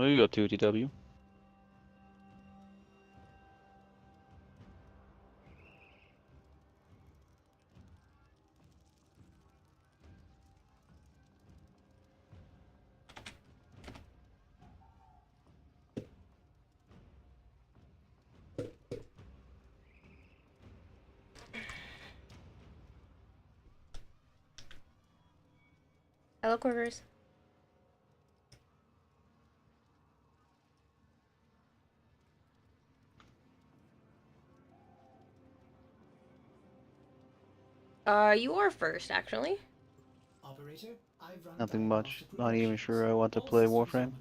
Where you go to, DW? Hello, Quivers. You are first, actually. Operator, I've run Nothing much. diagnostic Not even regressions. sure I want to All play systems Warframe. nominal.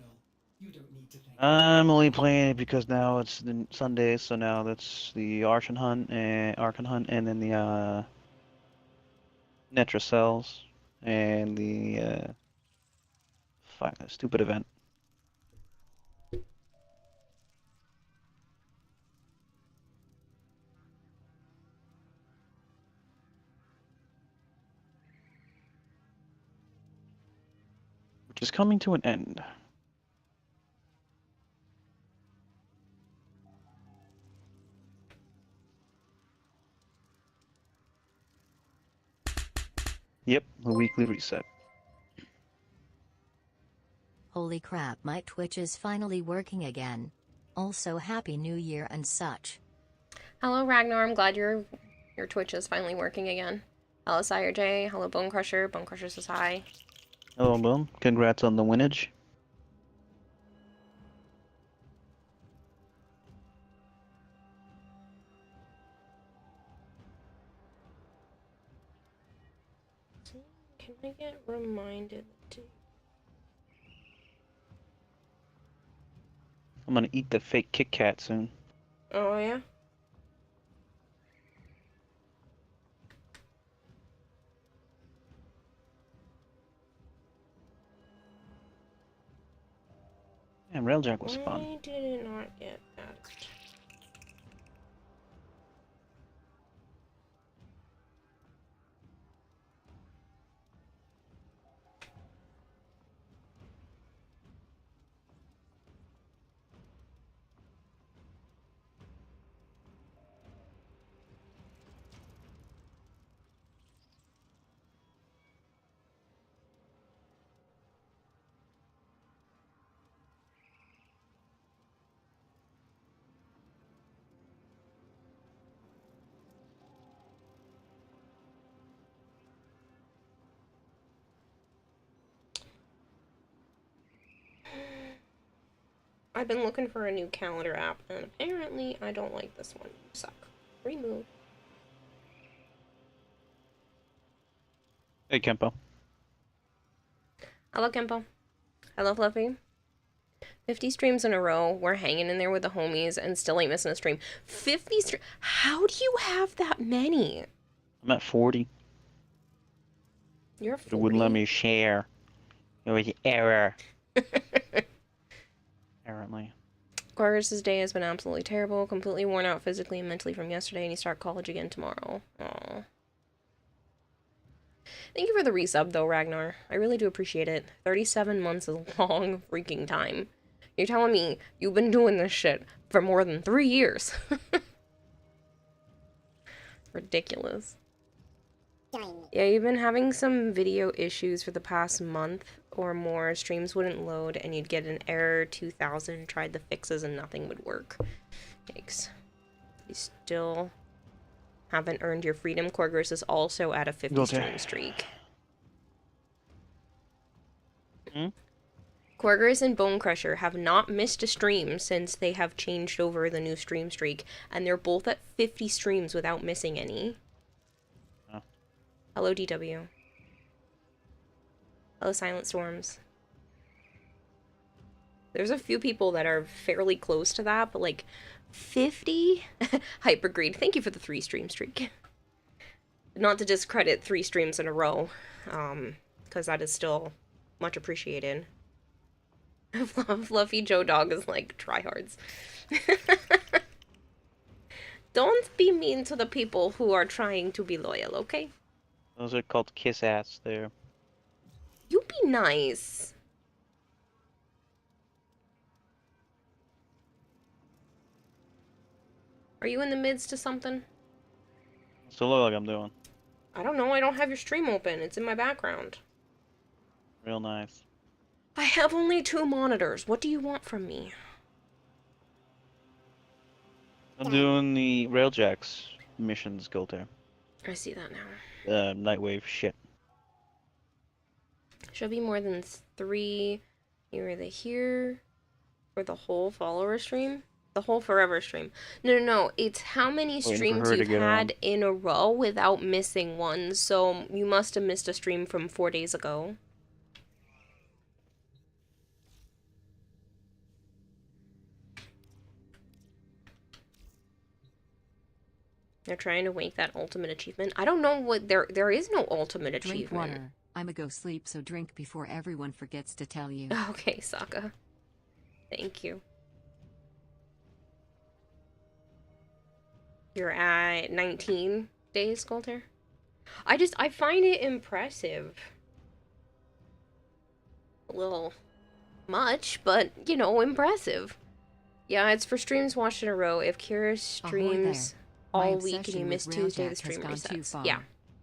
You don't need to thank me. I'm only playing it because now it's the Sunday, so now that's the Archon Hunt, and then the Netra Cells, and the stupid event. Which is coming to an end. Yep, the weekly reset. Holy crap, my Twitch is finally working again. Also happy new year and such. Hello, Ragnar. I'm glad your Twitch is finally working again. Hello, Sire J. Hello, Bone Crusher. Bone Crusher says hi. Hello, Boom. Congrats on the winnage. Can I get reminded to... I'm gonna eat the fake Kit Kat soon. Oh, yeah? And Railjack was fun. Why did it not get added? I've been looking for a new calendar app, and apparently I don't like this one. You suck. Remove. Hey, Kempo. Hello, Kempo. Hello, Fluffy. 50 streams in a row. We're hanging in there with the homies and still ain't missing a stream. 50 streams? How do you have that many? I'm at 40. You're It wouldn't let 40? me share. It was error. Apparently. Gorgeous' day has been absolutely terrible. Completely worn out physically and mentally from yesterday, and he start college again tomorrow. Aww. Thank you for the resub, though, Ragnar. I really do appreciate it. 37 months is a long freaking time. You're telling me you've been doing this shit for more than 3 years. Ridiculous. Yeah, you've been having some video issues for the past month or more. Streams wouldn't load and you'd get an error 2000. Tried the fixes and nothing would work. Yikes. You still haven't earned your freedom. Corgris is also at a 50 stream streak. Hmm? Corgris and Bone Crusher have not missed a stream since they have changed over the new stream streak, and they're both at 50 streams without missing any. Oh. Hello, DW. Hello, Silent Storms. There's a few people that are fairly close to that, but like 50? Hypergreed, thank you for the 3 stream streak. Not to discredit 3 streams in a row, because that is still much appreciated. Fluffy Joe Dog is like tryhards. Don't be mean to the people who are trying to be loyal, okay? Those are called kiss ass there. You be nice. Are you in the midst of something? What's it look like I'm doing? I don't know. I don't have your stream open. It's in my background. Real nice. I have only 2 monitors. What do you want from me? I'm doing the Railjacks missions, Golter. I see that now. Nightwave shit. Should be more than 3. You're either here for the whole follower stream? The whole forever stream. No. It's how many Waiting for streams her to you've get had on. in a row without missing one. So you must have missed a stream from 4 days ago. They're trying to make that ultimate achievement. I don't know what there is no ultimate Drink achievement. water. I'ma go sleep, so drink before everyone forgets to tell you. Okay, Sokka. Thank you. You're at 19 days, Coulter? I find it impressive. A little much, but, you know, impressive. Yeah, it's for streams watched in a row. If Kira streams My all week and obsession you miss with Tuesday, the Railjack has stream gone too resets. far. Yeah.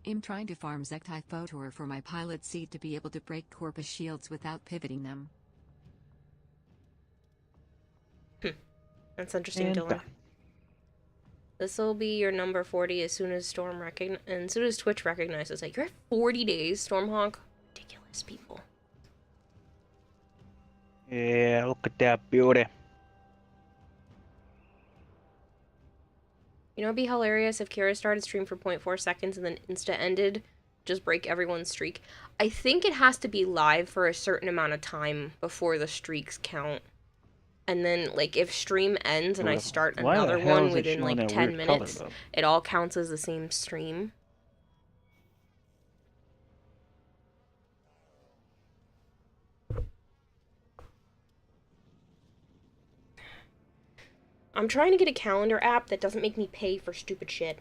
I'm trying to farm Zektai Photor for my pilot seat to be able to break Corpus shields without pivoting them. That's interesting, And Dylan. done. This will be your number 40 as soon as and as soon as Twitch recognizes it. You're at 40 days, Stormhawk. Ridiculous, people. Yeah, look at that beauty. You know, it'd be hilarious if Kira started stream for 0.4 seconds and then insta ended. Just break everyone's streak. I think it has to be live for a certain amount of time before the streaks count. And then, like, if stream ends and I start Why the another hell one is it within, showing like, that 10 weird color, minutes, though? it all counts as the same stream. I'm trying to get a calendar app that doesn't make me pay for stupid shit.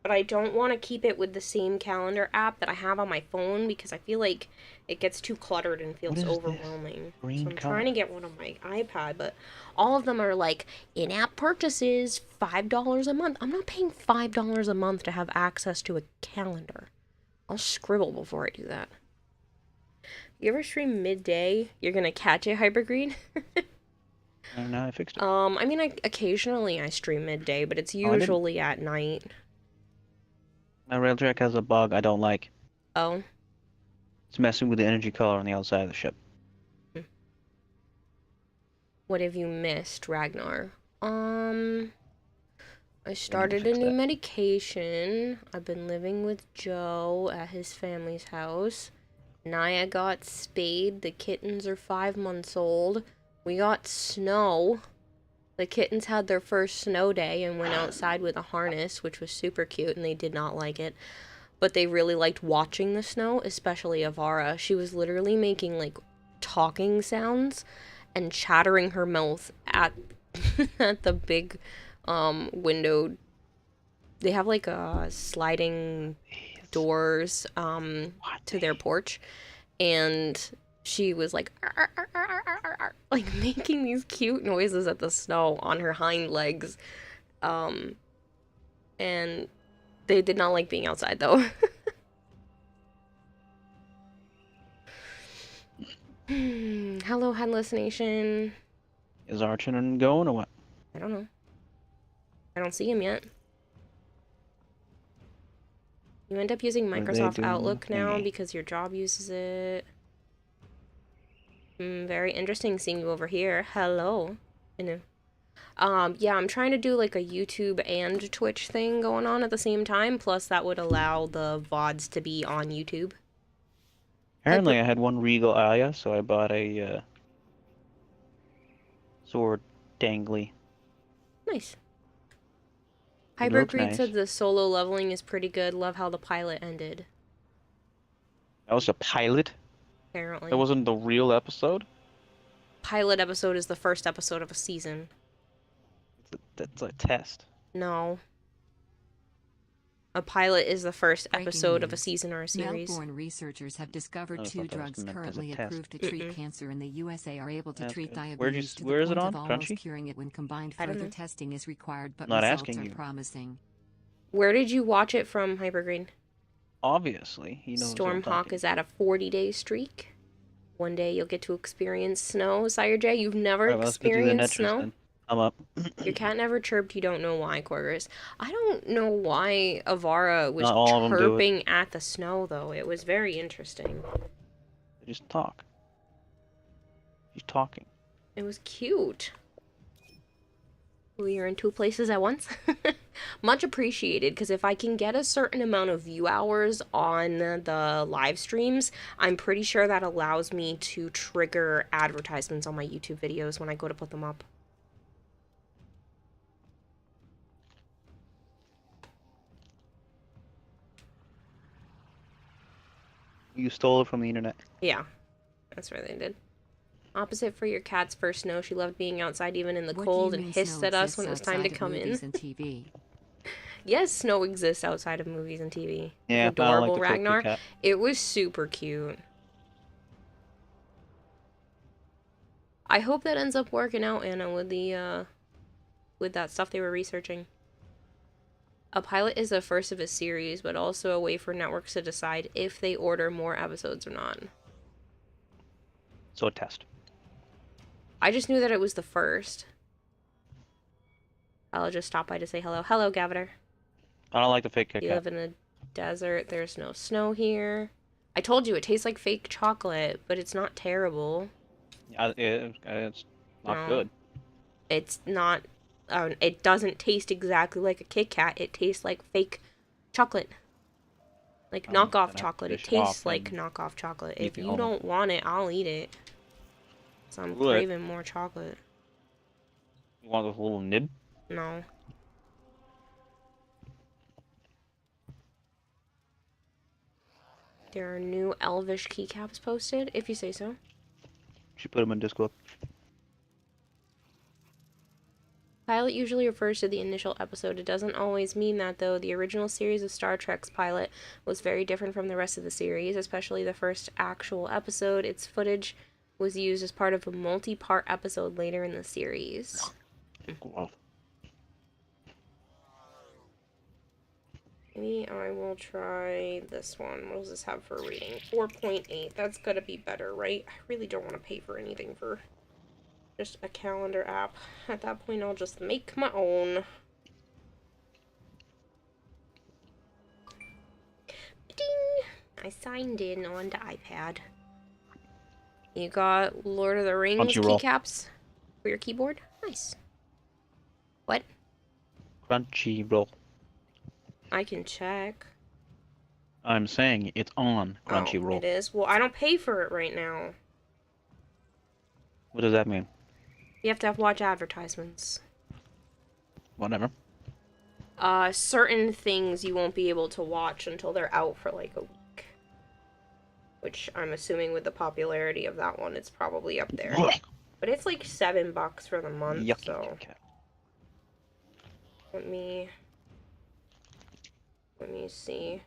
But I don't want to keep it with the same calendar app that I have on my phone because I feel like it gets too cluttered and feels What is this? overwhelming. Green So I'm color. trying to get one on my iPad, but all of them are like in-app purchases, $5 a month. I'm not paying $5 a month to have access to a calendar. I'll scribble before I do that. You ever stream midday? You're gonna catch it, Hypergreen? And now I fixed it. I mean, occasionally I stream midday, but it's Oh, I didn't. usually at night. My Railjack has a bug I don't like. Oh. It's messing with the energy color on the outside of the ship. What have you missed, Ragnar? I started a fix new that. medication. I've been living with Joe at his family's house. Naya got spayed. The kittens are 5 months old. We got snow. The kittens had their first snow day and went outside with a harness, which was super cute, and they did not like it. But they really liked watching the snow, especially Avara. She was literally making, like, talking sounds and chattering her mouth at at the big window. They have, like, sliding doors to their porch, and she was like "Arr, arr, arr, arr, arr, arr," like making these cute noises at the snow on her hind legs, and they did not like being outside though. Hello, Headless Nation. Is Archon going or what? I don't know. I don't see him yet. You end up using What are they Microsoft doing? Outlook now Thingy. because your job uses it. Very interesting seeing you over here. Hello. I know. Yeah, I'm trying to do like a YouTube and Twitch thing going on at the same time, plus that would allow the VODs to be on YouTube. Apparently I had one Regal Aya, so I bought a sword dangly. Nice. It looks Hypergreed nice. said the solo leveling is pretty good. Love how the pilot ended, That was a pilot? apparently. That wasn't the real episode? Pilot episode is the first episode of a season. That's a test. No. A pilot is the first Breaking episode of a news. season or a series. Melbourne researchers have discovered I 2 thought that was drugs meant as a currently test. approved to treat Mm-mm. cancer in the USA are able to That's treat good. diabetes to the Where is it point on? of almost Crunchy? curing it when combined. I don't Further know. testing is required, but Not results asking are you. promising. Where did you watch it from, Hypergreen? Obviously, he knows what I'm Stormhawk talking is at a 40-day streak. One day you'll get to experience snow. Sire J, you've never Alright, well, let's get to the experienced Netris snow? then. I'm up. Your cat never chirped, you don't know why, Corgers. I don't know why Avara was Not all of them do it. chirping at the snow, though. It was very interesting. They just talk. He's talking. It was cute. We are in 2 places at once. Much appreciated, because if I can get a certain amount of view hours on the live streams, I'm pretty sure that allows me to trigger advertisements on my YouTube videos when I go to put them up. You stole it from the internet. Yeah, that's where they did. Opposite for your cat's first snow. She loved being outside even in the What do cold you and mean hissed snow at us when it was exists time to outside of come in. movies and TV? Yes, snow exists outside of movies and TV. Yeah, It's adorable, I like the Ragnar. cat. It was super cute. I hope that ends up working out, Anna, with the with that stuff they were researching. A pilot is the first of a series, but also a way for networks to decide if they order more episodes or not. So a test. I just knew that it was the first. I'll just stop by to say hello. Hello, Gaviter. I don't like the fake Kit You Kat. live in a desert. There's no snow here. I told you it tastes like fake chocolate, but it's not terrible. It's not No. good. It's not. It doesn't taste exactly like a Kit Kat. It tastes like fake chocolate. Like I'm gonna knockoff have to chocolate. It finish it off tastes like and knockoff chocolate. leave If me you home. don't want it, I'll eat it. So I'm Would. craving more chocolate. You want this little nib? No. There are new Elvish keycaps posted, if you say so. Should put them in Discord. Pilot usually refers to the initial episode. It doesn't always mean that, though. The original series of Star Trek's pilot was very different from the rest of the series, especially the first actual episode. Its footage was used as part of a multi-part episode later in the series. Wow. Maybe I will try this one. What does this have for a rating? 4.8. That's gotta be better, right? I really don't want to pay for anything for just a calendar app. At that point, I'll just make my own. Ding! I signed in on the iPad. You got Lord of the Rings Crunchyroll. keycaps for your keyboard? Nice. What? Crunchyroll. I can check. I'm saying it's on Oh, Crunchyroll. it is? Well, I don't pay for it right now. What does that mean? You have to watch advertisements. Whatever. Certain things you won't be able to watch until they're out for like a week. Which I'm assuming with the popularity of that one, it's probably up there. But it's like $7 for the month, Yucky so Kit Kat. let me see.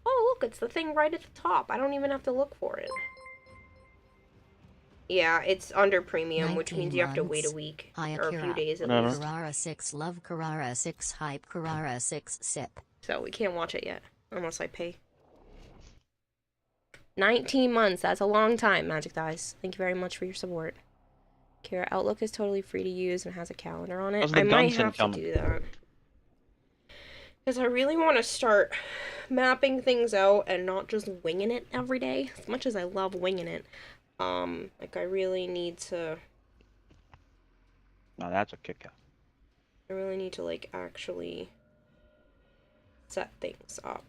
Oh, look, it's the thing right at the top. I don't even have to look for it. Yeah, it's under premium, which 19 means you have to wait a months. week Hi, or a few Akira. days at Whatever. least. Carrara 6 love Carrara 6 hype Carrara 6 sip. So we can't watch it yet unless I pay. 19 months. That's a long time, Magic Thighs. Thank you very much for your support. Kira, Outlook is totally free to use and has a calendar on it. How's the I might Gunson have to coming? do that. Because I really want to start mapping things out and not just winging it every day. As much as I love winging it. Like I really need to... Now that's a Kit Kat. I really need to, like, actually set things up.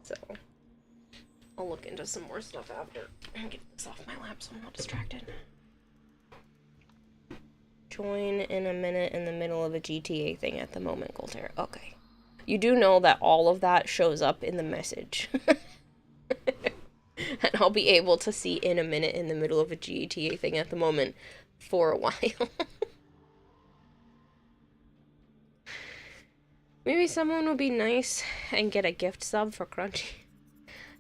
So, I'll look into some more stuff after and get this off my lap so I'm not distracted. Join in a minute in the middle of a GTA thing at the moment, Golter. Okay. You do know that all of that shows up in the message. And I'll be able to see in a minute in the middle of a GTA thing at the moment for a while. Maybe someone would be nice and get a gift sub for Crunchy.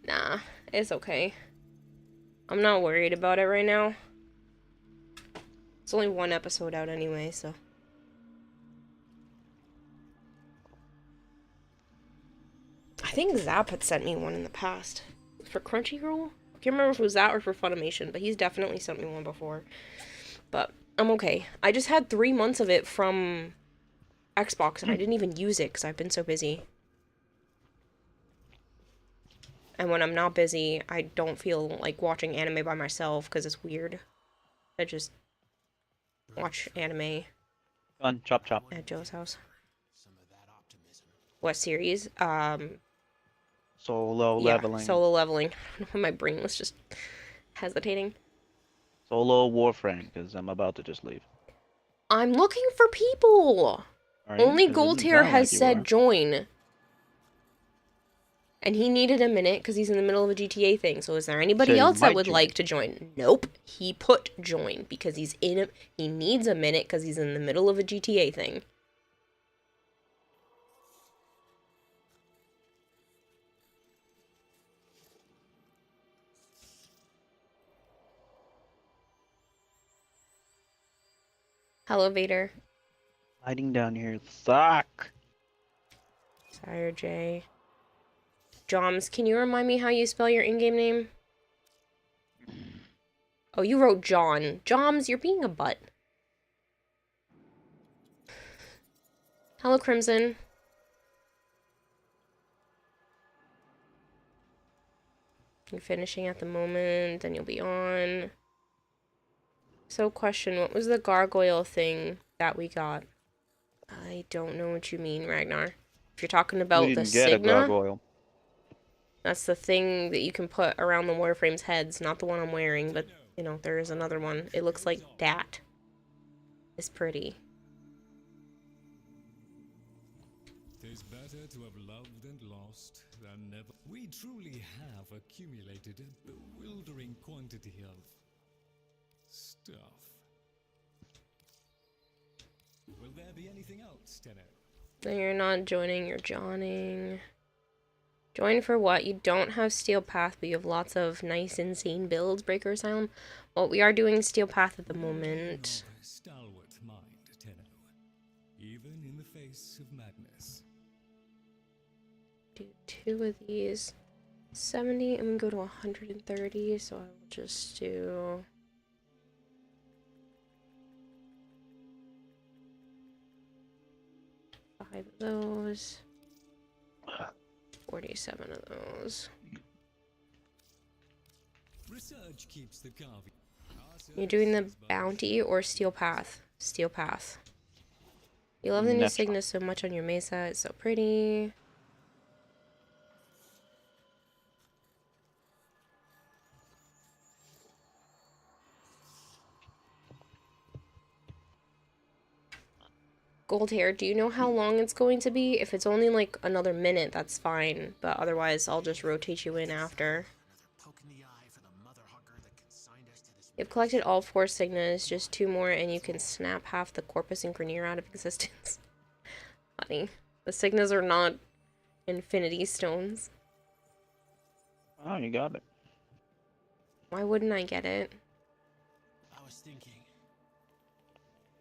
Nah, it's okay. I'm not worried about it right now. It's only one episode out anyway, so. I think Zap had sent me one in the past. For Crunchyroll? I can't remember if it was that or for Funimation, but he's definitely sent me one before. But I'm okay. I just had 3 months of it from Xbox, and I didn't even use it because I've been so busy. And when I'm not busy, I don't feel like watching anime by myself because it's weird. I just watch anime Fun, chop chop. at Joe's house. What series? Solo Yeah, leveling. solo leveling. My brain was just hesitating. Solo Warframe, because I'm about to just leave. I'm looking for people! Are you? Only 'Cause it didn't Goldhair sound has like you said were. join. And he needed a minute because he's in the middle of a GTA thing. So is there anybody Said he else that might would join. like to join? Nope. He put join because he needs a minute because he's in the middle of a GTA thing. Hello, Vader. Hiding down here suck. Sire J. Joms, can you remind me how you spell your in-game name? Oh, you wrote John. Joms, you're being a butt. Hello, Crimson. You're finishing at the moment, then you'll be on. So, question, what was the gargoyle thing that we got? I don't know what you mean, Ragnar. If you're talking We about the didn't get a Signa, gargoyle. that's the thing that you can put around the Warframe's heads. Not the one I'm wearing, but, you know, there is another one. It looks like that. It's pretty. Tis better to have loved and lost than never. We truly have accumulated a bewildering quantity of stuff. Will there be anything else, Tenno? So you're not joining, you're joining. Join for what? You don't have Steel Path, but you have lots of nice, insane builds, Breaker Asylum. Well, we are doing Steel Path at the moment. Of a stalwart mind, Tenno, even in the face of madness. Do 2 of these. 70, I'm gonna go to 130, so I will just do... five of those. 47 of those. Research keeps the carving. You're doing the bounty or Steel Path? Steel Path. You love the new Next one. Cygnus so much on your mesa. It's so pretty. Gold hair, do you know how long it's going to be? If it's only like another minute, that's fine. But otherwise, I'll just rotate you in after. You've collected all 4 Signas, just 2 more, and you can snap half the Corpus and Grenier out of existence. Funny. The Signas are not infinity stones. Oh, you got it. Why wouldn't I get it? I was thinking,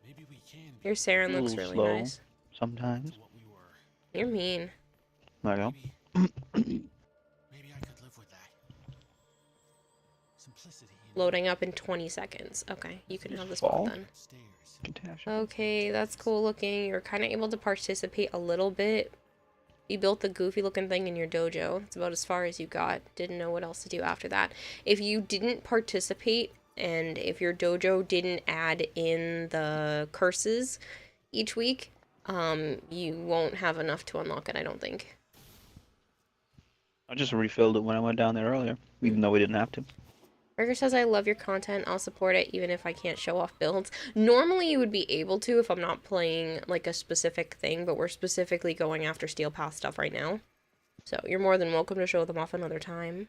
maybe we can be Your Saren A looks little really slow. nice. Sometimes. what we were. You're mean. I know. Maybe I could live with that. Simplicity. Loading up in 20 seconds. Okay, you can have this Fall? one then. Stairs. Catastrophe. Okay, that's cool looking. You're kind of able to participate a little bit. You built the goofy looking thing in your dojo. That's about as far as you got. Didn't know what else to do after that. If you didn't participate and if your dojo didn't add in the curses each week, you won't have enough to unlock it, I don't think. I just refilled it when I went down there earlier, even though we didn't have to. Burger says, I love your content. I'll support it even if I can't show off builds. Normally you would be able to if I'm not playing like a specific thing, but we're specifically going after Steel Path stuff right now. So you're more than welcome to show them off another time.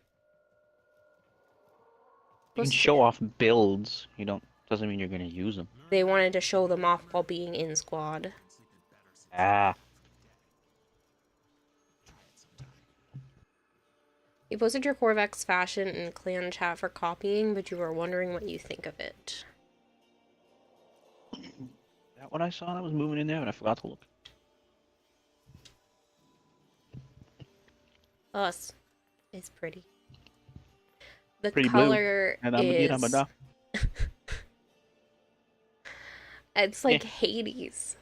You can show off builds. You don't. Doesn't mean you're gonna use them. They wanted to show them off while being in squad. Ah. You posted your Corvex fashion in clan chat for copying, but you were wondering what you think of it. That what I saw? I was moving in there and I forgot to look. Us. It's pretty. The Pretty blue. color And I'm is... Amada. It's like Hades.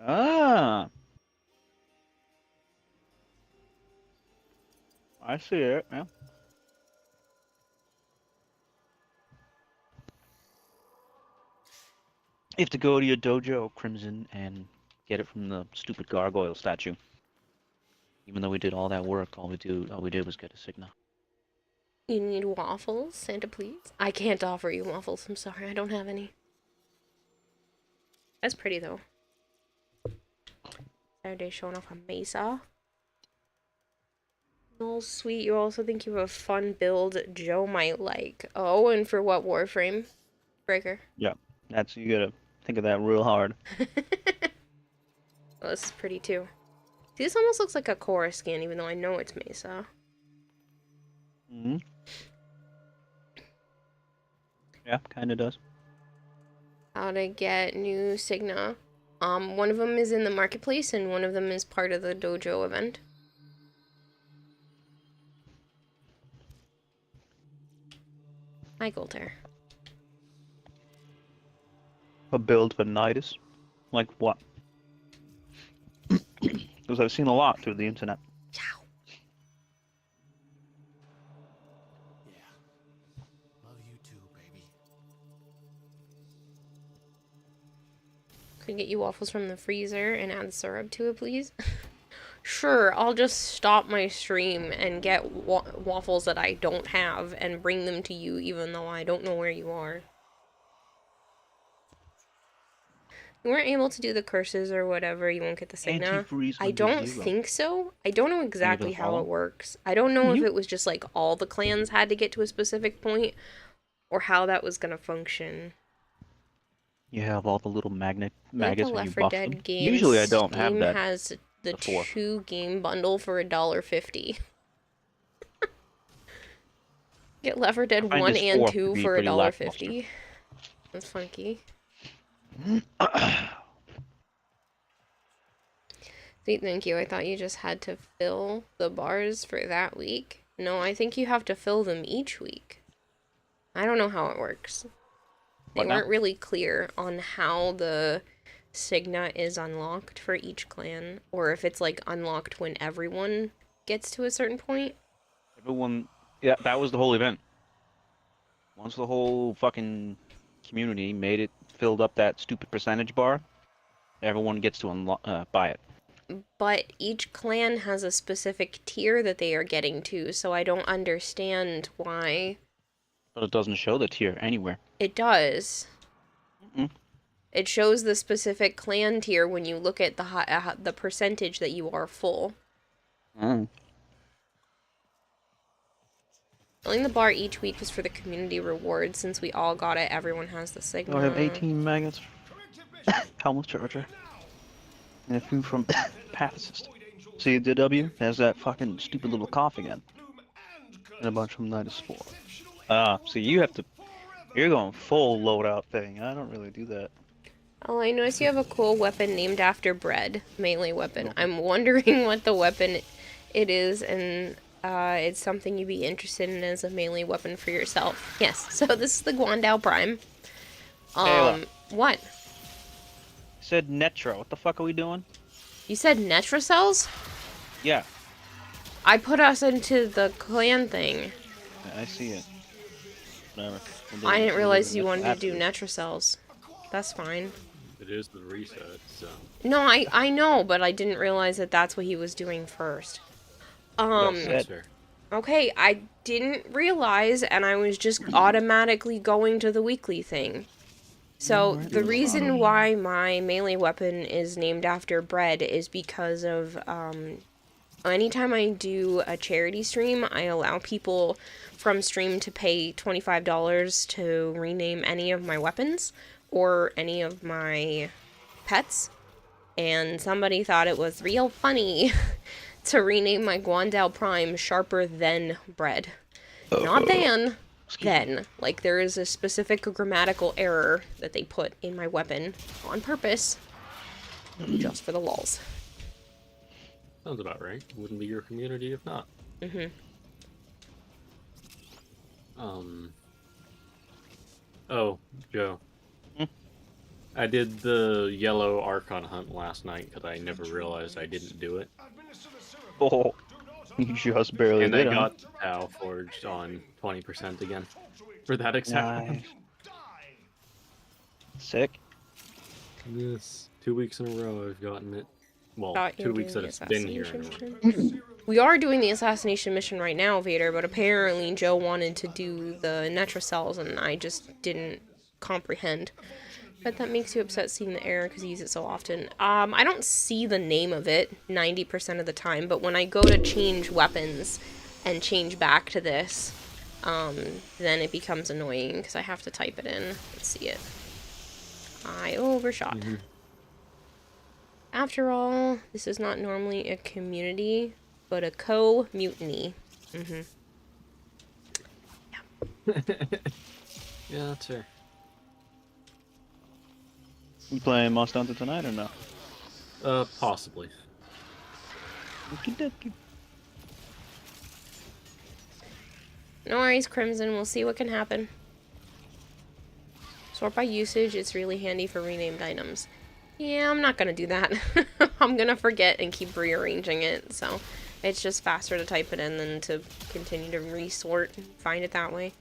Ah. I see it, yeah. You have to go to your dojo, Crimson, and get it from the stupid gargoyle statue. Even though we did all that work, all we did was get a Signa. You need waffles, Santa, please? I can't offer you waffles. I'm sorry, I don't have any. That's pretty, though. Saturday showing off a Mesa. Oh, sweet. You also think you have a fun build Joe might like. Oh, and for what Warframe? Breaker. Yeah, that's, you gotta think of that real hard. Well, this is pretty, too. See, this almost looks like a Korra skin, even though I know it's Mesa. Mm-hmm. Yeah, kinda does. How to get new Signa. One of them is in the marketplace, and one of them is part of the dojo event. Hi, Golter. A build for Nidus? Like what? Because I've seen a lot through the internet. Ciao. Yeah. Love you too, baby. Could get you waffles from the freezer and add syrup to it, please? Sure, I'll just stop my stream and get waffles that I don't have and bring them to you even though I don't know where you are. You weren't able to do the curses or whatever, you won't get the Signa. I don't think so. I don't know exactly how it works. I don't know if it was just like all the clans had to get to a specific point or how that was gonna function. You have all the little maggots Like the when Left you 4 buff Dead them. game, Usually I don't have Steam that. has the before. 2-game bundle for $1.50. Get Left 4 Dead 1 and 2 for $1.50. That's funky. Sweet, thank you. I thought you just had to fill the bars for that week. No, I think you have to fill them each week. I don't know how it works. They weren't really clear on how the Signa is unlocked for each clan, or if it's like unlocked when everyone gets to a certain point. Everyone, yeah, that was the whole event. Once the whole fucking community made it, filled up that stupid percentage bar, everyone gets to buy it. But each clan has a specific tier that they are getting to, so I don't understand why. But it doesn't show the tier anywhere. It does. Mm-mm. It shows the specific clan tier when you look at the percentage that you are full. Mm. Filling the bar each week is for the community reward. Since we all got it, everyone has the Signa. I have 18 maggots. Helmut Charger. And a few from Pacifist. See, the W has that fucking stupid little cough again. And a bunch from Nidus 4. See, you have to... You're going full loadout thing. I don't really do that. Oh, I notice you have a cool weapon named after bread. Melee weapon. I'm wondering what the weapon it is, and it's something you'd be interested in as a melee weapon for yourself. Yes, so this is the Guandao Prime. What? You said Netra. What the fuck are we doing? You said Netra cells? Yeah. I put us into the clan thing. I see it. Whatever. I didn't realize you wanted to do Netra cells. That's fine. It is the reset, so... No, I know, but I didn't realize that that's what he was doing first. That's fair. Okay, I didn't realize, and I was just automatically going to the weekly thing. So, the reason why my melee weapon is named after bread is because of, anytime I do a charity stream, I allow people from stream to pay $25 to rename any of my weapons or any of my pets. And somebody thought it was real funny to rename my Guandao Prime Sharper Than Bread. Not than, then. Like, there is a specific grammatical error that they put in my weapon on purpose, just for the lulz. Sounds about right. Wouldn't be your community if not. Mm-hmm. Oh, Joe. Hmm? I did the yellow Archon hunt last night because I never realized I didn't do it. Oh, you just barely And did, I huh? got Tau Forged on 20% again for that exact one. Nice. Sick. Yes, 2 weeks in a row I've gotten it. Well, Thought you 2 were weeks doing that the it's been here in a assassination row. mission. We are doing the assassination mission right now, Vader, but apparently Joe wanted to do the Netrocells, and I just didn't comprehend. But that makes you upset seeing the error because you use it so often. I don't see the name of it 90% of the time, but when I go to change weapons and change back to this, then it becomes annoying because I have to type it in and see it. I overshot. Mm-hmm. After all, this is not normally a community, but a co-mutiny. Mm-hmm. Yeah, that's fair. You playing Monster Hunter tonight or no? Possibly. Okey-dokey. No worries, Crimson. We'll see what can happen. Sort by usage. It's really handy for renamed items. Yeah, I'm not gonna do that. I'm gonna forget and keep rearranging it, so it's just faster to type it in than to continue to resort and find it that way.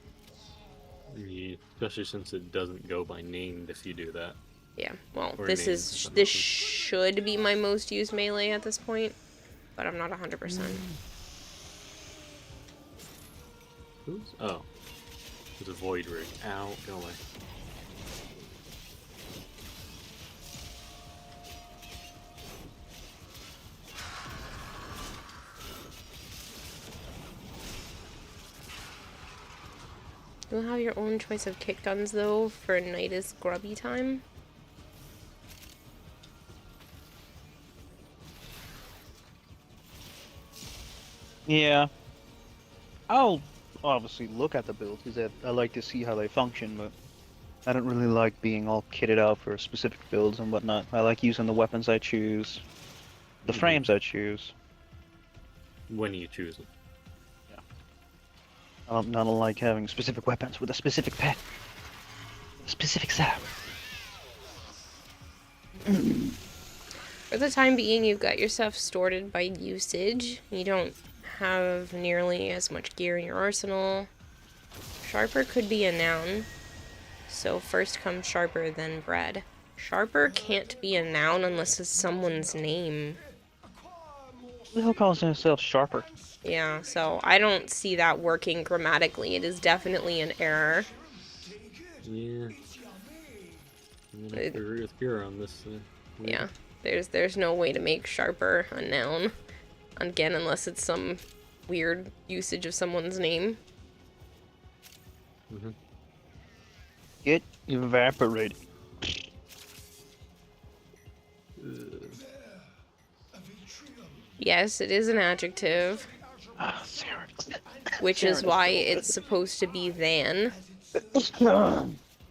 Yeah, especially since it doesn't go by name if you do that. Yeah, well, Or this names, is I'm this not should be my most used melee at this point, but I'm not 100%. Who's? Oh. It's a void rig. Ow, go away. You'll have your own choice of kick guns though for night is grubby time. Yeah. I'll obviously look at the builds because I like to see how they function, but I don't really like being all kitted out for specific builds and whatnot. I like using the weapons I choose, the frames I choose. When you choose them. I don't like having specific weapons with a specific pet, a specific setup. For the time being, you've got your stuff sorted by usage. You don't have nearly as much gear in your arsenal. Sharper could be a noun. So first comes sharper, then bread. Sharper can't be a noun unless it's someone's name. Who the hell calls himself Sharper? Yeah, so I don't see that working grammatically. It is definitely an error. Yeah. I'm gonna have to agree with Kira on this. Yeah, there's no way to make sharper a noun. Again, unless it's some weird usage of someone's name. Mm-hmm. Get evaporated. Yes, it is an adjective, Ah, Sarah. which is why it's supposed to be than,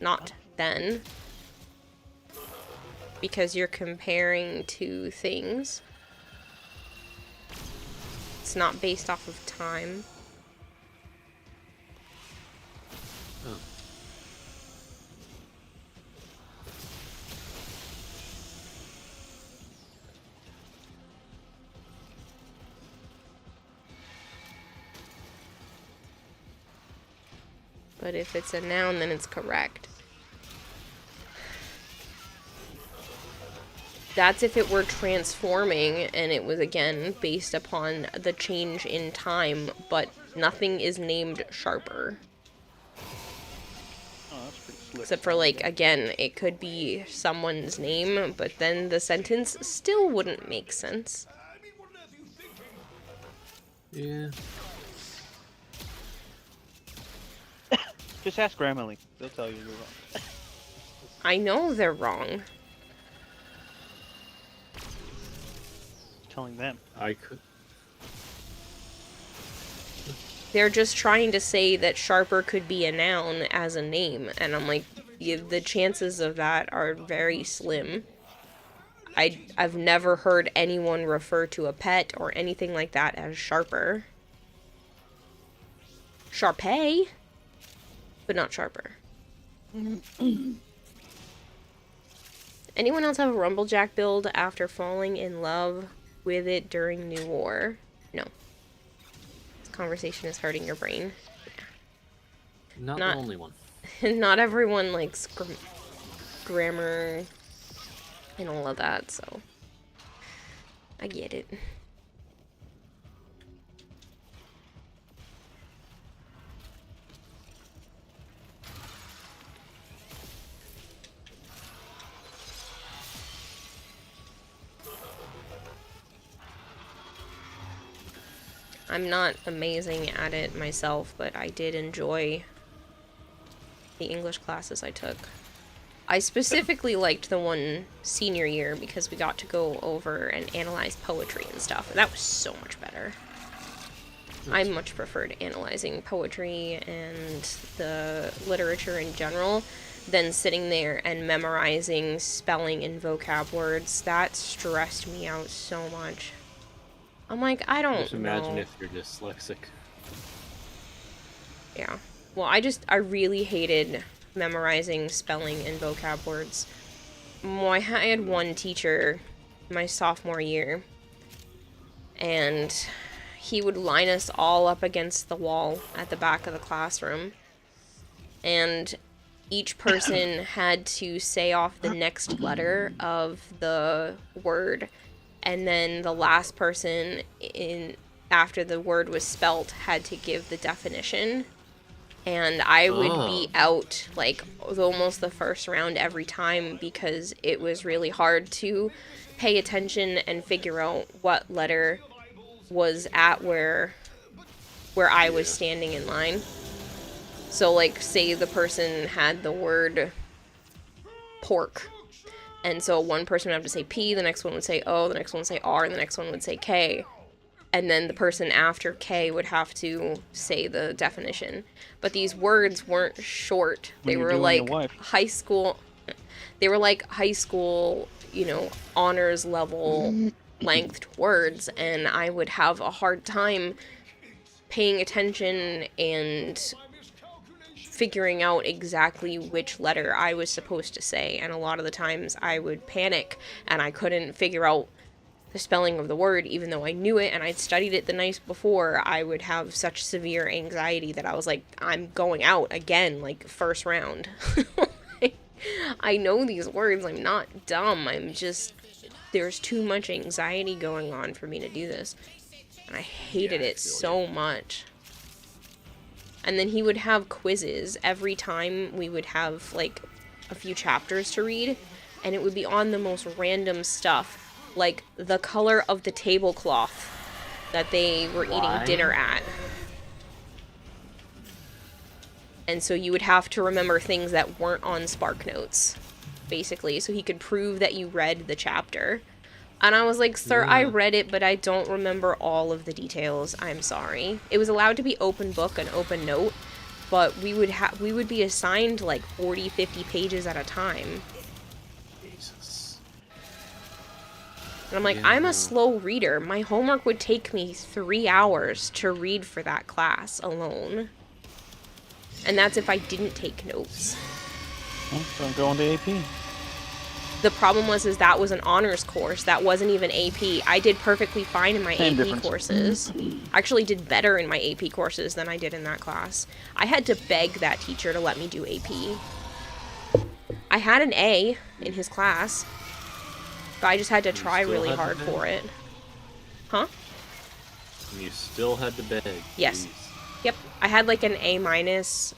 not then. Because you're comparing two things. It's not based off of time. Oh. But if it's a noun, then it's correct. That's if it were transforming and it was, again, based upon the change in time, but nothing is named sharper. Oh, that's pretty slick. Except for, like, again, it could be someone's name, but then the sentence still wouldn't make sense. Yeah. Just ask Grammarly. They'll tell you you're wrong. I know they're wrong. Telling them. I could. they're just trying to say that sharper could be a noun as a name, and I'm like, the chances of that are very slim. I've never heard anyone refer to a pet or anything like that as sharper. Sharpay, but not sharper. Anyone else have a Rumblejack build after falling in love with it during New War? No. This conversation is hurting your brain. Not the only one. Not everyone likes grammar and all of that, so I get it. I'm not amazing at it myself, but I did enjoy the English classes I took. I specifically liked the one senior year because we got to go over and analyze poetry and stuff, and that was so much better. I much preferred analyzing poetry and the literature in general than sitting there and memorizing spelling and vocab words. That stressed me out so much. I'm like, I don't Just imagine know. if you're dyslexic. Yeah. Well, I really hated memorizing spelling and vocab words. Well, I had one teacher my sophomore year, and he would line us all up against the wall at the back of the classroom, and each person had to say off the next letter of the word, and then the last person after the word was spelt had to give the definition. And I would be out, like, almost the first round every time because it was really hard to pay attention and figure out what letter was at where I was standing in line. So, like, say the person had the word pork. And so one person would have to say P, the next one would say O, the next one would say R, and the next one would say K. And then the person after K would have to say the definition. But these words weren't short. They were like high school, you know, honors level length words, and I would have a hard time paying attention and figuring out exactly which letter I was supposed to say. And a lot of the times I would panic and I couldn't figure out the spelling of the word, even though I knew it and I'd studied it the night before. I would have such severe anxiety that I was like, I'm going out again, like, first round. I know these words, I'm not dumb, I'm just, there's too much anxiety going on for me to do this. And I hated it so much. And then he would have quizzes every time we would have, like, a few chapters to read, and it would be on the most random stuff. Like the color of the tablecloth that they were eating dinner at. And so you would have to remember things that weren't on SparkNotes, basically, so he could prove that you read the chapter. And I was like, sir, I read it, but I don't remember all of the details. I'm sorry. It was allowed to be open book and open note, but we would be assigned like 40, 50 pages at a time. And I'm like, I'm a slow reader. My homework would take me 3 hours to read for that class alone. And that's if I didn't take notes. Well, don't go into AP. The problem was that was an honors course. That wasn't even AP. I did perfectly fine in my AP courses. I actually did better in my AP courses than I did in that class. I had to beg that teacher to let me do AP. I had an A in his class. But I just had to try really hard for it. Huh? You still had to beg. Yes. Jeez. Yep. I had like an A-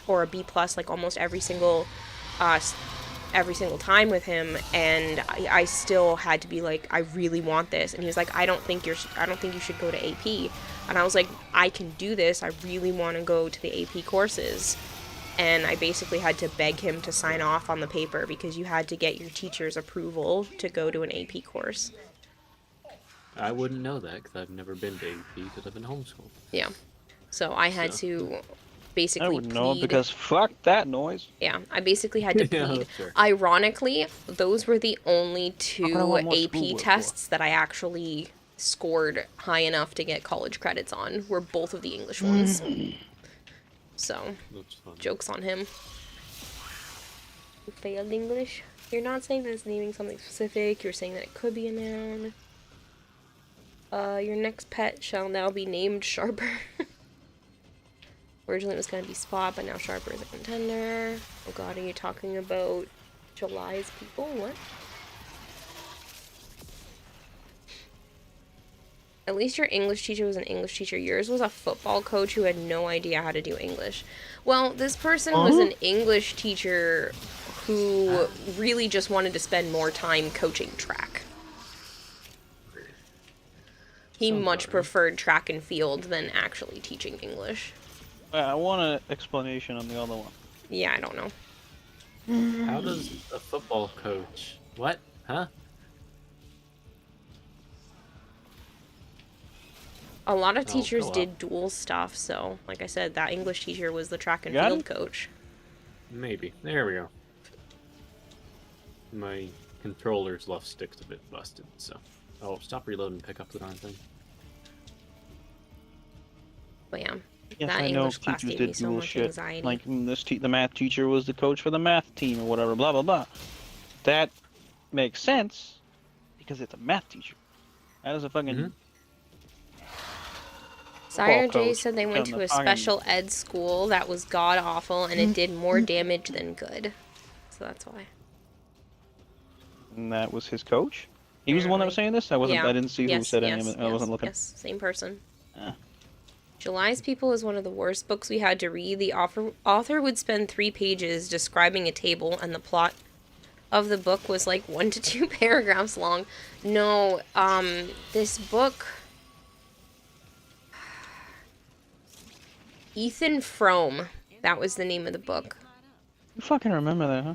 or a B+ like almost every single time with him, and I still had to be like, I really want this. And he was like, I don't think you should go to AP. And I was like, I can do this. I really want to go to the AP courses. And I basically had to beg him to sign off on the paper because you had to get your teacher's approval to go to an AP course. I wouldn't know that because I've never been to AP because I've been homeschooled. Yeah. So I had to basically I wouldn't know plead. because fuck that noise. Yeah, I basically had to Yeah, plead. that's fair. Ironically, those were the only How could I 2 want more AP schoolwork for? tests that I actually scored high enough to get college credits on, were both of the English ones. So, That's fun. joke's on him. You failed English? You're not saying that it's naming something specific, you're saying that it could be a noun. Your next pet shall now be named Sharper. Originally it was going to be Spot, but now Sharper is a contender. Oh god, are you talking about July's people? What? At least your English teacher was an English teacher. Yours was a football coach who had no idea how to do English. Well, this person was an English teacher who really just wanted to spend more time coaching track. He much preferred track and field than actually teaching English. I want an explanation on the other one. Yeah, I don't know. How does a football coach... What? Huh? A lot of teachers go up. did dual stuff, so, like I said, that English teacher was the track and Got field it? coach. Maybe. There we go. My controller's left stick's a bit busted, so... Oh, stop reloading and pick up the darn thing. But yeah, Yes, that I know English class teachers gave me did so dual much shit. anxiety. Like the math teacher was the coach for the math team or whatever. Blah blah blah. That makes sense because it's a math teacher. That is a fucking. Sire football J coach said they went on to the a fucking- special ed school that was god awful and it did more damage than good. So that's why. And that was his coach. He was the one that was saying this. I wasn't. Yeah. I didn't see who Yes, said yes, any of it. I yes, wasn't looking. Yes, same person. Ah. July's People is one of the worst books we had to read. The author would spend 3 pages describing a table, and the plot of the book was like 1 to 2 paragraphs long. No, this book... Ethan Frome, that was the name of the book. You fucking remember that, huh?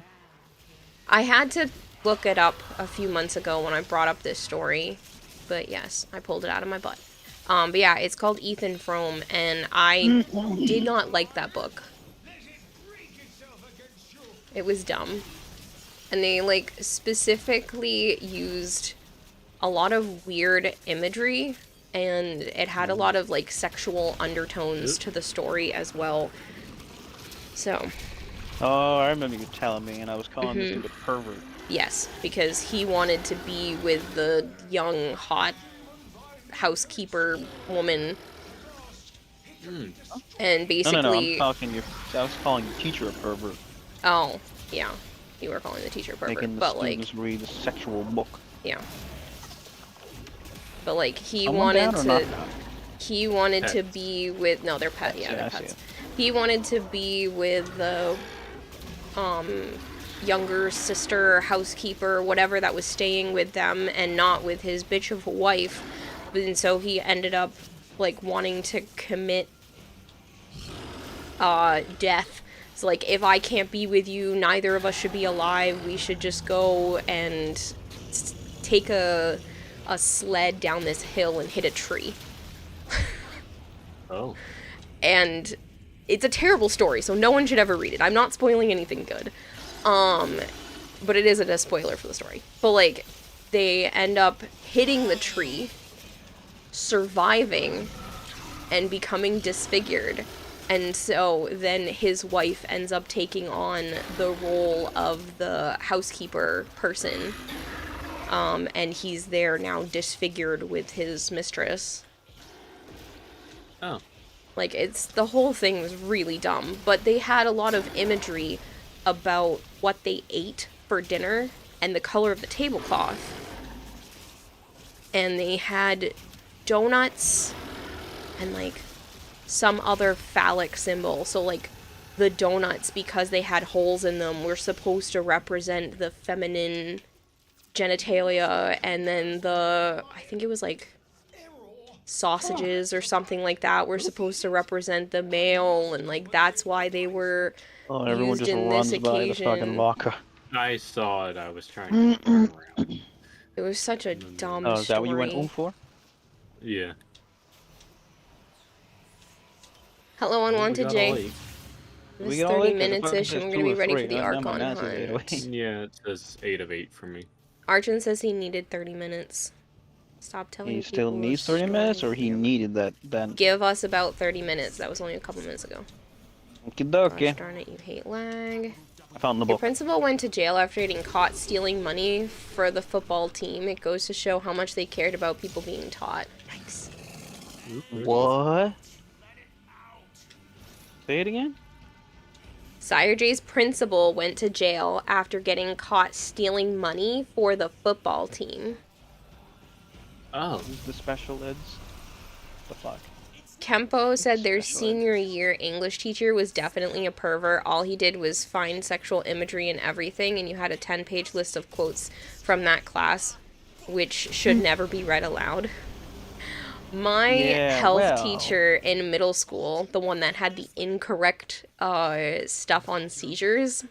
I had to look it up a few months ago when I brought up this story, but yes, I pulled it out of my butt. But yeah, it's called Ethan Frome, and I did not like that book. It was dumb. And they, like, specifically used a lot of weird imagery, and it had a lot of, like, sexual undertones to the story as well. So, Oh, I remember you telling me, and I was calling this dude a pervert. yes, because he wanted to be with the young, hot housekeeper woman. And basically... No, I'm talking I was calling your teacher a pervert. Oh, yeah. You were calling the teacher a pervert, Making the but, like, students read a sexual book. yeah. But, like, he Someone wanted down or to... not down? He wanted to Pets. be with... No, they're pet. Yeah, Yeah, they're I see pets. it. He wanted to be with the, younger sister, housekeeper, whatever that was staying with them, and not with his bitch of a wife. And so he ended up, like, wanting to commit, death. So, like, if I can't be with you, neither of us should be alive. We should just go and take a sled down this hill and hit a tree. Oh. And it's a terrible story, so no one should ever read it. I'm not spoiling anything good. But it isn't a spoiler for the story. But, like, they end up hitting the tree, surviving, and becoming disfigured. And so then his wife ends up taking on the role of the housekeeper person. And he's there now disfigured with his mistress. Oh. Like, the whole thing was really dumb, but they had a lot of imagery about what they ate for dinner and the color of the tablecloth. And they had donuts and, like, some other phallic symbol. So, like, the donuts, because they had holes in them, were supposed to represent the feminine genitalia, and then I think it was, like, sausages or something like that were supposed to represent the male, and, like, that's why they were Everyone used just in runs this by the fucking occasion. locker. I saw it. I was trying to turn around. It was such a dumb Oh, is that what you went story. home for? Yeah. Hello, Unwanted Jay. Late. It's We get all 30 late 'cause the minutes-ish, fucking and we're says gonna be 2 or ready for 3. the Now my Archon math is hunt. 808. Yeah, it says 8 of 8 for me. Archon says he needed 30 minutes. Stop telling He people still needs 30 minutes, or he needed that then? Give us about 30 minutes. That was only a couple minutes ago. Okie Gosh dokie. darn it, you hate lag. I found the Your book. principal went to jail after getting caught stealing money for the football team. It goes to show how much they cared about people being taught. Yikes. What? Say it again? Sire J's principal went to jail after getting caught stealing money for the football team. Oh. Who's the special eds? The fuck? Kempo said their Special ed. senior year English teacher was definitely a pervert. All he did was find sexual imagery and everything, and you had a 10-page list of quotes from that class, which should never be read aloud. My health teacher in middle school, the one that had the incorrect stuff on seizures,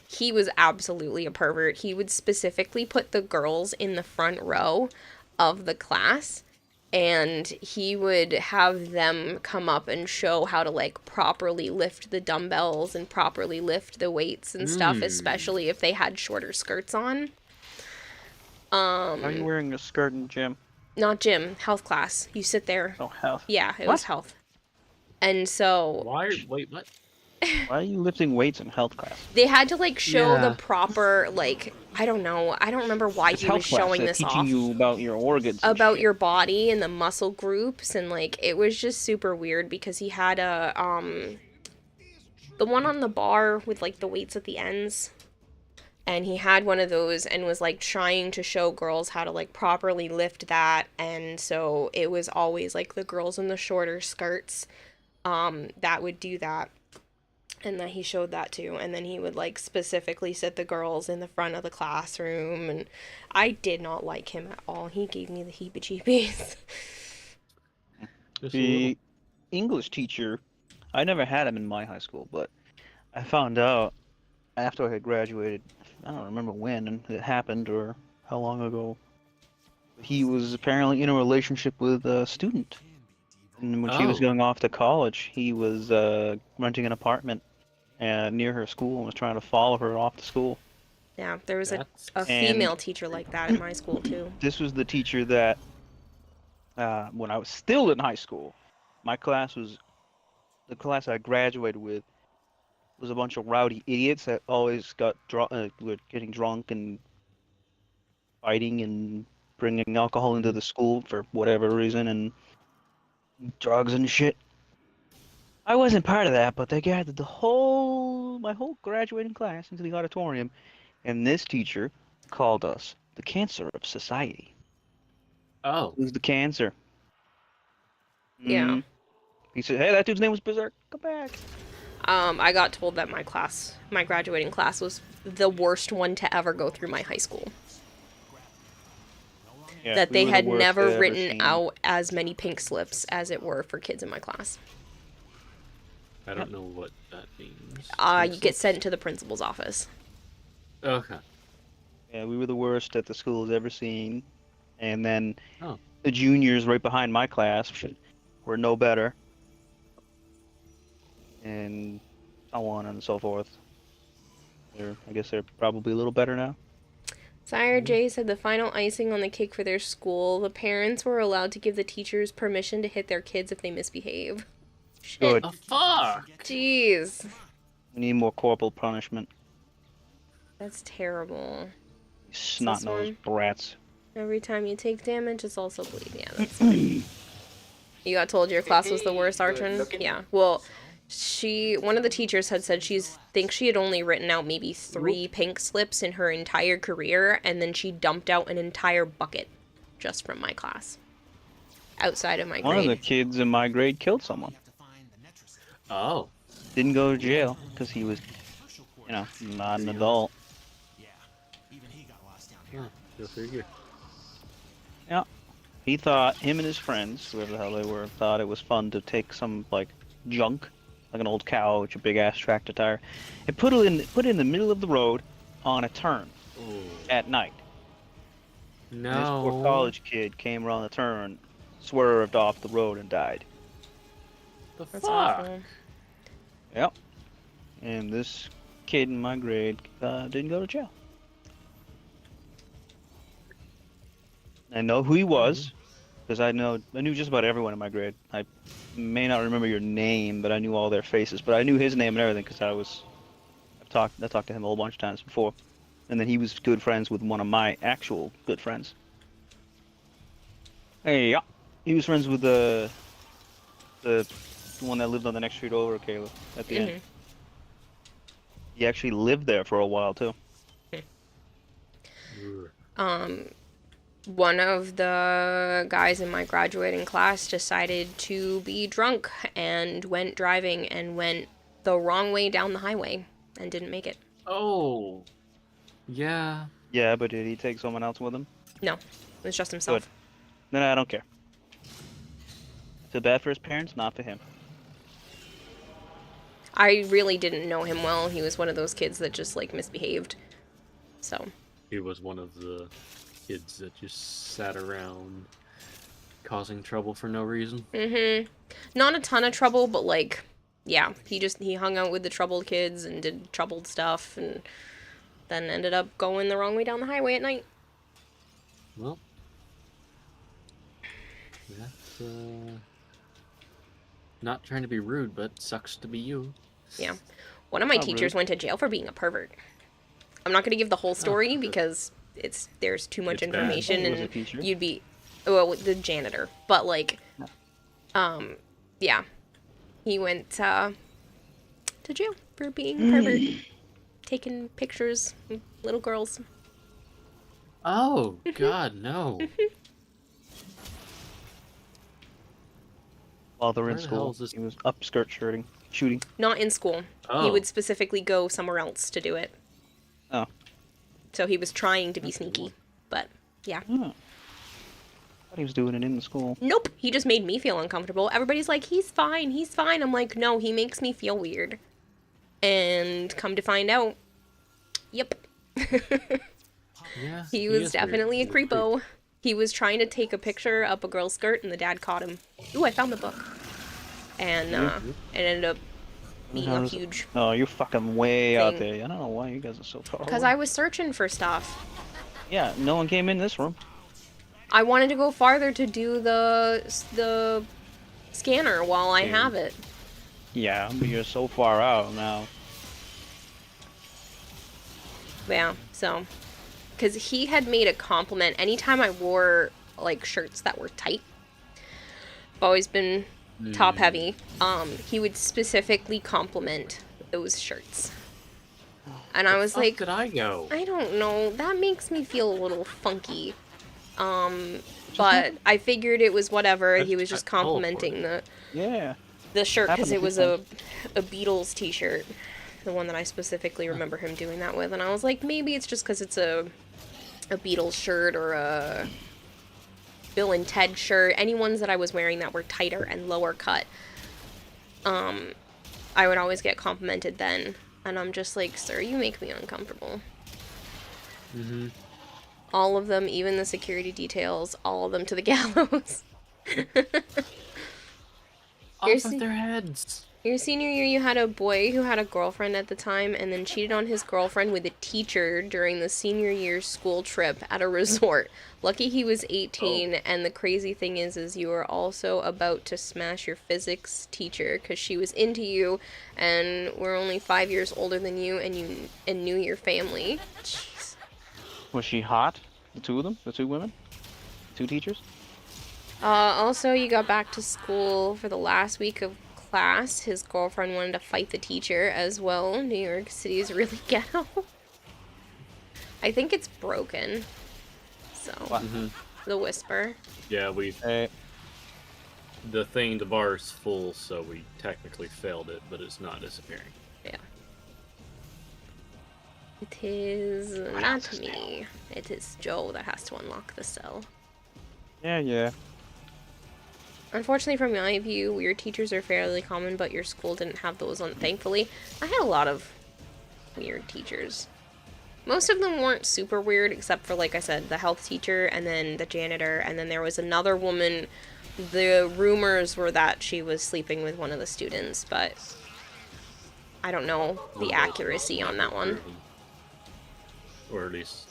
he was absolutely a pervert. He would specifically put the girls in the front row of the class, and he would have them come up and show how to, like, properly lift the dumbbells and properly lift the weights and stuff, especially if they had shorter skirts on. Are you wearing a skirt in gym? Not gym, health class. You sit there. Oh, health. Yeah, it What? was health. And so Why? Wait, what? Why are you lifting weights in health class? they had to, like, show Yeah. the proper, like, I don't know. I don't remember why It's he was health class. showing They're this teaching off. you about your organs. and About shit. your body and the muscle groups, and, like, it was just super weird because he had a, the one on the bar with, like, the weights at the ends. And he had one of those and was, like, trying to show girls how to, like, properly lift that. And so it was always, like, the girls in the shorter skirts that would do that. And that he showed that to. And then he would, like, specifically sit the girls in the front of the classroom. And I did not like him at all. He gave me the heebie-jeebies. Just a little. The English teacher, I never had him in my high school, but I found out after I had graduated, I don't remember when it happened or how long ago, he was apparently in a relationship with a student. And when she was Oh. going off to college, he was renting an apartment near her school and was trying to follow her off to school. Yeah, there was a That's- female teacher like that in my school, too. This was the teacher that, when I was still in high school, my class was, the class I graduated with, was a bunch of rowdy idiots that always got were getting drunk and fighting and bringing alcohol into the school for whatever reason and drugs and shit. I wasn't part of that, but they gathered my whole graduating class into the auditorium, and this teacher called us the cancer of society. Oh. Who's the cancer? Yeah. Mhm. He said, "Hey, that dude's name was Berserk. Come back." I got told that my graduating class was the worst one to ever go through my high school. Yeah, That we they were the had worst never I'd ever written seen. out as many pink slips as it were for kids in my class. I don't know what that means. You get sent to the principal's office. Okay. Yeah, we were the worst that the school has ever seen. And then Oh. the juniors right behind my class were no better. And so on and so forth. I guess they're probably a little better now. Sire J said the final icing on the cake for their school, the parents were allowed to give the teachers permission to hit their kids if they misbehave. Shit. Good. Oh, fuck! Jeez. We need more corporal punishment. That's terrible. You snot-nosed one? brats. Every time you take damage, it's also bleed. Yeah, that's fine. You got told your class was the worst, Archon? Yeah. Well, one of the teachers had said thinks she had only written out maybe 3 pink slips in her entire career, and then she dumped out an entire bucket just from my class. Outside of my One of the grade. kids in my grade killed someone. Oh. Didn't go to jail because he was, not an adult. Yeah, good for you. Yeah. He thought, him and his friends, whoever the hell they were, thought it was fun to take some, like, junk, like an old couch, a big-ass tractor tire, and put it in the middle of the road on a turn Ooh. at night. And this poor No. college kid came around the turn, swerved off the road, and died. The That's fuck? awful. Yep. And this kid in my grade didn't go to jail. I know who he was, because I knew just about everyone in my grade. I may not remember your name, but I knew all their faces. But I knew his name and everything because I talked to him a whole bunch of times before, and then he was good friends with one of my actual good friends. Hey, yeah, he was friends with the one that lived on the next street over, Caleb, at the end. He actually lived there for a while too. One of the guys in my graduating class decided to be drunk and went driving and went the wrong way down the highway and didn't make it. Oh. Yeah. Yeah, but did he take someone else with him? No, it was just himself. Good. Then I don't care. Too bad for his parents, not for him. I really didn't know him well. He was one of those kids that just, like, misbehaved. So. He was one of the kids that just sat around causing trouble for no reason. Not a ton of trouble, but, like, yeah. He hung out with the troubled kids and did troubled stuff and then ended up going the wrong way down the highway at night. Well. That's, not trying to be rude, but sucks to be you. Yeah. One of my teachers went to jail for being a pervert. I'm not going to give the whole story because there's too much information and you'd be, well, the janitor, but like, yeah, he went to jail for being a pervert, taking pictures of little girls. Oh God, no! While they're in Where the hell school, is this- he was upskirt shooting. Not in school. He Oh. would specifically go somewhere else to do it. Oh. So he was trying to be sneaky, but yeah. Oh. Thought he was doing it in the school. Nope, he just made me feel uncomfortable. Everybody's like, he's fine, he's fine. I'm like, no, he makes me feel weird. And come to find out, yep. Yeah, He was is definitely a weird. He's creepo. He was trying to take a picture up a girl's skirt and the dad caught him. Ooh, I found the book. And it ended up being a huge... Oh, you're fucking way out thing. there. I don't know why you guys are so far Because away. I was searching for stuff. Yeah, no one came in this room. I wanted to go farther to do the scanner while I have it. Yeah, but you're so far out now. Yeah, so... Because he had made a compliment anytime I wore, like, shirts that were tight. I've always been top heavy. He would specifically compliment those shirts. And I was like, Could I go? I don't know, that makes me feel a little funky. But I figured it was whatever. He was just complimenting the shirt because it was a Beatles t-shirt. The one that I specifically remember him doing that with. And I was like, maybe it's just because it's a Beatles shirt or a Bill and Ted shirt. Any ones that I was wearing that were tighter and lower cut. I would always get complimented then. And I'm just like, sir, you make me uncomfortable. All of them, even the security details, all of them to the gallows. Off of their heads. Your senior year, you had a boy who had a girlfriend at the time and then cheated on his girlfriend with a teacher during the senior year school trip at a resort. Lucky he was 18, and the crazy thing is you were also about to smash your physics teacher because she was into you and were only 5 years older than you and knew your family. Jeez. Was she hot? The two of them? The two women? Two teachers? Also, you got back to school for the last week of class. His girlfriend wanted to fight the teacher as well. New York City is really ghetto. I think it's broken. So, the whisper. Yeah, the bar's full, so we technically failed it, but it's not disappearing. Yeah. It is not me. It is Joe that has to unlock the cell. Yeah. Unfortunately, from my view, weird teachers are fairly common, but your school didn't have those on. Thankfully, I had a lot of weird teachers. Most of them weren't super weird, except for, like I said, the health teacher, and then the janitor, and then there was another woman The rumors were that she was sleeping with one of the students, but I don't know the accuracy on that one. Or at least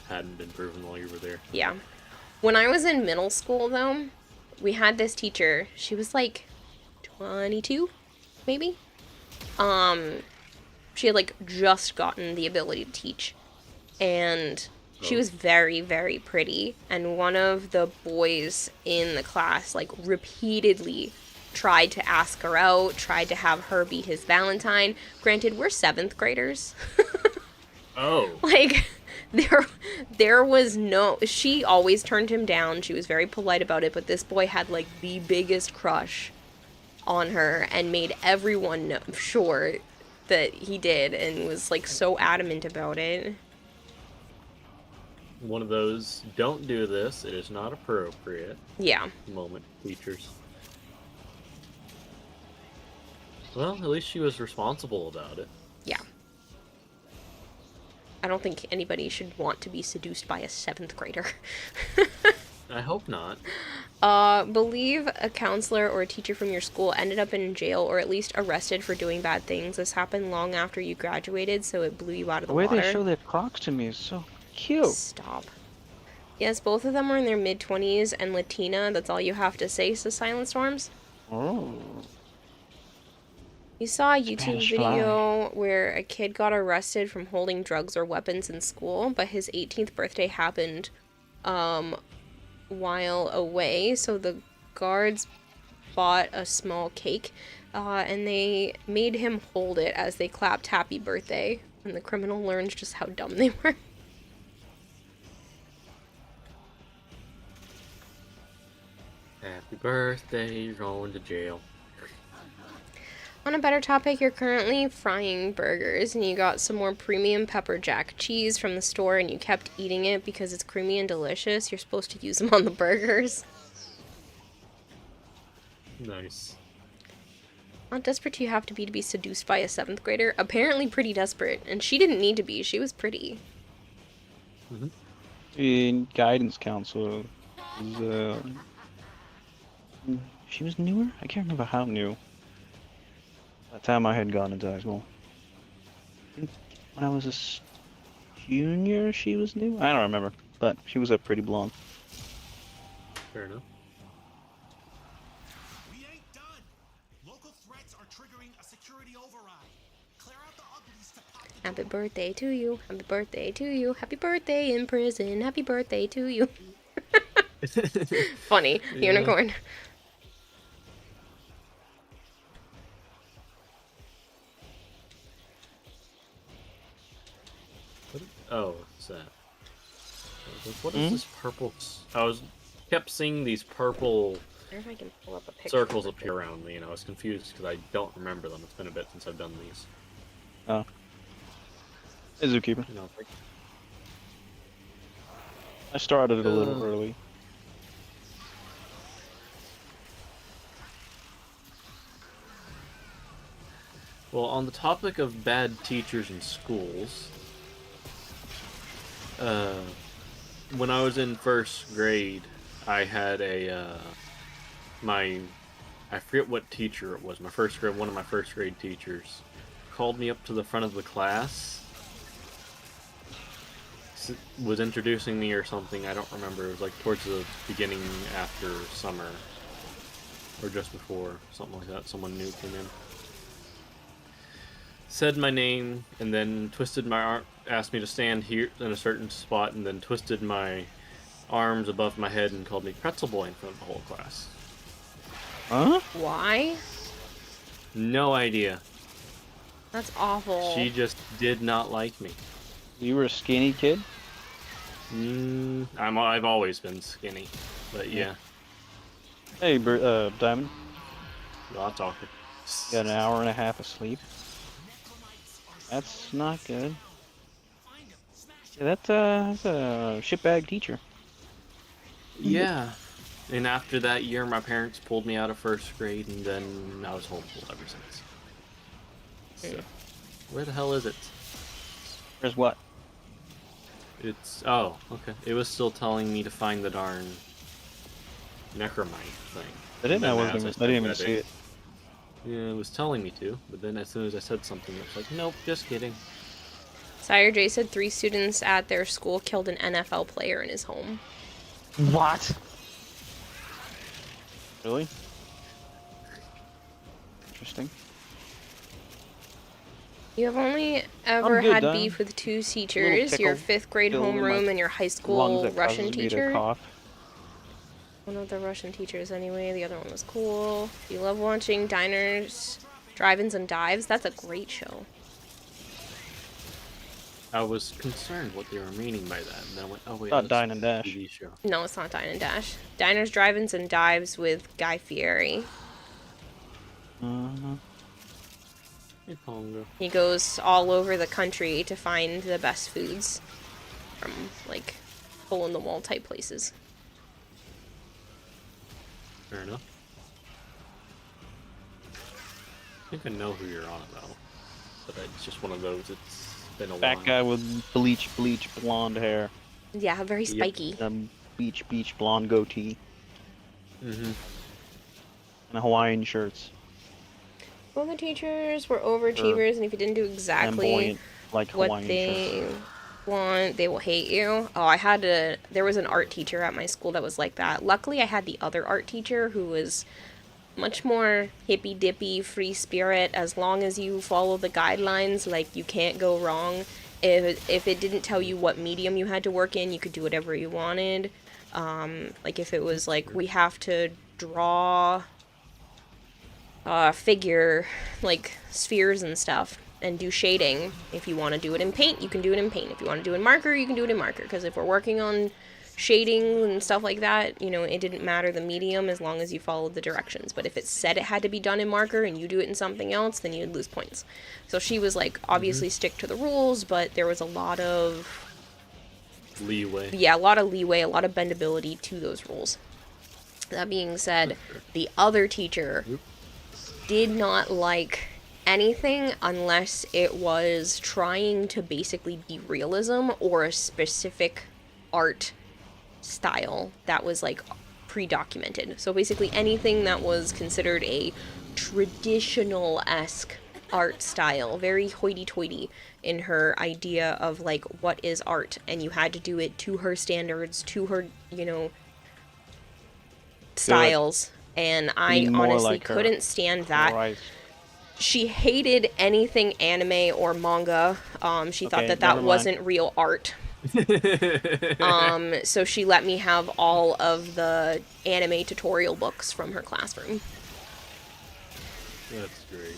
hadn't been proven while you were there. Yeah. When I was in middle school, though, we had this teacher. She was like 22, maybe? She had like just gotten the ability to teach. And she was very, very pretty. And one of the boys in the class like repeatedly tried to ask her out, tried to have her be his Valentine. Granted, we're 7th graders. Oh. Like, there was no... She always turned him down. She was very polite about it, but this boy had, like, the biggest crush on her and made everyone know, sure that he did and was, like, so adamant about it. One of those, don't do this, it is not appropriate. Yeah. Moment, teachers. Well, at least she was responsible about it. Yeah. I don't think anybody should want to be seduced by a 7th grader. I hope not. Believe a counselor or a teacher from your school ended up in jail or at least arrested for doing bad things. This happened long after you graduated, so it blew you out of the water. The way they show their Crocs to me is so cute. Stop. Yes, both of them were in their mid-20s and Latina. That's all you have to say, says Silent Storms. Oh. You saw a YouTube Spanish video where a kid got arrested from holding drugs or weapons in school, but his 18th birthday happened while away, so the guards bought a small cake and they made him hold it as they clapped happy birthday, and the criminal learned just how dumb they were. Happy birthday, you're going to jail. On a better topic, you're currently frying burgers and you got some more premium pepper jack cheese from the store and you kept eating it because it's creamy and delicious. You're supposed to use them on the burgers. Nice. How desperate do you have to be seduced by a 7th grader? Apparently pretty desperate, and she didn't need to be. She was pretty. Mm-hmm. In guidance counselor, she was newer? I can't remember how new. By the time I had gone into high school. I think when I was a junior, she was new? I don't remember, but she was a pretty blonde. Fair enough. We ain't done. Local threats are triggering a security override. Clear out the uglies to pop the Happy birthday to you. Happy birthday to you. Happy birthday in prison. Happy birthday to you. Funny. Yeah. Unicorn. Oh, what's that? What is this purple? Kept seeing these purple I wonder if I can pull up a picture. circles appear around me, and I was confused because I don't remember them. It's been a bit since I've done these. Oh. Hey, Zookeeper. You know, like, I started it a little early. well, on the topic of bad teachers in schools, when I was in 1st grade, I had I forget what teacher it was. One of my first grade teachers called me up to the front of the class, was introducing me or something. I don't remember. It was like towards the beginning after summer, or just before, something like that. Someone new came in. Said my name, and then twisted my arm, asked me to stand here in a certain spot, and then twisted my arms above my head and called me pretzel boy in front of the whole class. Huh? Why? No idea. That's awful. She just did not like me. You were a skinny kid? I've always been skinny, but yeah. Hey, Diamond. I'll talk to You got an hour and a half of sleep. That's not good. Yeah, that's a shitbag teacher. Yeah. And after that year, my parents pulled me out of 1st grade, and then I was homeschooled ever since. So, where the hell is it? Where's what? It's... oh, okay. It was still telling me to find the darn necromite thing. I didn't know I And was then as gonna. I didn't even said see it. Yeah, it was telling me to, but then as soon as I said something, it was like, nope, just kidding. Sire J said 3 students at their school killed an NFL player in his home. What? Really? Interesting. You have only ever good, had Dom. beef with 2 Little teachers, your tickle 5th grade still in my homeroom and your high Lungs school that Russian causes me to teacher. cough. One of the Russian teachers anyway, the other one was cool. You love watching diners, drive-ins, and dives? That's a great show. I was concerned what they were meaning by that, and then I went, oh wait, Not that's Dine and a Dash. TV show. No, it's not Dine and Dash. Diners, drive-ins, and dives with Guy Fieri. Hey, Pongo. He goes all over the country to find the best foods from, like, hole-in-the-wall type places. Fair enough. I think I know who you're on about, but it's just one of those. It's been a while. Fat guy with bleach blonde hair. Yeah, very spiky. Beach blonde goatee. Mm-hmm. And Hawaiian shirts. Well, the teachers were overachievers, and if you didn't do exactly Flamboyant, like what Hawaiian they shirts. want, they will hate you. Oh, there was an art teacher at my school that was like that. Luckily, I had the other art teacher who was much more hippy-dippy, free spirit. As long as you follow the guidelines, like, you can't go wrong. If it didn't tell you what medium you had to work in, you could do whatever you wanted. Like, if it was like, we have to draw figure, like, spheres and stuff, and do shading. If you want to do it in paint, you can do it in paint. If you want to do it in marker, you can do it in marker. Because if we're working on shading and stuff like that, you know, it didn't matter the medium as long as you followed the directions. But if it said it had to be done in marker and you do it in something else, then you'd lose points. So she was like, obviously stick to the rules, but there was a lot of leeway. Yeah, a lot of leeway, a lot of bendability to those rules. That being said, the other teacher did not like anything unless it was trying to basically be realism or a specific art style that was like pre-documented. So basically anything that was considered a traditional-esque art style, very hoity-toity in her idea of like what is art, and you had to do it to her standards, to her, you know, styles. And I honestly like couldn't stand that. Right. She hated anything anime or manga. She thought that never mind. wasn't real art. So she let me have all of the anime tutorial books from her classroom. That's great.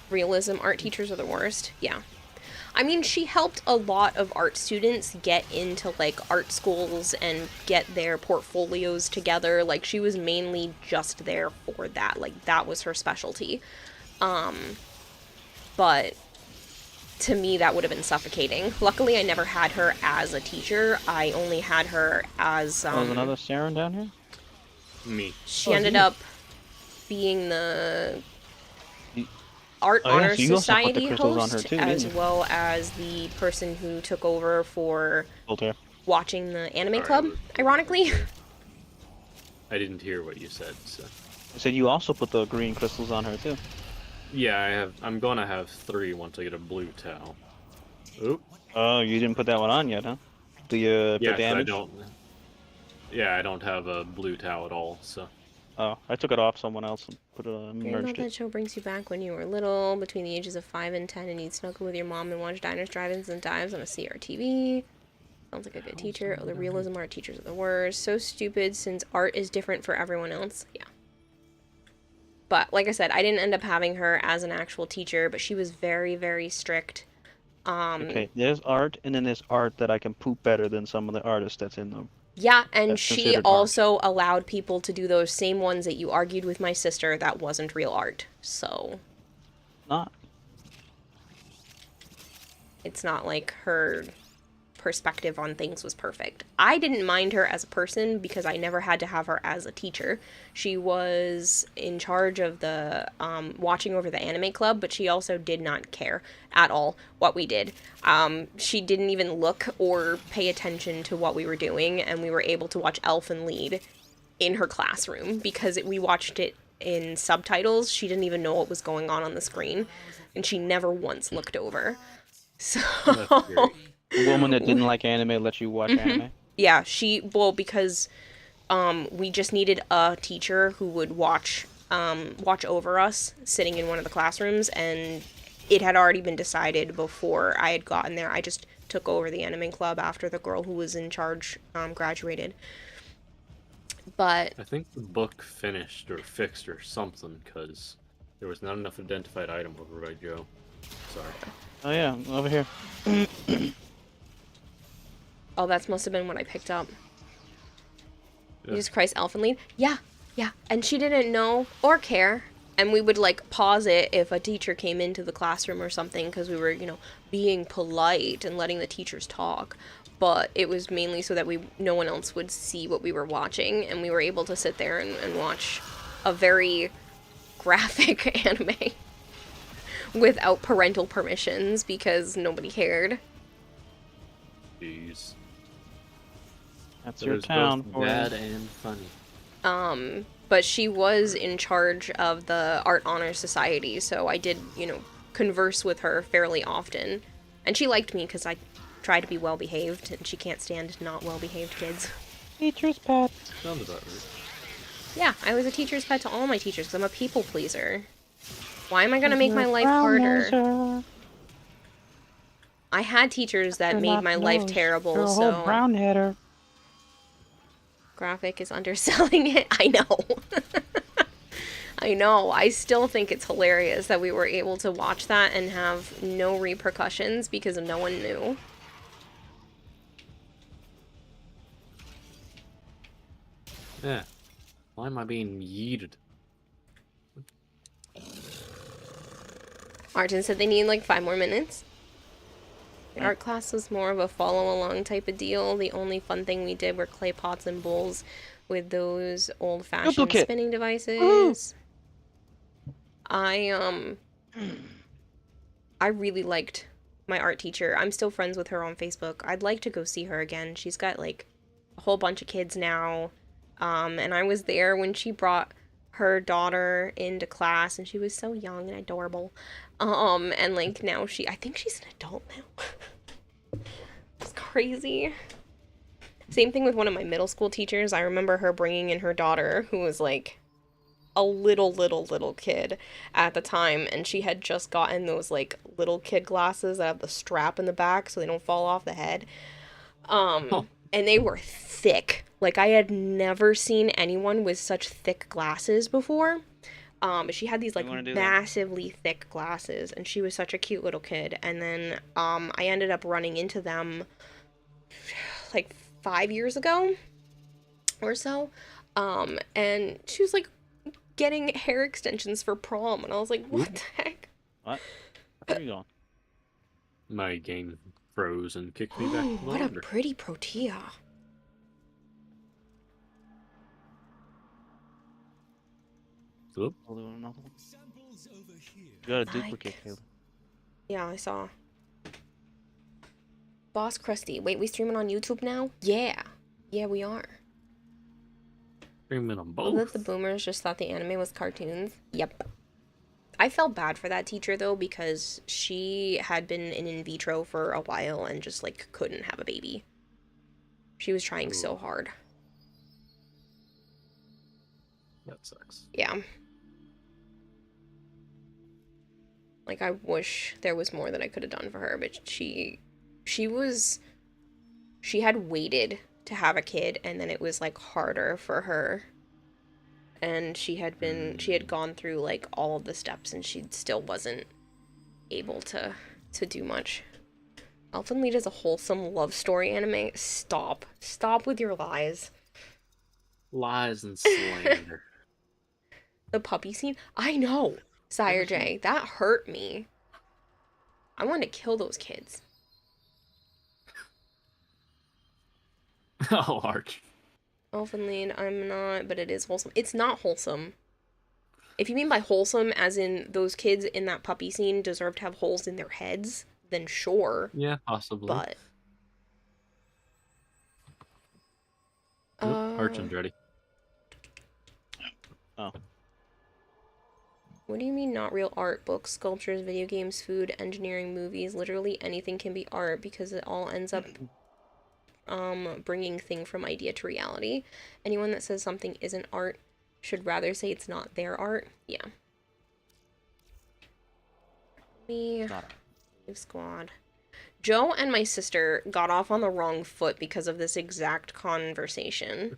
Realism art teachers are the worst. Yeah. I mean, she helped a lot of art students get into, like, art schools and get their portfolios together. Like, she was mainly just there for that. Like, that was her specialty. But to me, that would have been suffocating. Luckily, I never had her as a teacher. I only had her as, There's another Saren down here? Me. She ended up being the Art Honor Society host, as well as the person who took over for watching the anime club, ironically. I didn't hear what you said, so. I said you also put the green crystals on her too. Yeah, I'm gonna have 3 once I get a blue towel. Oop. Oh, you didn't put that one on yet, huh? The yeah, damage? I don't have a blue towel at all, so. Oh, I took it off someone else and put it merged That it. show brings you back when you were little, between the ages of 5 and 10, and you'd snuggle with your mom and watch diners, drive-ins, and dives on a CRTV. Sounds like a good teacher. Oh, the realism art teachers are the worst. So stupid, since art is different for everyone else. Yeah. But, like I said, I didn't end up having her as an actual teacher, but she was very, very strict. Okay, there's art, and then there's art that I can poop better than some of the artists that's in them. Yeah, and That's she considered art. also allowed people to do those same ones that you argued with my sister that wasn't real art. So Not. it's not like her perspective on things was perfect. I didn't mind her as a person because I never had to have her as a teacher. She was in charge of the watching over the anime club, but she also did not care at all what we did. She didn't even look or pay attention to what we were doing, and we were able to watch Elfen Lied in her classroom because we watched it in subtitles. She didn't even know what was going on the screen, and she never once looked over. So That's great. A woman that didn't like anime let you watch anime? yeah, because we just needed a teacher who would watch over us sitting in one of the classrooms, and it had already been decided before I had gotten there. I just took over the anime club after the girl who was in charge graduated. But I think the book finished or fixed or something because there was not enough identified item over by Joe. Sorry. Oh yeah, over here. oh, that must have been what I picked up. Yeah. Jesus Christ, Elfen Lied. Yeah. And she didn't know or care. And we would, like, pause it if a teacher came into the classroom or something because we were, being polite and letting the teachers talk. But it was mainly so that no one else would see what we were watching, and we were able to sit there and watch a very graphic anime without parental permissions because nobody cared. Jeez. That's So your there's town both for bad you. and funny. But she was in charge of the Art Honor Society, so I did, converse with her fairly often. And she liked me because I tried to be well-behaved, and she can't stand not well-behaved kids. Teacher's pet. Sounds about right. Yeah, I was a teacher's pet to all my teachers because I'm a people pleaser. Why am I gonna make You're my a life brown harder? noser. I had teachers that You're made not my life nosed. terrible, You're a whole so... brown header. Graphic is underselling it. I know. I know. I still think it's hilarious that we were able to watch that and have no repercussions because no one knew. Yeah. Why am I being yeeted? Martin said they need like 5 more minutes. The Yeah. art class was more of a follow-along type of deal. The only fun thing we did were clay pots and bowls with those old-fashioned Duplicate. spinning devices. Woohoo! I really liked my art teacher. I'm still friends with her on Facebook. I'd like to go see her again. She's got like a whole bunch of kids now. And I was there when she brought her daughter into class, and she was so young and adorable. And like now I think she's an adult now. It's crazy. Same thing with one of my middle school teachers. I remember her bringing in her daughter, who was like a little kid at the time, and she had just gotten those like little kid glasses that have the strap in the back so they don't fall off the head. And they were thick. Like, I had never seen anyone with such thick glasses before. But she had these like massively thick glasses, and she was such a cute little kid. And then I ended up running into them like 5 years ago or so. And she was like getting hair extensions for prom, and I was like, what the heck? What? Where are you going? My game froze and kicked me back to the What a water. pretty Protea. Oop. I'll do another one. Samples over here. You got a duplicate, Like- Caleb. Yeah, I saw. Boss Krusty. Wait, we streaming on YouTube now? Yeah. Yeah, we are. Streaming on Love that both. the boomers just thought the anime was cartoons. Yep. I felt bad for that teacher, though, because she had been in vitro for a while and just, like, couldn't have a baby. She was trying so hard. That sucks. Yeah. Like, I wish there was more that I could have done for her, but she had waited to have a kid, and then it was, like, harder for her. And she had gone through, like, all of the steps, and she still wasn't able to do much. Elfen Lied is a wholesome love story anime. Stop with your lies. Lies and slander. The puppy scene? I know, Sire J. That hurt me. I wanted to kill those kids. Oh, Arch. Elfen Lied, I'm not, but it is wholesome. It's not wholesome. If you mean by wholesome, as in those kids in that puppy scene deserve to have holes in their heads, then sure. Yeah, possibly. But Archon's ready. Oh. What do you mean not real art? Books, sculptures, video games, food, engineering, movies, literally anything can be art because it all ends up bringing thing from idea to reality. Anyone that says something isn't art should rather say it's not their art. Yeah. Me. Squad. Joe and my sister got off on the wrong foot because of this exact conversation.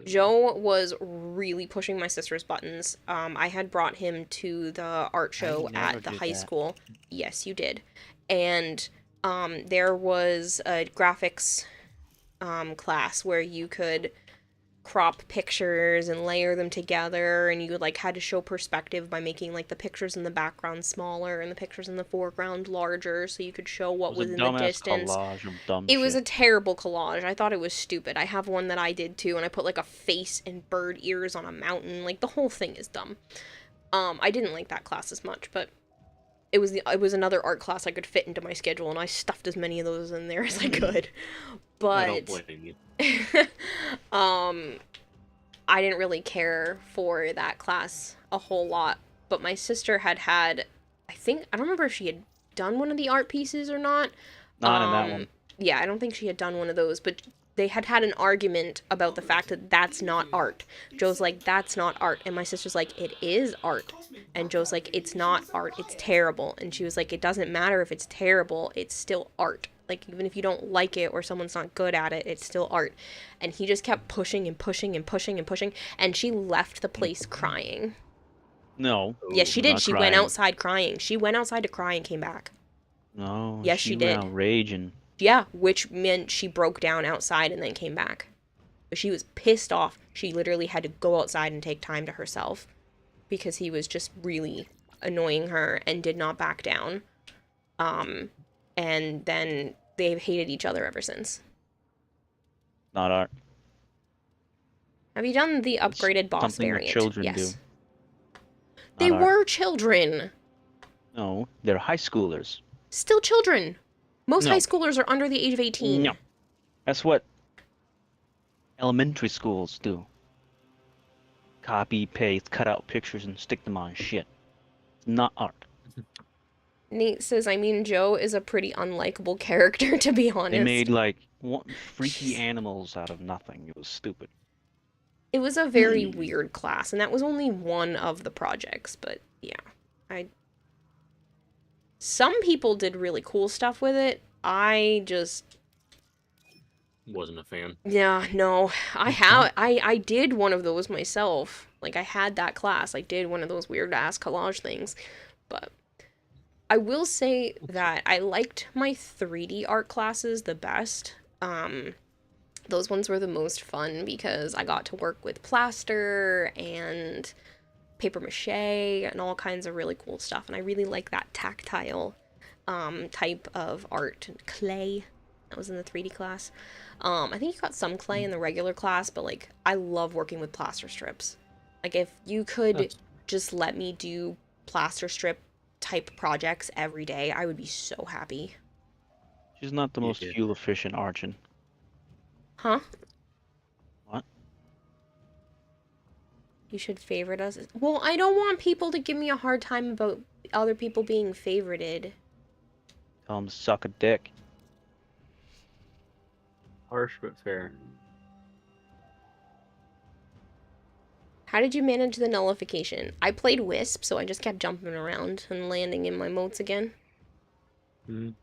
Joe was really pushing my sister's buttons. I had brought him to the art show at the high school. Yes, you did. And there was a graphics class where you could crop pictures and layer them together, and you like had to show perspective by making like the pictures in the background smaller and the pictures in the foreground larger so you could show what was in the distance. It was a terrible collage. I thought it was stupid. I have one that I did too, and I put like a face and bird ears on a mountain. Like the whole thing is dumb. I didn't like that class as much, but it was another art class I could fit into my schedule, and I stuffed as many of those in there as I could. But I don't blame you. I didn't really care for that class a whole lot, but my sister had I don't remember if she had done one of the art pieces or not. Not in that one. Yeah, I don't think she had done one of those, but they had an argument about the fact that that's not art. Joe's like, that's not art. And my sister's like, it is art. And Joe's like, it's not art. It's terrible. And she was like, it doesn't matter if it's terrible. It's still art. Like, even if you don't like it or someone's not good at it, it's still art. And he just kept pushing and pushing and pushing and pushing. And she left the place crying. No. Yes, she did. She crying. went outside crying. She went outside to cry and came back. No. Yes, she did. Went out raging. Yeah, which meant she broke down outside and then came back. But she was pissed off. She literally had to go outside and take time to herself because he was just really annoying her and did not back down. And then they've hated each other ever since. Not art. Have you done the upgraded boss Something variant? that children yes. do. They Not were art. children. No, they're high schoolers. Still children. Most No. high schoolers are under the age of 18. No. That's what elementary schools do. Copy, paste, cut out pictures, and stick them on shit. It's not art. Nate says, I mean, Joe is a pretty unlikable character, to be honest. They made, like, freaky animals out of nothing. It was stupid. It was a very weird class, and that was only one of the projects, but yeah. Some people did really cool stuff with it. I just... Wasn't a fan. Yeah, no. I did one of those myself. Like, I had that class. I did one of those weird-ass collage things. But I will say that I liked my 3D art classes the best. Those ones were the most fun because I got to work with plaster and paper mache and all kinds of really cool stuff. And I really like that tactile type of art. Clay. That was in the 3D class. I think you got some clay in the regular class, but like I love working with plaster strips. Like if you could just let me do plaster strip type projects every day, I would be so happy. She's not the most fuel efficient Archon. Huh? What? You should favorite us. Well, I don't want people to give me a hard time about other people being favorited. Tell them to suck a dick. Harsh but fair. How did you manage the nullification? I played Wisp, so I just kept jumping around and landing in my moats again. Mm.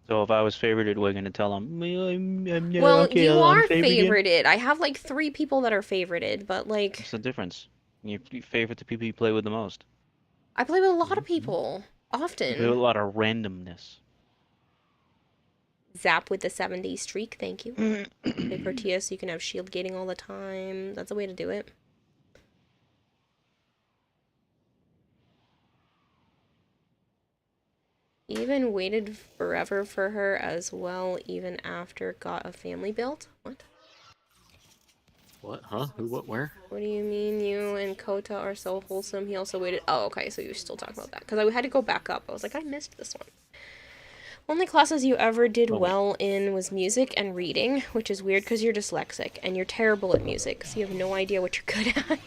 So if I was favorited, we're gonna tell them. Well, okay, you I'm are favorited. favorited. I have like 3 people that are favorited, but like... What's the difference? You favorite the people you play with the most. I play with a lot of people. You Often. play with a lot of randomness. Zap with the 7-day streak, thank you. Play for TS so you can have shield gating all the time. That's a way to do it. Even waited forever for her as well, even after got a family built? What? What? Huh? Who? What? Where? What do you mean you and Kota are so wholesome? He also waited. Oh, okay, so you're still talking about that. Because I had to go back up. I was like, I missed this one. Only classes you ever did well in was music and reading, which is weird because you're dyslexic and you're terrible at music, so you have no idea what you're good at.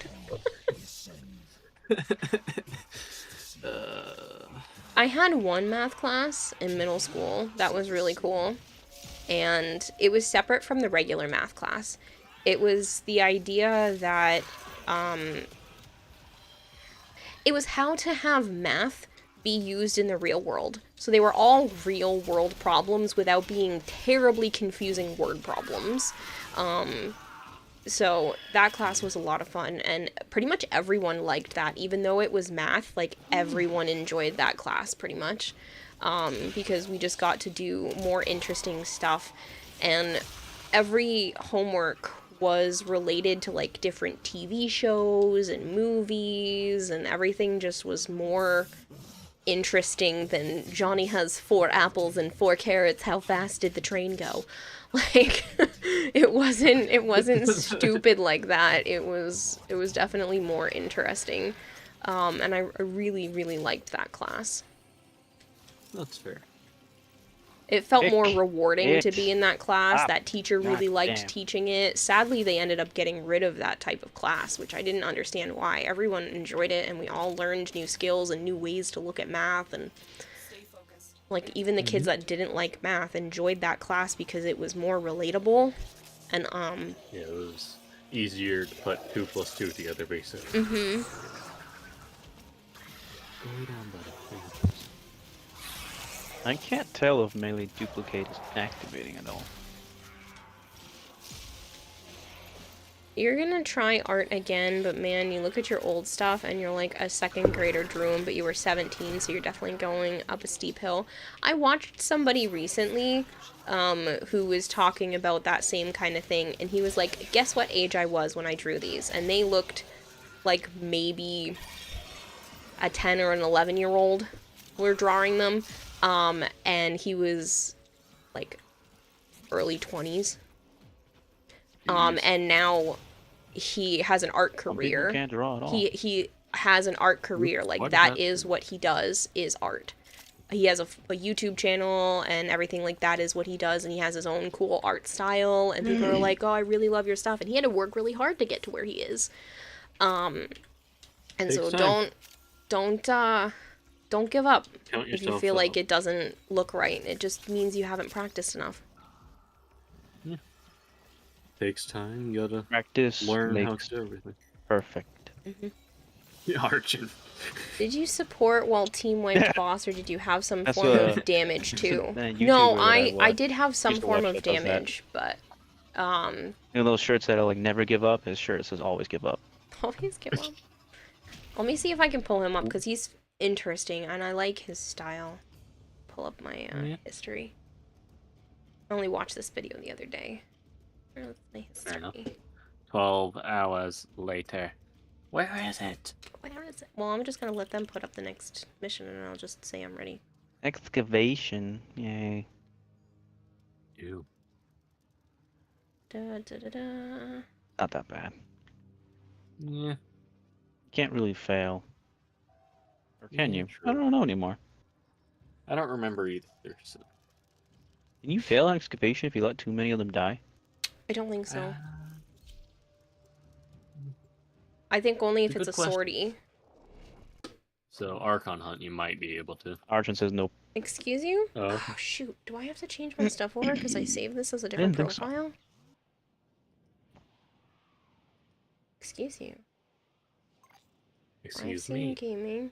I had one math class in middle school that was really cool, and it was separate from the regular math class. It was the idea that it was how to have math be used in the real world. So they were all real world problems without being terribly confusing word problems. So that class was a lot of fun, and pretty much everyone liked that. Even though it was math, like, everyone enjoyed that class pretty much, because we just got to do more interesting stuff, and every homework was related to, like, different TV shows and movies, and everything just was more interesting than Johnny has 4 apples and 4 carrots, how fast did the train go? Like, it wasn't stupid like that. It was definitely more interesting. And I really, really liked that class. That's fair. It felt more rewarding to be in that class. Stop. That teacher really liked Goddamn. teaching it. Sadly, they ended up getting rid of that type of class, which I didn't understand why. Everyone enjoyed it, and we all learned new skills and new ways to look at math. And, like, even the kids that didn't like math enjoyed that class because it was more relatable. And, Yeah, it was easier to put 2 plus 2 together, basically. mm-hmm. Go down, buddy. I can't tell if melee duplicate is activating at all. You're gonna try art again, but man, you look at your old stuff and you're like a 2nd grader drew 'em, but you were 17, so you're definitely going up a steep hill. I watched somebody recently who was talking about that same kind of thing, and he was like, guess what age I was when I drew these? And they looked like maybe a 10 or an 11-year-old were drawing them, and he was like early 20s. And now he has an art Some career. people can't draw at all. He has an art career. Like, What that happened? is what he does, is art. He has a YouTube channel and everything like that is what he does, and he has his own cool art style, and people are like, oh, I really love your stuff, and he had to work really hard to get to where he is. And Takes so time. don't give up Count if you yourself feel like out. it doesn't look right. It just means you haven't practiced enough. Takes time. You gotta Practice learn how makes to do everything. perfect. Arching. Did you support while team wiped boss, or did you have some That's form a- of damage too? that No, YouTuber that I I watch. did have some Used to form watch of that does that. damage, but You know those shirts that are like never give up? His shirt says always give up. always give up. Let me see if I can pull him up, because he's interesting and I like his style. Pull up my Yeah. history. I only watched this video the other day. Where's my Fair enough. history? 12 hours later. Where is it? Where is it? Well, I'm just gonna let them put up the next mission, and I'll just say I'm ready. Excavation. Yay. Ew. Da, da, da, da. Not that bad. Yeah. Can't really fail. Or can Yeah, you? true. I don't know anymore. I don't remember either. So. Can you fail on excavation if you let too many of them die? I don't think so. I think only if Good it's a question. sortie. So Archon Hunt, you might be able to. Argent says nope. Excuse you? Oh. Oh, shoot. Do I have to change my stuff over because I saved this as a different didn't think so. profile? Excuse you. Excuse I've seen me. gaming.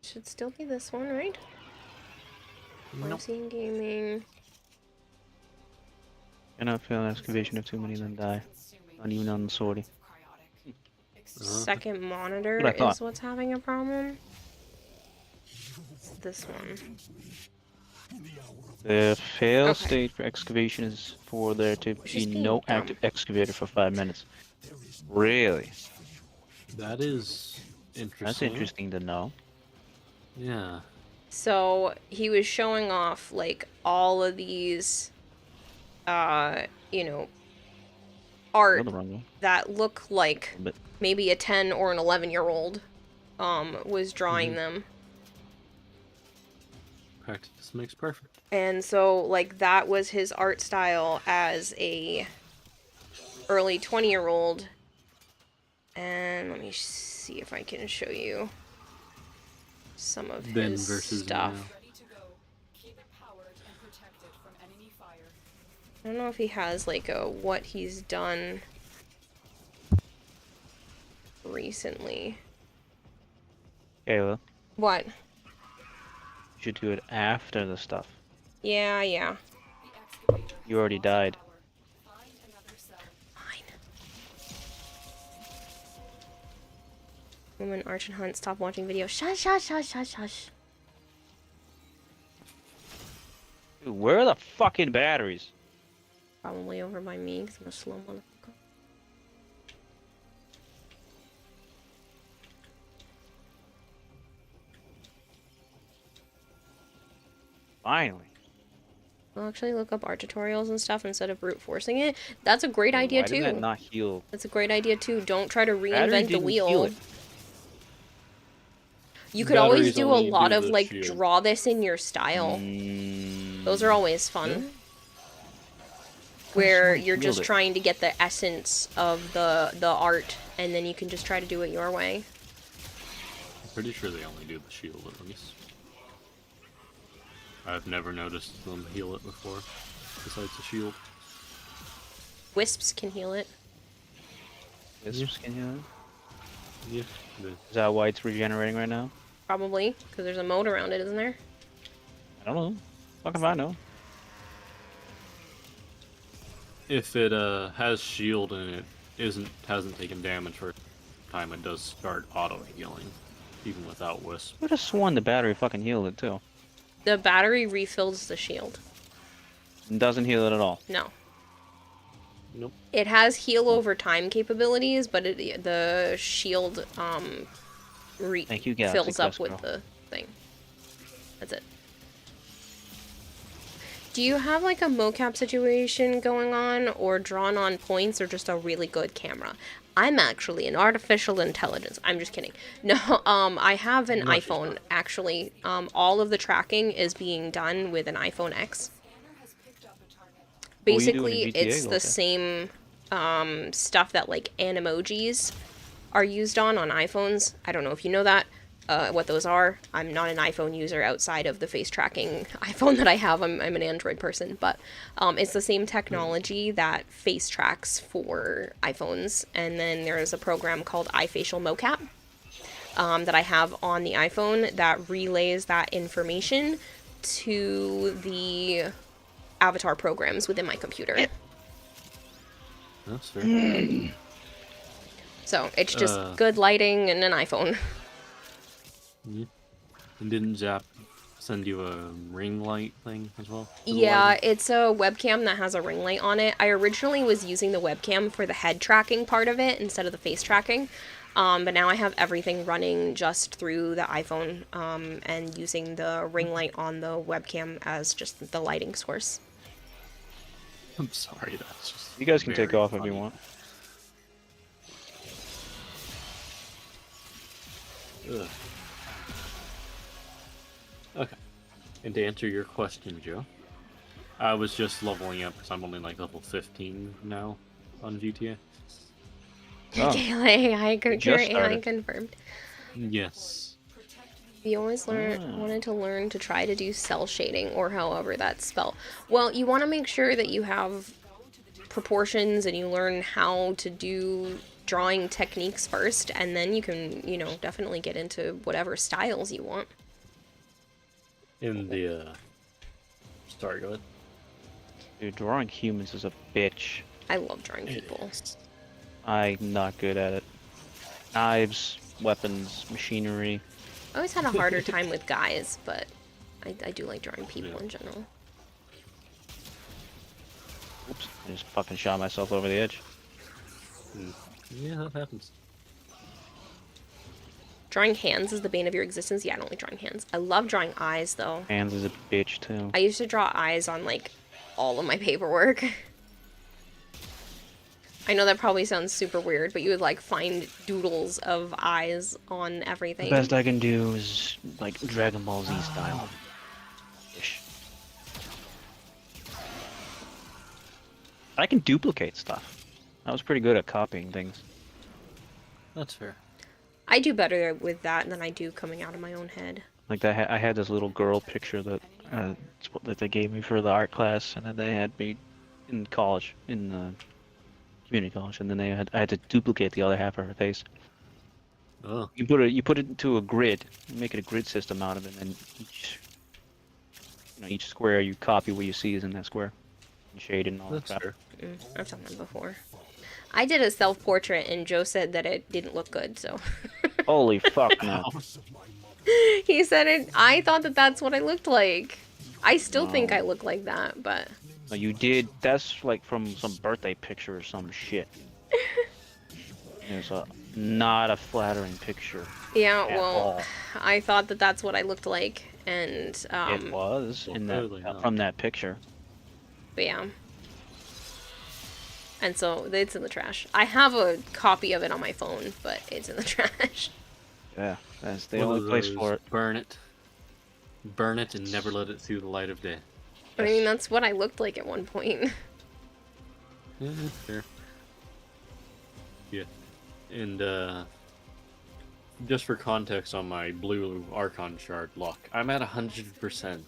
It should still be this one, right? Nope. I've seen gaming. Cannot fail on excavation if too many of them die. Not even on the sortie. Second monitor What I thought. is what's having a problem. It's this one. The fail Okay. state for excavation is for there to Which be is being no dumb. active excavator for 5 minutes. Really? That is interesting. That's interesting to know. Yeah. So he was showing off like all of these, you know, art Another wrong way. that look like But maybe a 10 or an 11-year-old was drawing them. Practice makes perfect. And so like that was his art style as a early 20-year-old. And let me see if I can show you some of Then his versus stuff. now. I don't know if he has like a what he's done recently. Kayla, What? you should do it after the stuff. Yeah. You already died. Fine. Woman Arch and Hunt, stop watching videos. Shush. Dude, where are the fucking batteries? Probably over by me, because I'm a slow motherfucker. Finally. I'll actually look up art tutorials and stuff instead of brute forcing it. That's a great idea Why too. did that not heal? That's a great idea too. Don't try to Battery reinvent the didn't heal wheel. it. You could always Batteries do a only lot do of the like shield. draw this in your style. Those are always fun. Yeah. Where Someone you're healed just it. trying to get the essence of the art, and then you can just try to do it your way. I'm pretty sure they only do the shield at least. I've never noticed them heal it before, besides the shield. Wisps can heal it. Wisps can heal it? Yeah. Is that why it's regenerating right now? Probably, because there's a moat around it, isn't there? I don't know. Fuck if I know. If it has shield and it hasn't taken damage for a time, it does start auto healing, even without wisp. I would have sworn the battery fucking healed it too. The battery refills the shield. It doesn't heal it at all. No. Nope. It has heal over time capabilities, but the shield Thank you, Galaxy fills up Quest with Girl. the thing. That's it. Do you have like a mocap situation going on, or drawn on points, or just a really good camera? I'm actually an artificial intelligence. I'm just kidding. No, I have an No, she's iPhone, actually. All of the tracking is being done with an iPhone X. What were you doing Basically, in GTA, it's the Loka? same stuff that like animojis are used on iPhones. I don't know if you know that, what those are. I'm not an iPhone user outside of the face tracking iPhone that I have. I'm an Android person, but it's the same technology that face tracks for iPhones. And then there's a program called iFacial Mocap that I have on the iPhone that relays that information to the avatar programs within my computer. That's fair. So it's just good lighting and an iPhone. Yeah. And didn't Zap send you a ring light thing as well? for the Yeah, lighting? it's a webcam that has a ring light on it. I originally was using the webcam for the head tracking part of it instead of the face tracking. But now I have everything running just through the iPhone and using the ring light on the webcam as just the lighting source. I'm sorry, that's just. You guys can take very off if you funny. want. Ugh. Okay. And to answer your question, Joe, I was just leveling up because I'm only like level 15 now on GTA. Oh. Kayla, AI, your Just AI started. confirmed. Yes. You always wanted to learn to try to do cell shading, or however that's spelled. Well, you want to make sure that you have proportions and you learn how to do drawing techniques first, and then you can, you know, definitely get into whatever styles you want. In the, Sorry, go ahead. Dude, drawing humans is a bitch. I love drawing people. I'm not good at it. Knives, weapons, machinery. I always had a harder time with guys, but I do like drawing people in general. Oops, I just fucking shot myself over the edge. Yeah, that happens. Drawing hands is the bane of your existence. Yeah, I don't like drawing hands. I love drawing eyes, though. Hands is a bitch, too. I used to draw eyes on, like, all of my paperwork. I know that probably sounds super weird, but you would, like, find doodles of eyes on everything. The best I can do is, like, Dragon Ball Z style. Ish. I can duplicate stuff. I was pretty good at copying things. That's fair. I do better with that than I do coming out of my own head. Like that, I had this little girl picture that that they gave me for the art class, and then they had me in college, in community college, and then I had to duplicate the other half of her face. Oh. You put it into a grid, make it a grid system out of it, and each square you copy what you see is in that square, and shade and all that That's crap. fair. I've done that before. I did a self-portrait, and Joe said that it didn't look good, so... Holy fuck, no. He said it. I thought that that's what I looked like. I still think No. I look like that, but... No, you did. That's like from some birthday picture or some shit. It's not a flattering picture. Yeah, at well, all. I thought that that's what I looked like, and, It was in that Totally not. from that picture. but yeah. And so, it's in the trash. I have a copy of it on my phone, but it's in the trash. Yeah, that's the One only of place those, for it. Burn it. Burn it and never let it see the light of day. I mean, that's what I looked like at one point. Yeah, fair. Yeah. And, just for context on my blue Archon shard luck, I'm at 100%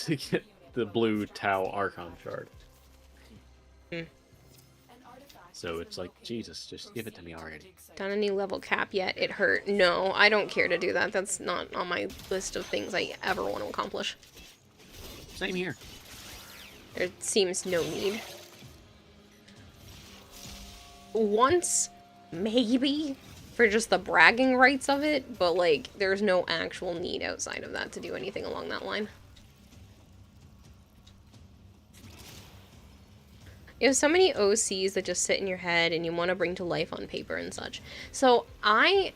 to get the blue Tau Archon shard. Hmm. So it's like, Jesus, just give it to me already. Done any level cap yet? It hurt. No, I don't care to do that. That's not on my list of things I ever want to accomplish. Same here. There seems no need. Once, maybe, for just the bragging rights of it, but, like, there's no actual need outside of that to do anything along that line. You have so many OCs that just sit in your head and you want to bring to life on paper and such. So I'm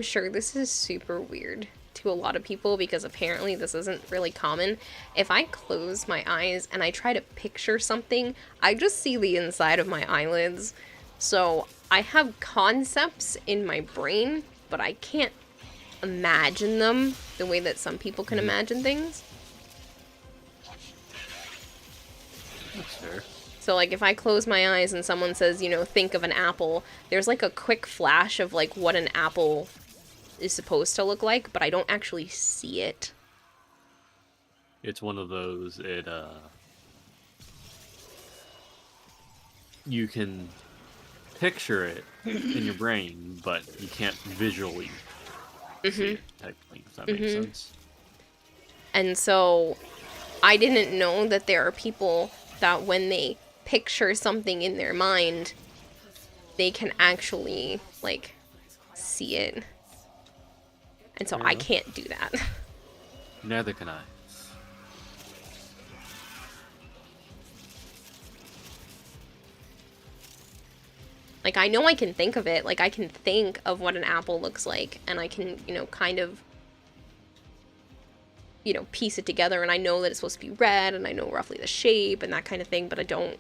sure this is super weird to a lot of people because apparently this isn't really common. If I close my eyes and I try to picture something, I just see the inside of my eyelids. So I have concepts in my brain, but I can't imagine them the way that some people can imagine things. That's fair. So, like, if I close my eyes and someone says, you know, think of an apple, there's, like, a quick flash of, like, what an apple is supposed to look like, but I don't actually see it. It's one of those, you can picture it in your brain, but you can't visually see it type thing, if that makes sense. And so, I didn't know that there are people that when they picture something in their mind, they can actually, like, see it. And so I can't do that. Neither can I. Like, I know I can think of it. Like, I can think of what an apple looks like, and I can, you know, kind of, you know, piece it together, and I know that it's supposed to be red, and I know roughly the shape and that kind of thing, but I don't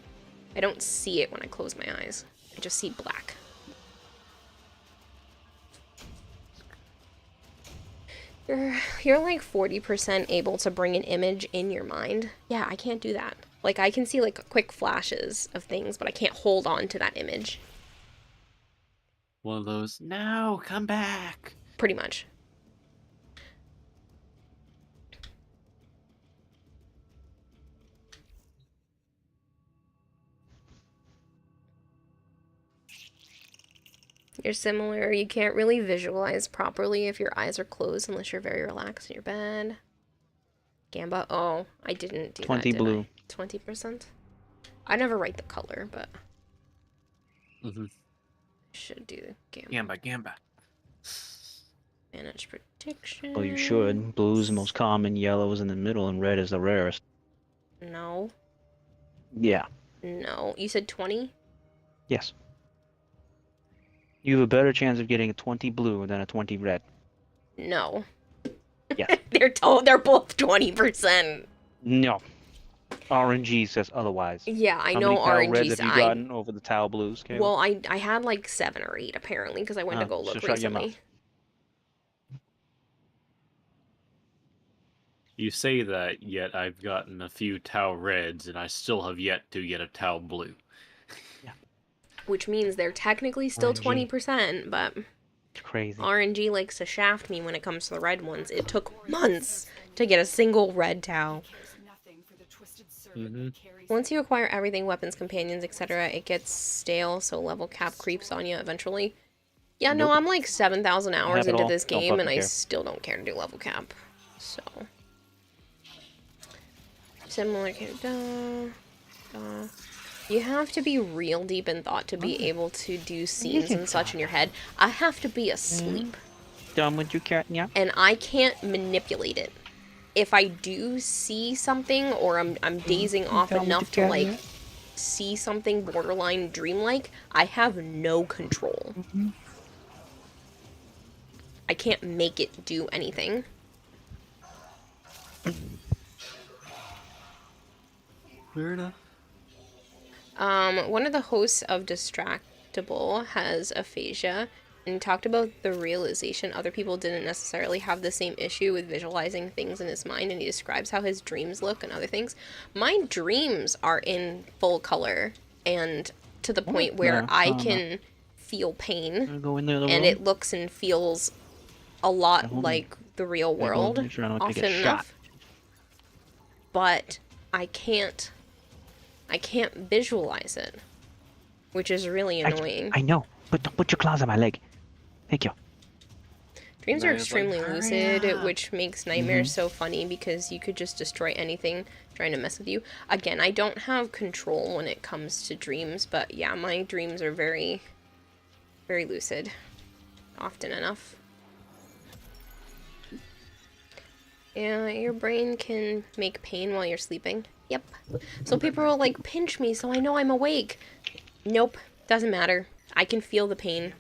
see it when I close my eyes. I just see black. You're like 40% able to bring an image in your mind. Yeah, I can't do that. Like, I can see, like, quick flashes of things, but I can't hold on to that image. One of those, no, come back. Pretty much. You're similar. You can't really visualize properly if your eyes are closed unless you're very relaxed in your bed. Gamba. Oh, I didn't do 20 that, blue. 20%? I never write the color, but should do Gamba. Gamba. Manage protection. Well, you should. Blue's the most common, yellow is in the middle, and red is the rarest. No. Yeah. No. You said 20? Yes. You have a better chance of getting a 20 blue than a 20 red. No. Yes. They're both 20%. No. RNG says otherwise. Yeah, I How know many Tau reds RNG's. have you gotten over the Tau blues, Caleb? Well, I had like 7 or 8 apparently because I went to go So look shut your mouth. recently. You say that, yet I've gotten a few Tau reds, and I still have yet to get a Tau blue. Which means they're technically still RNG. 20%, but It's crazy. RNG likes to shaft me when it comes to the red ones. It took months to get a single red Tau. Once you acquire everything, weapons, companions, etc., it gets stale, so level cap creeps on you eventually. Yeah, no, Nope. I'm like 7,000 hours have it into all. this Don't game, and fucking I care. still don't care to do level cap. So. Similar character. You have to be real deep in thought to be able to do scenes and such in your head. I have to be asleep. Done with your cat, yeah? And I can't manipulate it. If I do see something, or I'm dazing off Done with enough your to, cat, like, see something borderline dreamlike, I have no control. I can't make it do anything. Fair enough. One of the hosts of Distractable has aphasia, and talked about the realization other people didn't necessarily have the same issue with visualizing things in his mind, and he describes how his dreams look and other things. My dreams are in full color, and to the point where No, I no. can feel pain, Wanna go in the other and room? it looks and feels a lot hold on. like the real Gotta go world, make sure I don't take often a shot. enough. But I can't visualize it, which is really annoying. I know, but don't put your claws on my leg. Thank you. Dreams are Maya's like, extremely "Hurry lucid, up." which makes nightmares so funny because you could just destroy anything trying to mess with you. Again, I don't have control when it comes to dreams, but yeah, my dreams are very, very lucid, often enough. Yeah, your brain can make pain while you're sleeping. Yep. So people will like pinch me so I know I'm awake. Nope, doesn't matter. I can feel the pain.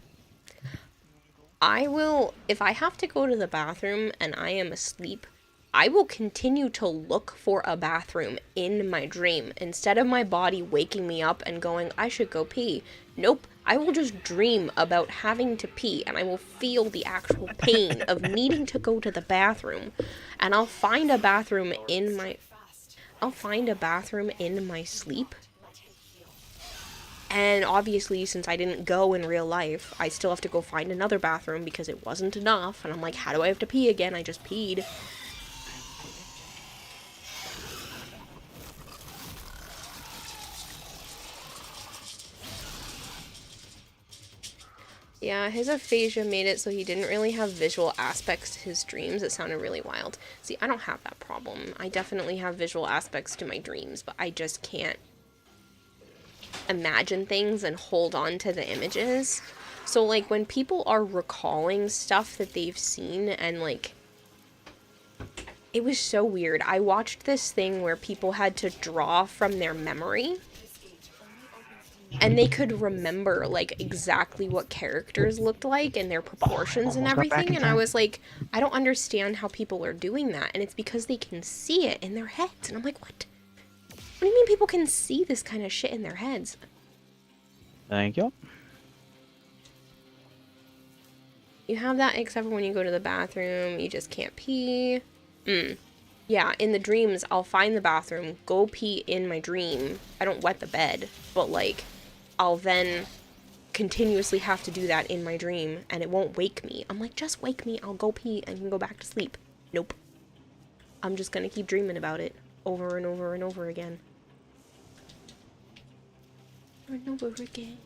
I will, if I have to go to the bathroom and I am asleep, I will continue to look for a bathroom in my dream instead of my body waking me up and going, I should go pee. Nope, I will just dream about having to pee, and I will feel the actual pain of needing to go to the bathroom, and I'll find a bathroom in my sleep. And obviously, since I didn't go in real life, I still have to go find another bathroom because it wasn't enough. And I'm like, how do I have to pee again? I just peed. Yeah, his aphasia made it so he didn't really have visual aspects to his dreams. It sounded really wild. See, I don't have that problem. I definitely have visual aspects to my dreams, but I just can't imagine things and hold on to the images. So like when people are recalling stuff that they've seen, and like it was so weird. I watched this thing where people had to draw from their memory, and they could remember like exactly what characters looked like and their proportions and almost got back everything, in and I time. was like, I don't understand how people are doing that, and it's because they can see it in their heads. And I'm like, what do you mean people can see this kind of shit in their heads? Thank you. You have that except for when you go to the bathroom, you just can't pee. Yeah, in the dreams, I'll find the bathroom, go pee in my dream. I don't wet the bed, but like, I'll then continuously have to do that in my dream, and it won't wake me. I'm like, just wake me, I'll go pee and can go back to sleep. Nope. I'm just gonna keep dreaming about it over and over and over again. Over and over again.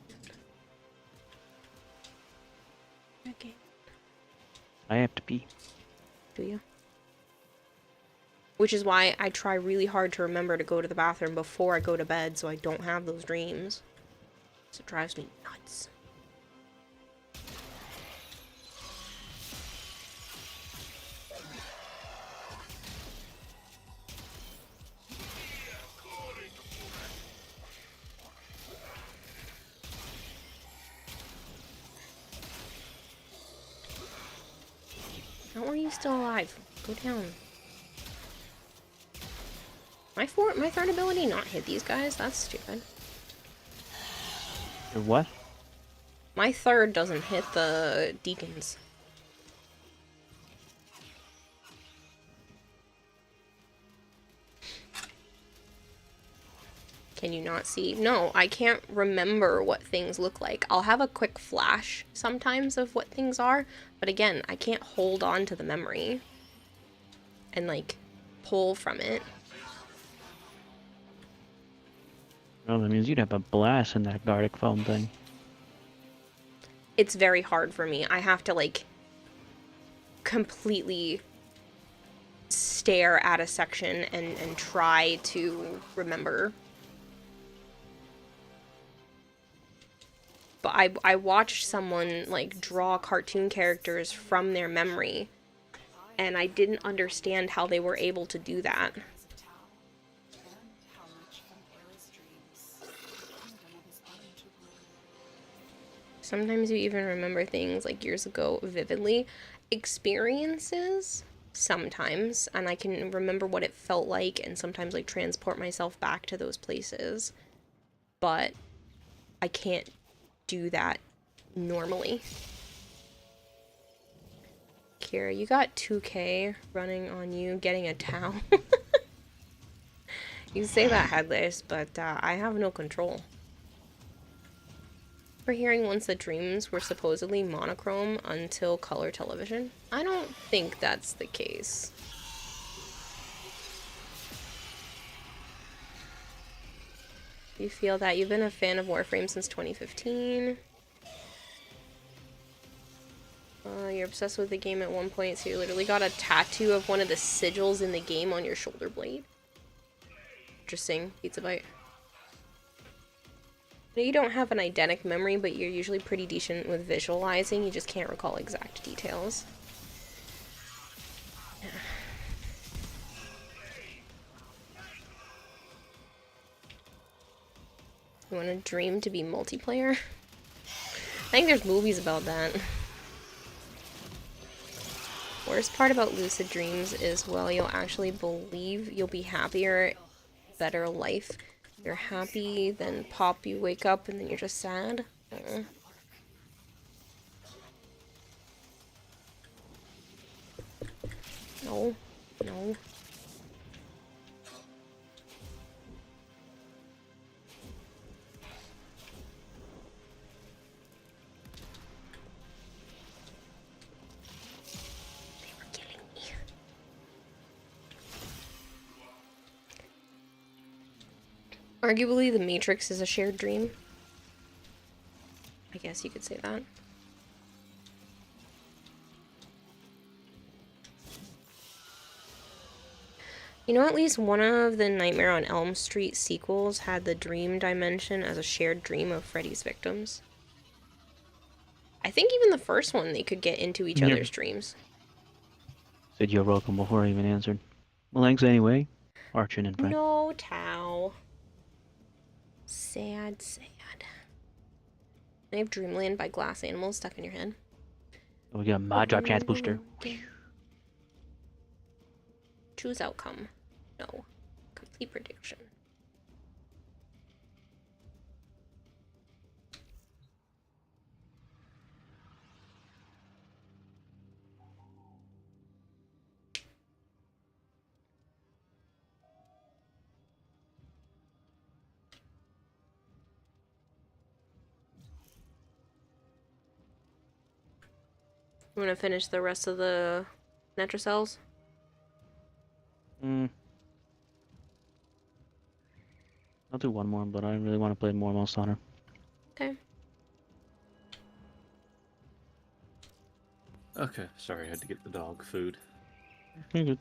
Again. I have to pee. Do you? Which is why I try really hard to remember to go to the bathroom before I go to bed so I don't have those dreams. So it drives me nuts. How are you still alive? Go down. My third ability not hit these guys? That's stupid. Your what? My third doesn't hit the deacons. Can you not see? No, I can't remember what things look like. I'll have a quick flash sometimes of what things are, but again, I can't hold on to the memory and like pull from it. Well, that means you'd have a blast in that Gardic foam thing. It's very hard for me. I have to like completely stare at a section and try to remember. But I watched someone like draw cartoon characters from their memory, and I didn't understand how they were able to do that. Sometimes you even remember things like years ago vividly. Experiences, sometimes, and I can remember what it felt like and sometimes like transport myself back to those places. But I can't do that normally. Kira, you got 2K running on you getting a towel. You say that, Headless, but I have no control. We're hearing once the dreams were supposedly monochrome until color television. I don't think that's the case. You feel that you've been a fan of Warframe since 2015. You're obsessed with the game at one point, so you literally got a tattoo of one of the sigils in the game on your shoulder blade. Interesting. Pizza bite. You don't have an eidetic memory, but you're usually pretty decent with visualizing. You just can't recall exact details. You want a dream to be multiplayer? I think there's movies about that. Worst part about lucid dreams is, well, you'll actually believe you'll be happier, better life. You're happy, then pop, you wake up, and then you're just sad. No. No. Arguably, the Matrix is a shared dream. I guess you could say that. You know, at least one of the Nightmare on Elm Street sequels had the dream dimension as a shared dream of Freddy's victims. I think even the first one, they could get into each other's dreams. Said you're welcome before I even answered. Well, thanks anyway. Archon and Frank. No, Tao. Sad, sad. I have Dreamland by Glass Animals stuck in your head. Oh, we got a mod drop chance booster. Choose outcome. No. Complete prediction. You want to finish the rest of the Netrocells? I'll do one more, but I really want to play more Most Honor. Okay. Okay, sorry, I had to get the dog food. You're good.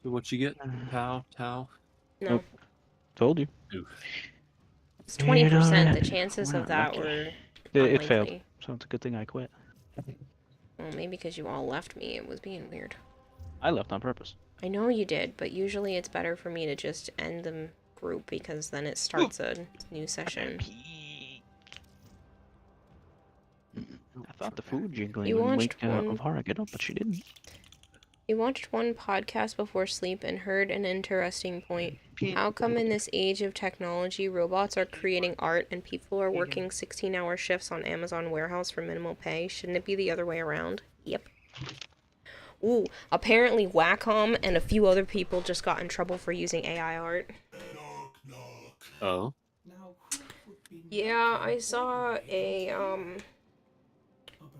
So what you get? Tau? No. Nope. Told you. Oof. It's 20%. The chances of that were It failed. unlikely. So it's a good thing I quit. Well, maybe because you all left me. It was being weird. I left on purpose. I know you did, but usually it's better for me to just end the group because then it starts a new session. thought the food jiggling You would watched wake one. Avara get up, but she didn't. You watched one podcast before sleep and heard an interesting point. How come in this age of technology, robots are creating art and people are working 16-hour shifts on Amazon warehouse for minimal pay? Shouldn't it be the other way around? Yep. Ooh, apparently Wacom and a few other people just got in trouble for using AI art. Oh. Now, who would be Yeah, I saw a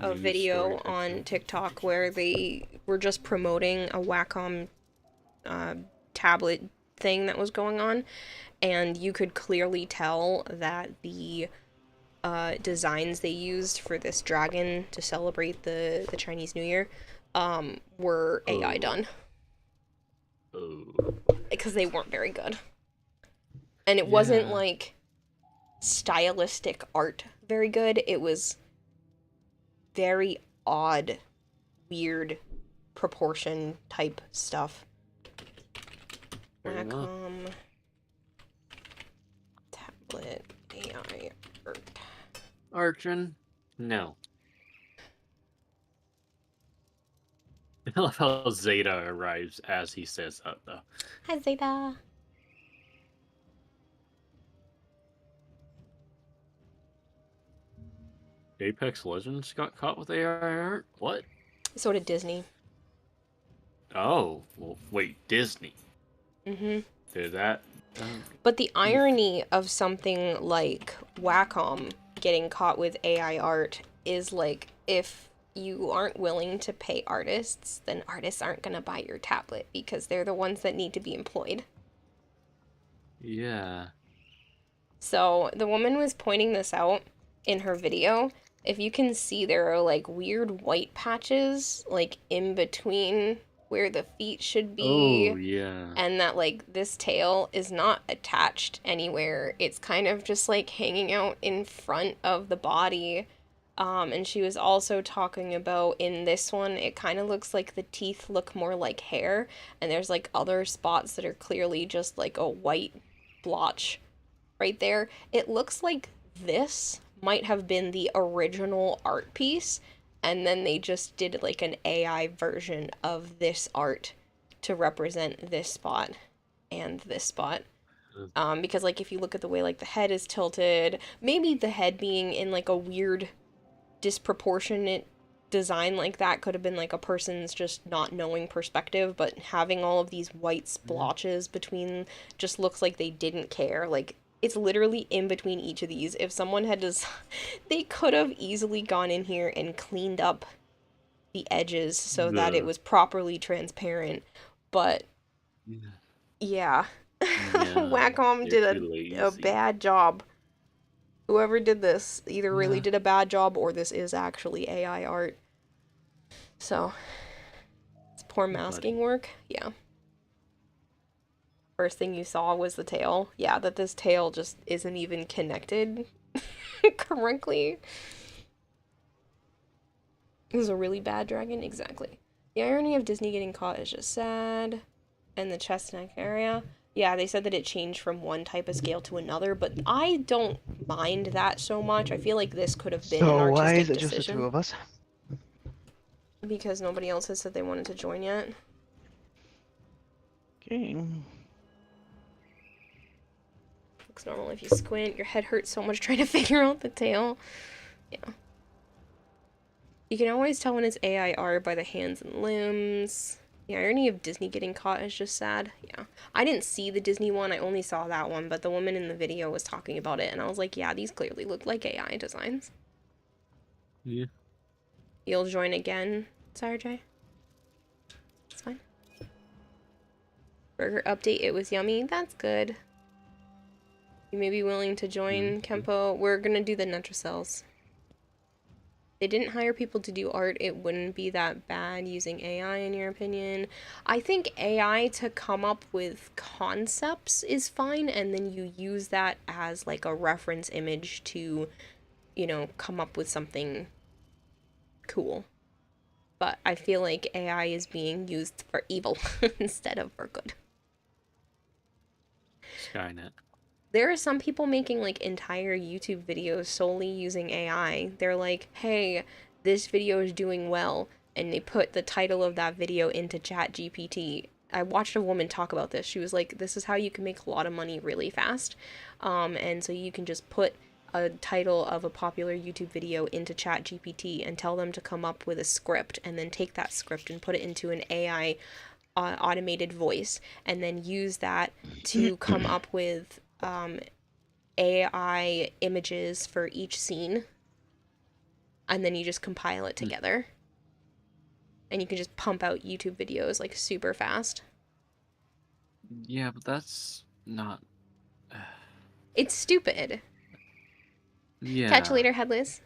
News video story on picture. TikTok where they were just promoting a Wacom tablet thing that was going on, and you could clearly tell that the designs they used for this dragon to celebrate the Chinese New Year were AI done. Oh. Because they weren't very good. And it wasn't Yeah. like stylistic art very good. It was very odd, weird proportion type stuff. Fair enough. Wacom tablet AI art. Archon? No. I love how Zeta arrives as he says that, though. Hi Zeta. Apex Legends got caught with AI art? What? So did Disney. Oh, well, wait, Disney. Mm-hmm. Did that? But the irony of something like Wacom getting caught with AI art is like, if you aren't willing to pay artists, then artists aren't going to buy your tablet because they're the ones that need to be employed. Yeah. So the woman was pointing this out in her video. If you can see, there are like weird white patches like in between where the feet should be. Oh, yeah. And that like this tail is not attached anywhere. It's kind of just like hanging out in front of the body. And she was also talking about in this one, it kind of looks like the teeth look more like hair, and there's like other spots that are clearly just like a white blotch right there. It looks like this might have been the original art piece, and then they just did like an AI version of this art to represent this spot and this spot. Because like if you look at the way like the head is tilted, maybe the head being in like a weird disproportionate design like that could have been like a person's just not knowing perspective, but having all of these white splotches between just looks like they didn't care. Like it's literally in between each of these. If someone had they could have easily gone in here and cleaned up the edges so that it was properly transparent, but yeah. Wacom did a bad job. Whoever did this either really did a bad job or this is actually AI art. So, it's poor masking work. Yeah. First thing you saw was the tail. Yeah, that this tail just isn't even connected correctly. This is a really bad dragon. Exactly. The irony of Disney getting caught is just sad. And the chest neck area. Yeah, they said that it changed from one type of scale to another, but I don't mind that so much. I feel like this could have been an So why artistic is it just the decision. two of us? Because nobody else has said they wanted to join yet. Okay. Looks normal if you squint. Your head hurts so much trying to figure out the tail. Yeah. You can always tell when it's AI art by the hands and limbs. The irony of Disney getting caught is just sad. Yeah. I didn't see the Disney one. I only saw that one, but the woman in the video was talking about it, and I was like, yeah, these clearly look like AI designs. Yeah. You'll join again, Sarah. It's fine. Burger update, it was yummy. That's good. You may be willing to join, Kempo. We're gonna do the Nutricells. They didn't hire people to do art, it wouldn't be that bad using AI in your opinion. I think AI to come up with concepts is fine, and then you use that as like a reference image to, you know, come up with something cool. But I feel like AI is being used for evil instead of for good. Skynet. There are some people making like entire YouTube videos solely using AI. They're like, hey, this video is doing well, and they put the title of that video into ChatGPT. I watched a woman talk about this. She was like, this is how you can make a lot of money really fast. And so you can just put a title of a popular YouTube video into ChatGPT and tell them to come up with a script, and then take that script and put it into an AI automated voice, and then use that to come up with AI images for each scene, and then you just compile it together. And you can just pump out YouTube videos like super fast. Yeah, but that's not. It's stupid. Yeah. Catch you later, Headless.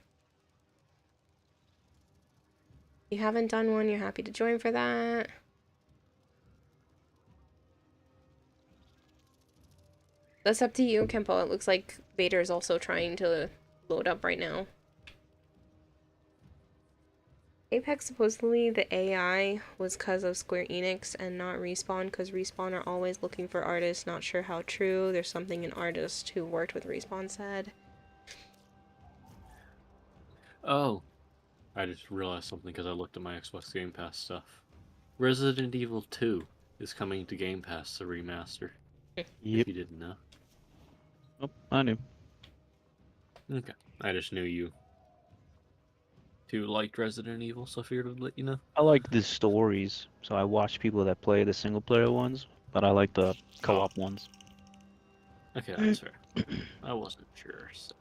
You haven't done one, you're happy to join for that. That's up to you, Kempo. It looks like Vader is also trying to load up right now. Apex, supposedly the AI was because of Square Enix and not Respawn, because Respawn are always looking for artists. Not sure how true. There's something an artist who worked with Respawn said. Oh, I just realized something because I looked at my Xbox Game Pass stuff. Resident Evil 2 is coming to Game Pass, the remaster. If Yep. you didn't know. Oh, I knew. Okay. I just knew you two liked Resident Evil, so I figured I'd let you know. I like the stories, so I watch people that play the single player ones, but I like the co-op ones. Okay, that's fair. I wasn't sure, so.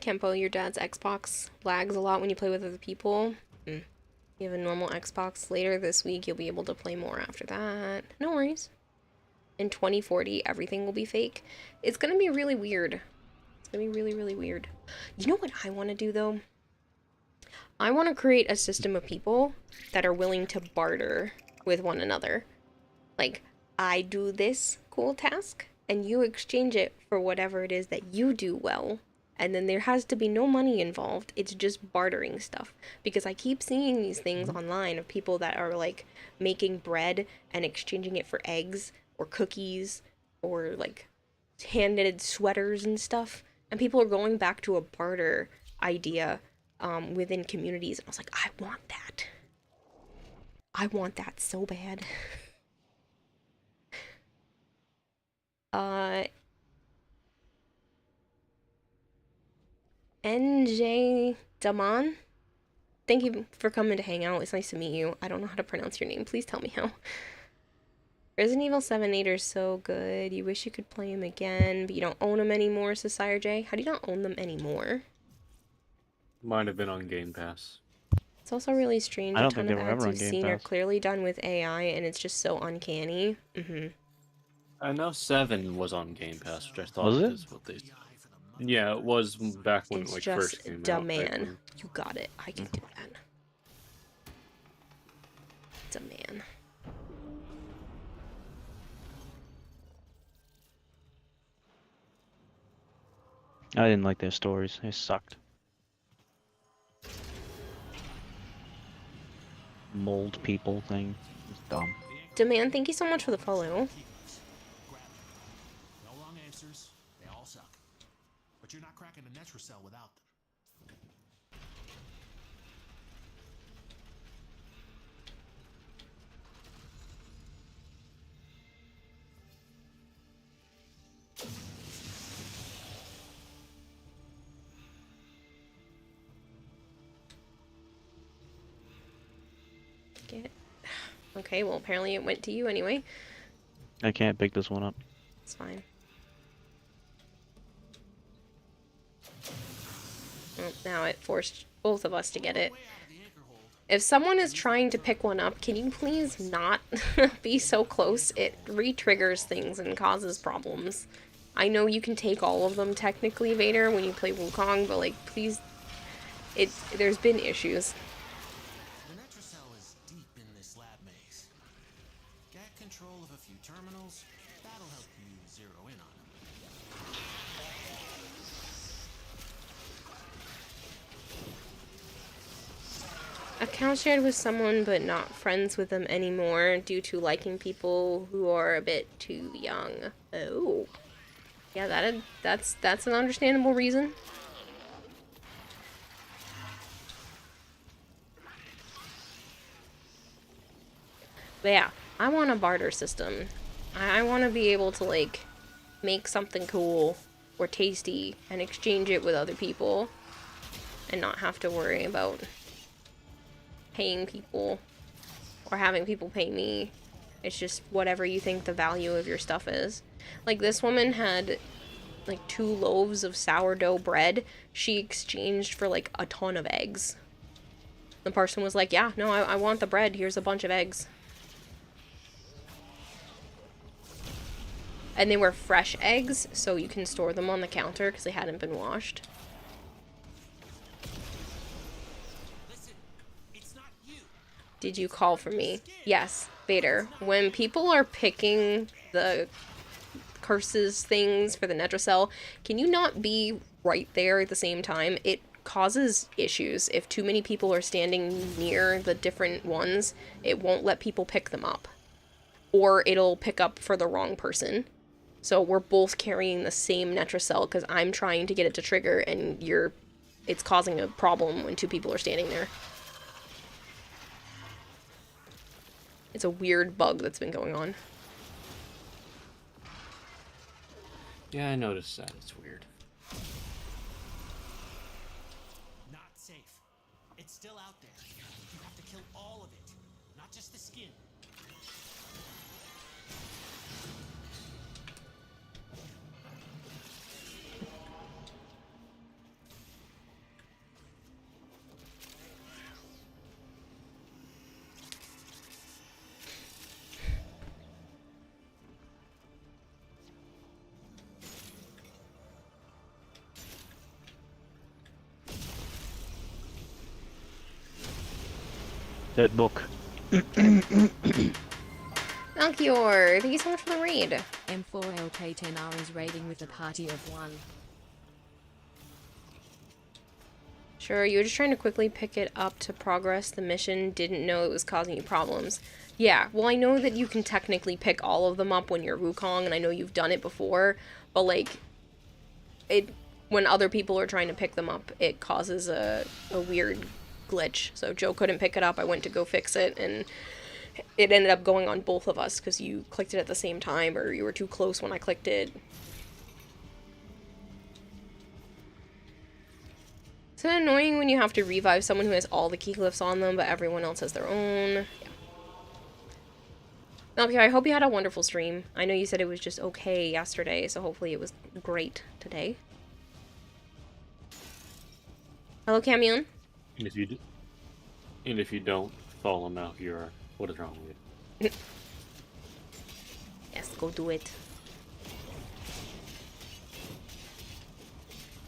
Kempo, your dad's Xbox lags a lot when you play with other people. You have a normal Xbox. Later this week, you'll be able to play more after that. No worries. In 2040, everything will be fake. It's gonna be really weird. It's gonna be really, really weird. You know what I want to do, though? I want to create a system of people that are willing to barter with one another. Like, I do this cool task, and you exchange it for whatever it is that you do well. And then there has to be no money involved. It's just bartering stuff. Because I keep seeing these things online of people that are, like, making bread and exchanging it for eggs or cookies or, like, hand-knitted sweaters and stuff. And people are going back to a barter idea within communities. And I was like, I want that. I want that so bad. NJ Daman, thank you for coming to hang out. It's nice to meet you. I don't know how to pronounce your name. Please tell me how. Resident Evil 7 8 are so good. You wish you could play them again, but you don't own them anymore, says Sire J. How do you not own them anymore? Might have been on Game Pass. It's also really strange. I don't A ton think of they were ads ever on you've Game seen are Pass. clearly done with AI, and it's just so uncanny. I know 7 was on Game Pass, which I thought Was it? is what they. Yeah, it was back when It's it like just first came out. demand. You got it. I can do that. Demand. I didn't like their stories. They sucked. Mold people thing. It's dumb. Demand, thank you so much for the follow. No long answers. They all suck. But you're not cracking the Netra cell without them. Get. Okay, well, apparently it went to you anyway. I can't pick this one up. It's fine. Well, now it forced both of us to get it. If someone is trying to pick one up, can you please not be so close? It re-triggers things and causes problems. I know you can take all of them technically, Vader, when you play Wukong, but like, please, there's been issues. The Netra cell is deep in this lab maze. Get control of a few terminals. That'll help you zero in on them. account shared with someone but not friends with them anymore due to liking people who are a bit too young. Oh. Yeah, that's an understandable reason. But yeah, I want a barter system. I want to be able to, like, make something cool or tasty and exchange it with other people and not have to worry about paying people or having people pay me. It's just whatever you think the value of your stuff is. Like, this woman had, like, 2 loaves of sourdough bread she exchanged for, like, a ton of eggs. The person was like, yeah, no, I want the bread. Here's a bunch of eggs. And they were fresh eggs, so you can store them on the counter because they hadn't been washed. Did you call for me? Yes, Vader. When people are picking the curses things for the Netracell, can you not be right there at the same time? It causes issues. If too many people are standing near the different ones, it won't let people pick them up. Or it'll pick up for the wrong person. So we're both carrying the same Netracell because I'm trying to get it to trigger and it's causing a problem when 2 people are standing there. It's a weird bug that's been going on. Yeah, I noticed that. It's weird. Not safe. It's still out there. You have to kill all of it, not just the skin. That book. Melchior, thank you so much for the raid. M4LK 10 hours raiding with a party of 1. Sure, you were just trying to quickly pick it up to progress the mission, didn't know it was causing you problems. Yeah, well, I know that you can technically pick all of them up when you're Wukong, and I know you've done it before, but, like, when other people are trying to pick them up, it causes a weird glitch. So Joe couldn't pick it up, I went to go fix it, and it ended up going on both of us, because you clicked it at the same time, or you were too close when I clicked it. It's annoying when you have to revive someone who has all the key glyphs on them, but everyone else has their own. Yeah. Okay, I hope you had a wonderful stream. I know you said it was just okay yesterday, so hopefully it was great today. Hello, Camion. And if you don't follow Malchior, what is wrong with you? Yes, go do it.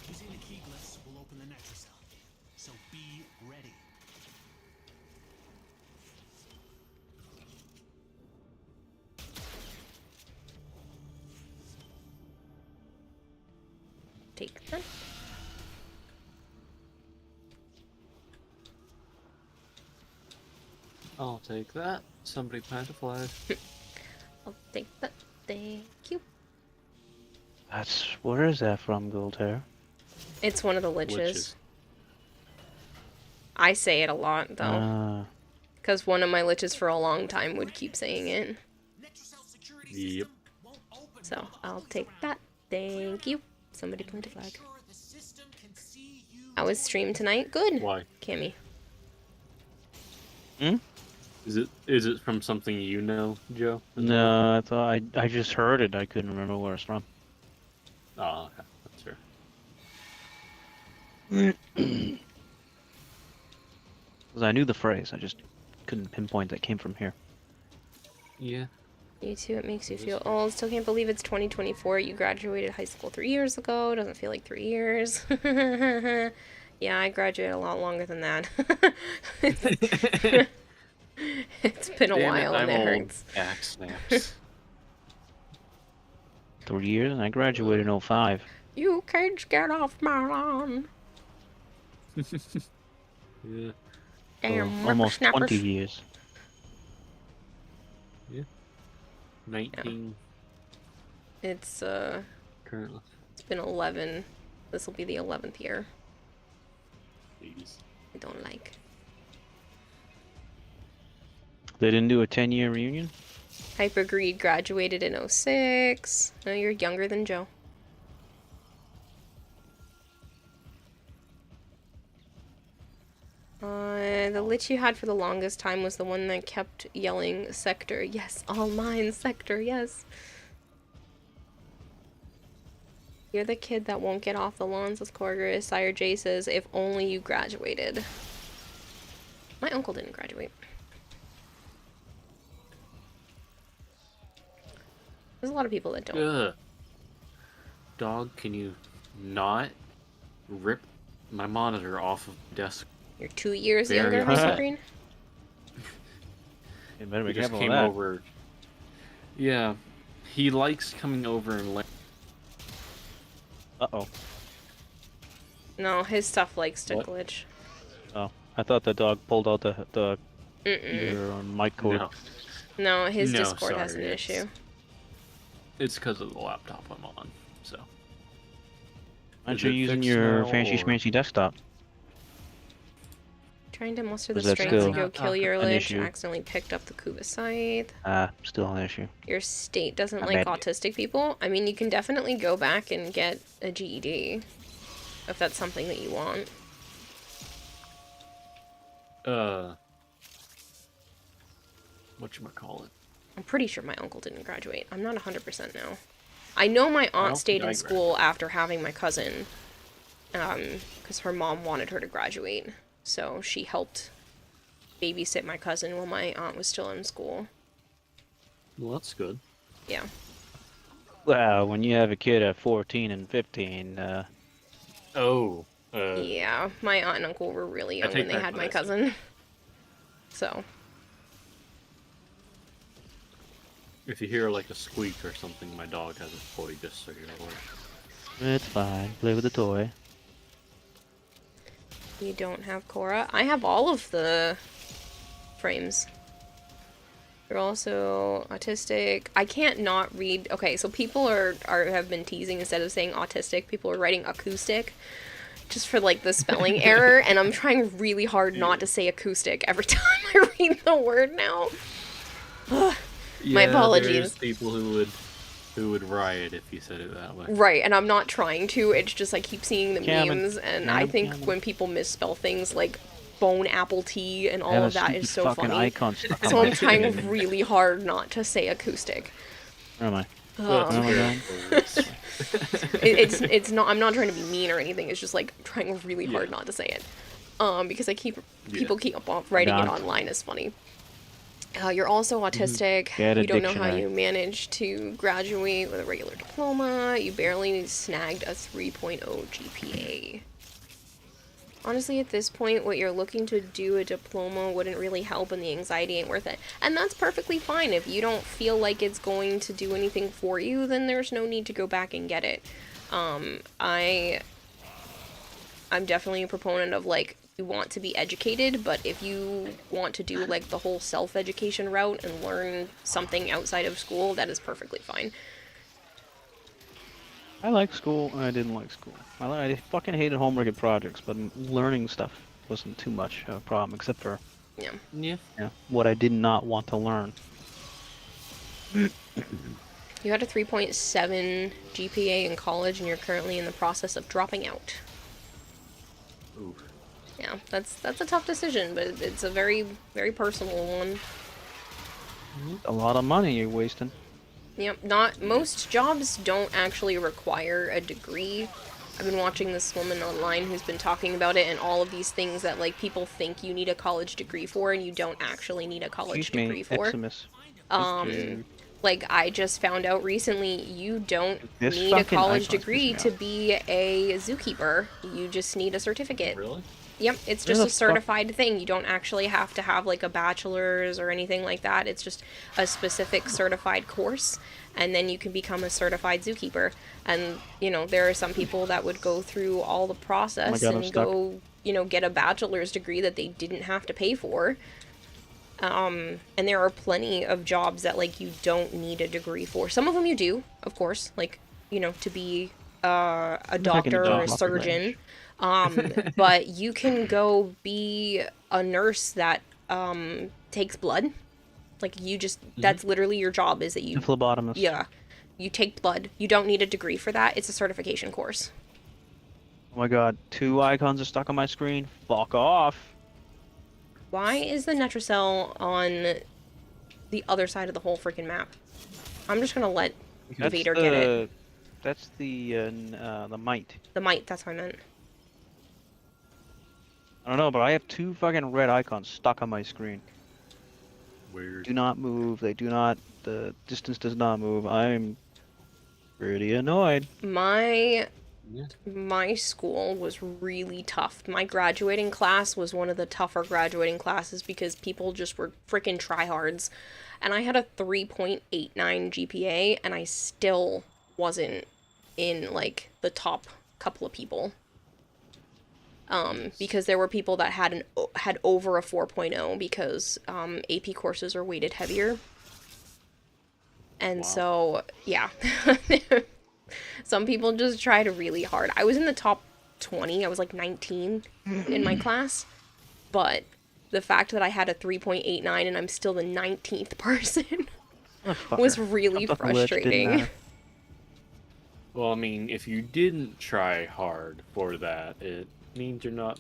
Using the key glyphs will open the Netracell, so be ready. Take that. I'll take that. Somebody plant a flag. I'll take that. Thank you. Where is that from, Goldhair? It's one of the liches. I say it a lot, though. Because one of my liches for a long time would keep saying it. Yep. So, I'll take that. Thank you. Somebody plant a flag. How was stream tonight? Good. Why? Cammy. Hmm? Is it from something you know, Joe? No, I thought I just heard it. I couldn't remember where it's from. Oh, okay. That's fair. Because I knew the phrase, I just couldn't pinpoint that came from here. Yeah. You too, it makes you feel old. Still can't believe it's 2024. You graduated high school 3 years ago. Doesn't feel like 3 years. Yeah, I graduated a lot longer than that. It's been a while and it hurts. Back snaps. 3 years, and I graduated in 05. You can't get off my lawn. Yeah. Damn, almost 20 whippersnappers. years. 19 It's currently. it's been 11. This will be the 11th year. Jeez. I don't like. They didn't do a 10-year reunion? Hypergreed graduated in 06. No, you're younger than Joe. The lich you had for the longest time was the one that kept yelling, Sector, yes, all mine, Sector, yes. You're the kid that won't get off the lawns with Corgris. Sire J says, if only you graduated. My uncle didn't graduate. There's a lot of people that don't. Ugh. Dog, can you not rip my monitor off of the desk? You're 2 years Very younger, upset. Hypergreen? You better He be just careful came with that. over. Yeah, he likes coming over and Uh-oh. No, his stuff likes to What? glitch. Oh, I thought the dog pulled out the Mm-mm. your mic cord. No, No, his No, Discord has an sorry, issue. it's because of the laptop I'm on. So Aren't Is you it using fixed your now, fancy or- schmancy desktop? Trying to muster the Was that strength to still go kill your an lich. issue? Accidentally picked up the Kuva scythe. Still an issue. Your state doesn't I like bet. autistic people. I mean, you can definitely go back and get a GED. If that's something that you want. Whatchamacallit? I'm pretty sure my uncle didn't graduate. I'm not 100% now. I know my don't aunt stayed think I in school after having my cousin. Because her mom wanted her to graduate. So she helped babysit my cousin while my aunt was still in school. Well, that's good. Yeah. Well, when you have a kid at 14 and 15, Oh. Yeah, my aunt and uncle were really young take when they back had what my I said. cousin. So, If you hear like a squeak or something, my dog has a toy, just so you're aware. it's fine. Play with the toy. you don't have Cora. I have all of the frames. You're also autistic. I can't not read. Okay, so people have been teasing instead of saying autistic, people are writing acoustic just for like the spelling error, and I'm trying really hard not to say acoustic every time I read the word now. My apologies. There's people who would riot if you said it that way. Right, and I'm not trying to. It's just I keep seeing the Cameron. memes, and I think Cameron. when people misspell things like bone apple tea and all Have a of that is stupid so fucking funny. icon stuck on So my I'm trying screen. really hard not to say acoustic. Where am I? Um, Where am I going? it's not. I'm not trying to be mean or anything. It's just like trying really hard not to say it, because people keep writing it Done. online as funny. You're also autistic. Get a You don't know how dictionary. you managed to graduate with a regular diploma. You barely snagged a 3.0 GPA. Honestly, at this point, what you're looking to do a diploma wouldn't really help, and the anxiety ain't worth it. And that's perfectly fine. If you don't feel like it's going to do anything for you, then there's no need to go back and get it. I'm definitely a proponent of, like, you want to be educated, but if you want to do, like, the whole self-education route and learn something outside of school, that is perfectly fine. I like school, and I didn't like school. I fucking hated homework and projects, but learning stuff wasn't too much of a problem, except for Yeah. Yeah. what I did not want to learn. You had a 3.7 GPA in college, and you're currently in the process of dropping out. Ooh. Yeah, that's a tough decision, but it's a very, very personal one. A lot of money you're wasting. Yep, most jobs don't actually require a degree. I've been watching this woman online who's been talking about it, and all of these things that, like, people think you need a college degree for, and you don't actually need a college Excuse degree me, for. Eximus. Like, I just found out recently, you don't This need a fucking college icon's degree pissing to me off. be a zookeeper. You just need a certificate. Really? Yep, it's Where just the a certified thing. You don't actually have to have, like, a bachelor's or anything like that. It's just a specific certified course, and then you can become a certified zookeeper. And, you know, there are some people that would go through all the process God, I'm and stuck. go, you know, get a bachelor's degree that they didn't have to pay for. And there are plenty of jobs that, like, you don't need a degree for. Some of them you do, of course, like, you know, to be a doctor or a surgeon. But you can go be a nurse that takes blood. Like, you just, that's literally your job, is that you... A phlebotomist. Yeah. You take blood. You don't need a degree for that. It's a certification course. Oh my god, 2 icons are stuck on my screen. Fuck off. Why is the Netracell on the other side of the whole freaking map? I'm just gonna let Vader get it. That's the mite. The might, that's what I meant. I don't know, but I have 2 fucking red icons stuck on my screen. Weird. Do not move. They do not. The distance does not move. I'm pretty annoyed. My school was really tough. My graduating class was one of the tougher graduating classes because people just were freaking tryhards. And I had a 3.89 GPA, and I still wasn't in, like, the top couple of people. Because there were people that had over a 4.0 because AP courses are weighted heavier. And so, yeah. Some people just tried really hard. I was in the top 20. I was like 19 in my class. But the fact that I had a 3.89 and I'm still the 19th person was really frustrating. Well, I mean, if you didn't try hard for that, it means you're not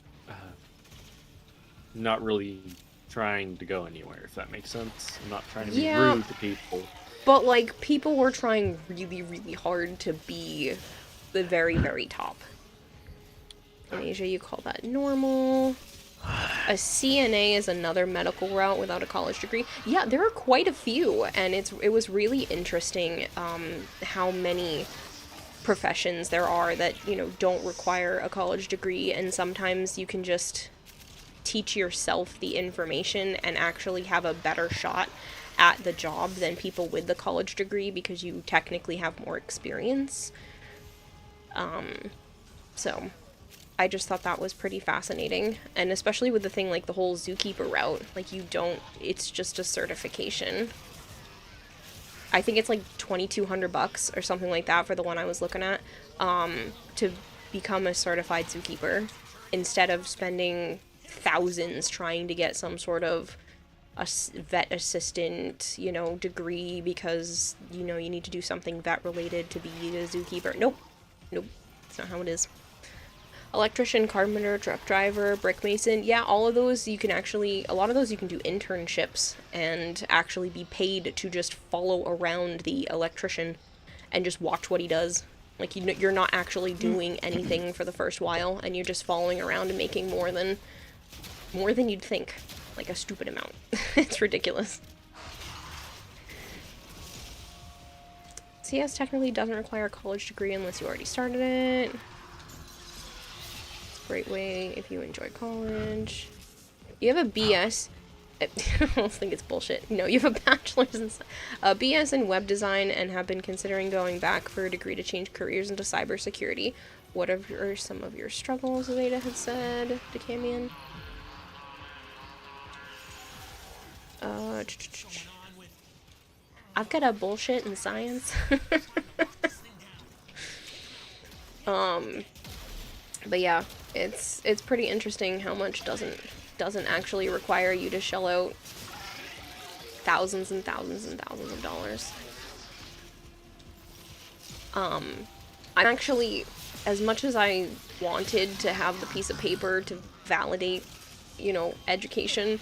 really trying to go anywhere, if that makes sense. I'm not trying to be rude to people. But, like, people were trying really, really hard to be the very, very top. In Asia, you call that normal. A CNA is another medical route without a college degree. Yeah, there are quite a few, and it was really interesting how many professions there are that, you know, don't require a college degree, and sometimes you can just teach yourself the information and actually have a better shot at the job than people with the college degree because you technically have more experience. So I just thought that was pretty fascinating, and especially with the thing like the whole zookeeper route, like it's just a certification. I think it's like $2,200 or something like that for the one I was looking at, to become a certified zookeeper, instead of spending thousands trying to get some sort of a vet assistant, you know, degree because, you know, you need to do something vet related to be a zookeeper. Nope. That's not how it is. Electrician, carpenter, truck driver, brick mason. Yeah, all of those a lot of those you can do internships and actually be paid to just follow around the electrician and just watch what he does. Like, you're not actually doing anything for the first while, and you're just following around and making more than you'd think. Like, a stupid amount. It's ridiculous. CS technically doesn't require a college degree unless you already started it. Great way if you enjoy college. You have a BS. I almost think it's bullshit. No, you have a bachelor's in BS in web design and have been considering going back for a degree to change careers into cybersecurity. What are some of your struggles, Zeta had said to Camion? I've got a bullshit in science. But yeah, it's pretty interesting how much doesn't actually require you to shell out thousands and thousands and thousands of dollars. I'm actually, as much as I wanted to have the piece of paper to validate, you know, education,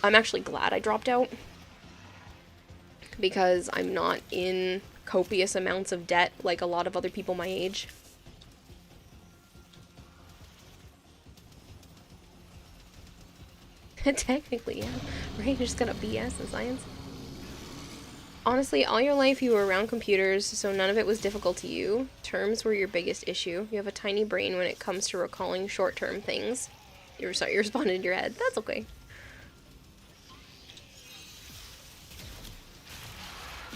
I'm actually glad I dropped out, because I'm not in copious amounts of debt like a lot of other people my age. Technically, yeah. Right? You're just gonna BS in science. Honestly, all your life you were around computers, so none of it was difficult to you. Terms were your biggest issue. You have a tiny brain when it comes to recalling short-term things. You're responding in your head. That's okay.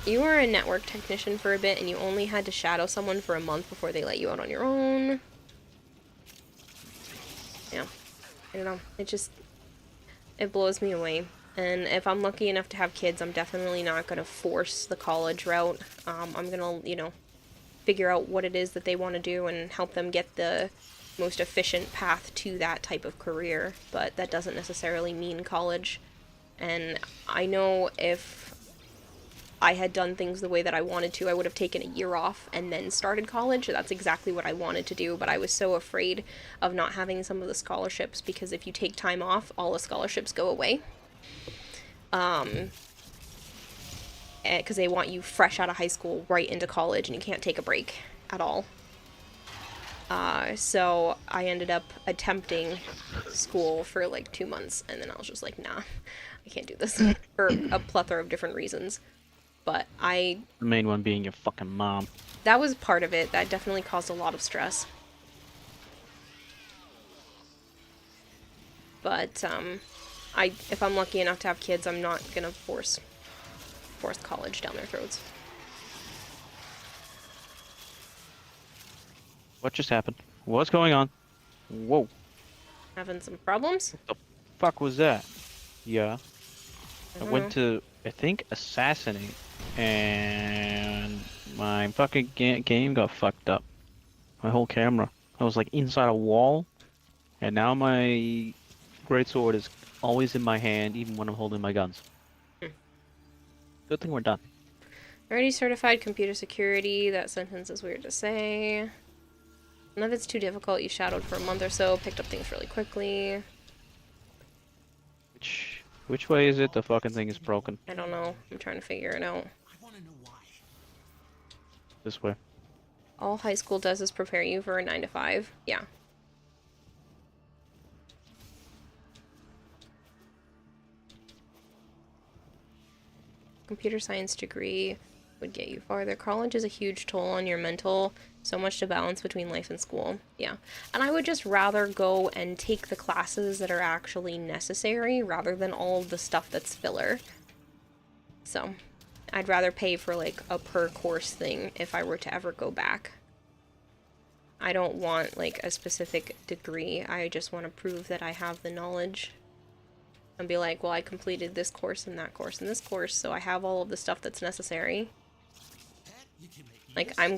You were a network technician for a bit, and you only had to shadow someone for a month before they let you out on your own. I don't know. It blows me away. And if I'm lucky enough to have kids, I'm definitely not going to force the college route. I'm going to, you know, figure out what it is that they want to do and help them get the most efficient path to that type of career. But that doesn't necessarily mean college. And I know if I had done things the way that I wanted to, I would have taken a year off and then started college. That's exactly what I wanted to do, but I was so afraid of not having some of the scholarships, because if you take time off, all the scholarships go away. Because they want you fresh out of high school right into college, and you can't take a break at all. So I ended up attempting school for like 2 months, and then I was just like, nah, I can't do this for a plethora of different reasons. But The main one being your fucking mom. that was part of it. That definitely caused a lot of stress. But if I'm lucky enough to have kids, I'm not gonna force college down their throats. What just happened? What's going on? Whoa. Having some problems? The fuck was that? Yeah. I don't went know. to, I think, assassinate, and my fucking game got fucked up. My whole camera. I was like inside a wall, and now my greatsword is always in my hand, even when I'm holding my guns. Good thing we're done. Already certified computer security. That sentence is weird to say. None of it's too difficult. You shadowed for a month or so, picked up things really quickly. Which way is it? The fucking thing is broken. I don't know. I'm trying to figure it out. I want to know why. This way. All high school does is prepare you for a 9 to 5. Yeah. Computer science degree would get you farther. College is a huge toll on your mental. So much to balance between life and school. Yeah. And I would just rather go and take the classes that are actually necessary rather than all of the stuff that's filler. So I'd rather pay for like a per course thing if I were to ever go back. I don't want like a specific degree. I just want to prove that I have the knowledge. And be like, well, I completed this course and that course and this course, so I have all of the stuff that's necessary. Like, I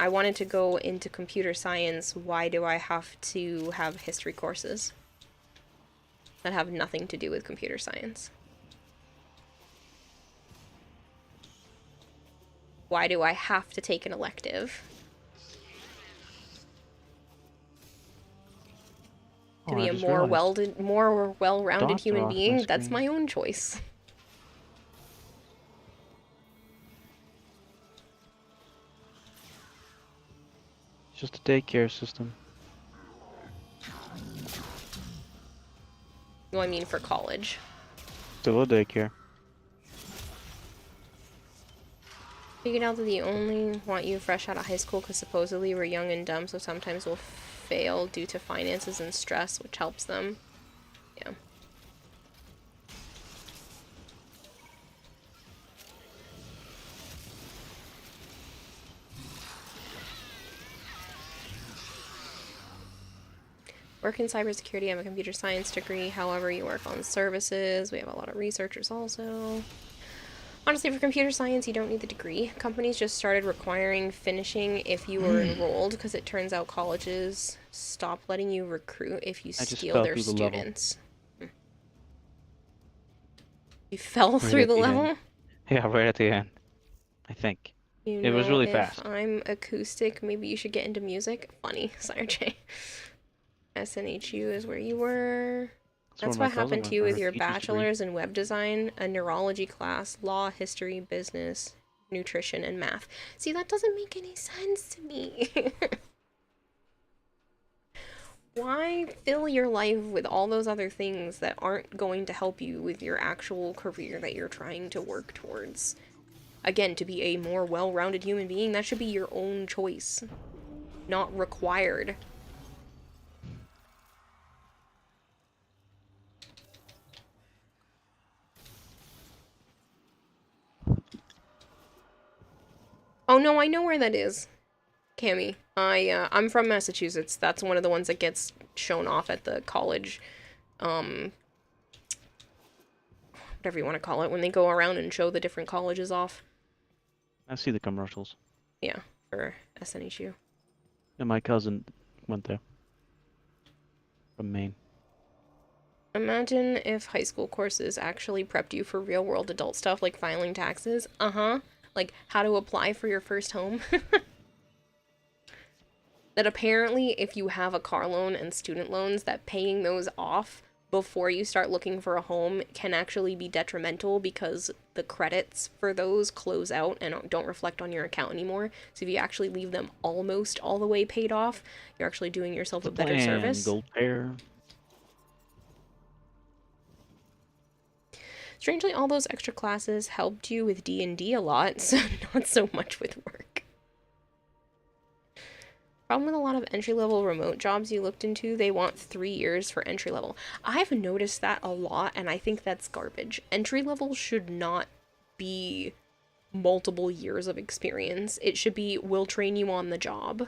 wanted to go into computer science. Why do I have to have history courses that have nothing to do with computer science? Why do I have to take an elective to be a more well-rounded human being? That's my own choice. Just a daycare system. Well, I mean for college. Still a daycare. Figured out that they only want you fresh out of high school because supposedly we're young and dumb, so sometimes we'll fail due to finances and stress, which helps them. Yeah. Work in cybersecurity, I have a computer science degree. However, you work on services. We have a lot of researchers also. Honestly, for computer science, you don't need the degree. Companies just started requiring finishing if you were enrolled, because it turns out colleges stop letting you recruit if you steal their students. You fell through the level? Yeah, right at the end. I think. It was really fast. If I'm acoustic, maybe you should get into music. Funny, Sire J. SNHU is where you were. That's what happened to you with your bachelor's in web design, a neurology class, law, history, business, nutrition, and math. See, that doesn't make any sense to me. Why fill your life with all those other things that aren't going to help you with your actual career that you're trying to work towards? Again, to be a more well-rounded human being, that should be your own choice, not required. Oh no, I know where that is, Cammy. I'm from Massachusetts. That's one of the ones that gets shown off at the college whatever you want to call it, when they go around and show the different colleges off. I see the commercials. Yeah, for SNHU. And my cousin went there. From Maine. Imagine if high school courses actually prepped you for real world adult stuff like filing taxes. Like how to apply for your first home. That apparently if you have a car loan and student loans, that paying those off before you start looking for a home can actually be detrimental because the credits for those close out and don't reflect on your account anymore. So if you actually leave them almost all the way paid off, you're actually doing yourself a better service. Gold pair. Strangely, all those extra classes helped you with D&D a lot, so not so much with work. Problem with a lot of entry-level remote jobs you looked into, they want 3 years for entry-level. I've noticed that a lot, and I think that's garbage. Entry-level should not be multiple years of experience. It should be, we'll train you on the job.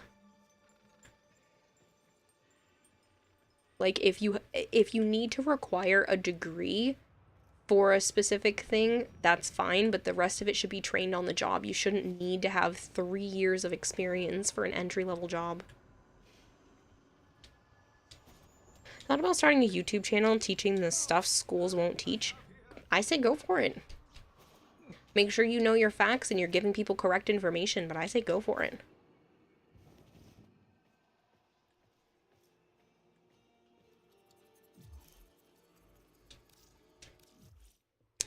Like, if you need to require a degree for a specific thing, that's fine, but the rest of it should be trained on the job. You shouldn't need to have 3 years of experience for an entry-level job. Thought about starting a YouTube channel teaching the stuff schools won't teach? I say go for it. Make sure you know your facts and you're giving people correct information, but I say go for it.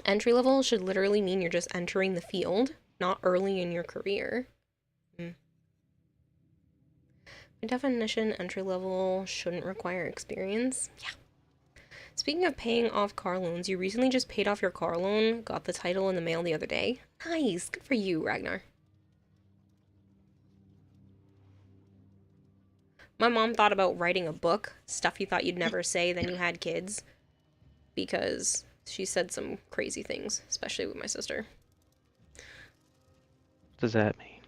Entry level should literally mean you're just entering the field, not early in your career. By definition, entry level shouldn't require experience. Yeah. Speaking of paying off car loans, you recently just paid off your car loan, got the title in the mail the other day. Nice, good for you, Ragnar. My mom thought about writing a book, stuff you thought you'd never say, then you had kids, because she said some crazy things, especially with my sister. What does that mean?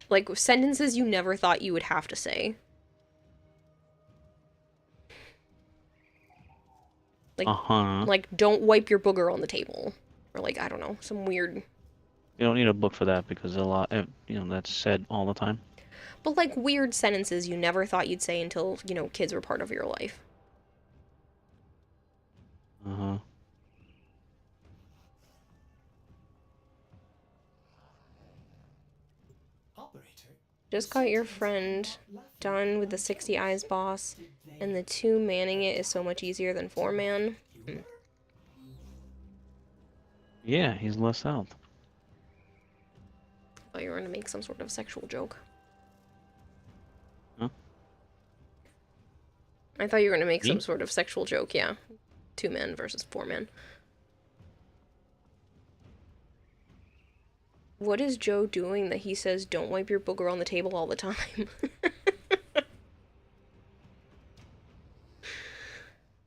Like, sentences you never thought you would have to say. Like, like, don't wipe your booger on the table. Or, like, I don't know, some weird... You don't need a book for that because a lot, that's said all the time. But, like, weird sentences you never thought you'd say until, kids were part of your life. Just got your friend done with the 60 Eyes boss, and the 2-manning it is so much easier than 4-man. Yeah, he's less health. I thought you were going to make some sort of sexual joke. Huh? I thought you were going to make some sort of sexual joke, yeah. 2-man versus 4-man. What is Joe doing that he says don't wipe your booger on the table all the time?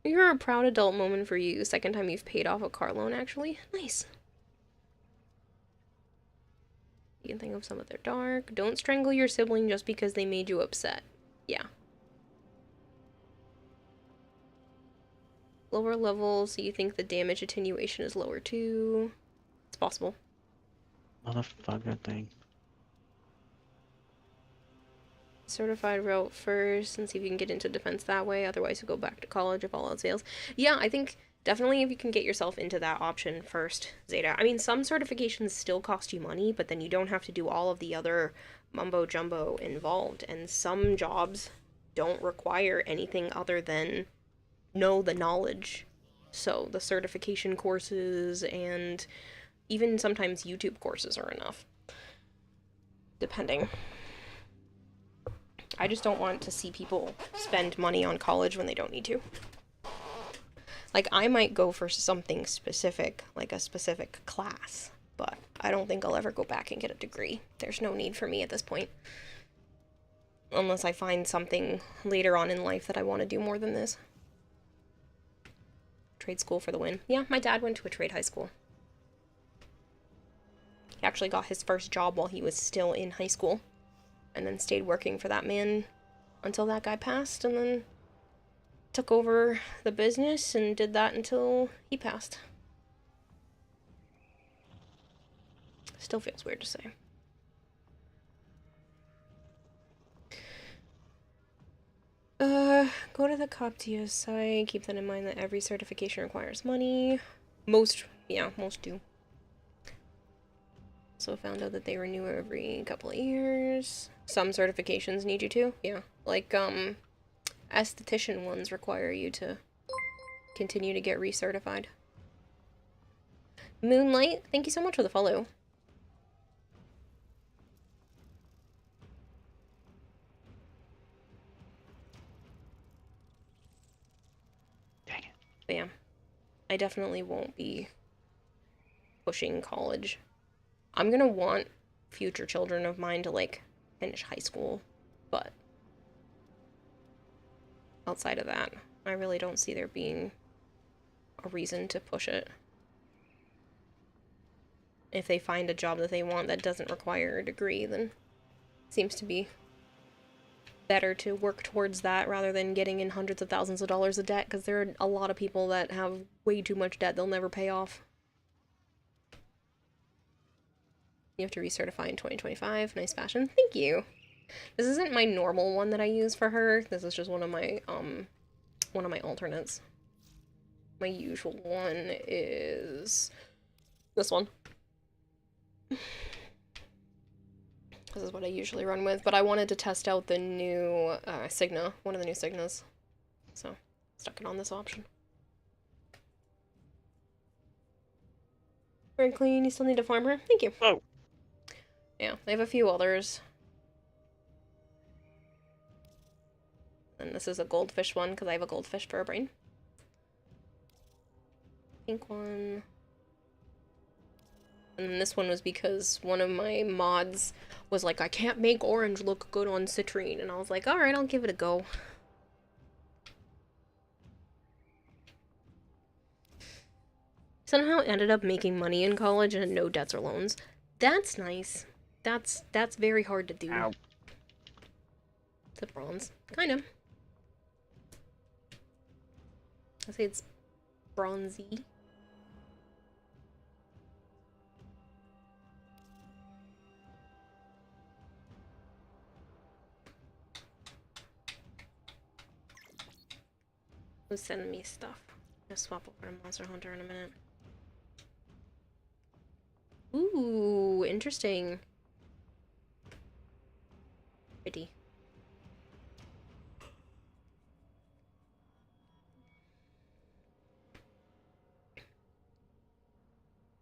You're a proud adult moment for you. Second time you've paid off a car loan, actually. Nice. You can think of some of their dark. Don't strangle your sibling just because they made you upset. Yeah. Lower level, so you think the damage attenuation is lower too. It's possible. Motherfucker thing. Certified route first and see if you can get into defense that way. Otherwise, you go back to college if all else fails. Yeah, I think definitely if you can get yourself into that option first, Zeta. I mean, some certifications still cost you money, but then you don't have to do all of the other mumbo jumbo involved. And some jobs don't require anything other than know the knowledge. So the certification courses and even sometimes YouTube courses are enough. Depending. I just don't want to see people spend money on college when they don't need to. Like, I might go for something specific, like a specific class, but I don't think I'll ever go back and get a degree. There's no need for me at this point. Unless I find something later on in life that I want to do more than this. Trade school for the win. Yeah, my dad went to a trade high school. He actually got his first job while he was still in high school. And then stayed working for that man until that guy passed, and then took over the business and did that until he passed. Still feels weird to say. Go to the CompTIA site. Keep that in mind that every certification requires money. Most do. So found out that they renew every couple of years. Some certifications need you to, yeah. Like, esthetician ones require you to continue to get recertified. Moonlight, thank you so much for the follow. Dang it. But yeah, I definitely won't be pushing college. I'm gonna want future children of mine to, like, finish high school, but outside of that, I really don't see there being a reason to push it. If they find a job that they want that doesn't require a degree, then it seems to be better to work towards that rather than getting in hundreds of thousands of dollars of debt, because there are a lot of people that have way too much debt they'll never pay off. You have to recertify in 2025. Nice fashion. Thank you. This isn't my normal one that I use for her. This is just one of my alternates. My usual one is this one. This is what I usually run with, but I wanted to test out the new Signa, one of the new Signas. So, stuck it on this option. Very clean. You still need to farm her? Thank you. Oh. Yeah, I have a few others. And this is a goldfish one, because I have a goldfish for a brain. Pink one. And then this one was because one of my mods was like, I can't make orange look good on citrine. And I was like, alright, I'll give it a go. Somehow ended up making money in college and no debts or loans. That's nice. That's very hard to do. Ow. It's a bronze. Kind of. I say it's bronzy. Who's sending me stuff? I'm gonna swap over to Monster Hunter in a minute. Ooh, interesting. Pretty.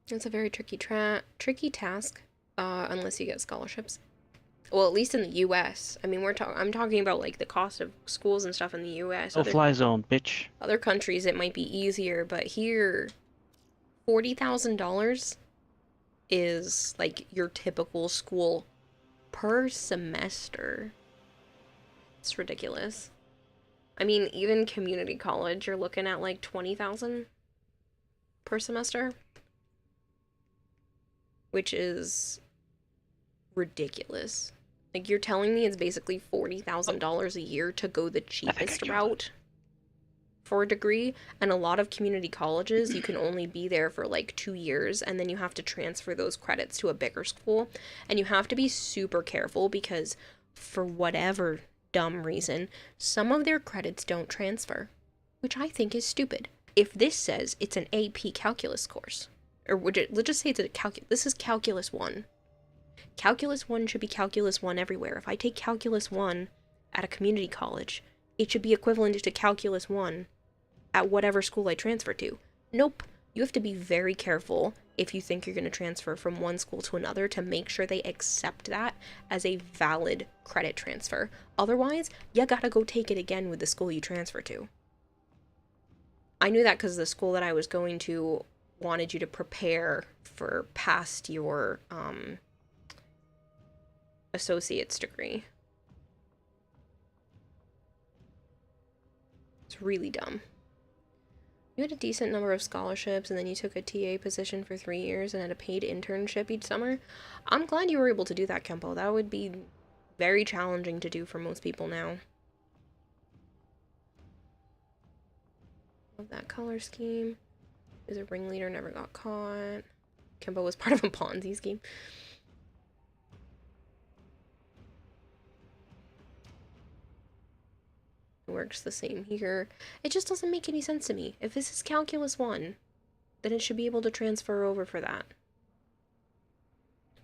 It's a very tricky task, unless you get scholarships. Well, at least in the U.S. I mean, I'm talking about, like, the cost of schools and stuff in the U.S. No fly zone, bitch. Other countries it might be easier, but here, $40,000 is, like, your typical school per semester. It's ridiculous. I mean, even community college, you're looking at, like, $20,000 per semester, which is ridiculous. Like, you're telling me it's basically $40,000 a year to go the cheapest route for a degree, and a lot of community colleges, you can only be there for like 2 years, and then you have to transfer those credits to a bigger school, and you have to be super careful because for whatever dumb reason, some of their credits don't transfer, which I think is stupid. If this says it's an AP calculus course, or let's just say it's a this is Calculus 1. Calculus 1 should be Calculus 1 everywhere. If I take Calculus 1 at a community college, it should be equivalent to Calculus 1 at whatever school I transfer to. Nope. You have to be very careful if you think you're going to transfer from one school to another to make sure they accept that as a valid credit transfer. Otherwise, you gotta go take it again with the school you transfer to. I knew that because the school that I was going to wanted you to prepare for past your, associate's degree. It's really dumb. You had a decent number of scholarships and then you took a TA position for 3 years and had a paid internship each summer. I'm glad you were able to do that, Kempo. That would be very challenging to do for most people now. of that color scheme. Is a ringleader, never got caught. Kimbo was part of a Ponzi scheme. It works the same here. It just doesn't make any sense to me. If this is Calculus 1, then it should be able to transfer over for that.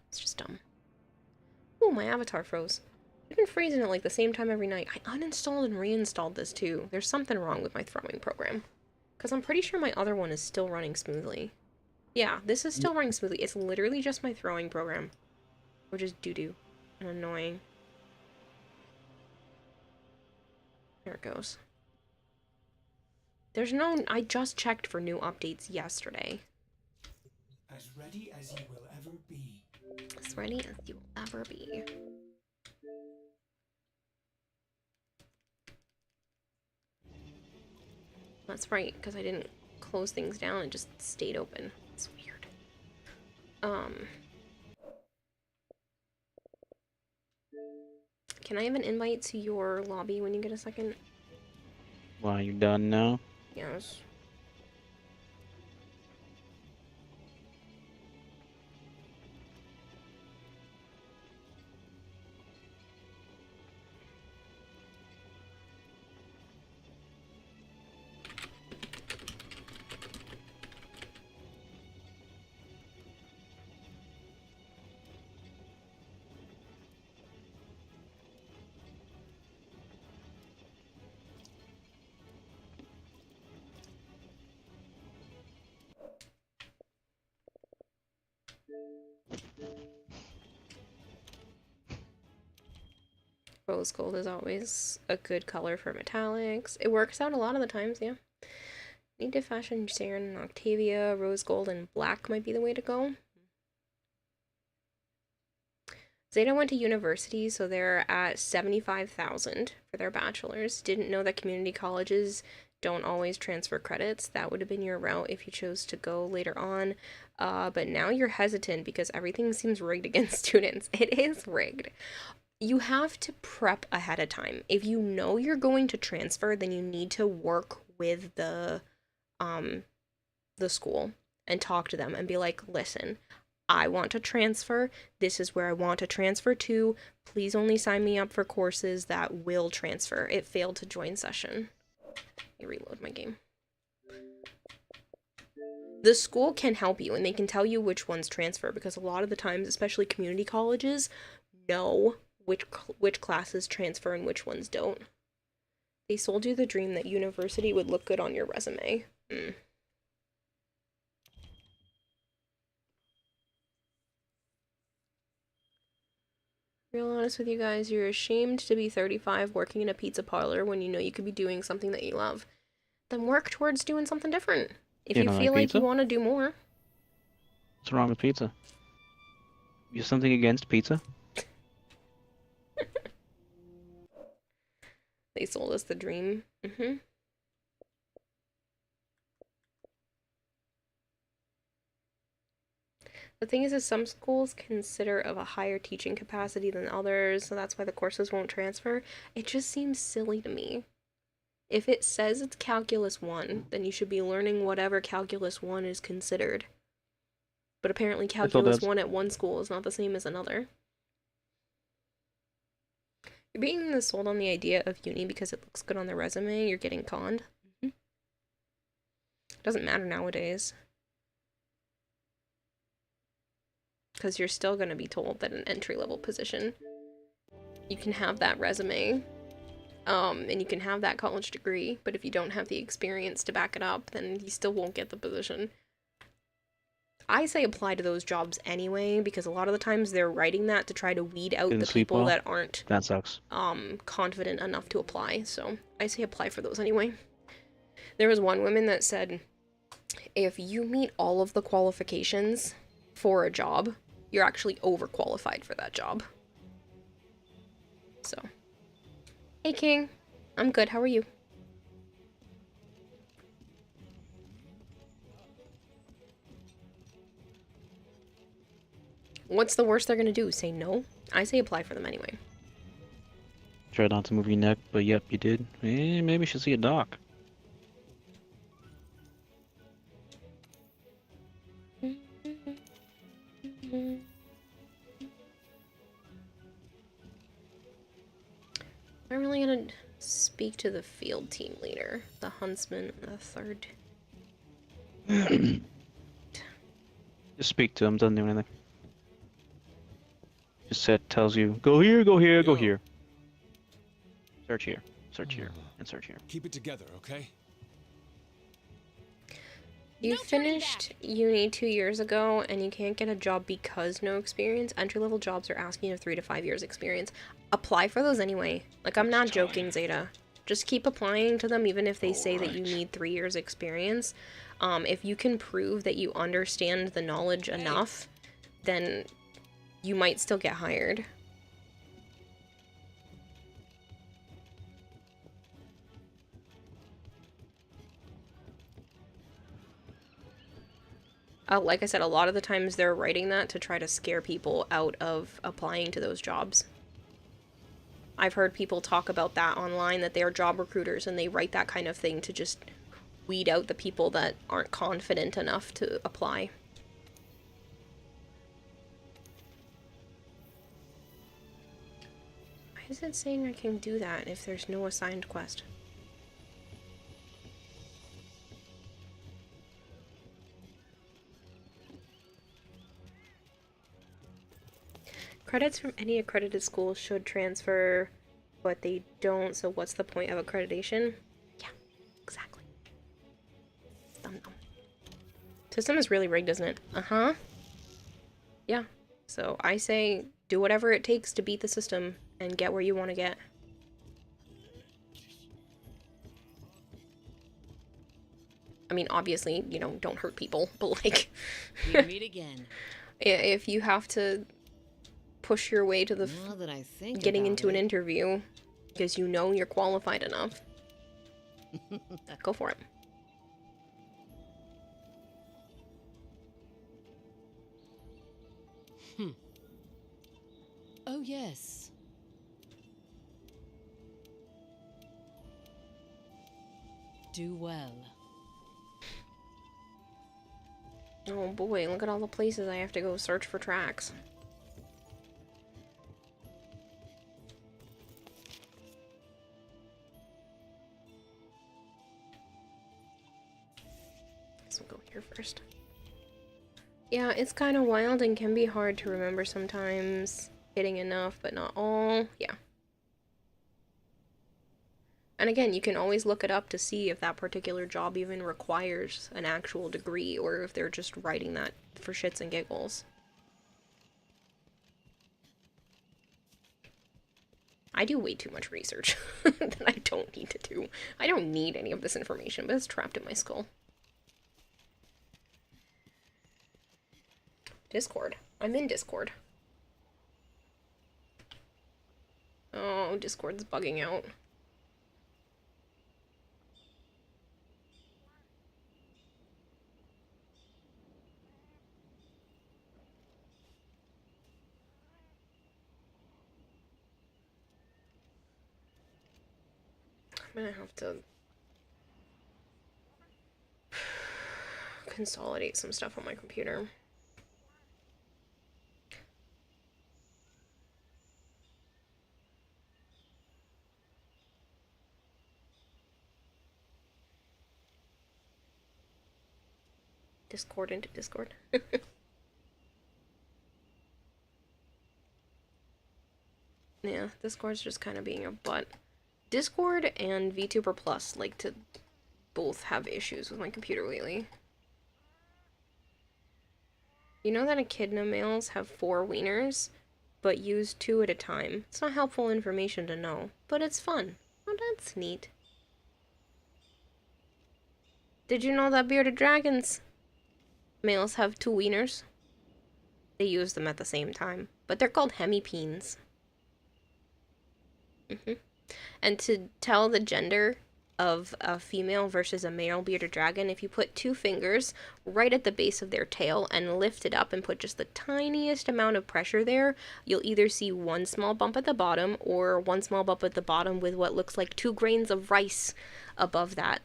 It's just dumb. Oh, my avatar froze. I've been freezing at like the same time every night. I uninstalled and reinstalled this too. There's something wrong with my throwing program. Because I'm pretty sure my other one is still running smoothly. Yeah, this is still running smoothly. It's literally just my throwing program. Which is doo-doo. And annoying. There it goes. There's no... I just checked for new updates yesterday. As ready as you will ever be. As ready as you will ever be. That's right, because I didn't close things down, it just stayed open. It's weird. Can I have an invite to your lobby when you get a second? Well, are you done now? Yes. Rose gold is always a good color for metallics. It works out a lot of the times, yeah. Need to fashion Saren and Octavia. Rose gold and black might be the way to go. Zeta went to university, so they're at 75,000 for their bachelor's. Didn't know that community colleges don't always transfer credits. That would have been your route if you chose to go later on. But now you're hesitant because everything seems rigged against students. It is rigged. You have to prep ahead of time. If you know you're going to transfer, then you need to work with the school and talk to them and be like, listen, I want to transfer. This is where I want to transfer to. Please only sign me up for courses that will transfer. It failed to join session. Let me reload my game. The school can help you and they can tell you which ones transfer because a lot of the times, especially community colleges, know which classes transfer and which ones don't. They sold you the dream that university would look good on your resume. Real honest with you guys, you're ashamed to be 35 working in a pizza parlor when you know you could be doing something that you love. Then work towards doing something different. If you feel like you want to do more. What's wrong with pizza? You have something against pizza? They sold us the dream. The thing is some schools consider of a higher teaching capacity than others, so that's why the courses won't transfer. It just seems silly to me. If it says it's Calculus 1, then you should be learning whatever Calculus 1 is considered. But apparently Calculus 1 at one school is not the same as another. You're being sold on the idea of uni because it looks good on the resume, you're getting conned. It doesn't matter nowadays. Because you're still going to be told that an entry-level position, you can have that resume, and you can have that college degree, but if you don't have the experience to back it up, then you still won't get the position. I say apply to those jobs anyway, because a lot of the times they're writing that to try to weed out the people that aren't that sucks. Confident enough to apply, so I say apply for those anyway. There was one woman that said, if you meet all of the qualifications for a job, you're actually overqualified for that job. So, hey King, I'm good, how are you? What's the worst they're gonna do? Say no? I say apply for them anyway. Tried not to move your neck, but yep, you did. Maybe you should see a doc. I'm really gonna speak to the field team leader, the huntsman, the third. Just speak to him, doesn't do anything. Just tells you, go here, go here, go here. Search here, and search here. Keep it together, okay? You finished uni 2 years ago and you can't get a job because no experience. Entry-level jobs are asking you 3 to 5 years experience. Apply for those anyway. Like, I'm not joking, Zeta. Just keep applying to them even if they say that you need 3 years experience. If you can prove that you understand the knowledge enough, then you might still get hired. Like I said, a lot of the times they're writing that to try to scare people out of applying to those jobs. I've heard people talk about that online, that they are job recruiters and they write that kind of thing to just weed out the people that aren't confident enough to apply. Why is it saying I can do that if there's no assigned quest? Credits from any accredited school should transfer, but they don't, so what's the point of accreditation? Yeah, exactly. Dumb. System is really rigged, isn't it? Uh-huh. Yeah. So I say do whatever it takes to beat the system and get where you want to get. I mean, obviously, you know, don't hurt people, but like... We meet again. If you have to push your way to the now that I think getting about into an it. interview because you know you're qualified enough, go for it. Oh, yes. Do well. Oh boy, look at all the places I have to go search for tracks. So we'll go here first. Yeah, it's kind of wild and can be hard to remember sometimes. Hitting enough, but not all. Yeah. And again, you can always look it up to see if that particular job even requires an actual degree or if they're just writing that for shits and giggles. I do way too much research that I don't need to do. I don't need any of this information, but it's trapped in my skull. Discord. I'm in Discord. Oh, Discord's bugging out. I'm gonna have to consolidate some stuff on my computer. Discord into Discord. Yeah, Discord's just kind of being a butt. Discord and VTuber Plus like to both have issues with my computer lately. You know that echidna males have 4 wieners, but use 2 at a time. It's not helpful information to know, but it's fun. Oh, that's neat. Did you know that bearded dragons males have 2 wieners? They use them at the same time, but they're called hemipenes. And to tell the gender of a female versus a male bearded dragon, if you put 2 fingers right at the base of their tail and lift it up and put just the tiniest amount of pressure there, you'll either see 1 small bump at the bottom or 1 small bump at the bottom with what looks like 2 grains of rice above that,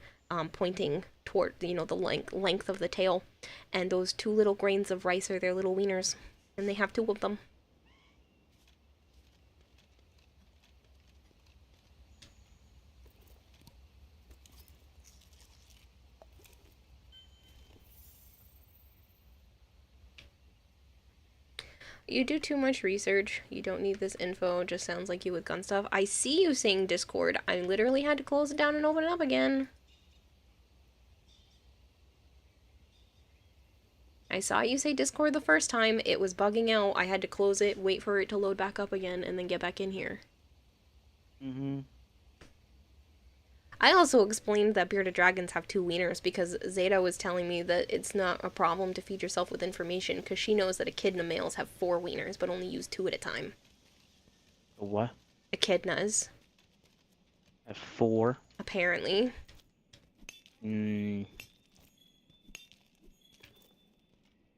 pointing toward, you know, the length of the tail. And those 2 little grains of rice are their little wieners. And they have two of them. You do too much research. You don't need this info. It just sounds like you with gun stuff. I see you saying Discord. I literally had to close it down and open it up again. I saw you say Discord the first time. It was bugging out. I had to close it, wait for it to load back up again, and then get back in here. Mm-hmm. I also explained that bearded dragons have two wieners because Zeta was telling me that it's not a problem to feed yourself with information because she knows that echidna males have 4 wieners but only use 2 at a time. What? Echidnas. At 4? Apparently. Mm.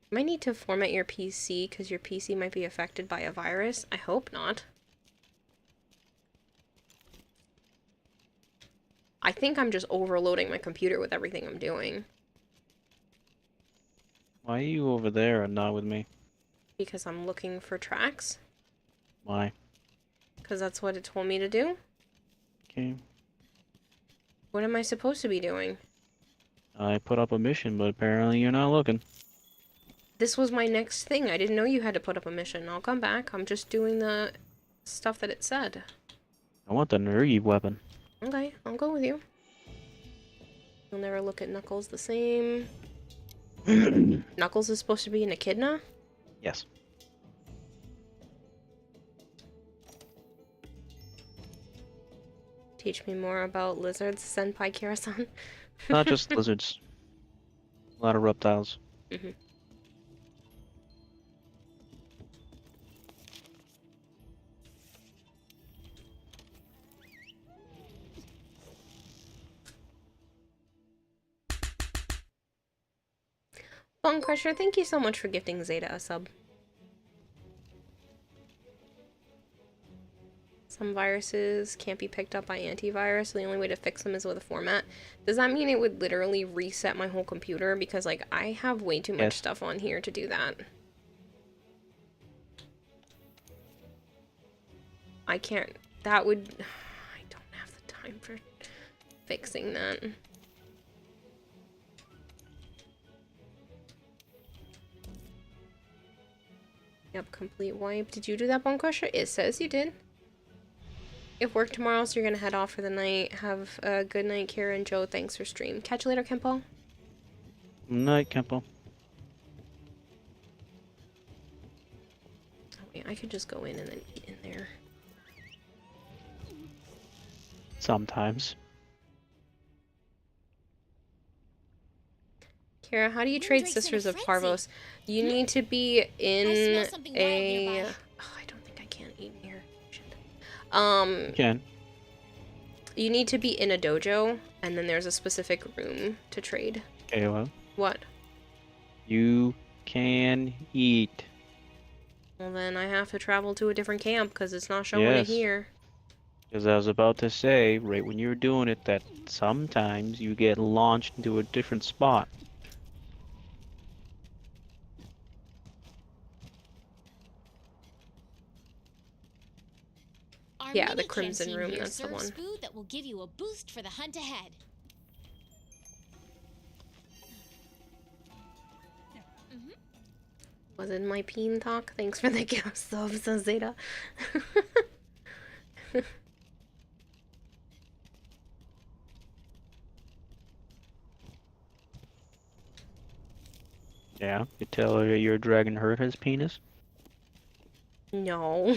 You might need to format your PC because your PC might be affected by a virus. I hope not. I think I'm just overloading my computer with everything I'm doing. Why are you over there and not with me? Because I'm looking for tracks. Why? Because that's what it told me to do. Okay. What am I supposed to be doing? I put up a mission, but apparently you're not looking. This was my next thing. I didn't know you had to put up a mission. I'll come back. I'm just doing the stuff that it said. I want the nerdy weapon. Okay, I'll go with you. You'll never look at Knuckles the same. Knuckles is supposed to be an echidna? Yes. Teach me more about lizards, Senpai Kira-san. Not just lizards. A lot of reptiles. Mm-hmm. Bone Crusher, thank you so much for gifting Zeta a sub. Some viruses can't be picked up by antivirus, so the only way to fix them is with a format. Does that mean it would literally reset my whole computer? Because, like, I have way too much stuff on here to do that. I can't. That would... I don't have the time for fixing that. Yep, complete wipe. Did you do that, Bone Crusher? It says you did. You have work tomorrow, so you're gonna head off for the night. Have a good night, Kira and Joe. Thanks for stream. Catch you later, Kempo. Night, Kempo. Oh, wait, I could just go in and then eat in there. Sometimes. Kira, how do you trade Sisters of Parvos? You need to be in a... Oh, I don't think I can eat here. Shit. You can. You need to be in a dojo, and then there's a specific room to trade. Okay, well. What? You can eat. Well, then I have to travel to a different camp, because it's not showing it here. Because I was about to say, right when you were doing it, that sometimes you get launched into a different spot. Yeah, the Crimson Room, that's the one. Food that will give you a boost for the hunt ahead. Was it my peen talk? Thanks for the gift subs, Zeta. Yeah, you tell her your dragon hurt his penis? No.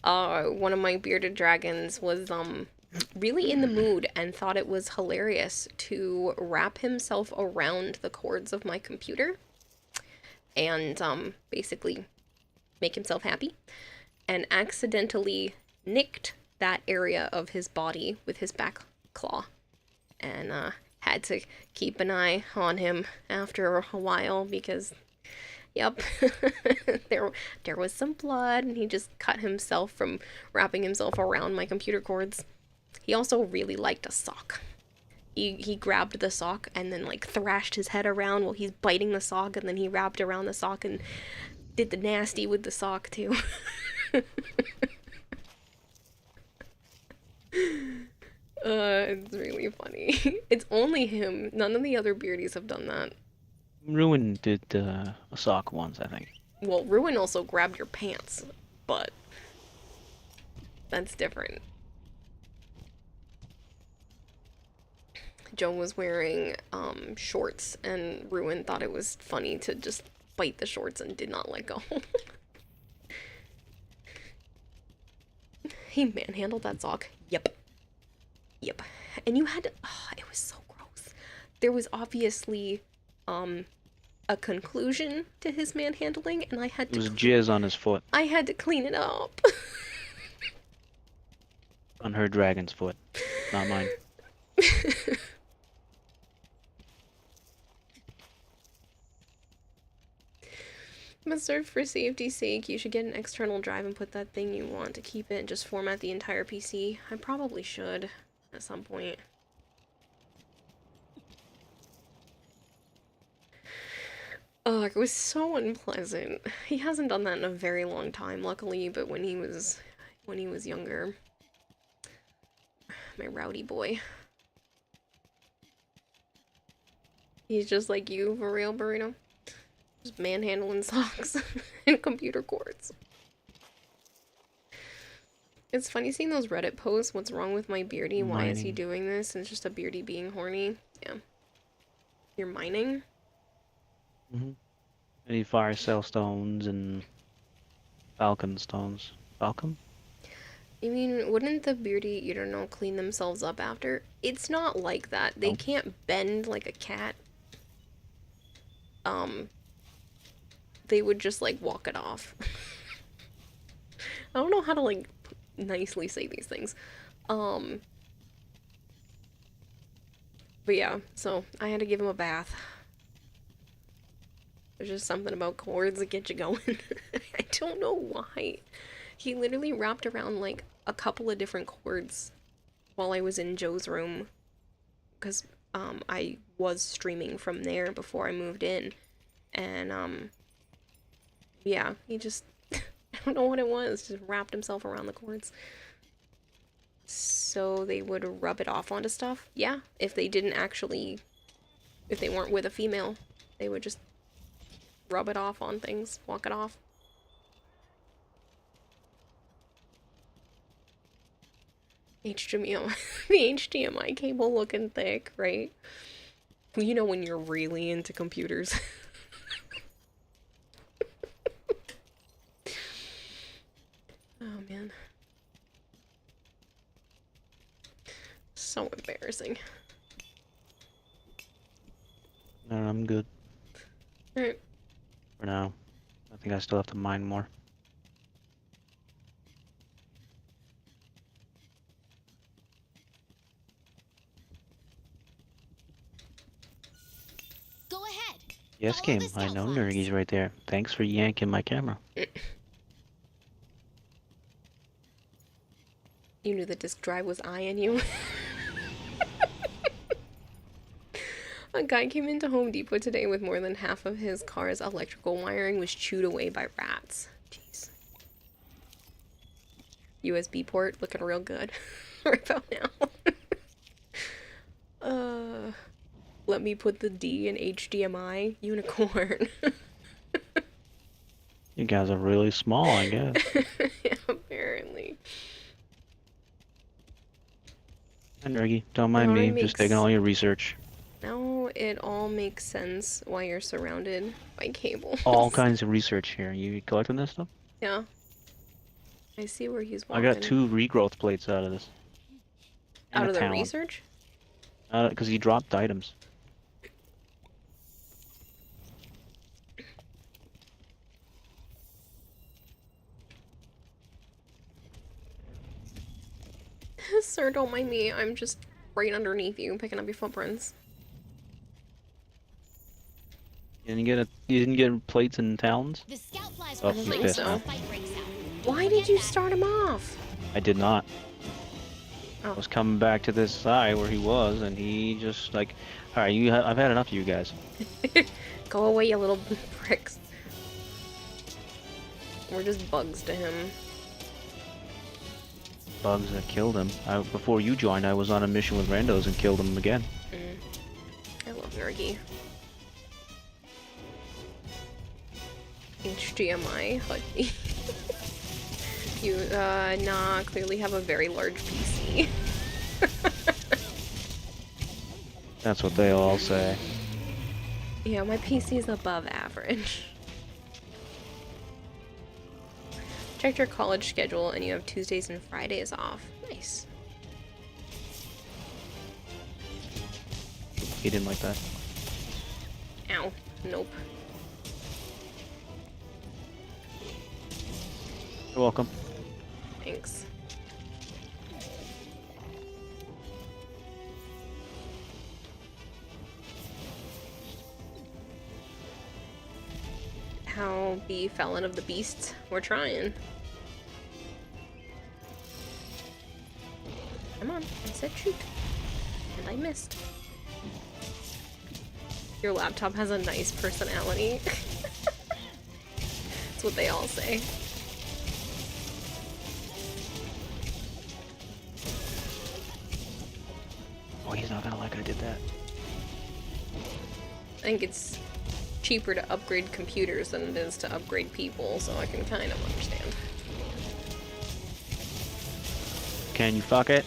One of my bearded dragons was really in the mood and thought it was hilarious to wrap himself around the cords of my computer and basically make himself happy, and accidentally nicked that area of his body with his back claw, and had to keep an eye on him after a while because yep, there was some blood, and he just cut himself from wrapping himself around my computer cords. He also really liked a sock. he grabbed the sock and then like thrashed his head around while he's biting the sock, and then he wrapped around the sock and did the nasty with the sock too. It's really funny. It's only him. None of the other beardies have done that. Ruin did a sock once, I think. Well, Ruin also grabbed your pants, but that's different. Joe was wearing shorts, and Ruin thought it was funny to just bite the shorts and did not let go. He manhandled that sock. Yep. Yep. And you had to... Oh, it was so gross. There was obviously a conclusion to his manhandling, and I had to... It was jizz on his foot. I had to clean it up. On her dragon's foot. Not mine. But sir, for safety's sake, you should get an external drive and put that thing you want to keep it and just format the entire PC. I probably should at some point. Oh, it was so unpleasant. He hasn't done that in a very long time, luckily, but when he was younger. My rowdy boy. He's just like you, for real, Burrito. Just manhandling socks and computer cords. It's funny seeing those Reddit posts, what's wrong with my beardy, why is he doing this, and it's just a beardy being horny. Yeah. You're mining? Mm-hmm. Any fire cell stones and falcon stones. Falcon? You mean, wouldn't the beardy, you don't know, clean themselves up after? It's not like that. They can't bend like a cat. They would just, like, walk it off. I don't know how to, like, nicely say these things. But yeah, so I had to give him a bath. There's just something about cords that get you going. I don't know why. He literally wrapped around, like, a couple of different cords while I was in Joe's room. Because, I was streaming from there before I moved in. And, yeah, he just, I don't know what it was, just wrapped himself around the cords. So they would rub it off onto stuff. Yeah, if they weren't with a female, they would just rub it off on things, walk it off. HDMI, the HDMI cable looking thick, right? You know when you're really into computers. Oh man. So embarrassing. No, I'm good. Alright. For now. I think I still have to mine more. Go ahead. Yes, Follow game. the I scout know flags. Nergy's right there. Thanks for yanking my camera. You knew the disk drive was eyeing you. A guy came into Home Depot today with more than half of his car's electrical wiring was chewed away by rats. Jeez. USB port looking real good right about now. Let me put the D in HDMI. Unicorn. You guys are really small, I guess. Yeah, apparently. And Nergy, don't mind me. Just taking all your research. Now it all makes sense why you're surrounded by cables. All kinds of research here. You collecting this stuff? Yeah. I see where he's I walking. got 2 regrowth plates out of this. And Out a of the talon. research? Because he dropped items. Sir, don't mind me. I'm just right underneath you, picking up your footprints. You didn't get plates and talons? The scout flies Oh, from you the pissed so. now. fight breaks out. Why did you start him off? I did not. Oh. was coming back to this side where he was, and he just like, all right, I've had enough of you guys. Go away, you little pricks. We're just bugs to him. Bugs that killed him. Before you joined, I was on a mission with randos and killed him again. I love Nergy. HDMI, huggy. You, nah, clearly have a very large PC. That's what they all say. Yeah, my PC's above average. Checked your college schedule and you have Tuesdays and Fridays off. Nice. He didn't like that. Ow. Nope. You're welcome. Thanks. How be Felon of the Beasts? We're trying. Come on, I said shoot. And I missed. Your laptop has a nice personality. That's what they all say. Oh, he's not gonna like I did that. I think it's cheaper to upgrade computers than it is to upgrade people, so I can kind of understand. Can you fuck it?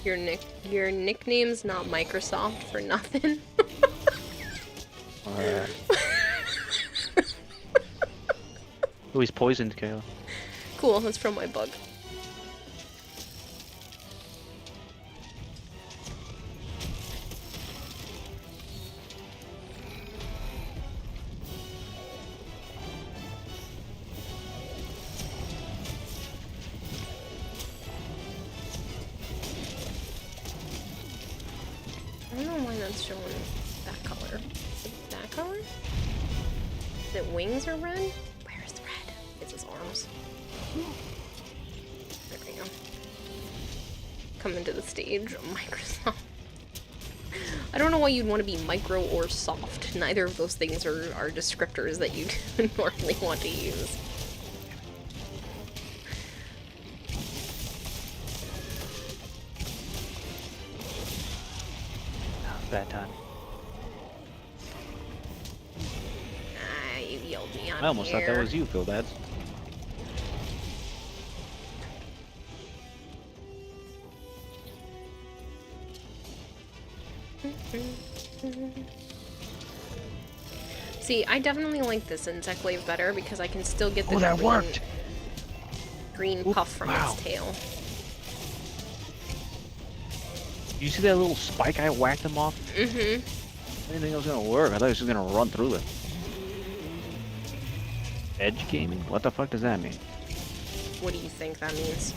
your your nickname's not Microsoft for nothing. Alright. Oh, he's poisoned, Kayla. Cool, that's from my bug. I don't know why that's showing that color. Is it that color? Is it wings are red? Where's the red? It's his arms. There we go. Come into the stage, Microsoft. I don't know why you'd want to be micro or soft. Neither of those things are descriptors that you normally want to use. Bad time. Ah, you yelled me out I almost here. thought that was you, Phil Dads. See, I definitely like this insect wave better because I can still get the Oh, that worked! green Oop, puff from wow. its tail. You see that little spike I whacked him off? Mm-hmm. I didn't think it was gonna work. I thought he was just gonna run through it. Edge gaming? What the fuck does that mean? What do you think that means?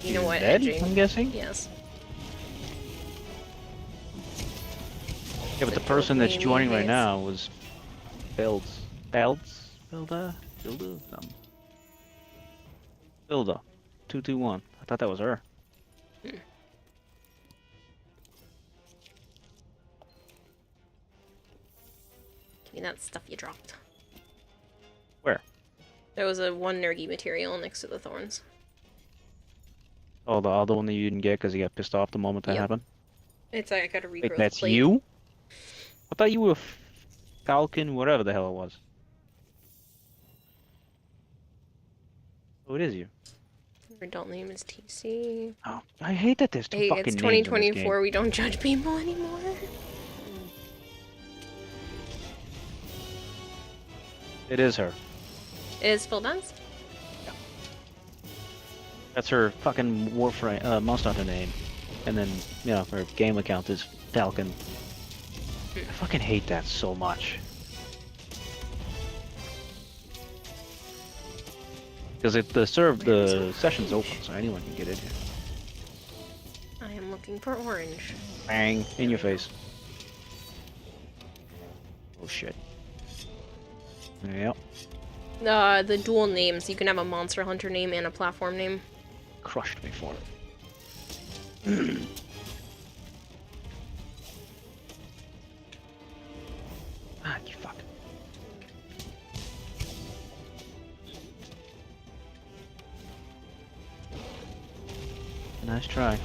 You He's know what dead, edging? I'm guessing? Yes. Yeah, but the person that's joining right now was Bilda? Bilda? 221. I thought that was her. Hmm. Give me that stuff you dropped. Where? There was a one nergy material next to the thorns. Oh, the other one that you didn't get because you got pissed off the moment that Yep. happened? It's like I gotta regrow Wait, the that's plate. you? I thought you were Falcon, whatever the hell it was. Oh, it is you. Your adult name is TC. Oh, I hate that there's two Hey, fucking it's names in this 2024. game. We don't judge people anymore. It is her. Is Phil Dance? That's her fucking Warframe, Monster Hunter name. And then, you know, her game account is Falcon. I fucking hate that so much. Because the session's open, so anyone can get in here. I am looking for orange. Bang, in your face. Oh shit. Yep. The dual names. You can have a Monster Hunter name and a platform name. Crushed me for it. Ah, you fuck. Nice try.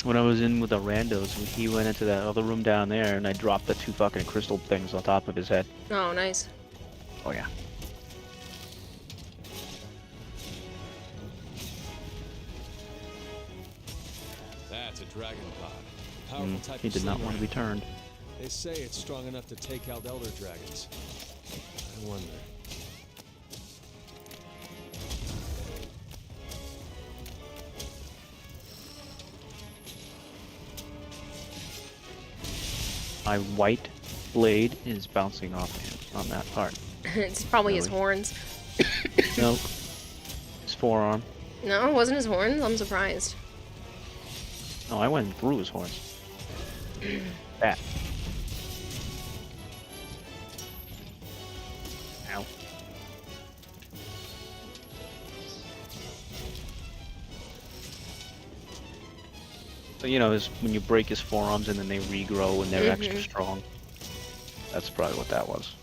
When I was in with the randos, he went into that other room down there, and I dropped the 2 fucking crystal things on top of his head. Oh, nice. Oh yeah. That's a dragon pod. Powerful type He of did not slinger. want to be turned. They say it's strong enough to take out elder dragons. I wonder. My white blade is bouncing off him on that part. It's probably his Really? horns. Nope. His forearm. No, it wasn't his horns. I'm surprised. No, I went through his horns. That. Ow. So, you know, when you break his forearms and then they regrow and they're extra strong. That's probably what that was.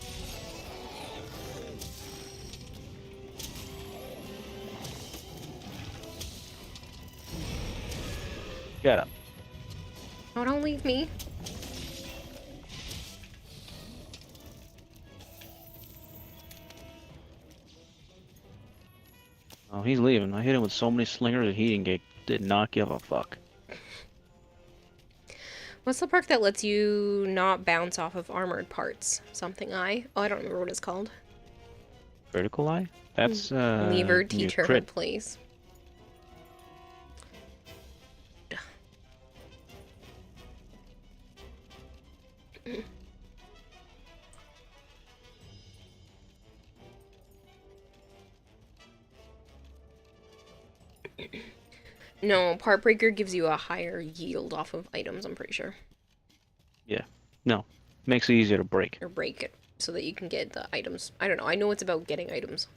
Get up. Oh, don't leave me. Oh, he's leaving. I hit him with so many slingers that he did not give a fuck. What's the perk that lets you not bounce off of armored parts? Something I. Oh, I don't remember what it's called. Vertical eye? That's Lever, your teacher, crit. place. No, part breaker gives you a higher yield off of items, I'm pretty sure. Yeah. No. Makes it easier to break. Or break it so that you can get the items. I don't know. I know it's about getting items.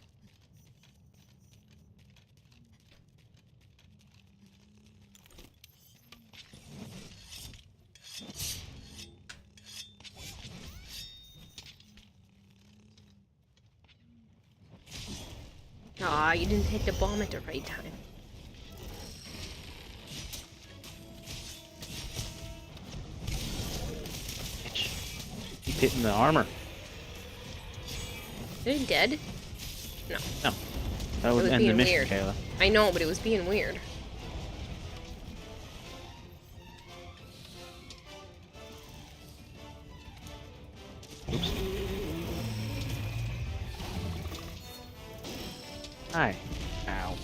Aw, you didn't hit the bomb at the right time. Keep hitting the armor. Is it dead? No. No. That would was end the being mission, weird. Kayla. I know, but it was being weird. Oops. Hi. Ow.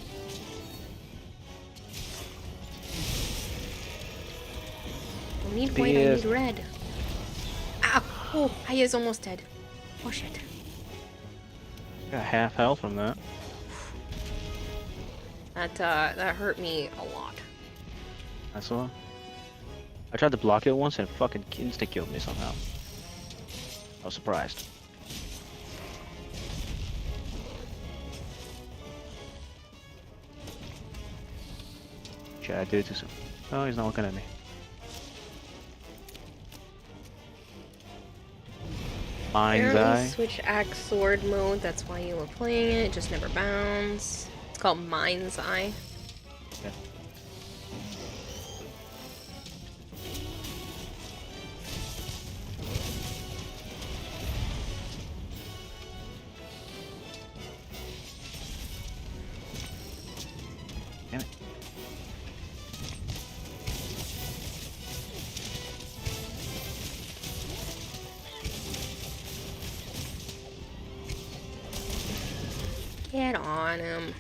I need white, I Yes. need red. Ow! Oh, I is almost dead. Oh shit. Got half health from that. That hurt me a lot. I saw. I tried to block it once and it fucking instant killed me somehow. I was surprised. Shit, I did it too soon. Oh, he's not looking at me. Mind's Apparently eye. switch axe sword mode, that's why you were playing it, it just never bounds. It's called Mind's Eye. Yeah. Damn it. Get on him.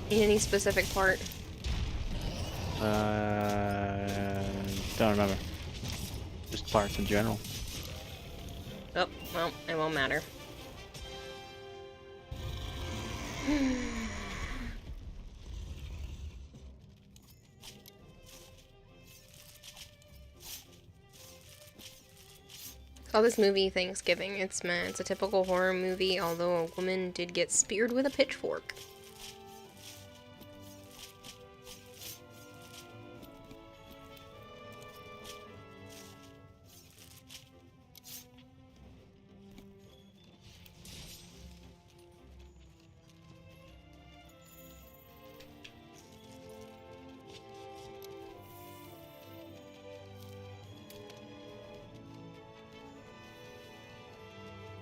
In any specific part? Don't remember. Just parts in general. Oh, well, it won't matter. Saw this movie Thanksgiving. It's a typical horror movie, although a woman did get speared with a pitchfork.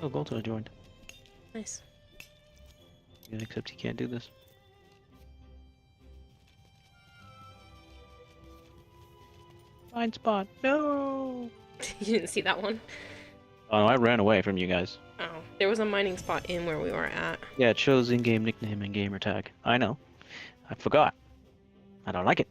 Oh, Golden joined. Nice. Yeah, except he can't do this. Blind spot. No. You didn't see that one? Oh, no, I ran away from you guys. Oh, there was a mining spot in where we were at. Yeah, it shows in-game nickname and gamer tag. I know. I forgot. I don't like it.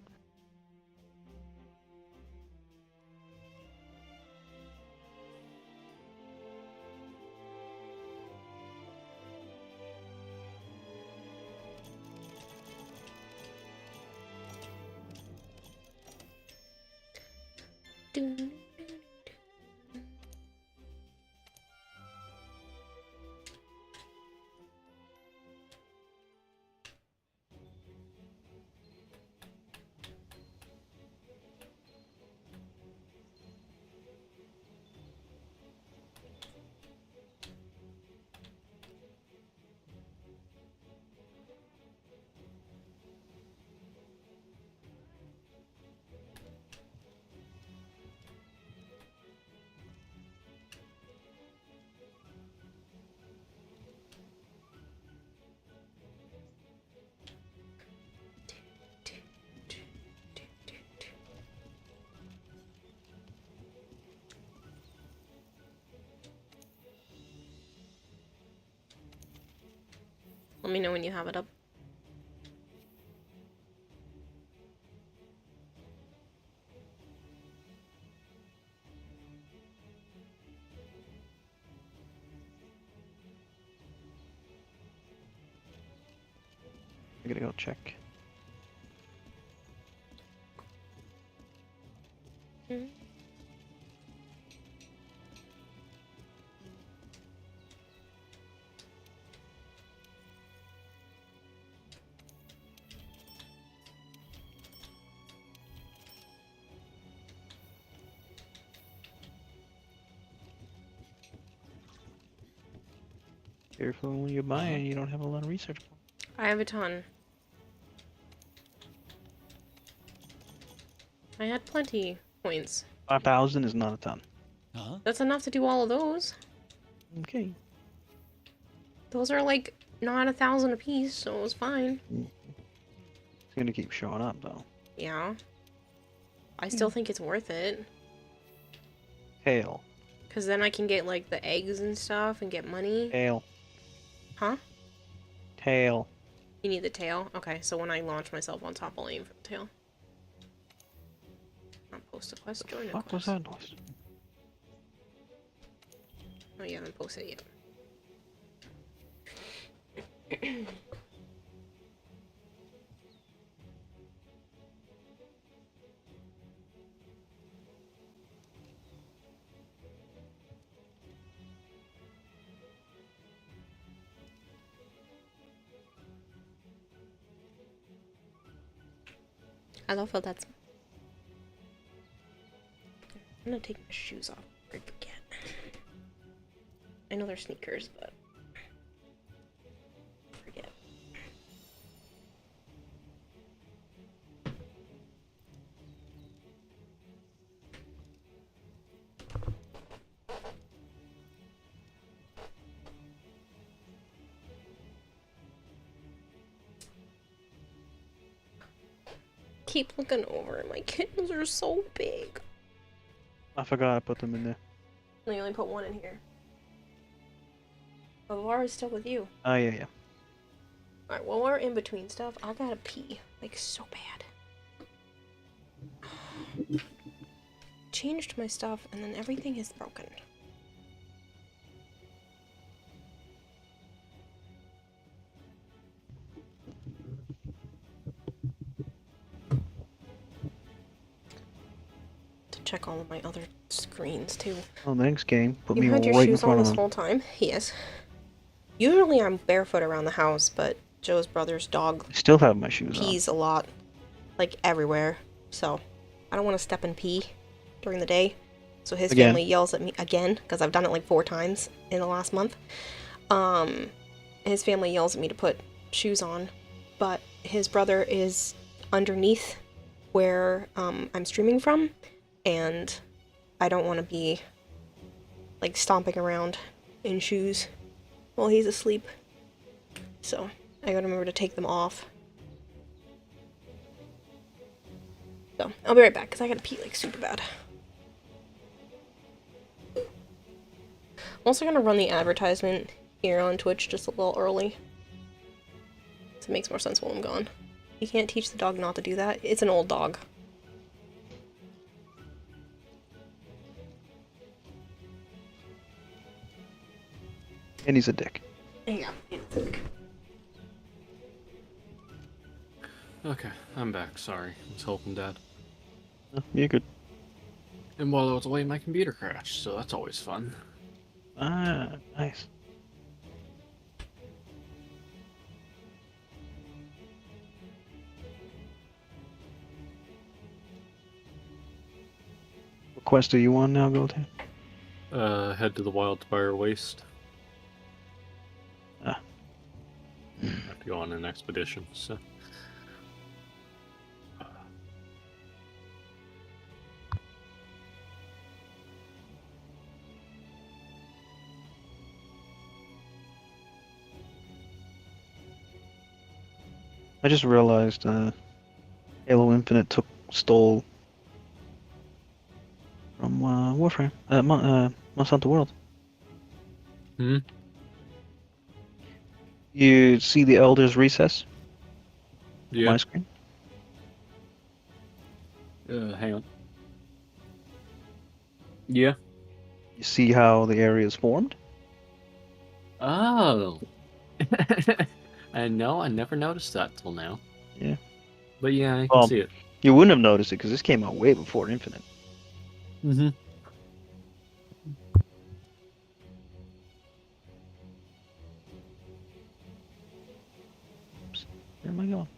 Let me know when you have it up. I gotta go check. Hmm. Careful when you're buying, you don't have a lot of research. I have a ton. I had plenty points. 5,000 is not a ton. Huh? That's enough to do all of those. Okay. Those are like not 1,000 apiece, so it was fine. It's gonna keep showing up though. Yeah. I still think it's worth it. Tail. Because then I can get like the eggs and stuff and get money. Tail. Huh? Tail. You need the tail? Okay, so when I launch myself on top, I'll aim for the tail. Not post a quest, join a What was quest. that noise? Oh, you haven't posted yet. I love how that's... I'm gonna take my shoes off before I forget. I know they're sneakers, but... forget. Keep looking over. My kittens are so big. I forgot I put them in there. And you only put one in here. Oh, Laura's still with you. Oh, yeah. Alright, while we're in between stuff, I gotta pee. Like, so bad. Changed my stuff, and then everything is broken. To check all of my other screens, too. Oh, thanks, game. Put You me had your right in shoes on front of this him. whole time? Yes. Usually I'm barefoot around the house, but Joe's brother's dog I still have my shoes on. pees a lot. Like, everywhere. So, I don't want to step and pee during the day. So his Again. family yells at me again, because I've done it like 4 times in the last month. His family yells at me to put shoes on, but his brother is underneath where I'm streaming from, and I don't want to be like stomping around in shoes while he's asleep. So I gotta remember to take them off. So I'll be right back because I gotta pee like super bad. I'm also gonna run the advertisement here on Twitch just a little early. So it makes more sense while I'm gone. You can't teach the dog not to do that. It's an old dog. And he's a dick. Yeah. Okay, I'm back. Sorry. I was helping Dad. Oh, you're good. And while I was away, my computer crashed, so that's always fun. Ah, nice. What quest are you on now, Goldie? Head to the Wildfire Waste. Ah. I have to go on an expedition, so... I just realized Halo Infinite stole from Warframe, Monsanto World. Hmm? You see the Elder's Recess? Yeah. My screen? Hang on. Yeah. You see how the area is formed? Oh! I know, I never noticed that till now. Yeah. But yeah, I can see it. You wouldn't have noticed it because this came out way before Infinite. Mm-hmm. Oops. Where am I going?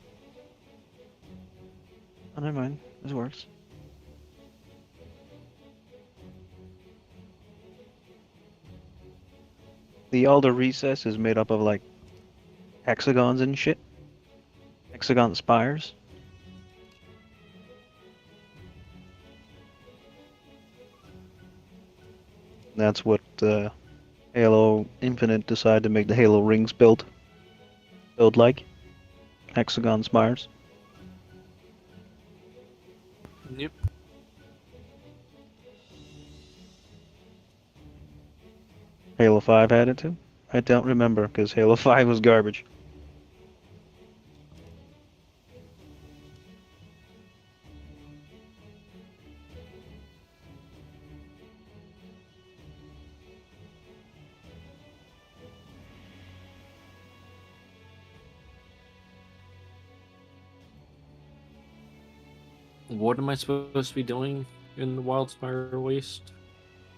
Oh, never mind. This works. The Elder Recess is made up of like hexagons and shit. Hexagon spires. That's what Halo Infinite decided to make the Halo rings build like. Hexagon spires. Yep. Halo 5 had it too? I don't remember because Halo 5 was garbage. What am I supposed to be doing in the Wildfire Waste?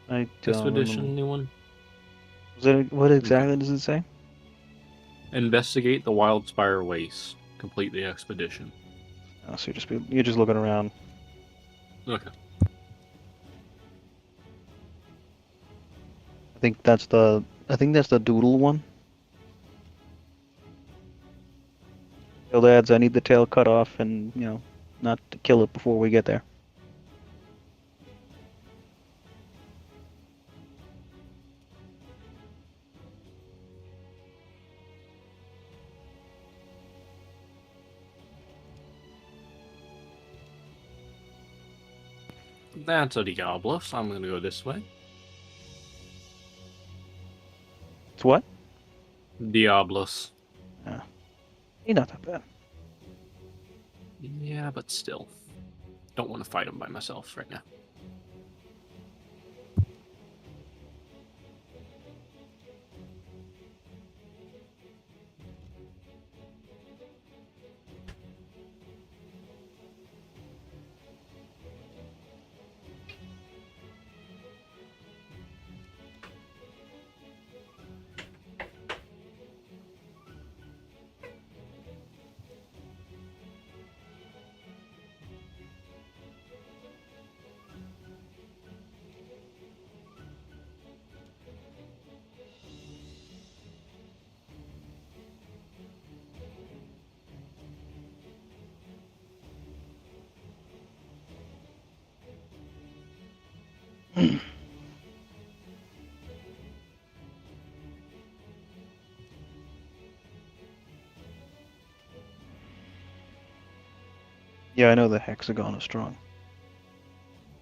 I don't Expedition, remember. new one? What exactly does it say? Investigate the Wildfire Waste. Complete the expedition. Oh, so you're just looking around. Okay. I think that's the doodle one. Tail adds, I need the tail cut off and, not to kill it before we get there. That's a Diablo, so I'm gonna go this way. It's what? Diablos. Yeah. He's not that bad. Yeah, but still. Don't want to fight him by myself right now. Yeah, I know the hexagon is strong.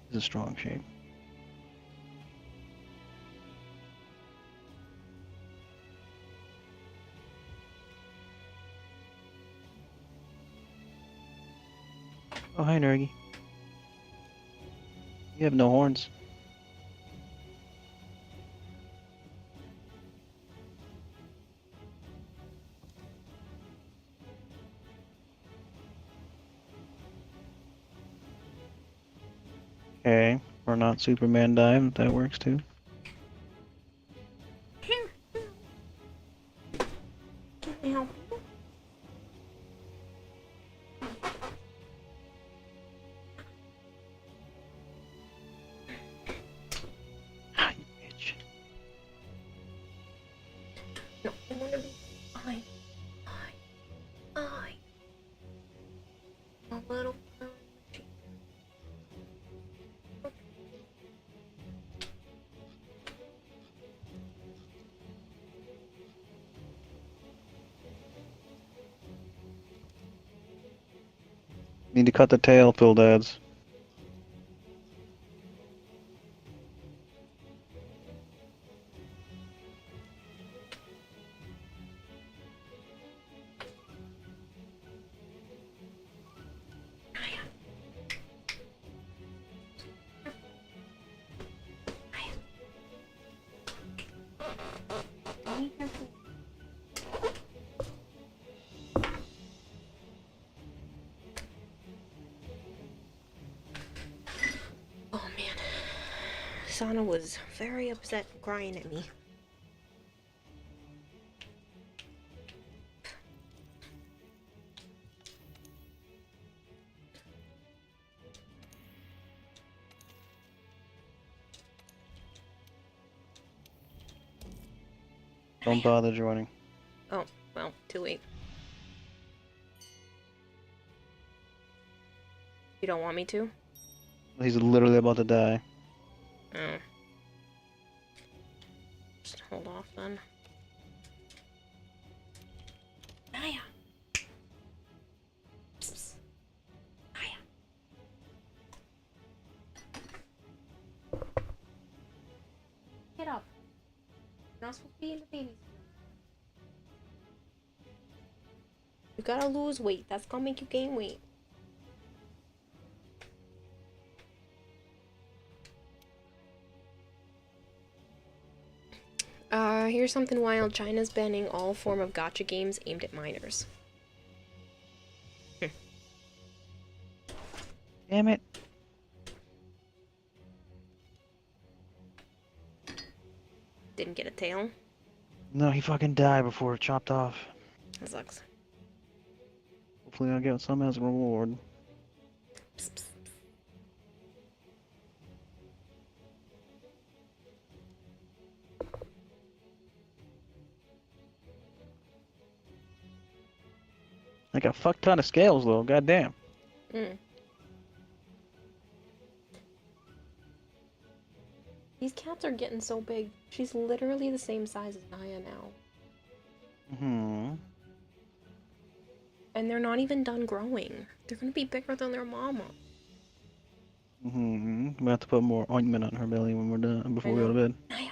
It's a strong shape. Oh, hi, Nergy. You have no horns. Okay, we're not Superman dive. That works too. Can I help you? Ah, you bitch. No, I want to be. A little. Need to cut the tail, Phil Dads. Oh man, Sana was very upset, crying at me. Don't bother joining. Oh, well, too late. You don't want me to? He's literally about to die. Oh. Just hold off then. Naya! Psst. Naya! Get up. You're not supposed to be in the baby. You gotta lose weight. That's gonna make you gain weight. Here's something wild. China's banning all form of gacha games aimed at minors. Damn it. Didn't get a tail. No, he fucking died before it chopped off. That sucks. Hopefully I'll get some as a reward. Psst, psst. Like a fuck ton of scales though, goddamn. Mm. These cats are getting so big. She's literally the same size as Naya now. Hmm. And they're not even done growing. They're gonna be bigger than their mama. Hmm. We have to put more ointment on her belly when we're done, before we go to bed. Naya!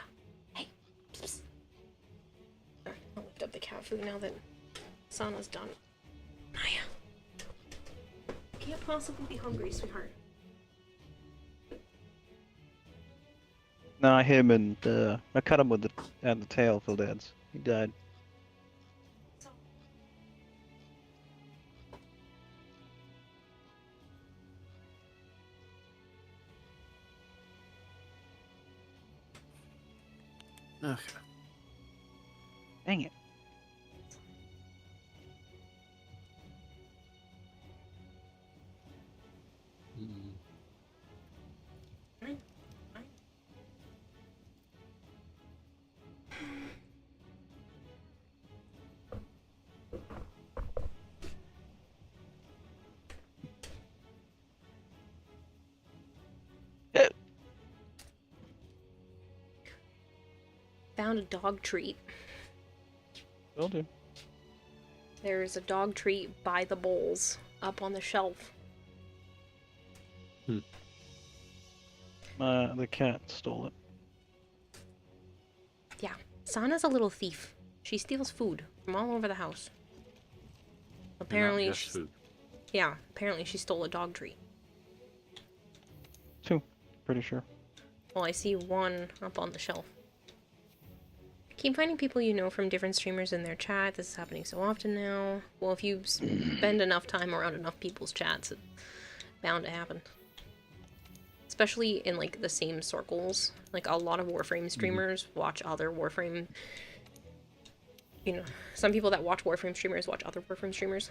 Hey! Psst, psst. Especially now that Sana's done. Maya. Can't possibly be hungry, sweetheart. No, him and I cut him with the tail, Phil Dad's. He died. Okay. Dang it. Mm. Found a dog treat. Will do. There's a dog treat by the bowls up on the shelf. The cat stole it. Yeah, Sana's a little thief. She steals food from all over the house. Apparently, Not just food. Yeah, apparently she stole a dog treat. 2, pretty sure. Well, I see one up on the shelf. Keep finding people you know from different streamers in their chat. This is happening so often now. Well, if you spend enough time around enough people's chats, it's bound to happen. Especially in, like, the same circles. Like, a lot of Warframe streamers watch other Warframe... You know, some people that watch Warframe streamers watch other Warframe streamers.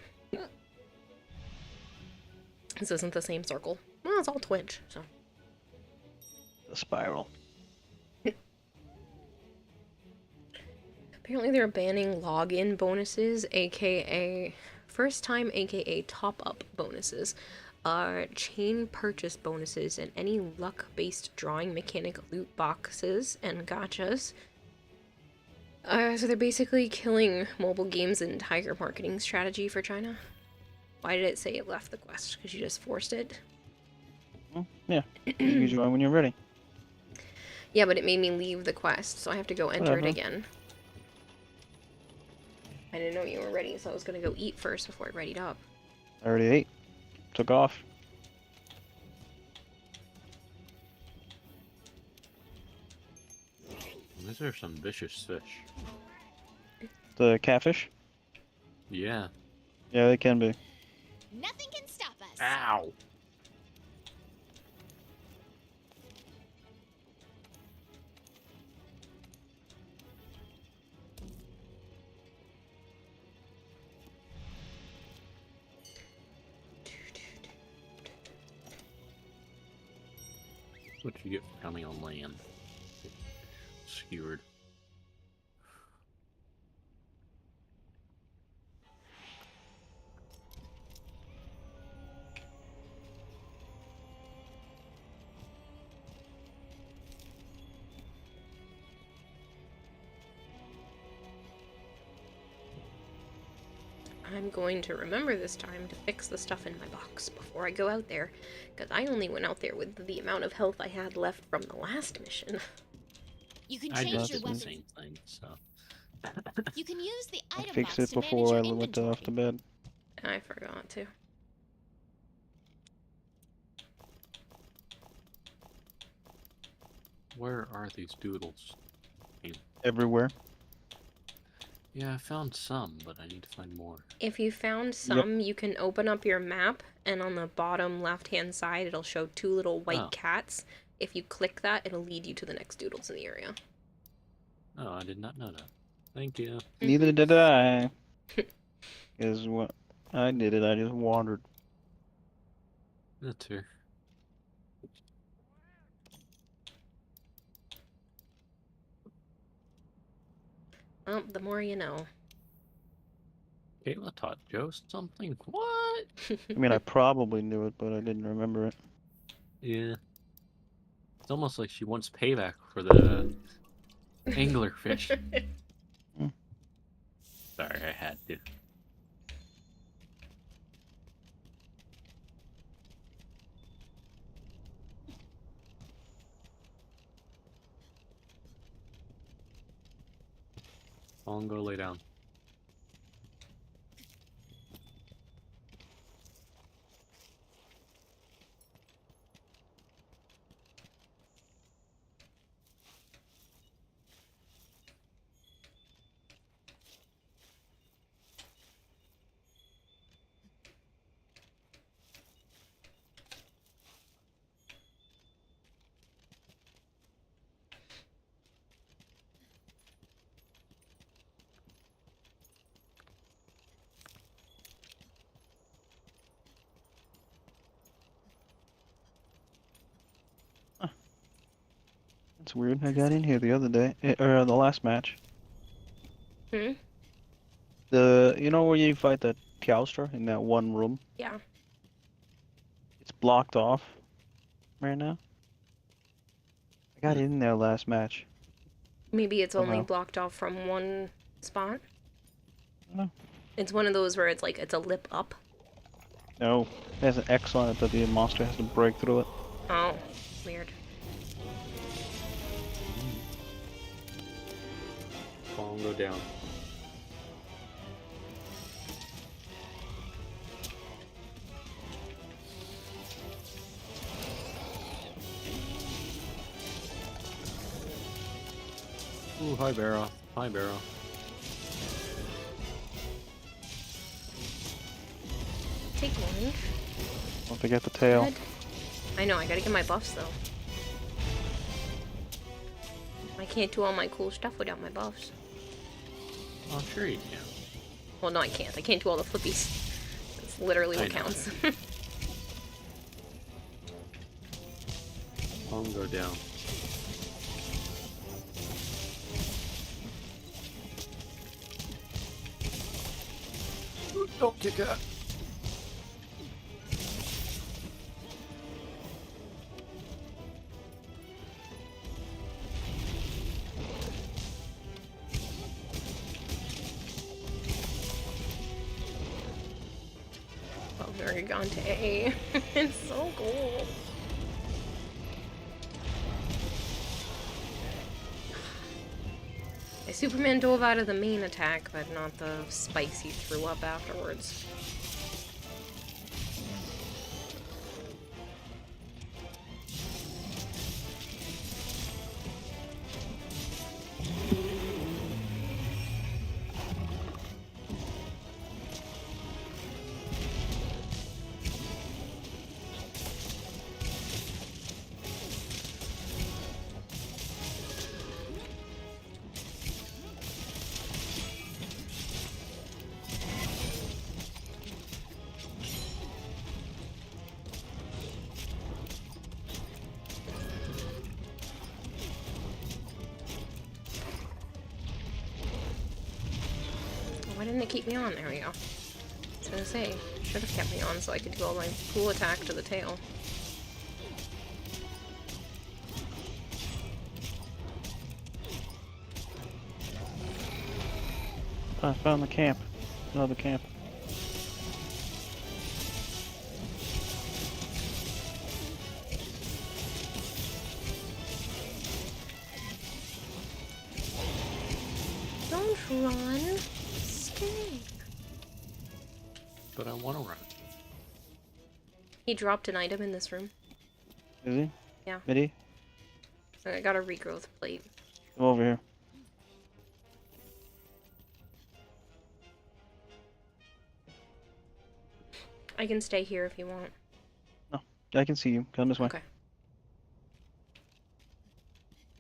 This isn't the same circle. Well, it's all Twitch, so... The spiral. Apparently they're banning login bonuses, aka first time, aka top-up bonuses, chain purchase bonuses, and any luck-based drawing mechanic loot boxes and gachas. So they're basically killing mobile games' entire marketing strategy for China. Why did it say it left the quest? Because you just forced it? Well, yeah. You join when you're ready. Yeah, but it made me leave the quest, so I have to go enter it again. I didn't know you were ready, so I was gonna go eat first before I readied up. I already ate. Took off. These are some vicious fish. The catfish? Yeah. Yeah, they can be. Nothing can stop us. Ow! What you get for coming on land? Skewered. I'm going to remember this time to fix the stuff in my box before I go out there, because I only went out there with the amount of health I had left from the last mission. You can I change did your the weapons. same thing, so. You can use the I item fixed box it to manage before your I went inventory. off to bed. I forgot to. Where are these doodles? Everywhere. Yeah, I found some, but I need to find more. If you found some, you can open up your map, and on the bottom left-hand side, it'll show 2 little white cats. If you click that, it'll lead you to the next doodles in the area. Oh, I did not know that. Thank you. Neither did I. Is what I did it. I just wandered. That's fair. Well, the more you know. Kayla taught Joe something? What? I mean, I probably knew it, but I didn't remember it. Yeah. It's almost like she wants payback for the anglerfish. Sorry, I had to. I'll go lay down. It's weird. I got in here the other day, or the last match. Hmm? You know where you fight the Cowster in that one room? Yeah. It's blocked off right now. I got in there last match. Maybe it's only Somehow. blocked off from one spot. I don't know. It's one of those where it's like it's a lip up. No, it has an X on it that the monster has to break through it. Oh, weird. Bongo down. Ooh, hi Barrow. Hi Barrow. Take one. Don't forget the tail. Good. I know, I gotta get my buffs though. I can't do all my cool stuff without my buffs. Oh, I'm sure you can. Well, no, I can't. I can't do all the flippies. That's literally what counts. Bongo down. Don't kick it. Oh, very gone to A. It's so cool. Superman dove out of the main attack, but not the spikes he threw up afterwards. Why didn't it keep me on? There we go. I was gonna say, should have kept me on so I could do all my cool attack to the tail. I found the camp. Another camp. Don't run. Stay. But I want to run. He dropped an item in this room. Is he? Yeah. Midi? I got a regrowth plate. Come over here. I can stay here if you want. No, I can see you. Come this way. Okay.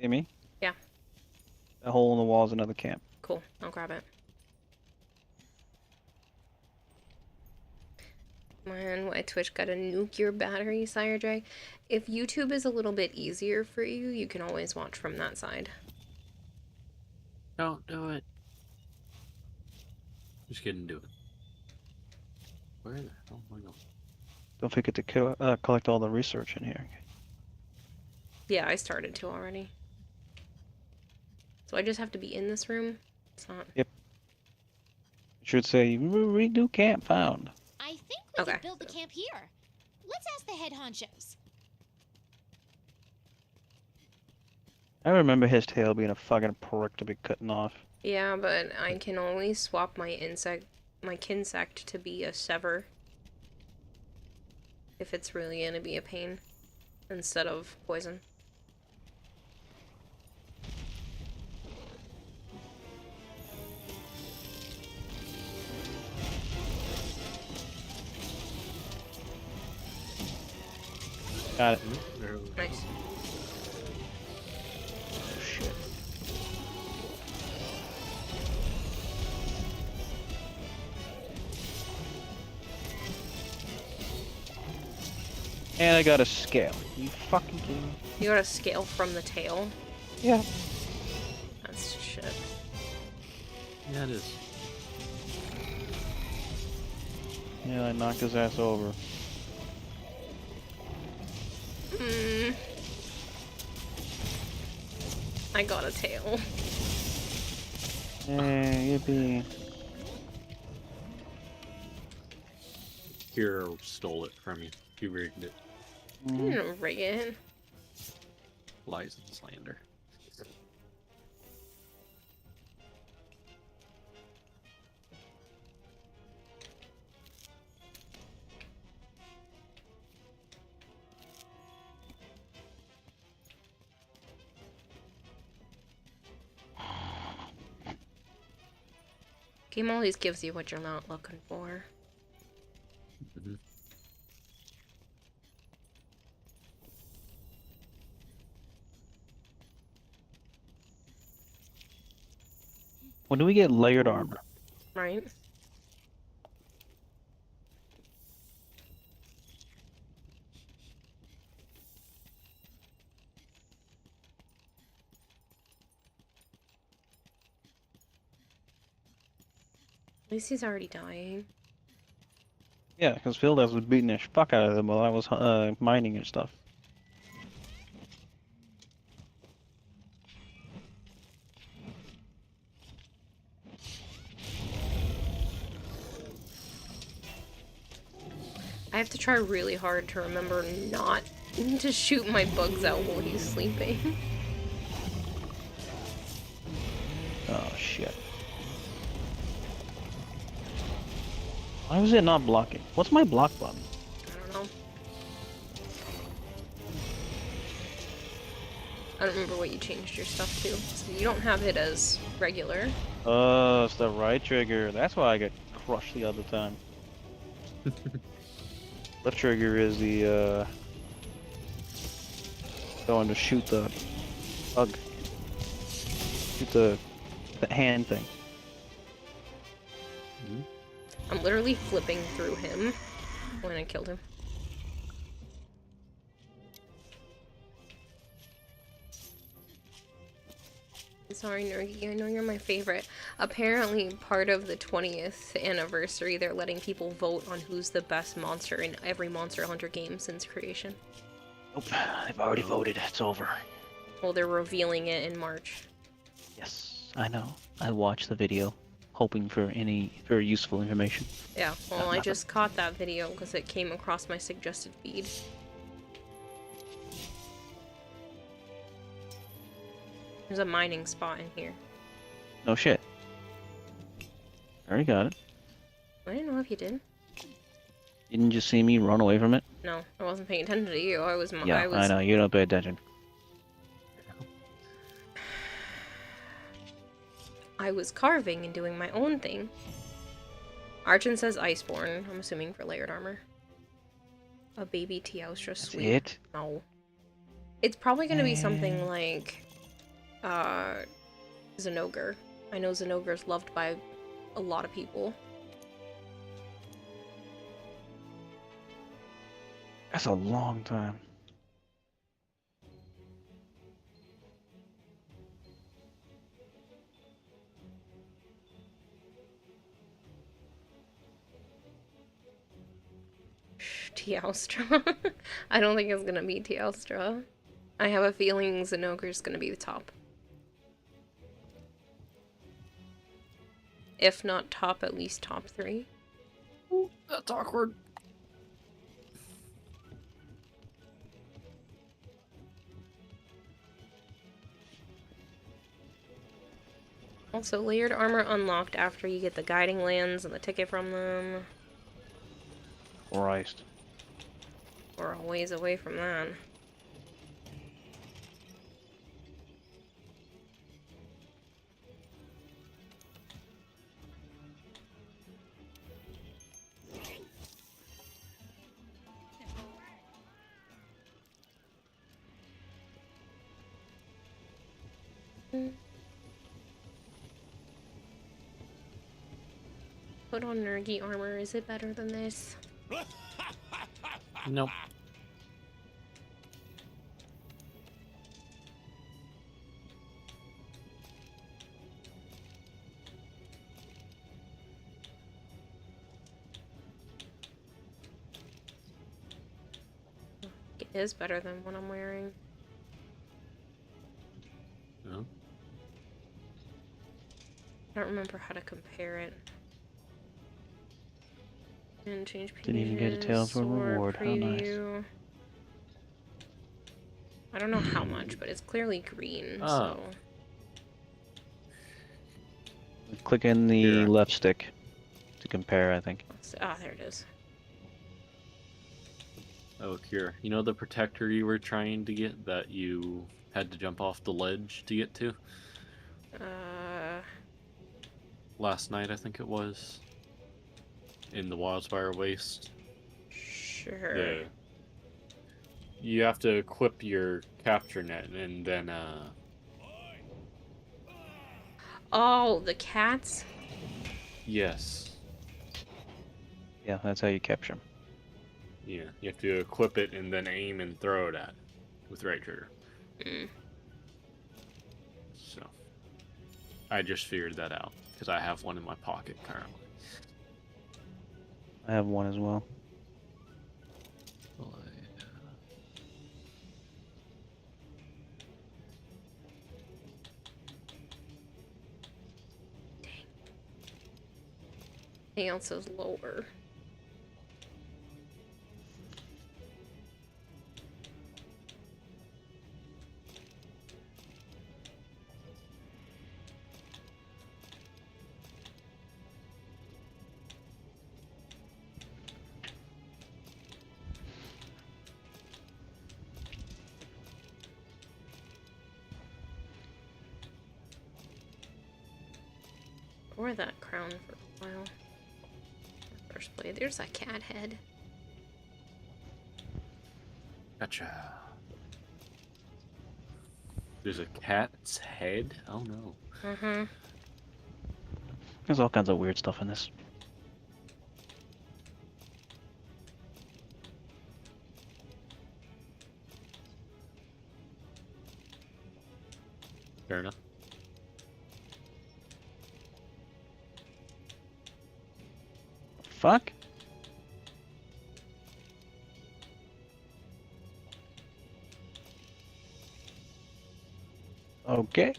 See me? Yeah. That hole in the wall is another camp. Cool. I'll grab it. Man, why Twitch got a nuke your battery, Sire J? If YouTube is a little bit easier for you, you can always watch from that side. Don't do it. Just kidding, do it. Where the hell am I going? Don't forget to collect all the research in here. Yeah, I started to already. So I just have to be in this room? It's not... Yep. It should say, redo camp found. I think we can build the camp here. Let's ask the head honchos. I remember his tail being a fucking prick to be cutting off. Yeah, but I can always swap my kinsect to be a sever. If it's really gonna be a pain. Instead of poison. Got it. Nice. Oh, shit. And I got a scale. You fucking kidding me? You got a scale from the tail? Yeah. That's shit. Yeah, it is. Yeah, I knocked his ass over. I got a tail. Hey, yippee. Hero stole it from you. You rigged it. I didn't rig it. Lies and slander. Game always gives you what you're not looking for. Mm-hmm. When do we get layered armor? Right? At least he's already dying. Yeah, because Phildas was beating the fuck out of them while I was mining and stuff. I have to try really hard to remember not to shoot my bugs out while he's sleeping. Oh shit. Why was it not blocking? What's my block button? I don't know. I don't remember what you changed your stuff to. So you don't have it as regular. Oh, it's the right trigger. That's why I got crushed the other time. Left trigger is the going to shoot the bug. Shoot the hand thing. I'm literally flipping through him when I killed him. Sorry, Nergy, I know you're my favorite. Apparently, part of the 20th anniversary, they're letting people vote on who's the best monster in every Monster Hunter game since creation. Nope, they've already voted. It's over. Well, they're revealing it in March. Yes, I know. I watched the video, hoping for any very useful information. Yeah, well, I just caught that video because it came across my suggested feed. There's a mining spot in here. No shit. Already got it. I didn't know if you did. You didn't just see me run away from it? No, I wasn't paying attention to you. I was. Yeah, I know. You don't pay attention. I was carving and doing my own thing. Archon says Iceborne. I'm assuming for layered armor. A baby Teostra sweet. It? No. It's probably gonna be something like Zenogre. I know Zenogre is loved by a lot of people. That's a long time. Teostra. I don't think it's gonna be Teostra. I have a feeling Zenogre's gonna be the top. If not top, at least top 3. Ooh, that's awkward. Also, layered armor unlocked after you get the guiding lands and the ticket from them. Christ. We're a ways away from that. Put on Nergy armor. Is it better than this? Nope. is better than what I'm wearing. No? I don't remember how to compare it. And change pages. Didn't even get a tail for a reward. How nice. Preview. I don't know how much, but it's clearly green, Oh. so... Click in the Here. left stick to compare, I think. Ah, there it is. Oh, Kira. You know the protector you were trying to get that you had to jump off the ledge to get to? Last night, I think it was. In the Wildfire Waste. Sure. You have to equip your capture net and then, Oh, the cats? yes. Yeah, that's how you capture them. Yeah, you have to equip it and then aim and throw it at with right trigger. Mm. So, I just figured that out because I have one in my pocket currently. I have one as well. Anything else is lower. Wore that crown for a while. First play. There's that cat head. Gotcha. There's a cat's head? Oh no. Mm-hmm. There's all kinds of weird stuff in this. Fair enough. Fuck? Okay.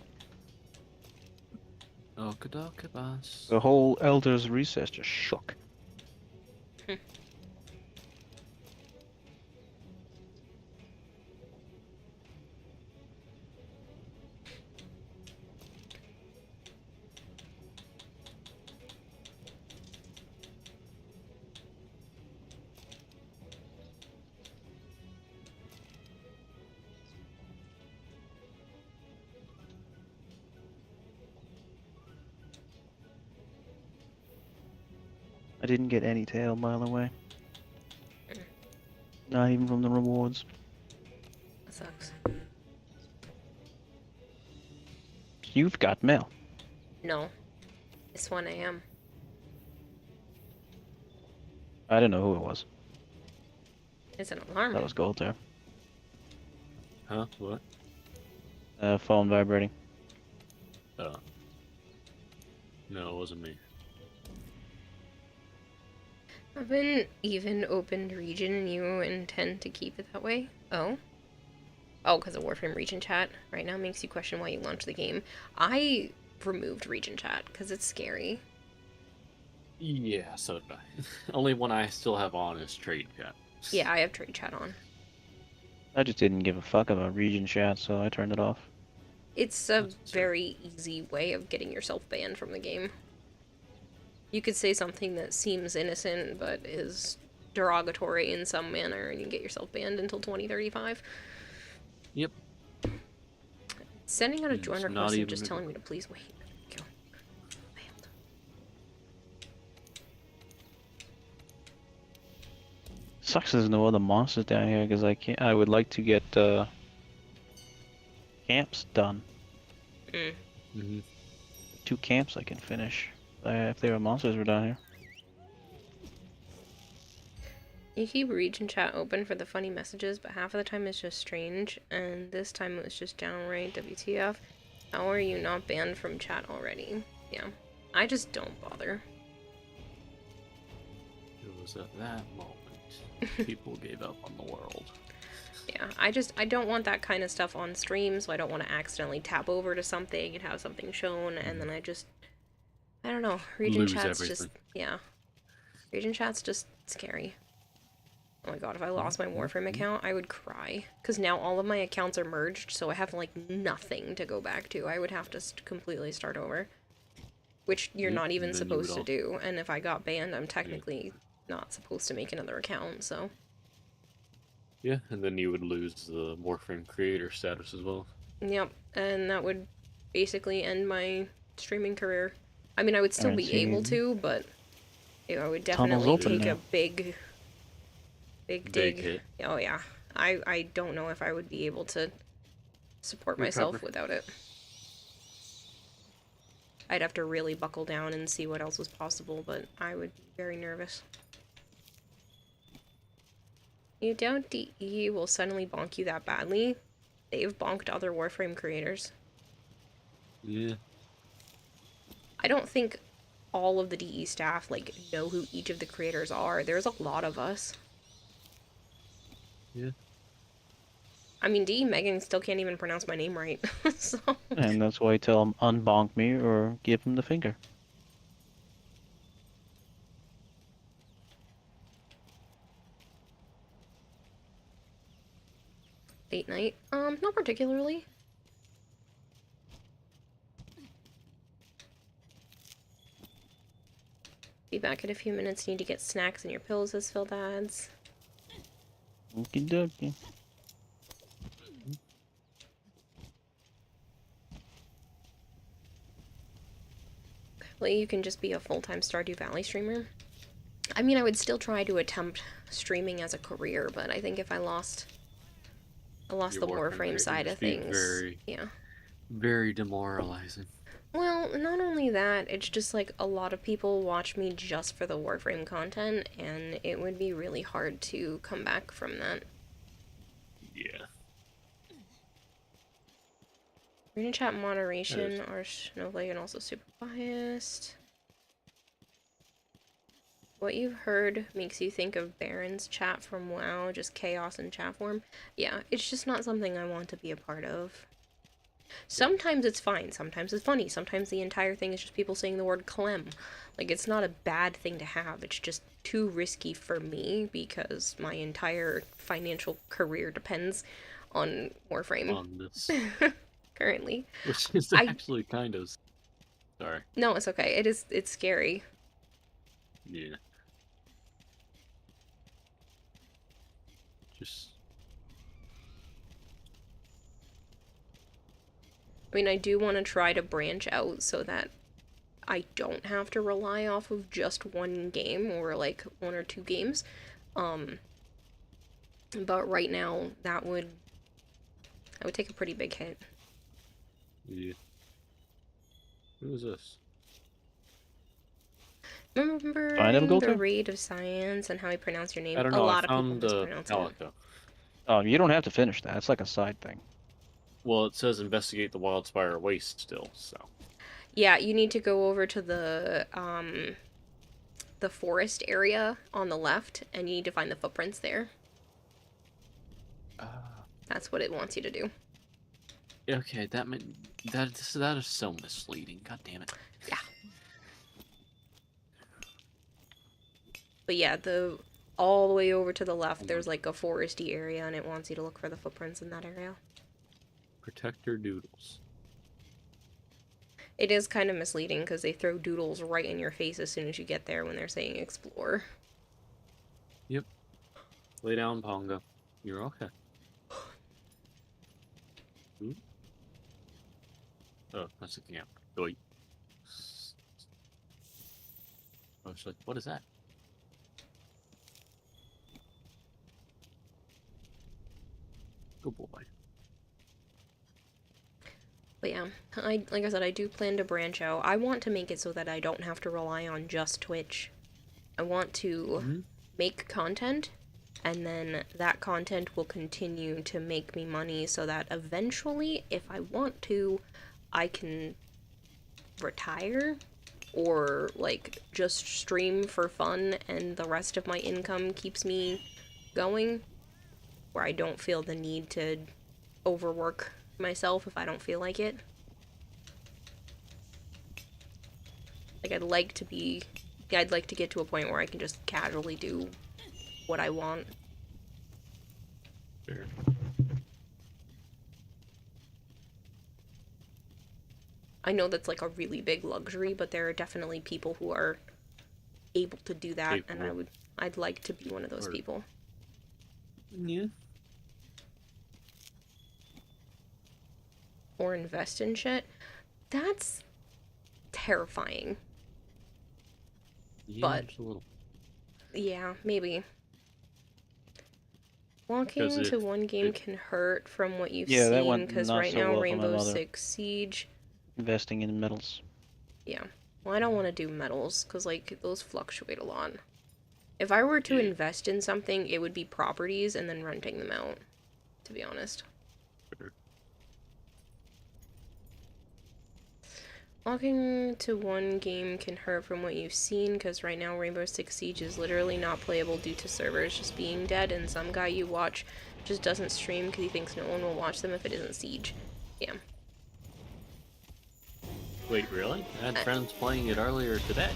Okie boss. The whole Elder's Recess just shook. I didn't get any tail, by the way. Not even from the rewards. That sucks. You've got mail. No. It's 1 a.m. I didn't know who it was. It's an alarm. That was gold there. Huh? What? Phone vibrating. Oh. No, it wasn't me. I've been even opened region and you intend to keep it that way? Oh? Oh, because of Warframe region chat right now makes you question why you launched the game. I removed region chat because it's scary. Yeah, so did I. Only one I still have on is trade chat. Yeah, I have trade chat on. I just didn't give a fuck about region chat, so I turned it off. It's a very easy way of getting yourself banned from the game. You could say something that seems innocent but is derogatory in some manner and you get yourself banned until 2035. Yep. Sending out a It's join not request and even just a- telling me to please wait. Go. Banned. Sucks there's no other monsters down here, because I would like to get, camps done. Mm. Mm-hmm. 2 camps I can finish. If there were monsters were down here. You keep region chat open for the funny messages, but half of the time it's just strange, and this time it was just downright WTF. How are you not banned from chat already? Yeah, I just don't bother. It was at that moment people gave up on the world. Yeah, I don't want that kind of stuff on stream, so I don't want to accidentally tap over to something and have something shown, and then I don't know, region Lose chat's everything. just, yeah. Region chat's just scary. Oh my god, if I lost my Warframe account, I would cry. Because now all of my accounts are merged, so I have, like, nothing to go back to. I would have to completely start over. Which you're not even supposed to do, and if I got banned, I'm technically not supposed to make another account, so... Yeah, and then you would lose the Warframe creator status as well. Yep, and that would basically end my streaming career. I mean, I would still Alright, be able see. to, but I would Tunnel's definitely open take now. a big dig. hit. Oh yeah, I don't know if I would be able to support myself without it. I'd have to really buckle down and see what else was possible, but I would be very nervous. You doubt DE will suddenly bonk you that badly? They've bonked other Warframe creators. Yeah. I don't think all of the DE staff, like, know who each of the creators are. There's a lot of us. Yeah. I mean, DE Megan still can't even pronounce my name right, so... And that's why I tell him unbonk me or give him the finger. Late night? Not particularly. Be back in a few minutes. Need to get snacks and your pills, as Phil adds. Okie dokie. Hopefully you can just be a full-time Stardew Valley streamer. I mean, I would still try to attempt streaming as a career, but I think if I lost the Warframe side of things, yeah. Very demoralizing. Well, not only that, it's just like a lot of people watch me just for the Warframe content, and it would be really hard to come back from that. Yeah. Reading chat moderation are Snowflake and also super biased. What you've heard makes you think of Baron's chat from WoW, just chaos in chat form. Yeah, it's just not something I want to be a part of. Sometimes it's fine, sometimes it's funny, sometimes the entire thing is just people saying the word clem. Like, it's not a bad thing to have, it's just too risky for me because my entire financial career depends on Warframe. On this. Currently. Which is actually kind of... Sorry. No, it's okay. It's scary. Yeah. Just... I mean, I do want to try to branch out so that I don't have to rely off of just one game or like one or two games. But right now that would take a pretty big hit. Yeah. Who is this? Remember the Raid of Science and how I pronounce your name? I don't know. A lot I of people found mispronounce it. Oh, you don't have to finish that. It's like a side thing. Well, it says investigate the Wildspire Waste still, so... Yeah, you need to go over to the forest area on the left, and you need to find the footprints there. That's what it wants you to do. Okay, that is so misleading. God damn it. Yeah. But yeah, all the way over to the left, there's like a foresty area, and it wants you to look for the footprints in that area. Protector doodles. It is kind of misleading because they throw doodles right in your face as soon as you get there when they're saying explore. Yep. Lay down, Pongo. You're okay. Ooh. Oh, that's a camp. Oi. I was like, what is that? Good boy. But yeah, like I said, I do plan to branch out. I want to make it so that I don't have to rely on just Twitch. I want to make content, and then that content will continue to make me money so that eventually, if I want to, I can retire or like just stream for fun and the rest of my income keeps me going. where I don't feel the need to overwork myself if I don't feel like it. Like, I'd like to get to a point where I can just casually do what I want. Sure. I know that's like a really big luxury, but there are definitely people who are able to do that, and I'd like to be one of those people. Yeah. Or invest in shit. That's terrifying. Yeah, But just a little. yeah, maybe. Walking to one game can hurt from what you've Yeah, that seen, went because not right so now well for my Rainbow mother. Six Siege. Investing in metals. Yeah. Well, I don't want to do metals, because, like, those fluctuate a lot. If I were to invest in something, it would be properties and then renting them out, to be honest. Sure. Walking to one game can hurt from what you've seen, because right now Rainbow Six Siege is literally not playable due to servers just being dead, and some guy you watch just doesn't stream because he thinks no one will watch them if it isn't Siege. Yeah. Wait, really? I had friends playing it earlier today.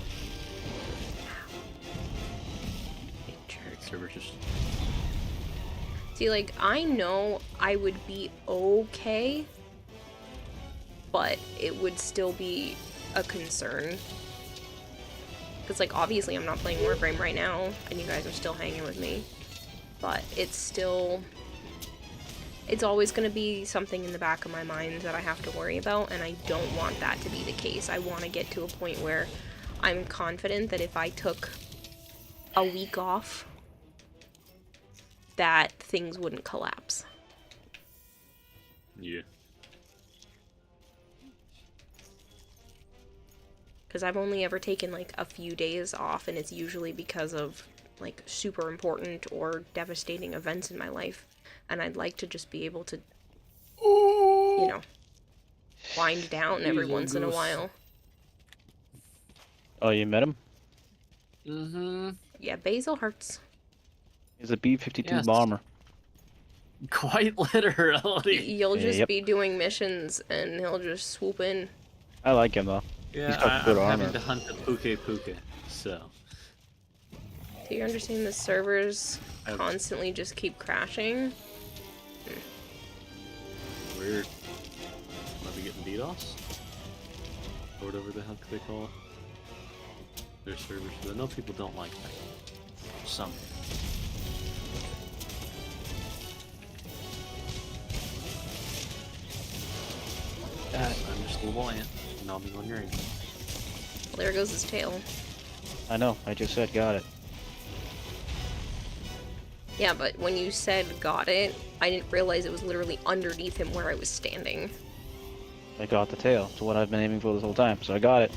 Server just... See, like, I know I would be okay, but it would still be a concern. Because, like, obviously I'm not playing Warframe right now, and you guys are still hanging with me. But it's still... It's always going to be something in the back of my mind that I have to worry about, and I don't want that to be the case. I want to get to a point where I'm confident that if I took a week off, that things wouldn't collapse. Yeah. Because I've only ever taken, like, a few days off, and it's usually because of, like, super important or devastating events in my life. And I'd like to just be able to, you know, wind down every once in a while. Oh, you met him? Mm-hmm. Yeah, Basil Hearts. He's a B-52 Yes. bomber. Quite literally. You'll just Yep. be doing missions, and he'll just swoop in. I like him, though. Yeah, He's got good I'm armor. having to hunt the Puke, so... Do you understand the servers constantly just keep crashing? Weird. Might be getting DDoS? Or whatever the heck they call it. Their servers. I know people don't like that. Some. I'm just a little ant, and I'll be on your end. Well, there goes his tail. I know, I just said got it. Yeah, but when you said got it, I didn't realize it was literally underneath him where I was standing. I got the tail. It's what I've been aiming for this whole time, so I got it.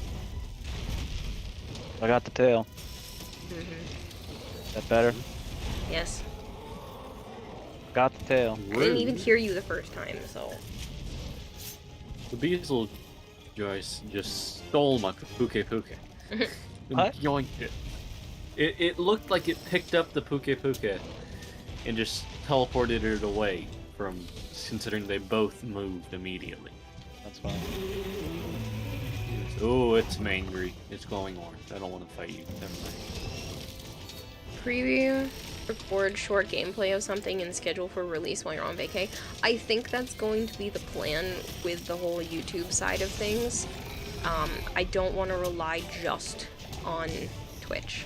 I got the tail. Mm-hmm. That better? Yes. Got the tail. I didn't even hear you the first time, so... The Beazle Joyce just stole my Puke. What? Yoinked it. It looked like it picked up the Puke and just teleported it away from, considering they both moved immediately. That's fine. Oh, it's angry. It's glowing orange. I don't want to fight you. Never mind. Preview, record short gameplay of something and schedule for release while you're on vacay. I think that's going to be the plan with the whole YouTube side of things. I don't want to rely just on Twitch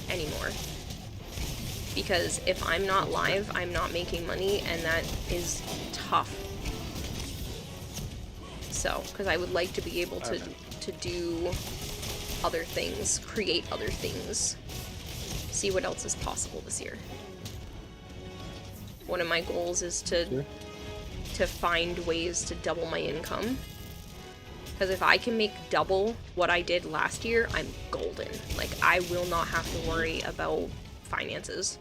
anymore. Because if I'm not live, I'm not making money, and that is tough. So, because I would like to be able to do other things, create other things, see what else is possible this year. One of my goals is to find ways to double my income. Because if I can make double what I did last year, I'm golden. Like, I will not have to worry about finances.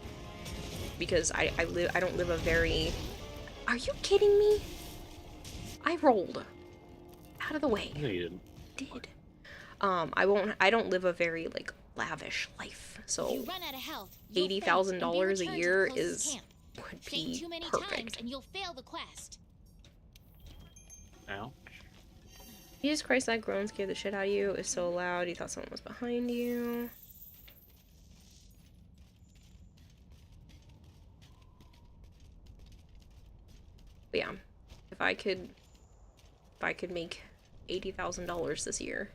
Because I don't live a very... Are you kidding me? I rolled. Out of the way. No, you didn't. I don't live a very, like, lavish life. So You run out of health, you'll faint and be $80,000 a returned to year the closest is camp. would Say be too many times perfect. and you'll fail the quest. Ow. Jesus Christ, that groan scared the shit out of you. It was so loud, you thought someone was behind you. But yeah, if I could make $80,000 this year,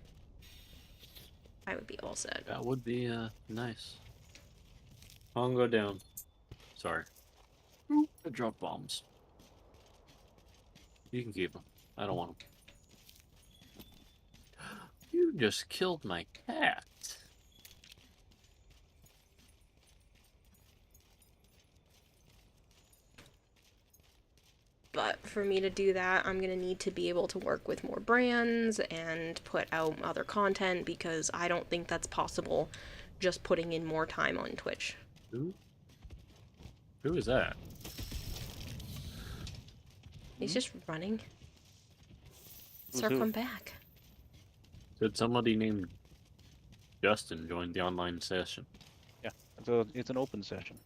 I would be all set. That would be nice. I'll go down. Sorry. I dropped bombs. You can keep them. I don't want them. You just killed my cat. But for me to do that, I'm gonna need to be able to work with more brands and put out other content, because I don't think that's possible just putting in more time on Twitch. Who is that? He's just running. Who's Circling who? back. Did somebody named Justin join the online session? Yeah, it's an open session.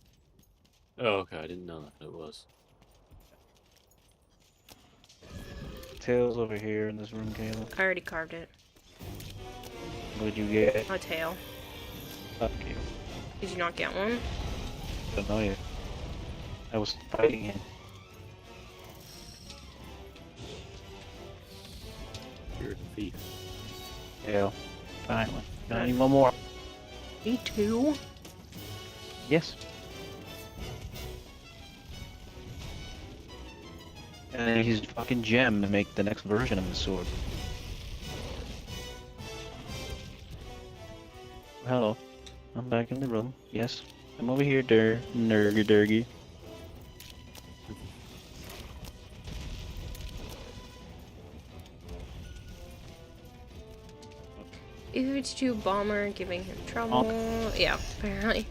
Oh, okay. I didn't know that it was. Tails over here in this room, Caleb. I already carved it. What'd you get? A tail. Fuck you. Did you not get one? Don't know yet. I was fighting him. You're a thief. Tail. Finally. I need one more. Me too. Yes. And then use fucking gem to make the next version of the sword. Hello. I'm back in the room. Yes. I'm over here, Nergy Durgy. UH2 bomber giving him trouble. Yeah, apparently.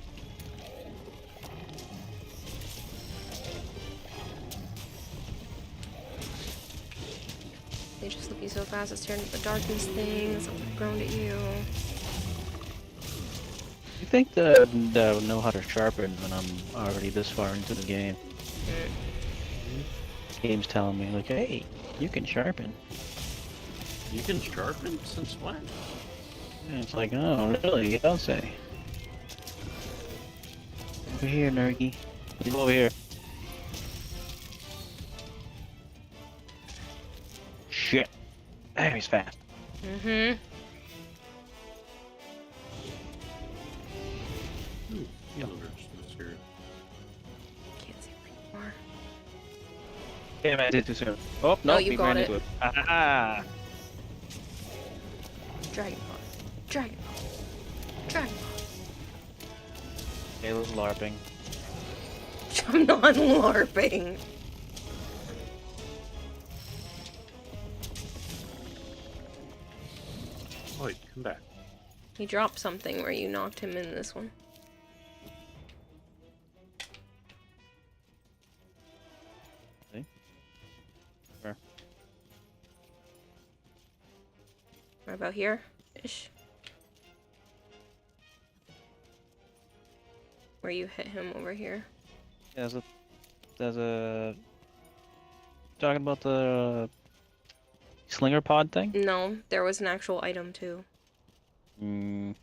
They just looking so fast, it's turning to the darkness thing. Something groaned at you. You think that I would know how to sharpen when I'm already this far into the game? Game's telling me, like, hey, you can sharpen. You can sharpen? Since when? And it's like, oh, really? You don't say. Over here, Nergy. You over here. Shit. There, he's fast. Mm-hmm. Ooh, healers. That's here. Can't see anymore. Damn, I did too soon. Oh, no, you he got ran it. into it. Ah! Dragon Ball. Dragon Ball. Dragon Ball. Halo's LARPing. I'm not LARPing. Wait, come back. He dropped something where you knocked him in this one. See? Where? Right about here? Ish. Where you hit him over here. Yeah, there's a... Talking about the slinger pod thing? No, there was an actual item too. Am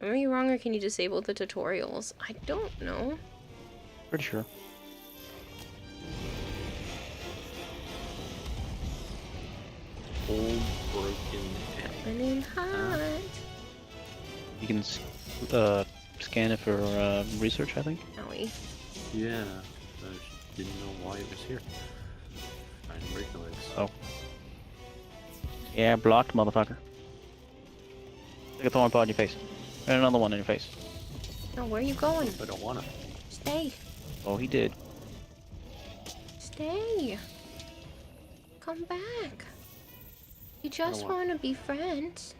I wrong, or can you disable the tutorials? I don't know. Pretty sure. Old broken cat. Running hot. You can scan it for research, I think. Owie. Yeah, I just didn't know why it was here. Trying to break the legs. Oh. Yeah, blocked, motherfucker. Stick a thorn pod in your face. And another one in your face. No, where are you going? I don't want to. Stay. Oh, he did. Stay. Come back. You just want- want to be friends.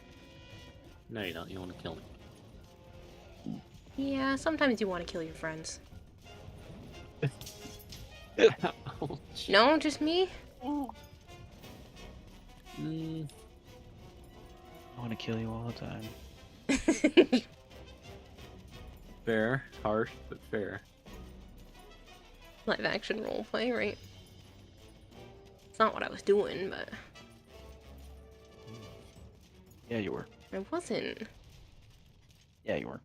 No, you don't. You want to kill me. Yeah, sometimes you want to kill your friends. No, just me? Mm. I want to kill you all the time. Fair. Harsh, but fair. live action roleplay, right? It's not what I was doing, but Yeah, you were. I wasn't. Yeah, you were.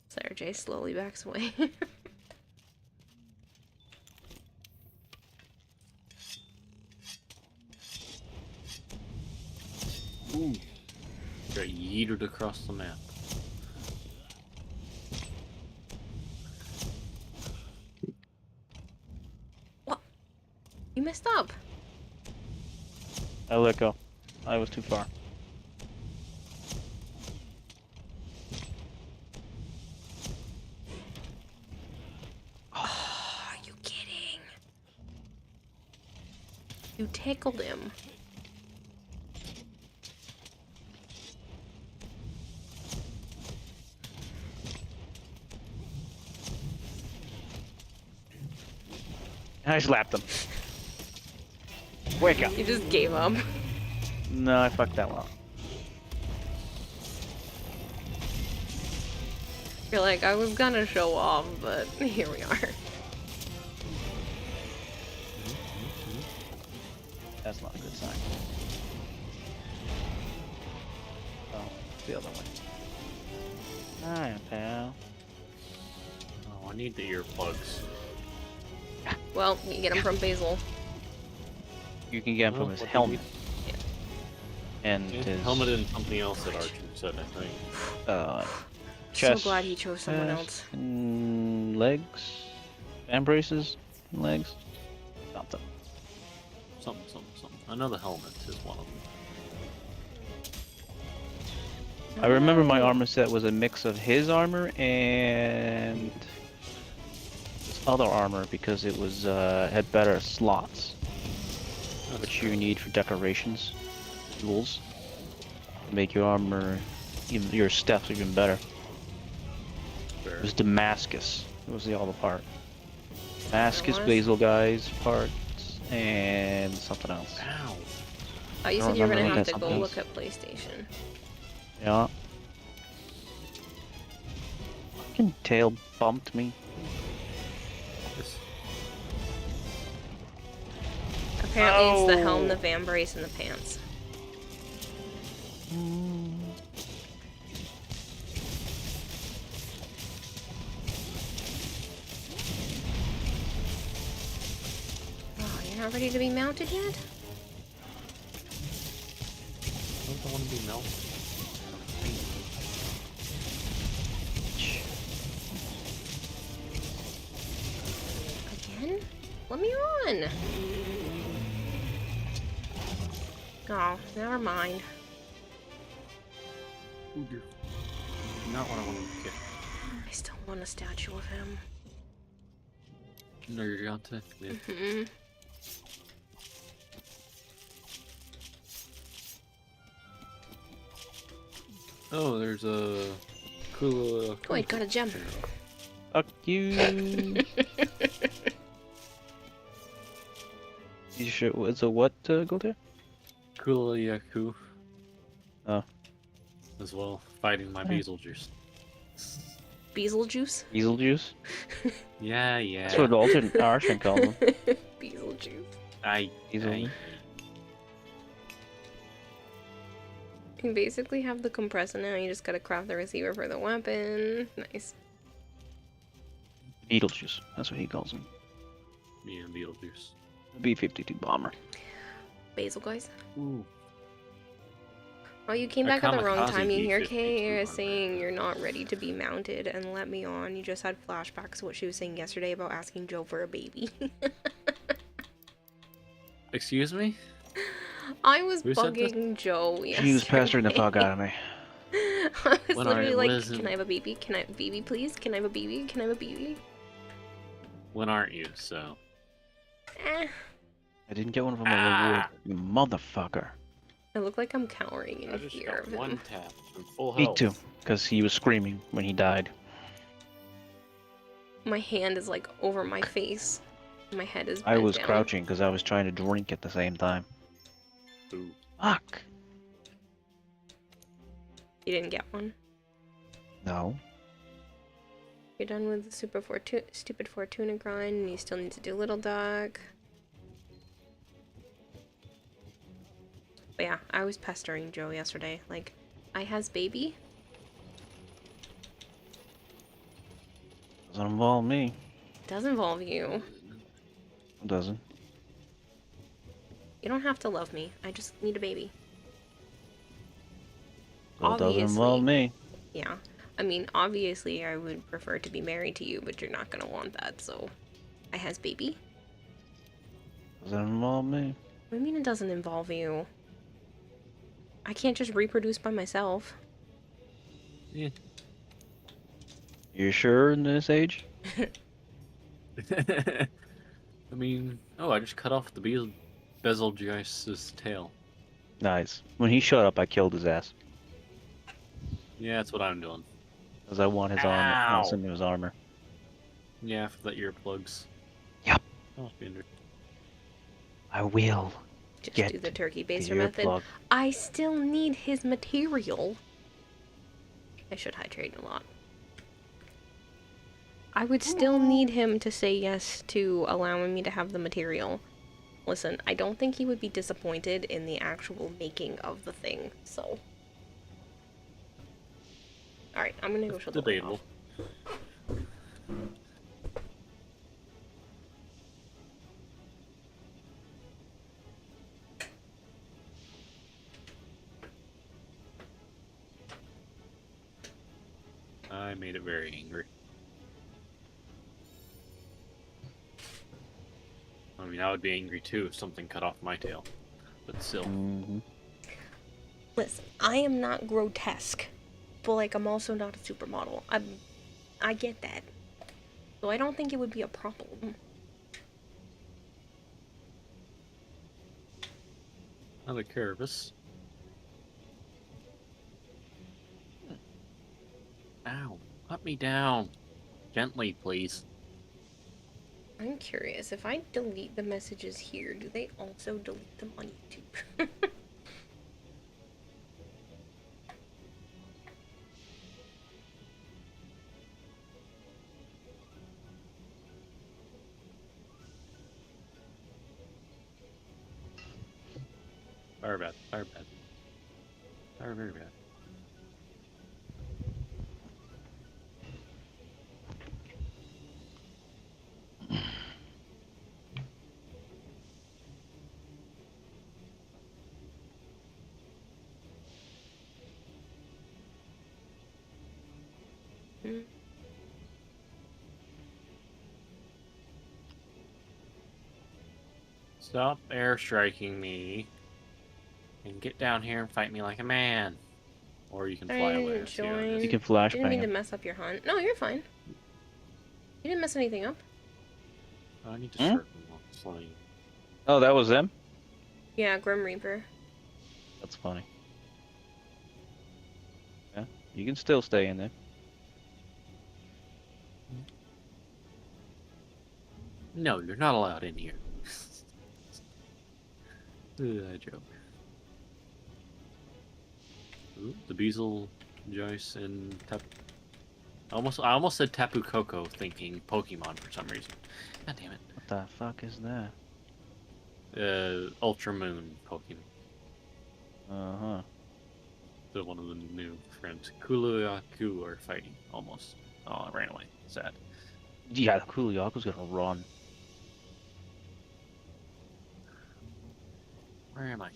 Sarah J slowly backs away. Ooh. Got yeeted across the map. What? You messed up. I let go. I was too far. Oh, are you kidding? You tickled him. I slapped him. Wake up. You just gave up. No, I fucked that one up. You're like, I was gonna show off, but here we are. That's not a good sign. Oh, it's the other way. Hi, pal. Oh, I need the earplugs. Well, you get him from Basil. You can get him from his What do you helmet. need? And Yeah, his helmet and something else that Archer said, I think. chest. So glad he chose someone chest, else. and legs, and braces, and legs. Something. Something. I know the helmet is one of them. I remember my armor set was a mix of his armor and this other armor because it was had better slots, which you need for decorations, jewels, to make your armor, even your steps even better. It was Damascus. It was the other part. Damascus, Basil guys parts, and something else. Ow. Oh, you I said you were remember gonna have that to go something look else. at PlayStation. Yeah. Fucking tail bumped me. Apparently it's the helm, the van brace, and the pants. Oh, you're not ready to be mounted yet? Don't I want to be melted? Again? Let me on! Oh, never mind. Ooh, dear. Not what I want to get. I still want a statue of him. No, you're going to. Yeah. Hmm. Oh, there's a cool. Oh, I got a gem. Fuck you. You sure it's a what go there? Cool Yaku. Oh. As well, fighting my Beetlejuice. Beetlejuice? Beetlejuice? Yeah. That's what the alternate Arshan calls him. Beetlejuice. Beetlejuice. You basically have the compressor now, you just gotta craft the receiver for the weapon. Nice. Beetlejuice. That's what he calls him. Yeah, Beetlejuice. The B-52 bomber. Basil, guys. Ooh. Oh, you came A back at the wrong kamikaze time. You hear Kay B-52 saying you're not ready to be mounted and let me on. You just had flashbacks to what she was saying yesterday about asking Joe for a baby. Excuse me? I was Who said this? bugging Joe yesterday. She was pestering the fuck out of me. I was When literally I like, wasn't- can I have a baby? Can I have a baby, please? Can I have a baby? Can I have a baby? When aren't you, so? Eh. I didn't get one of them a reward, you motherfucker. I look like I'm cowering in I just fear got of him. one tap and full Me health. too, because he was screaming when he died. My hand is like over my face. My head is I bent was down. crouching because I was trying to drink at the same time. Ooh. Fuck! You didn't get one? No. You're done with the stupid Fortuna grind, and you still need to do Little Dog. But yeah, I was pestering Joe yesterday. Like, I has baby. Doesn't involve me. Does involve you. It doesn't. You don't have to love me. I just need a baby. Well, it doesn't involve me. Yeah. I mean, obviously, I would prefer to be married to you, but you're not gonna want that, so... I has baby? Doesn't involve me. What do you mean it doesn't involve you? I can't just reproduce by myself. Yeah. You sure in this age? I mean, oh, I just cut off the Betelgeuse's tail. Nice. When he showed up, I killed his ass. Yeah, that's what I'm doing. Because I want his armor. I want some of his armor. Yeah, for the earplugs. Yep. Oh, I will. Just do the turkey baster method. I still need his material. I should hydrate a lot. I would still need him to say yes to allowing me to have the material. Listen, I don't think he would be disappointed in the actual making of the thing, so... Alright, I'm gonna go show the light off. I made it very angry. I mean, I would be angry too if something cut off my tail. But still. Mm-hmm. Listen, I am not grotesque, but like I'm also not a supermodel. I get that. So I don't think it would be a problem. Another Curvus. Ow. Put me down. Gently, please. I'm curious, if I delete the messages here, do they also delete them on YouTube? Fire bad. Fire bad. Fire very bad. Stop airstriking me and get down here and fight me like a man. Or you can fly away. You can flashbang Didn't mean to him. mess up your hunt. No, you're fine. You didn't mess anything up. I need to circle slowly. Oh, that was them? Yeah, Grim Reaper. That's funny. Yeah, you can still stay in there. No, you're not allowed in here. Joke. Ooh, the Beezle, Joyce, and I almost said Tapu Koko, thinking Pokemon for some reason. God damn it! What the fuck is that? Ultra Moon Pokemon. Uh-huh. So one of the new friends. Kuluyaku are fighting, almost. Oh, I ran away. Sad. Yeah, the Kuliaku's gonna run. Where am I?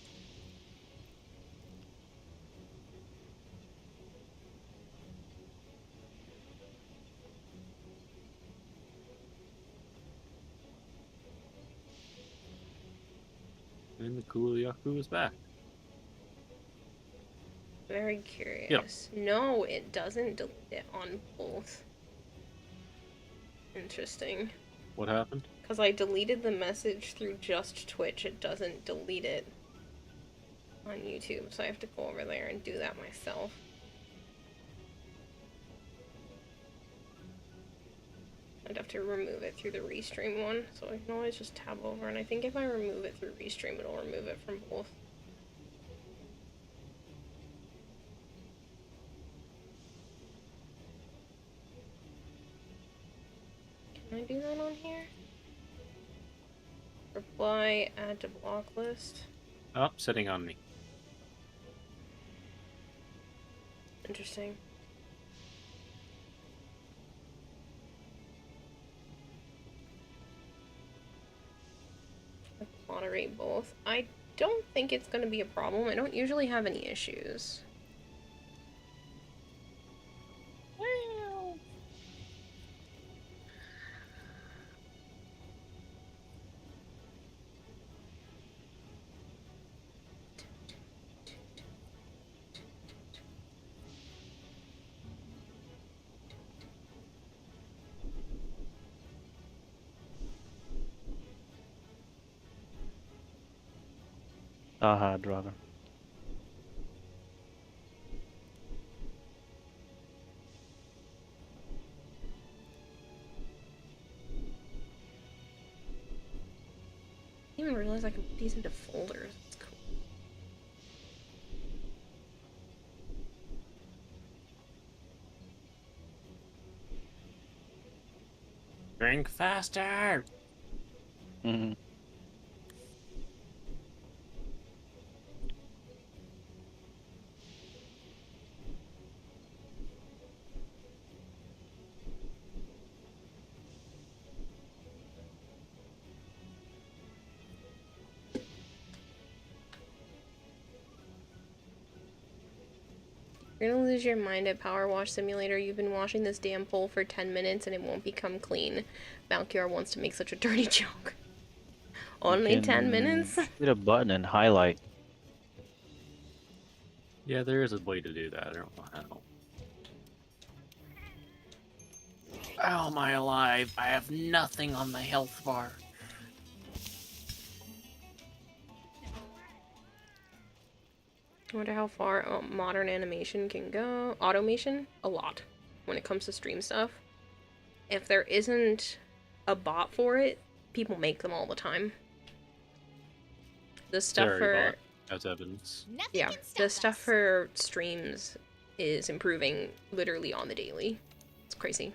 And the Kuluyaku is back. Very curious. Yep. No, it doesn't delete it on both. Interesting. What happened? Because I deleted the message through just Twitch, it doesn't delete it on YouTube, so I have to go over there and do that myself. I'd have to remove it through the restream one, so I can always just tab over, and I think if I remove it through restream, it'll remove it from both. I do that on here? Reply, add to block list. Oh, sitting on me. Interesting. Moderate both. I don't think it's going to be a problem. I don't usually have any issues. Aha, driver. I didn't even realize I could put these into folders. That's cool. Drink faster! Mm-hmm. You're gonna lose your mind at Power Wash Simulator. You've been washing this damn pole for 10 minutes and it won't become clean. Malkior wants to make such a dirty joke. Only 10 minutes? Hit a button and highlight. Yeah, there is a way to do that. I don't know how. How am I alive? I have nothing on my health bar. I wonder how far modern animation can go. Automation? A lot. When it comes to stream stuff. If there isn't a bot for it, people make them all the time. The stuff for... As evidence. Yeah, the stuff for streams is improving literally on the daily. It's crazy.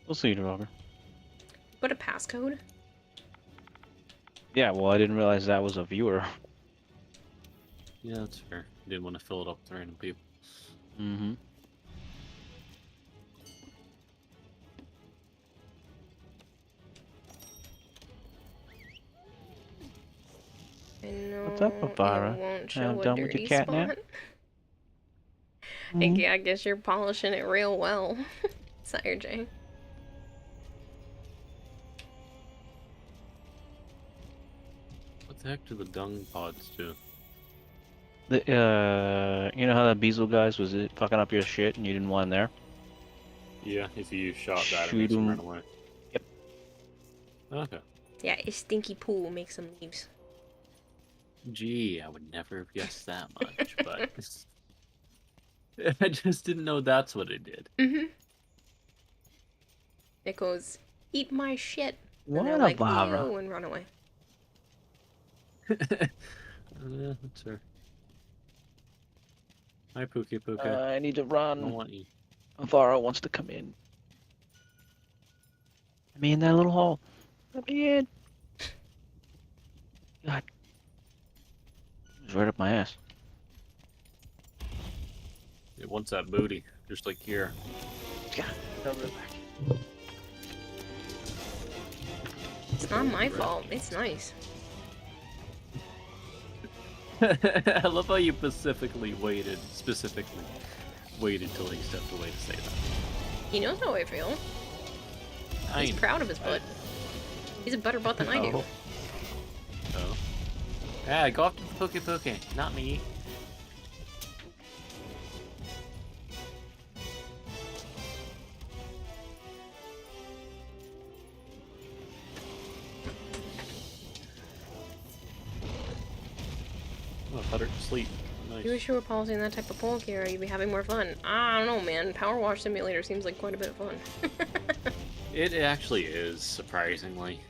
We'll see, driver. Put a passcode? Yeah, well, I didn't realize that was a viewer. Yeah, that's fair. Didn't want to fill it up with random people. Mm-hmm. I know. What's up, Elvira? It won't show a Done with your dirty catnap? spot. Mhm. I guess you're polishing it real well, Sire J. What the heck do the dung pods do? You know how that Beazle guys was it fucking up your shit and you didn't want him there? Yeah, if you shot that, it Shoot makes them him. run away. Yep. Okay. Yeah, a stinky pool makes some leaves. Gee, I would never have guessed that much, but I just didn't know that's what it did. Mm-hmm. It goes, eat my shit. And What they're a like, barbara. ew, and run away. Yeah, that's her. Hi, Pookie Pookie. I need to I don't run. want you. Elvira wants to come in. Let me in that little hole. Let me in. God. It's right up my ass. It wants that booty, just like here. God. Cover it back. It's not my fault. It's nice. I love how you specifically waited till he stepped away to say that. He knows how I feel. He's proud of his butt. He's a better butt than I do. Oh. Yeah, go after the Pookie Pookie, not me. Oh, I put her to sleep. Nice. You wish you were polishing that type of pole, Kira. You'd be having more fun. I don't know, man. Power Wash Simulator seems like quite a bit of fun. It actually is, surprisingly.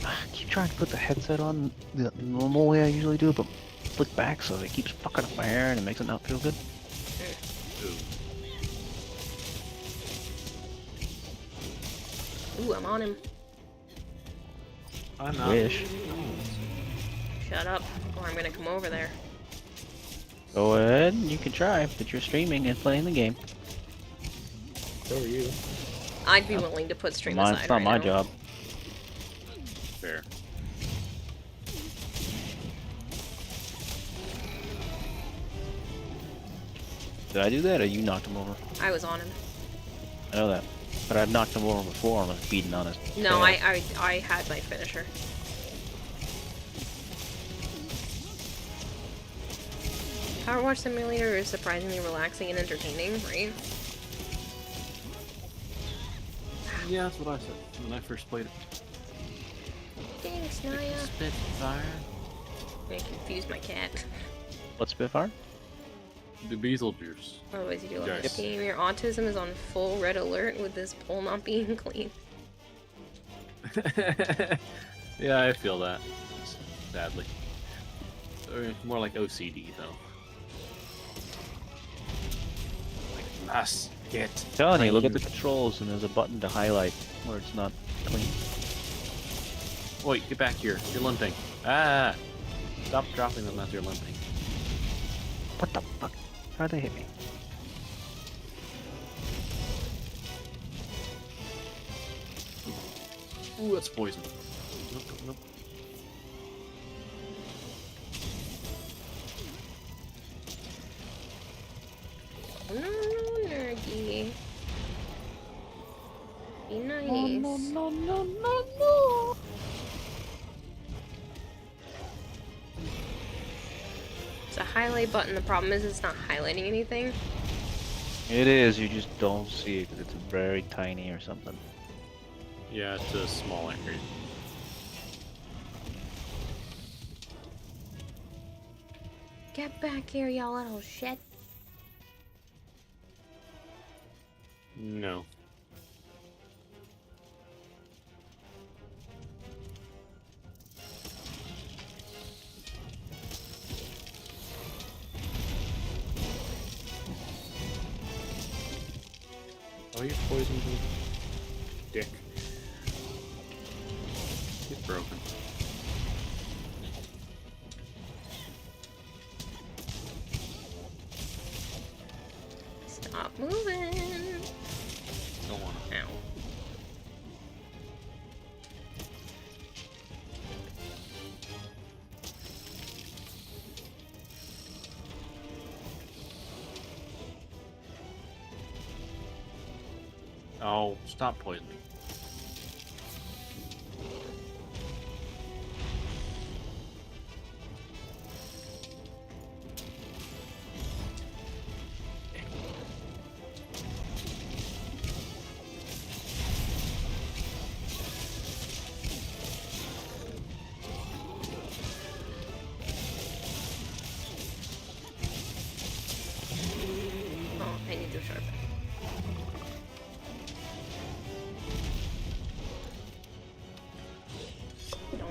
I keep trying to put the headset on the normal way I usually do, but flick back so it keeps fucking up my hair and it makes it not feel good. Ooh, I'm on him. I'm not. Wish. Shut up, or I'm gonna come over there. Go ahead, you can try, but you're streaming and playing the game. So are you. I'd be willing to put stream Mine, aside it's not right my now. job. Fair. Did I do that, or you knocked him over? I was on him. I know that. But I've knocked him over before and was beating on his No, tail. I had my finisher. Power Wash Simulator is surprisingly relaxing and entertaining, right? Yeah, that's what I said when I first played it. Thanks, Naya. Spitfire. I confused my cat. What's Spitfire? The Beetlejuice. Otherwise, you do love this Yes. game. Your autism is on full red alert with this pole not being clean. Yeah, I feel that. Sadly. Or more like OCD, though. Like, must get Telling you, look at the clean. controls and there's a button to highlight where it's not clean. Wait, get back here. You're limping. Ah! Stop dropping them as you're limping. What the fuck? How'd they hit me? Ooh, that's poison. Nope, nope. No, nerdy. Be nice. No. It's a highlight button. The problem is it's not highlighting anything. It is, you just don't see it 'cause it's very tiny or something. Yeah, it's a small area. Get back here, y'all little shit. No. Oh, you're poisoned, dick. Get broken. Stop moving. Don't want to. Ow. Oh, stop poisoning. Oh, I need to sharpen.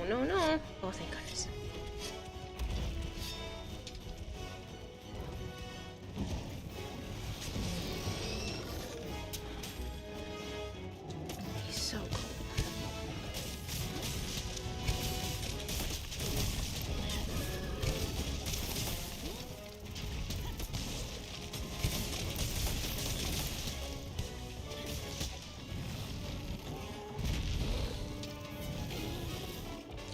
No. Oh, thank goodness. He's so cool.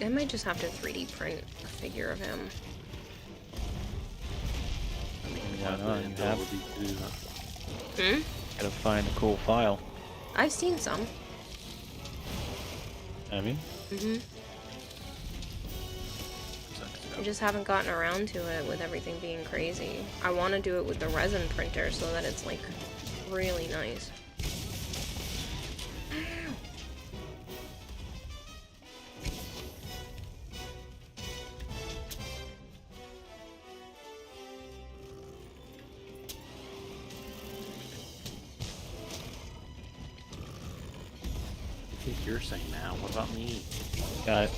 I might just have to 3D print a figure of him. Why not? You have to do that. Hmm? gotta find a cool file. I've seen some. Have you? Mm-hmm. I just haven't gotten around to it with everything being crazy. I want to do it with the resin printer so that it's like really nice. I think you're saying now. What about me? Got it.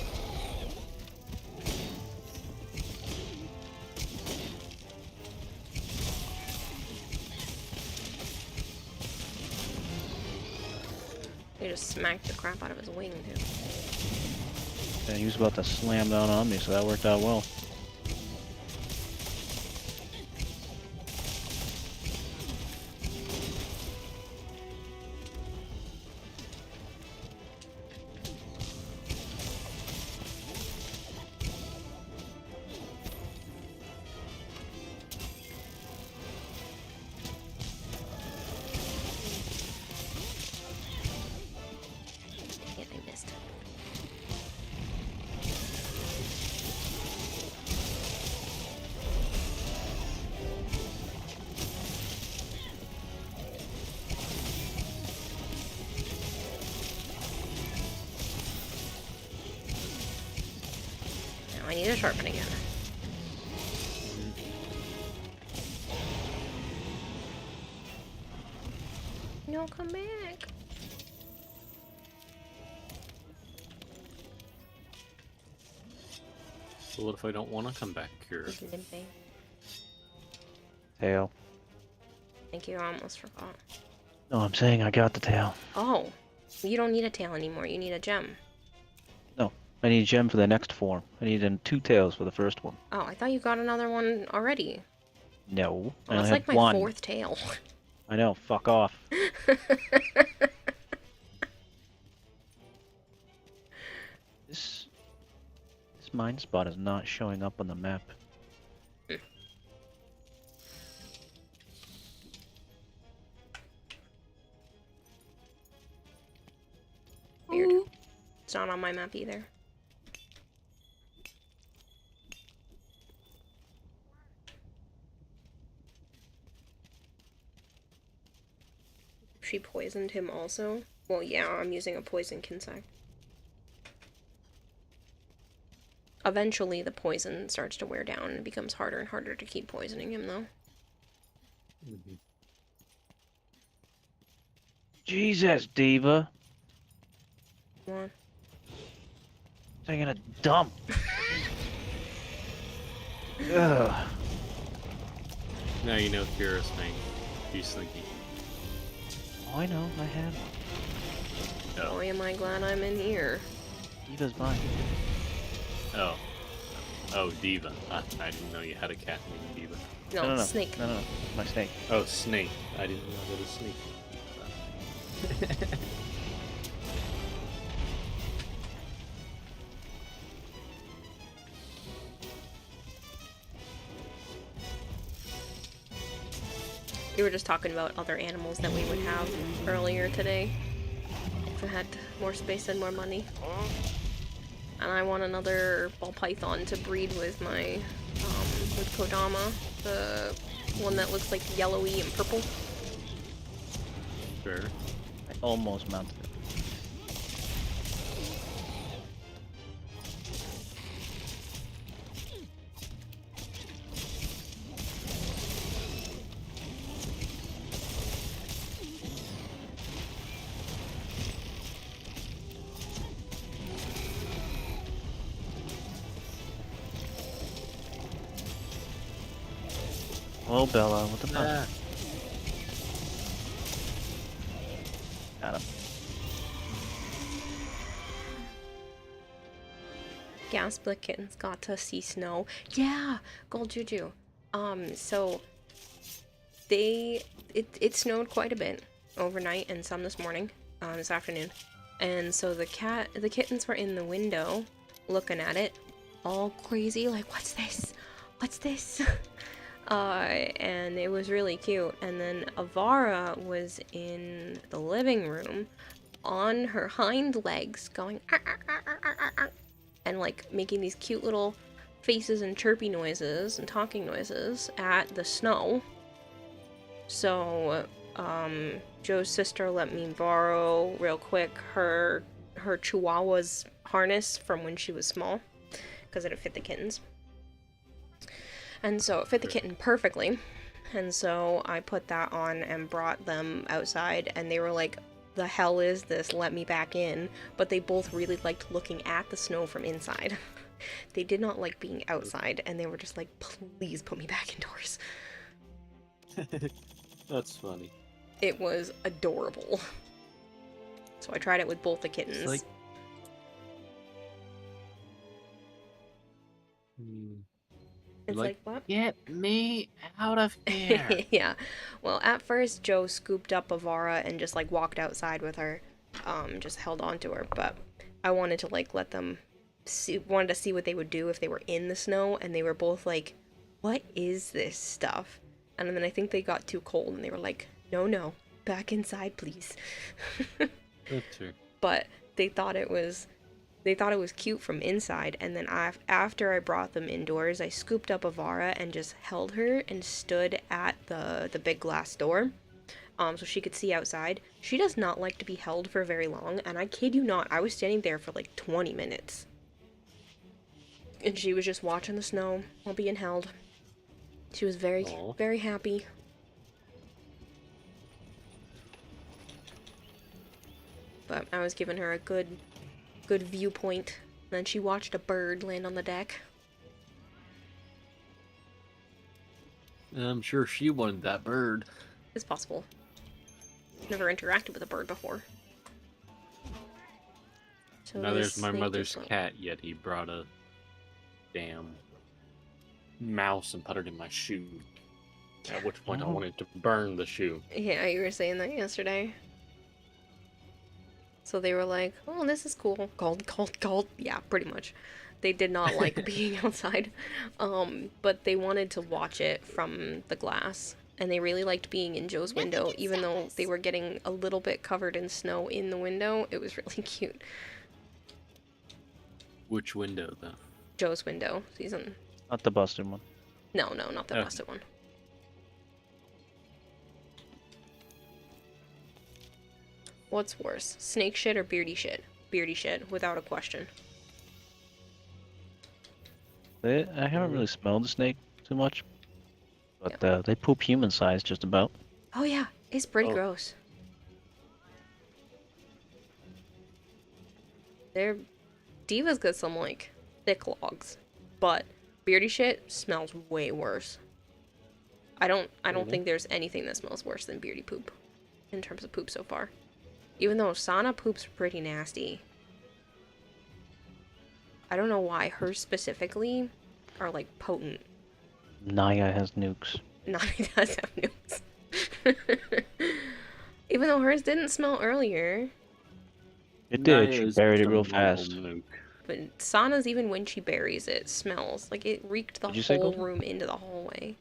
You just smacked the crap out of his wing, too. Yeah, he was about to slam down on me, so that worked out well. Yeah, I missed. Now I need to sharpen again. No, come back. So what if I don't want to come back here? Limping. Tail. Thank you, I almost forgot. No, I'm saying I got the tail. Oh, you don't need a tail anymore, you need a gem. No, I need a gem for the next form. I need 2 tails for the first one. Oh, I thought you got another one already. No, Well, I that's only like have my 1. 4th tail. I know, fuck off. This mine spot is not showing up on the map. Weird. It's not on my map either. She poisoned him also? Well, yeah, I'm using a poison insect. Eventually, the poison starts to wear down and it becomes harder and harder to keep poisoning him, though. Jesus, Diva. Come on. Taking a dump. Ugh. Now you know Kira's thing. He's slinky. Oh, I know, I have one. Boy, am I glad I'm in here. Diva's mine. Oh. Oh, Diva. I didn't know you had a cat named Diva. No, Snake. No, my snake. Oh, Snake. I didn't know that was Snake. We were just talking about other animals that we would have earlier today. If we had more space and more money. And I want another ball python to breed with my, with Kodama. The one that looks like yellowy and purple. Sure. I almost mounted it. Hello, Bella. What the fuck? Got him. Gasplick Kittens got to see snow. Yeah, Gold Juju. So it snowed quite a bit overnight and some this morning, this afternoon. And so the kittens were in the window looking at it, all crazy, like, what's this? What's this? And it was really cute. And then Avara was in the living room on her hind legs going "Arr, arr, arr, arr, arr, arr," and like making these cute little faces and chirpy noises and talking noises at the snow. So Joe's sister let me borrow real quick her Chihuahua's harness from when she was small because it fit the kittens. And so it fit the kitten perfectly. And so I put that on and brought them outside, and they were like the hell is this? Let me back in. But they both really liked looking at the snow from inside. They did not like being outside, and they were just like, please put me back indoors. That's funny. It was adorable. So I tried it with both the kittens. It's like... It's like, what? Get me out of here. Yeah. Well, at first, Joe scooped up Avara and just, like, walked outside with her. Just held on to her. But I wanted to, like, let them wanted to see what they would do if they were in the snow. And they were both like, what is this stuff? And then I think they got too cold and they were like, no, back inside, please. That's true. But they thought it was cute from inside, and then after I brought them indoors, I scooped up Avara and just held her and stood at the big glass door, so she could see outside. She does not like to be held for very long, and I kid you not, I was standing there for like 20 minutes. And she was just watching the snow while being held. She was very, very happy. But I was giving her a good viewpoint. Then she watched a bird land on the deck. I'm sure she wanted that bird. It's possible. Never interacted with a bird before. So Now there's my mother's cat, yet he brought a damn mouse and put it in my shoe. At which point I wanted to burn the shoe. Yeah, you were saying that yesterday. So they were like, oh, this is cool. Cold. Yeah, pretty much. They did not like being outside. But they wanted to watch it from the glass. And they really liked being in Joe's window, even though they were getting a little bit covered in snow in the window. It was really cute. Which window, though? Joe's window. Season. Not the busted one. No, not the busted one. What's worse, snake shit or beardy shit? Beardy shit, without a question. I haven't really smelled the snake too much, but they poop human size just about. Oh yeah, it's pretty gross. Diva's got some like thick logs, but beardy shit smells way worse. I don't think there's anything that smells worse than beardy poop in terms of poop so far. Even though Sana poops pretty nasty. I don't know why hers specifically are like potent. Naya has nukes. Naya does have nukes. Even though hers didn't smell earlier. It did, she buried it real fast. But Sana's, even when she buries it, smells. Like it reeked the whole room into the hallway.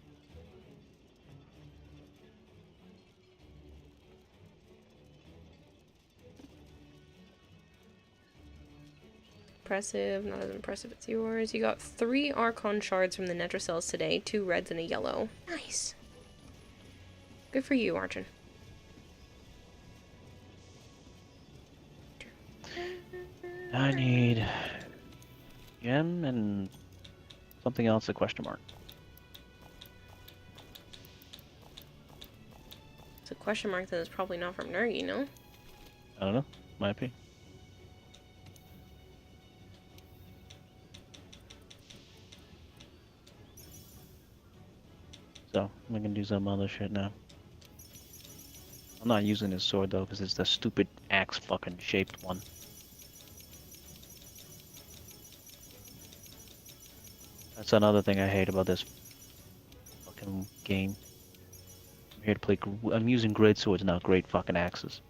Impressive, not as impressive as yours. You got 3 Archon shards from the Netracells today, 2 reds and a yellow. Nice. Good for you, Archon. I need gem and something else, a question mark. It's a question mark that is probably not from Nergi, no? I don't know. Might be. So, we can do some other shit now. I'm not using this sword though, because it's the stupid axe fucking shaped one. That's another thing I hate about this fucking game. I'm here to play. I'm using great swords, not great fucking axes.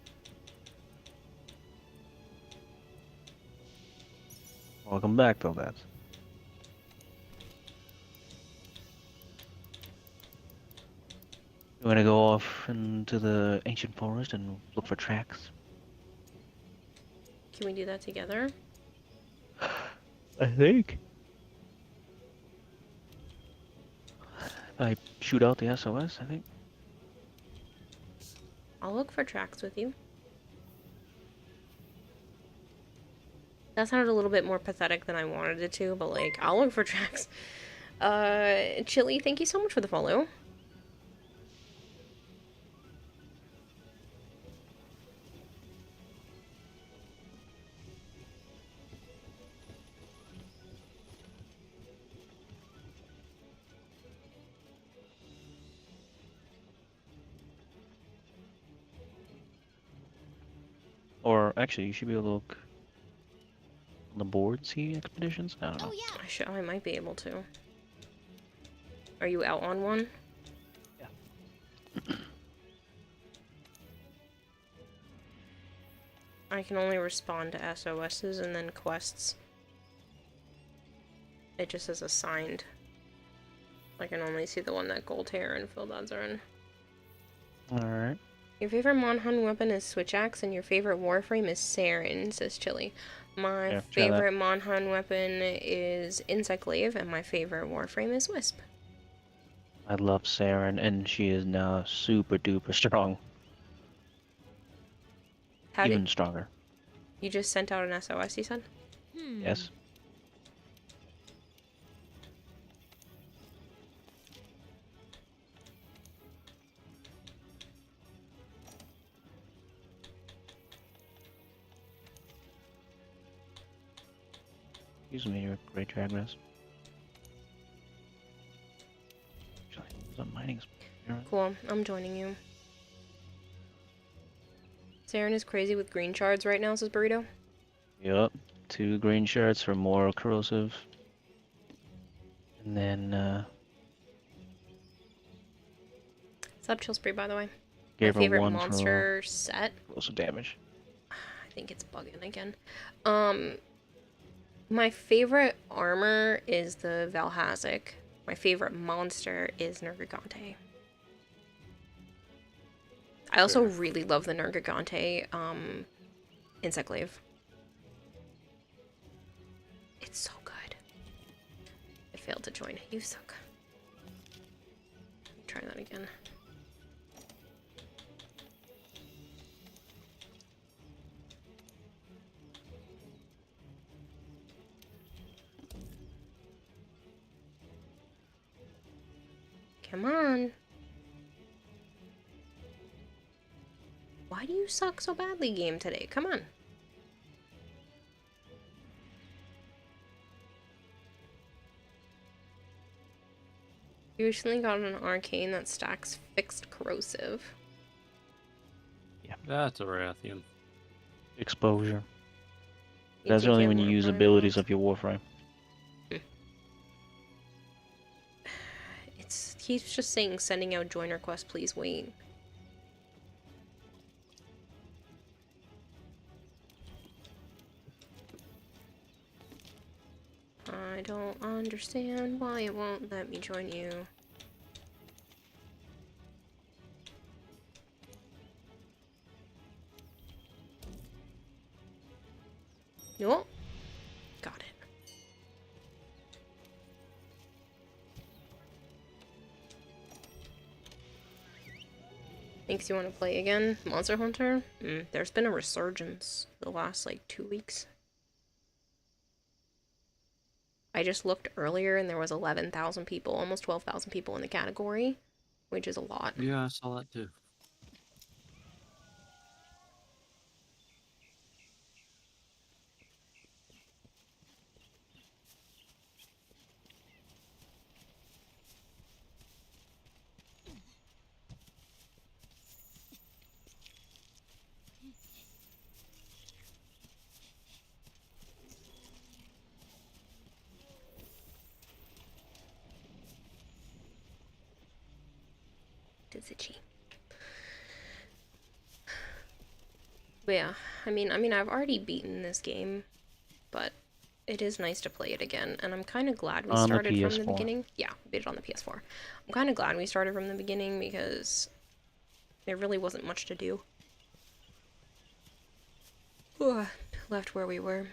Welcome back, though, lads. You wanna go off into the ancient forest and look for tracks? Can we do that together? I think. I shoot out the SOS, I think. I'll look for tracks with you. That sounded a little bit more pathetic than I wanted it to, but like, I'll look for tracks. Chili, thank you so much for the follow. Or actually, you should be able to look on the board, see expeditions? I don't know. Oh yeah. I might be able to. Are you out on one? Yeah. I can only respond to SOSs and then quests. It just says assigned. I can only see the one that Gold Hair and Phildod's are in. Alright. Your favorite Monhun weapon is Switch Axe, and your favorite Warframe is Saren, says Chili. My Yeah, try that. favorite Monhun weapon is Insect Glaive, and my favorite Warframe is Wisp. I love Saren, and she is now super duper strong. How Even did stronger. you just sent out an SOS, you said? Yes. Excuse me, you're a great Dragoness. There's a mining spot. Cool, I'm joining you. Saren is crazy with green shards right now, says Burrito. Yup. 2 green shards for more corrosive. And then, Sub Chill Spree, by the way. gave My her favorite 1 monster set. for corrosive damage. I think it's bugging again. My favorite armor is the Valhazic. My favorite monster is Nergigante. I also really love the Nergigante Insect Glaive. It's so good. I failed to join. You suck. Try that again. Come on. Why do you suck so badly, game, today? Come on. You recently got an arcane that stacks fixed corrosive. That's a Rathian. Exposure. You That's take only in when you more use prime abilities mods. of your Warframe. He's just saying sending out join request, please wait. I don't understand why it won't let me join you. Nope. Got it. Thinks you want to play again? Monster Hunter? There's been a resurgence the last, like, 2 weeks. I just looked earlier and there was 11,000 people, almost 12,000 people in the category, which is a lot. Yeah, I saw that too. It's itchy. But yeah, I mean, I've already beaten this game, but it is nice to play it again, and I'm kind of glad we On the started from the PS4. beginning. Yeah, beat it on the PS4. I'm kind of glad we started from the beginning because there really wasn't much to do. Ugh, left where we were.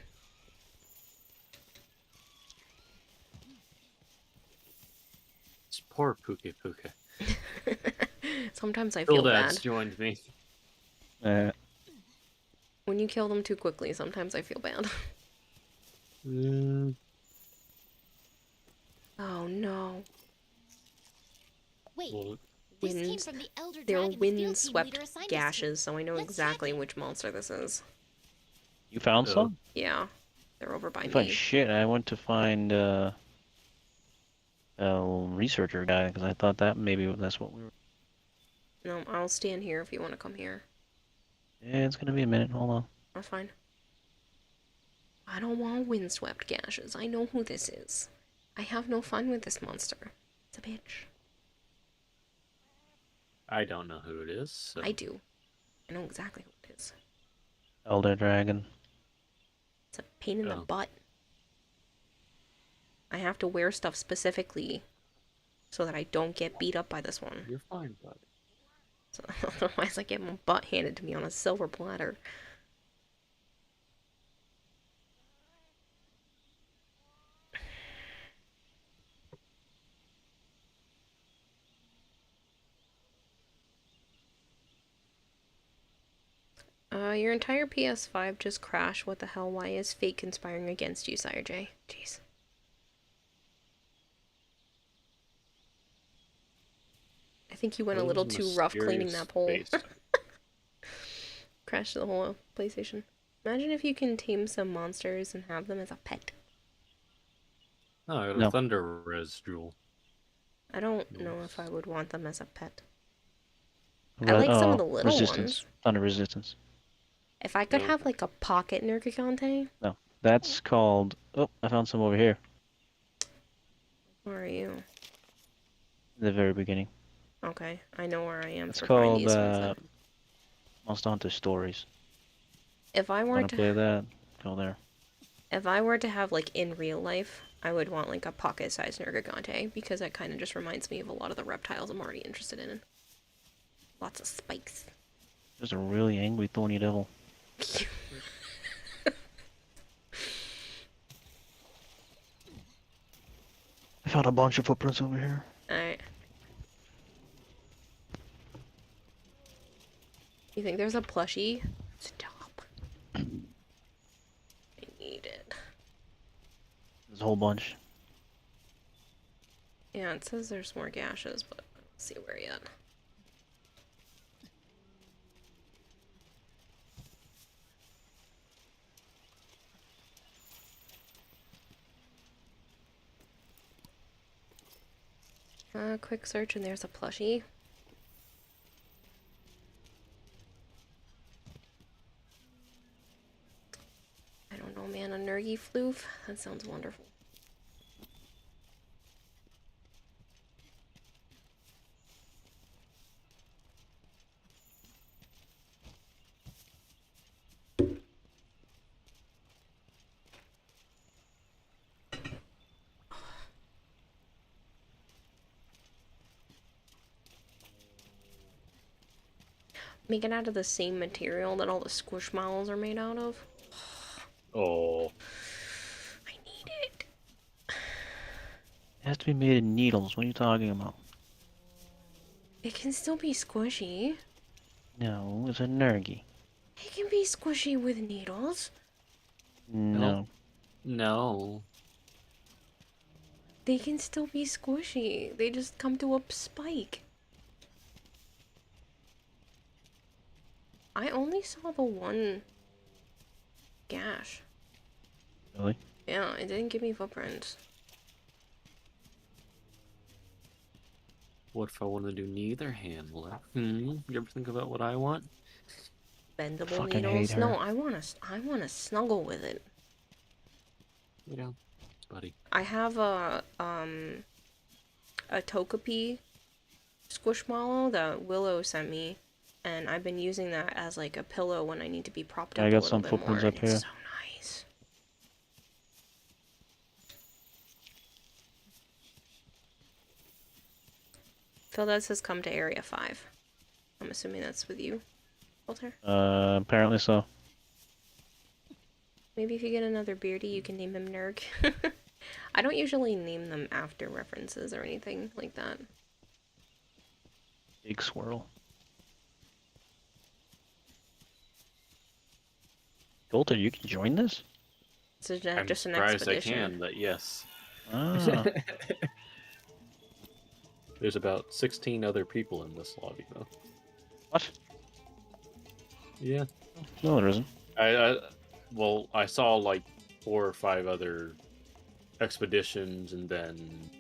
It's poor Puke Puke. Sometimes I feel Phildad's bad. joined me. When you kill them too quickly, sometimes I feel bad. Oh no. Wait, Well, this came Winds. from the Elder They're Dragon field team wind-swept leader assigned us to. gashes, so I know Let's exactly check it. which monster this is. You found Oh. some? Yeah, they're over by I found me. shit. I went to find a researcher guy because I thought that maybe that's what we were. No, I'll stand here if you want to come here. Yeah, it's gonna be a minute. Hold on. That's fine. I don't want windswept gashes. I know who this is. I have no fun with this monster. It's a bitch. I don't know who it is. So. I do. I know exactly who it is. Elder Dragon. It's a pain in the butt. I have to wear stuff specifically so that I don't get beat up by this one. You're fine, bud. So, otherwise I get my butt handed to me on a silver platter. Your entire PS5 just crashed. What the hell? Why is fate conspiring against you, Sire J? Jeez. I think you went a little too rough cleaning that pole. Crashed the whole PlayStation. Imagine if you can tame some monsters and have them as a pet. Oh, I got a Thunder Res jewel. I don't know if I would want them as a pet. I like some of the little ones. Thunder Resistance. If I could have like a pocket Nergigante. No, that's called... Oh, I found some over here. Where are you? In the very beginning. Okay, I know where I am. It's called Monster Hunter Stories. If I were to play that, go there. If I were to have like in real life, I would want like a pocket-sized Nergigante because that kind of just reminds me of a lot of the reptiles I'm already interested in. Lots of spikes. There's a really angry thorny devil. I found a bunch of footprints over here. Alright. You think there's a plushie? Stop. I need it. There's a whole bunch. Yeah, it says there's more gashes, but I don't see where yet. Quick search and there's a plushie. I don't know, man. A Nergy floof? That sounds wonderful. Make it out of the same material that all the Squishmallows are made out of. Oh. I need it. It has to be made of needles. What are you talking about? It can still be squishy. No, it's a Nergy. It can be squishy with needles. No. No. They can still be squishy. They just come to a spike. I only saw the one gash. Really? Yeah, it didn't give me footprints. What if I want to do neither hand left? You ever think about what I want? Bendable needles? No, I wanna snuggle with it. Yeah, buddy. I have a Togepi Squishmallow that Willow sent me, and I've been using that as like a pillow when I need to be propped up a little bit more. I got some footprints up here. It's so nice. Phil says come to Area 5. I'm assuming that's with you, Walter? Apparently so. Maybe if you get another beardy, you can name him Nerg. I don't usually name them after references or anything like that. Big swirl. Walter, you can join this? It's just an surprised expedition. I can, but yes. Ah. There's about 16 other people in this lobby, though. What? Yeah. No, there isn't. Well, I saw like 4 or 5 other expeditions, and then...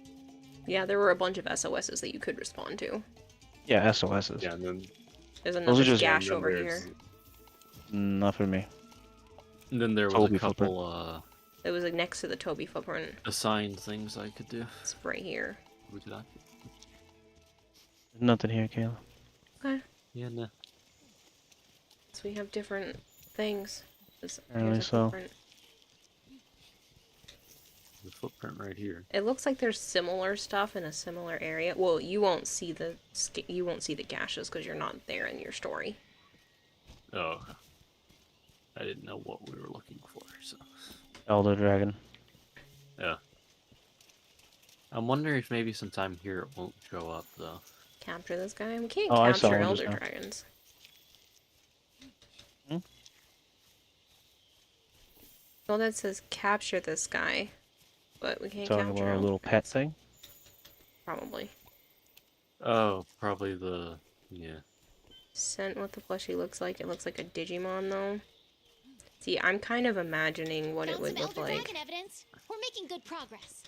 Yeah, there were a bunch of SOSs that you could respond to. Yeah, SOSs. Yeah, and then... There's another gash over here. Not for me. And then there was Toby a couple It was like next to the Toby footprint. assigned things I could do. It's right here. We could There's nothing here, Kayla. Okay. Yeah, no. So we have different things. Apparently Here's a so. footprint. The footprint right here. It looks like there's similar stuff in a similar area. Well, you won't see the gashes because you're not there in your story. Oh, okay. I didn't know what we were looking for, so. Elder Dragon. Yeah. I'm wondering if maybe sometime here it won't show up, though. Capture this guy? We can't Oh, I saw capture one just Elder now. Dragons. Hmm? Well, that says capture this guy, but we can't Talking capture about a Elder little pet thing? Probably. Oh, probably the... yeah. Sent what the plushie looks like. It looks like a Digimon, though. See, I'm kind of imagining what it Found would some look Elder like. Dragon evidence. We're making good progress.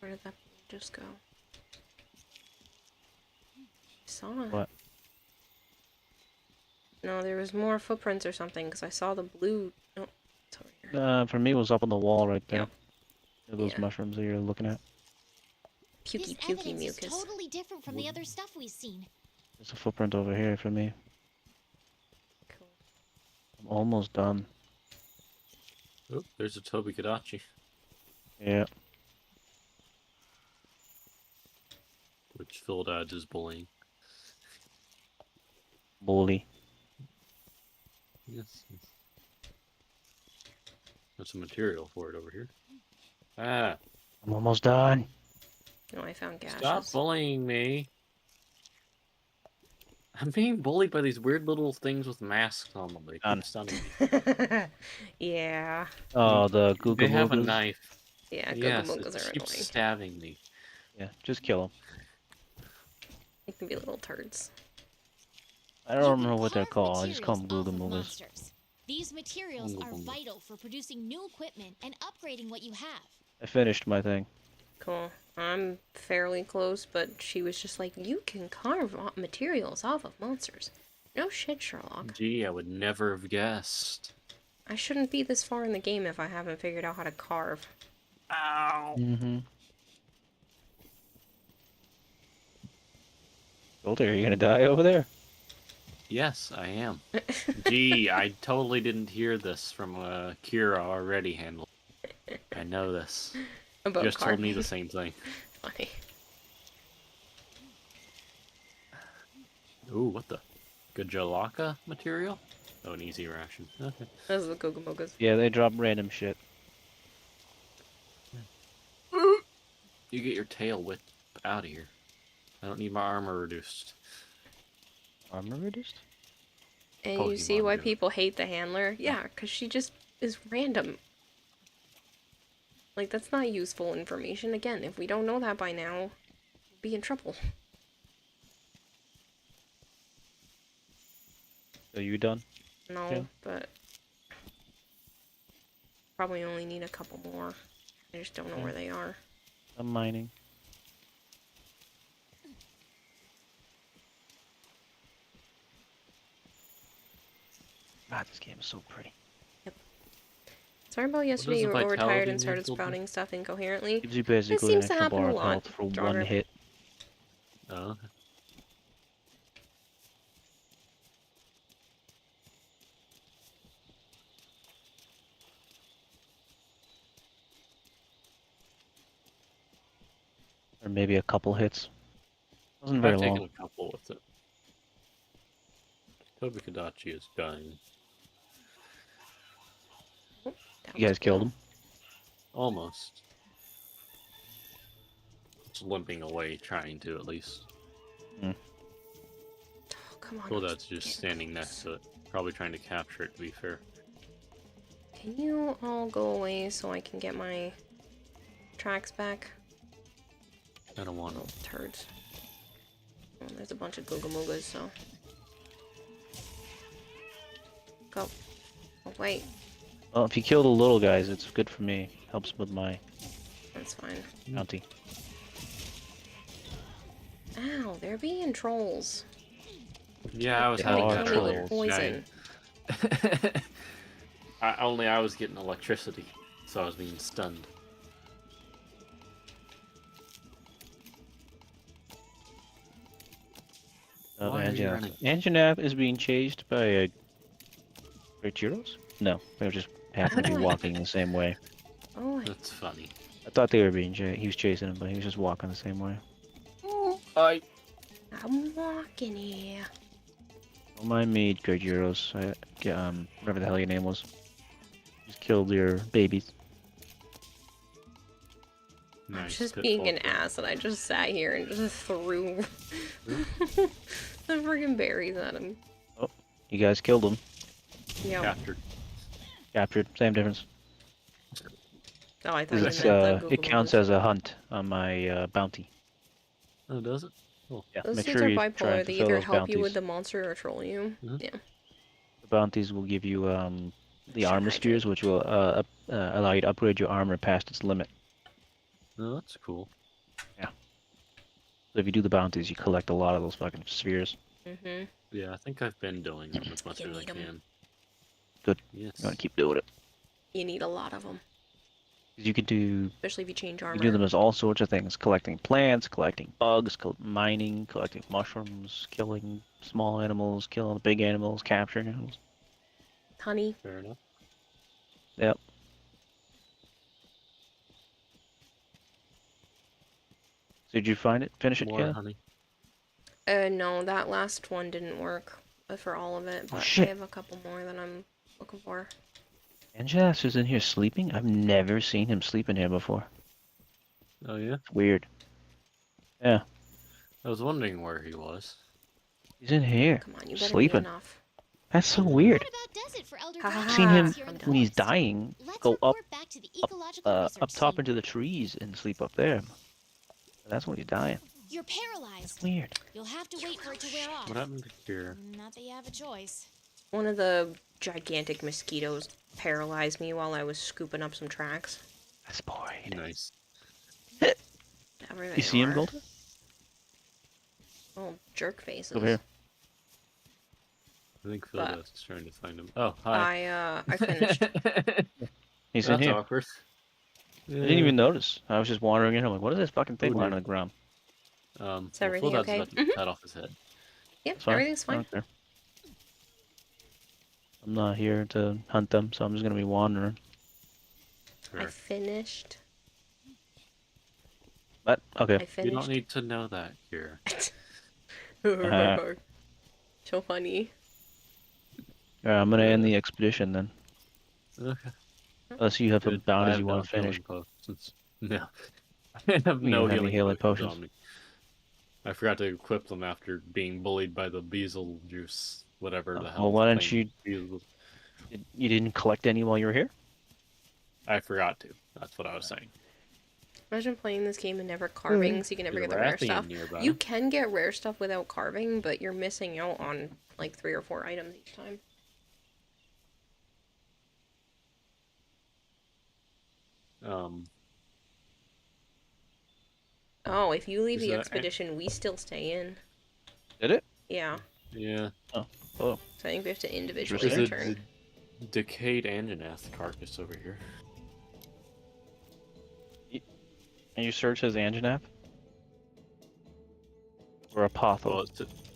Where did that just go? I saw it. What? No, there was more footprints or something, because I saw the blue... Oh, it's over here. For me, it was up on the wall right there. Yep. Those Yeah. mushrooms that you're looking at. Pukey This pukey evidence mucus. is totally different from the other stuff we've seen. There's a footprint over here for me. Cool. I'm almost done. Oh, there's a Toby Kadachi. Yeah. Which Phil Dodge is bullying. Bully. Yes. There's some material for it over here. Ah, I'm almost done. Oh, I found gashes. stop bullying me. I'm being bullied by these weird little things with masks on them. They keep stunning me. Yeah. Oh, the They have a Googamogas. knife. Yeah, Yes, Googamogas it are keeps annoying. stabbing me. Yeah, just kill them. They can be little turds. I You don't can remember what they're carve called. I just call them materials off of Googamogas. monsters. These materials are Googamogas. vital for producing new equipment and upgrading what you have. I finished my thing. Cool. I'm fairly close, but she was just like, you can carve materials off of monsters. No shit, Sherlock. Gee, I would never have guessed. I shouldn't be this far in the game if I haven't figured out how to carve. Ow! Mm-hmm. Older, are you gonna die over there? Yes, I am. Gee, I totally didn't hear this from Kira already handled. I know this. About Just told me carving. the same thing. Funny. Ooh, what the? Gajalaka material? Oh, an easy ration. Okay. Those are the Googamogas. Yeah, they drop random shit. You get your tail whipped out of here. I don't need my armor reduced. Armor reduced? And you Pokemon see why do. people hate the handler? Yeah, because she just is random. Like, that's not useful information. Again, if we don't know that by now, we'll be in trouble. Are you done? No, Yeah. but probably only need a couple more. I just don't know where they are. I'm mining. God, this game is so pretty. Sorry about yesterday. does You the were overtired vitality and started mantle do? spouting stuff incoherently. Gives you basically an seems to extra happen bar a of lot, health for Jogger. one hit. Oh, okay. Or maybe a couple hits. Wasn't very I've taken long. a couple with it. Toby Kadachi is dying. You guys killed him? Almost. It's limping away, trying to at least. Oh, come on. Well, that's just standing next to it. Probably trying to capture it, to be fair. Can you all go away so I can get my tracks back? I don't want Little to. turds. Oh, there's a bunch of Googamogas, so. Go. Oh, wait. Well, if you kill the little guys, it's good for me. Helps with my That's fine. bounty. Ow, they're being trolls. Yeah, I was They having are that Kill me earlier with tonight. poison. I was getting electricity, so I was being stunned. Oh, Why are you running? Anjanap is being chased by a Churros? No, they just happen to be walking the same way. Oh, That's funny. I thought they were being chased. He was chasing him, but he was just walking the same way. I'm walking here. Don't mind me, Gurgiros. Whatever the hell your name was. Just killed your babies. I'm Nice just pitfall being an kill. ass, and I just sat here and just threw the freaking berries at him. Oh, you guys killed him. Yeah. Captured. Captured. Same difference. Oh, I thought you meant It's, the Google it counts News. as a hunt on my bounty. Oh, does it? Cool. Yeah, Those make dudes sure are you try bipolar. and They fulfill either those help you with bounties. the monster or troll you. Mhm. Yeah. The bounties will give you the Should armor spheres, hydrate. which will allow you to upgrade your armor past its limit. Oh, that's cool. So if you do the bounties, you collect a lot of those fucking spheres. Mm-hmm. Yeah, I think I've been doing them as much You as I need 'em. can. Good. Yes. You want to keep doing it. You need a lot of them, 'Cause you can do especially if you change you armor. can do them as all sorts of things: collecting plants, collecting bugs, mining, collecting mushrooms, killing small animals, killing big animals, capturing animals. Honey. Fair enough. Yep. So did you find it? Finish it, More Kayla? honey. No, that last one didn't work for all of it, but I shit. have a couple more that I'm looking for. Angelas is in here sleeping? I've never seen him sleep in here before. Oh, yeah? It's weird. Yeah, I was wondering where he was. he's in here, Come on, you better be sleeping. enough. That's so weird. What about does it for elder Ha ha I've dragons seen him here in the when he's forest? dying Let's go up, report back to the ecological research up top team. into the trees and sleep up there. That's when he's dying. You're paralyzed. Weird. You'll have to wait for it to wear off. What happened to Kira? Not that you have a choice. One of the gigantic mosquitoes paralyzed me while I was scooping up some tracks. That's boring. Nice. Wherever they You see him, are. Golden? Oh, jerk faces. Over here. I think But- Phil's trying to find him. Oh, hi. I finished. He's in That's here. awkward. I didn't even notice. I was just wandering in. I'm like, what is this fucking thing Oh, lying dear. on the ground? Is everything Phil okay? about to cut off his head. Yep, It's fine. everything's I fine. don't care. I'm not here to hunt them, so I'm just gonna be wandering. I Sure. finished. But okay. I You finished. don't need to know that, Kira. So funny. Alright, I'm gonna end the expedition then. Okay. Unless you have some Good. bounties I you have want to no finish. healing potions. No. I have You no don't have any healing, healing potions potions? on me. I forgot to equip them after being bullied by the bezel juice, whatever the hell. Well, why the don't thing is. You didn't collect any while you were here? I forgot to. That's what I was saying. Imagine playing this game and never carving, so you can never There's get a the rare Rathian stuff. nearby. You can get rare stuff without carving, but you're missing out on like 3 or 4 items each time. Oh, if you leave Is the that- expedition, we still stay in. Did it? Yeah. Yeah. Oh. So I think we have to individually There's a return. decayed Anjanath carcass over here. And you search as Anjanap? Or Apotha? Well,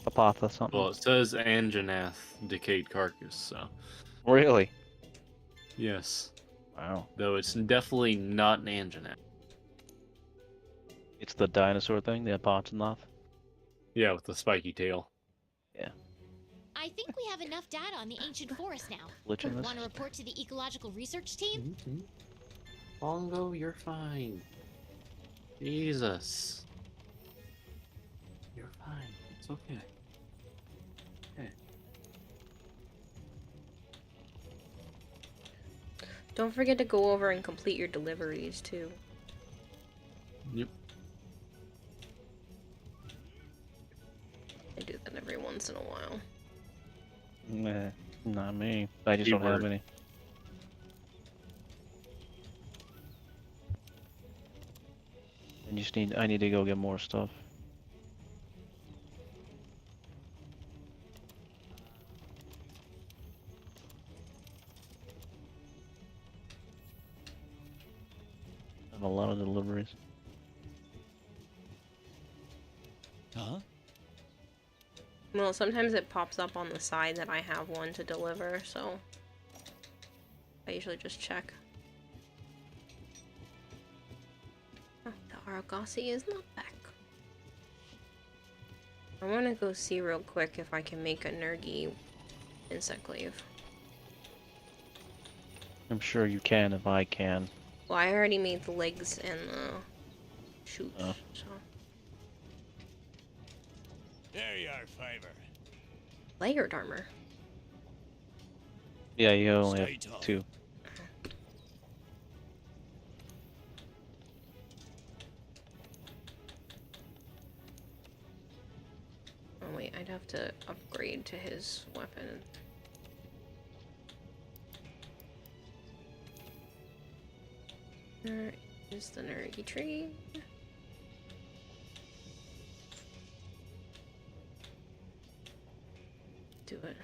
Apotha something? well, it says Anjanath decayed carcass, so. Really? Yes. Wow. Though it's definitely not an Anjanath. It's the dinosaur thing, the Apotanoth? Yeah, with the spiky tail. Yeah. I think we have enough data on the ancient forest now. Glitch in this? Want to report to the ecological research team? Bongo, you're fine. Jesus. You're fine. It's okay. Okay. Don't forget to go over and complete your deliveries too. Yep. I do that every once in a while. Nah, not me. I just don't have Keyword. any. I need to go get more stuff. I have a lot of deliveries. Huh? Well, sometimes it pops up on the side that I have one to deliver, so I usually just check. Oh, the Argosy is not back. I want to go see real quick if I can make a Nergi insect glaive. I'm sure you can if I can. Well, I already made the legs and the shoots, Oh. so. There you are, Fiver. Layered armor. Yeah, you only Stay have tall. 2. Oh wait, I'd have to upgrade to his weapon. There is the Nergi tree. Do it.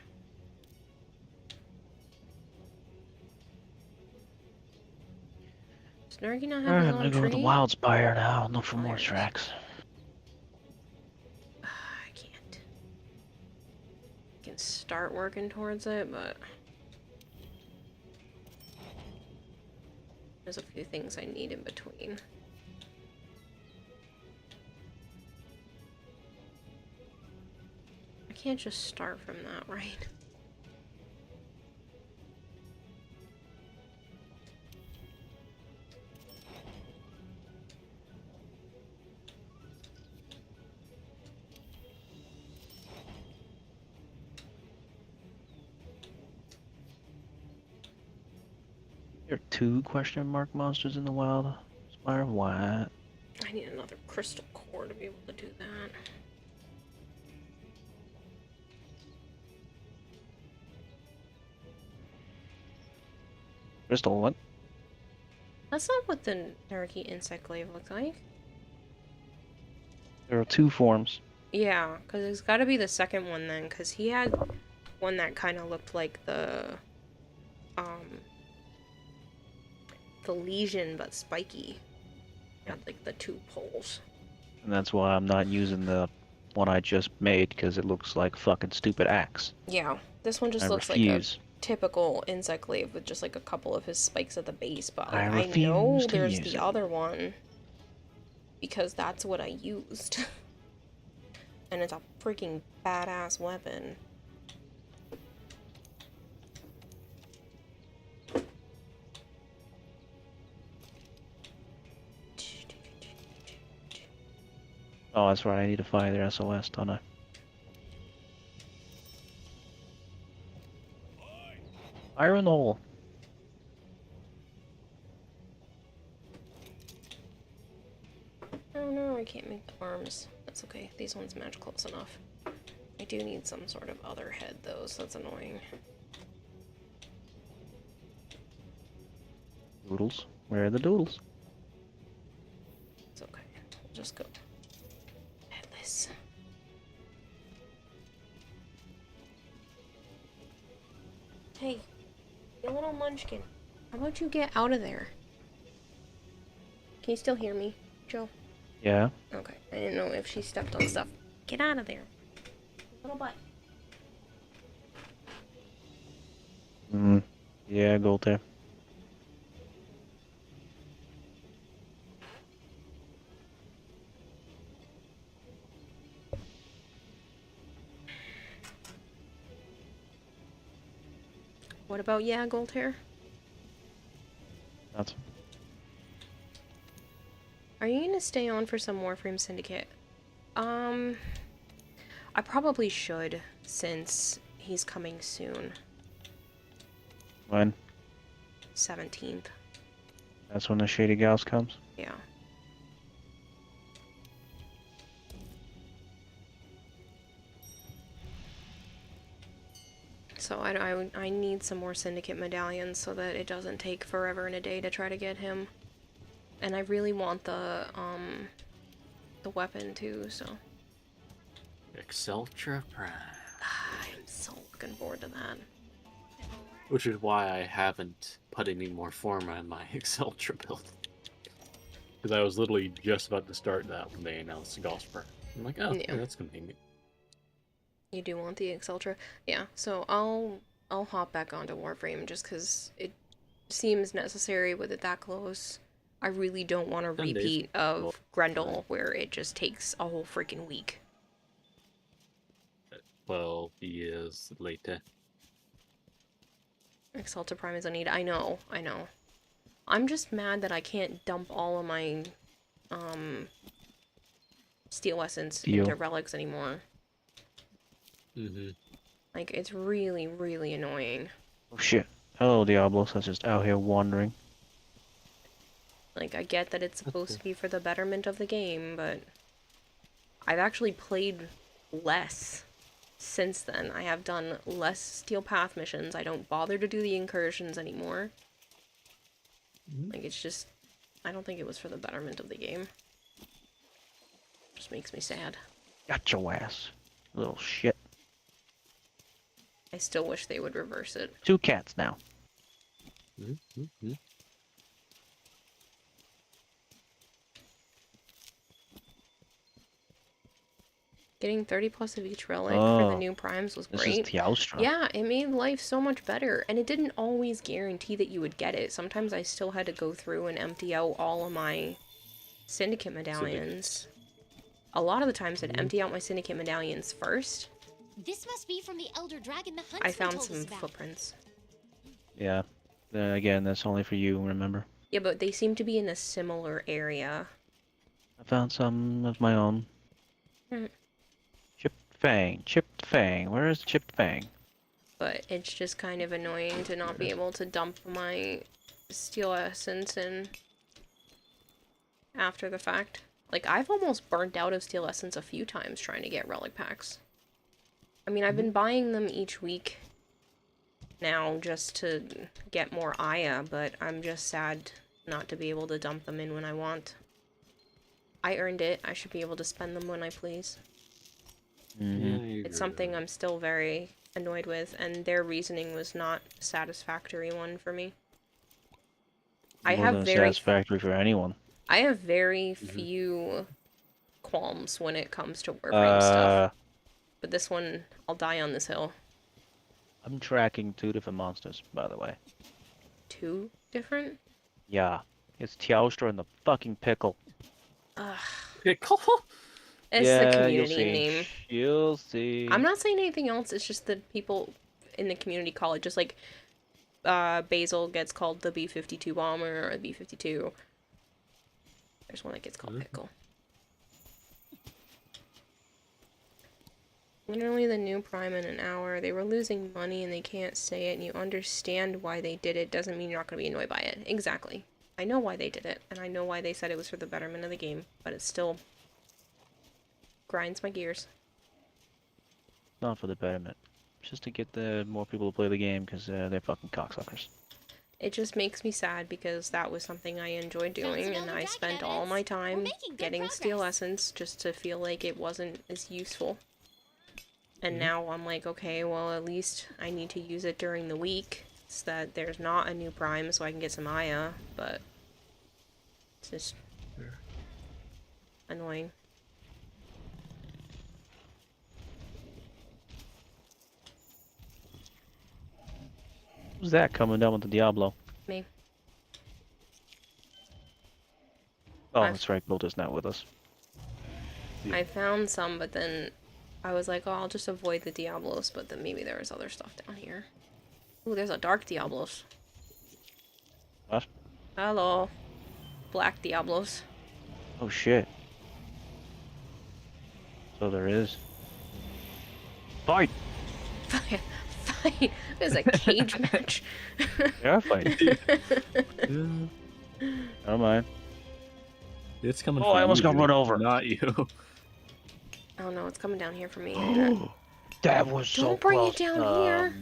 Does Nergi not have Alright, his I'm gonna own go to the tree? Wild Spire now and look for more Spires. tracks. I can't. I can start working towards it, but there's a few things I need in between. I can't just start from that, right? There are 2 question mark monsters in the Wild Spire? What? I need another crystal core to be able to do that. Crystal, what? That's not what the Nergi insect glaive looks like. There are 2 forms. Yeah, because it's got to be the second one then, because he had one that kind of looked like the lesion but spiky. Had like the 2 poles. And that's why I'm not using the one I just made, because it looks like fucking stupid axe. Yeah, this one just I looks refuse. like a typical insect glaive with just like a couple of his spikes at the base, but like, I I know refuse to there's use the it. other one because that's what I used. And it's a freaking badass weapon. Oh, that's right, I need to find their SOS, don't I? Fire in the hole. Oh no, I can't make the arms. That's okay, these ones match close enough. I do need some sort of other head though, so that's annoying. Doodles. Where are the doodles? It's okay, we'll just go headless. Hey, you little munchkin. How about you get out of there? Can you still hear me, Joe? Yeah. Okay, I didn't know if she stepped on stuff. Get out of there. Little butt. Yeah, go there. What about yeah, gold hair? That's... Are you gonna stay on for some Warframe Syndicate? I probably should, since he's coming soon. When? 17th. That's when the Shady Gauss comes? Yeah. So I need some more Syndicate medallions so that it doesn't take forever and a day to try to get him. And I really want the the weapon too, so. Exceltra Prime. I'm so looking forward to that. Which is why I haven't put any more Forma in my Exceltra build. Because I was literally just about to start that when they announced the Gosper. I'm like, oh, yeah, that's convenient. You do want the Exceltra? Yeah, so I'll hop back onto Warframe just because it seems necessary with it that close. I really don't want a repeat of Grendel where it just takes a whole freaking week. 12 years later. Exalta Prime is a need. I know. I'm just mad that I can't dump all of my Steel Essence into Relics anymore. Like, it's really, really annoying. Oh shit. Oh, Diablos, that's just out here wandering. Like, I get that it's supposed to be for the betterment of the game, but I've actually played less since then. I have done less Steel Path missions. I don't bother to do the incursions anymore. Like, it's just, I don't think it was for the betterment of the game. Just makes me sad. Got your ass, little shit. I still wish they would reverse it. 2 cats now. Getting 30 plus of each relic for the new primes was great. This is Teostra. Yeah, it made life so much better, and it didn't always guarantee that you would get it. Sometimes I still had to go through and empty out all of my Syndicate medallions. A lot of the times I'd empty out my Syndicate medallions first. This must be from the Elder Dragon the Huntsman I found told us some about. footprints. Yeah. Again, that's only for you, remember? Yeah, but they seem to be in a similar area. I found some of my own. Chipped Fang. Where is Chipped Fang? But it's just kind of annoying to not be able to dump my Steel Essence in after the fact. Like, I've almost burnt out of Steel Essence a few times trying to get relic packs. I mean, I've been buying them each week now just to get more Aya, but I'm just sad not to be able to dump them in when I want. I earned it. I should be able to spend them when I please. It's something I'm still very annoyed with, and their reasoning was not a satisfactory one for me. I have very satisfactory for anyone. I have very few qualms when it comes to Warframe stuff. But this one, I'll die on this hill. I'm tracking 2 different monsters, by the way. 2 different? Yeah. It's Teostra and the fucking Pickle. Pickle? It's yeah, the community name. You'll see. I'm not saying anything else, it's just that people in the community call it, just like Basil gets called the B-52 bomber or the B-52. There's one that gets called Pickle. Literally the new prime in an hour. They were losing money and they can't say it, and you understand why they did it. Doesn't mean you're not going to be annoyed by it. Exactly. I know why they did it, and I know why they said it was for the betterment of the game, but it still grinds my gears. Not for the betterment. Just to get more people to play the game, because they're fucking cocksuckers. It just makes me sad because that was something I enjoyed doing, and I spent all my time getting Steel Essence just to feel like it wasn't as useful. And now I'm like, okay, well, at least I need to use it during the week so that there's not a new prime so I can get some Aya, but it's just annoying. Who's that coming down with the Diablo? Me. Oh, that's right, Boulder's not with us. I found some, but then I was like, oh, I'll just avoid the Diablos, but then maybe there was other stuff down here. Ooh, there's a dark Diablos. What? Hello. Black Diablos. Oh shit. So there is. Fight! Fight! There's a cage match. Yeah, fight. Never mind. It's coming Oh, I almost got run over. Not you. Oh no, it's coming down here for me. That was so Don't bring close. it down here.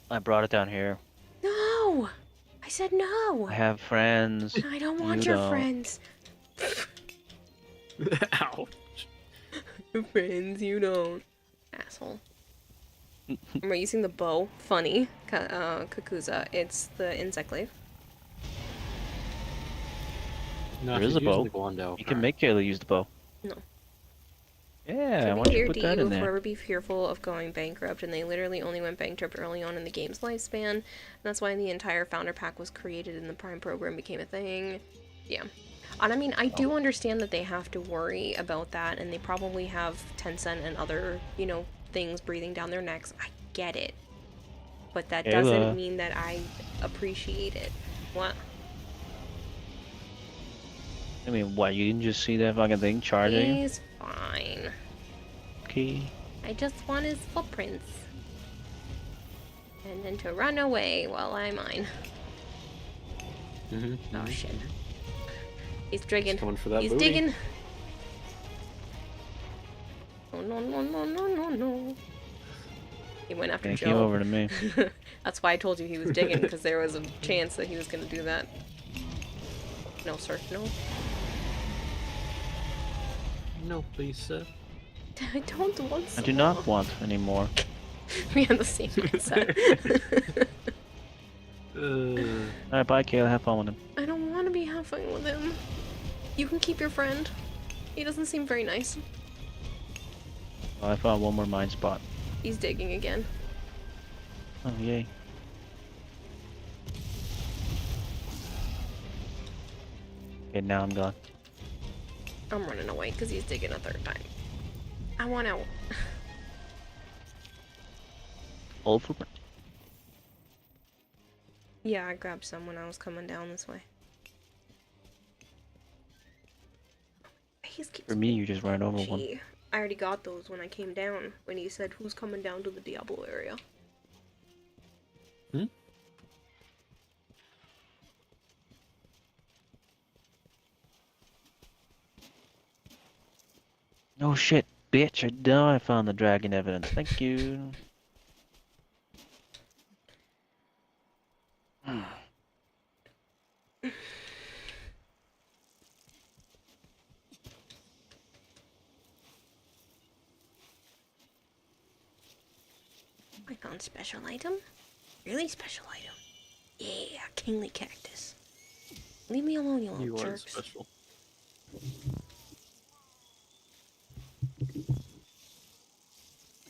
I brought it down here. No! I said no! I have friends. I don't want your friends. Ouch. Friends, you don't. Asshole. We're using the bow. Funny. Kakuza. It's the insect glaive. No, There is she's a bow. using the Guandao You can card. make Kayla use the bow. No. Yeah, To why be don't you fair put to that you, in there? forever be fearful of going bankrupt, and they literally only went bankrupt early on in the game's lifespan. And that's why the entire founder pack was created and the Prime program became a thing. Yeah. And I mean, I do understand that they have to worry about that, and they probably have Tencent and other, you know, things breathing down their necks. I get it. But that doesn't mean that I appreciate it. What? I mean, what? You didn't just see that fucking thing charging? He's fine. Okay. I just want his footprints. And then to run away while I mine. Oh shit. He's digging. Coming for that He's booty. digging. Oh no no no no no no. He went after He Joe. came over to me. That's why I told you he was digging, because there was a chance that he was gonna do that. No sir, no. No, please, sir. I don't want I do not want anymore. We have the same mindset. Alright, bye, Kayla. Have fun with him. I don't want to be having with him. You can keep your friend. He doesn't seem very nice. Well, I found one more mine spot. He's digging again. Oh, yay. Okay, now I'm gone. I'm running away because he's digging a third time. I want out. Old footprint. Yeah, I grabbed some when I was coming down this way. For me, you just ran over one. Gee, I already got those when I came down, when he said, who's coming down to the Diablo area? Hmm? Oh shit, bitch, I know I found the dragon evidence. Thank you. I found special item. Really special item. Yeah, kingly cactus. Leave me alone, you little You are jerks. special.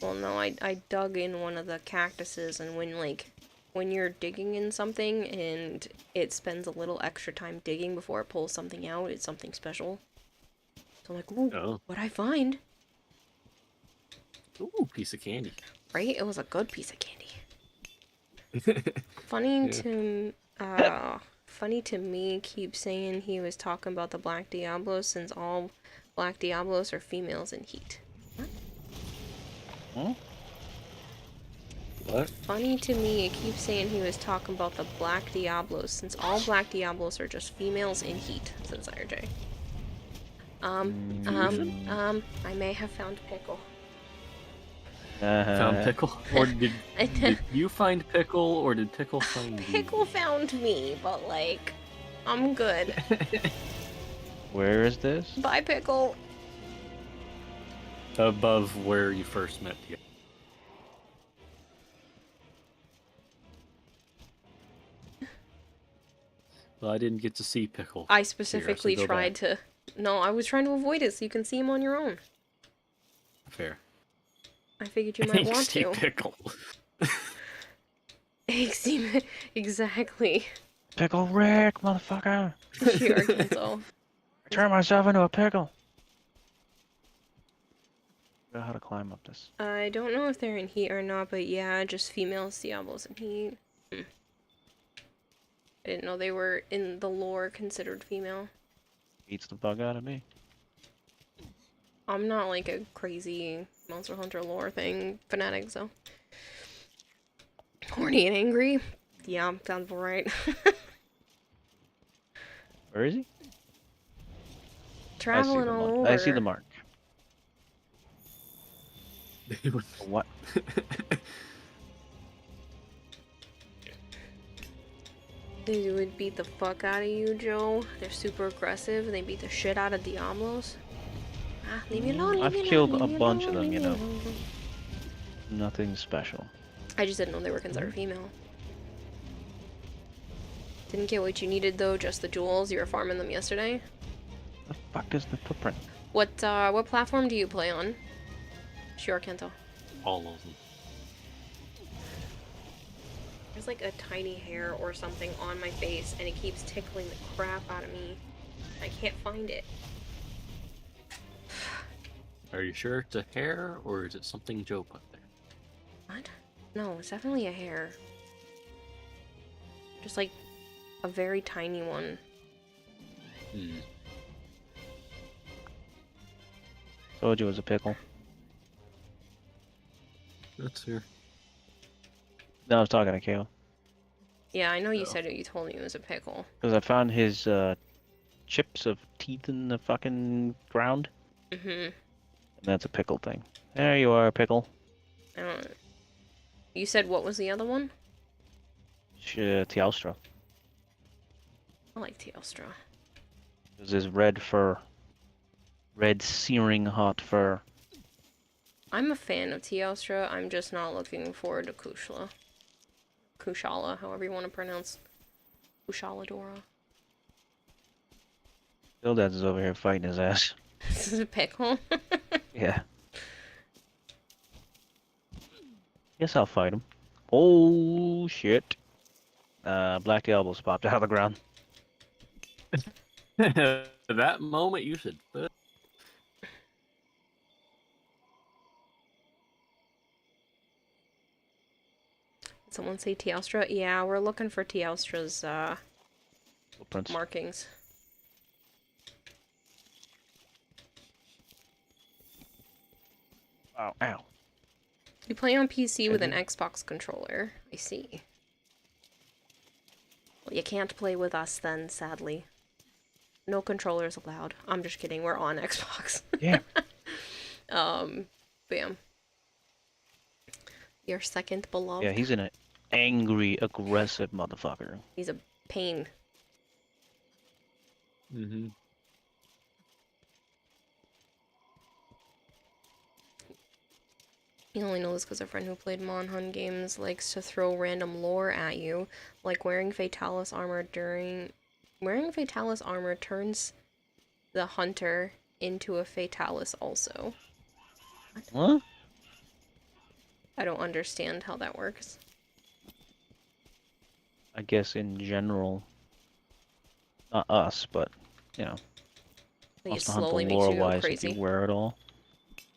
Well, no, I dug in one of the cactuses, and when you're digging in something and it spends a little extra time digging before it pulls something out, it's something special. So I'm like, ooh, what'd I find? Ooh, piece of candy. Right? It was a good piece of candy. Funny to me, keep saying he was talking about the Black Diablos, since all Black Diablos are females in heat. Huh? What? Funny to me, it keeps saying he was talking about the Black Diablos, since all Black Diablos are just females in heat, says IRJ. I may have found Pickle. Found Pickle? Or did you find Pickle, or did Pickle find you? Pickle found me, but like, I'm good. Where is this? Bye, Pickle. Above where you first met you. Well, I didn't get to see Pickle. I specifically Here, so go tried back. to... No, I was trying to avoid it so you can see him on your own. Fair. I figured you might want See to. Pickle. Exactly. Pickle Rick, motherfucker! She Arkansas. I turned myself into a pickle. I don't know how to climb up this. I don't know if they're in heat or not, but yeah, just females Diablos in heat. I didn't know they were in the lore considered female. Beats the bug out of me. I'm not like a crazy Monster Hunter lore thing fanatic, so. Horny and angry? Yeah, sounds about right. Where is he? Traveling all over. I see the mark. What? They would beat the fuck out of you, Joe. They're super aggressive and they beat the shit out of Diablos. Leave me alone, leave I've me killed alone, a leave me bunch of alone, them, leave you me know. alone. Nothing special. I just didn't know they were considered female. Didn't get what you needed though, just the jewels. You were farming them yesterday. The fuck is the footprint? What platform do you play on? Sure, Kento. All of them. There's like a tiny hair or something on my face, and it keeps tickling the crap out of me. I can't find it. Are you sure it's a hair, or is it something Joe put there? What? No, it's definitely a hair. Just like a very tiny one. Told you it was a pickle. That's here. No, I was talking to Kale. Yeah, I know you said it. You told me it was a pickle. Because I found his chips of teeth in the fucking ground. Mm-hmm. And that's a pickle thing. There you are, pickle. I don't. You said what was the other one? Teostra. I like Teostra. There's this red fur. Red searing hot fur. I'm a fan of Teostra. I'm just not looking forward to Kushala. Kushala, however you want to pronounce Kushaladora. Bildad is over here fighting his ass. This is a pickle. Yeah. Guess I'll fight him. Oh shit. Black Elbows popped out of the ground. That moment you should. Someone say Teostra? Yeah, we're looking for Teostra's Footprints. markings. Ow, ow. You play on PC with an Xbox controller. I see. Well, you can't play with us then, sadly. No controllers allowed. I'm just kidding. We're on Xbox. Yeah. Bam. Your second beloved. Yeah, he's an angry, aggressive motherfucker. He's a pain. Mm-hmm. You only know this because a friend who played Monhun games likes to throw random lore at you, like wearing Fatalis armor during... Wearing Fatalis armor turns the hunter into a Fatalis also. What? I don't understand how that works. I guess in general, not us, but, you know, Like it wants to hunt the slowly makes you go lore-wise if crazy. you wear it all.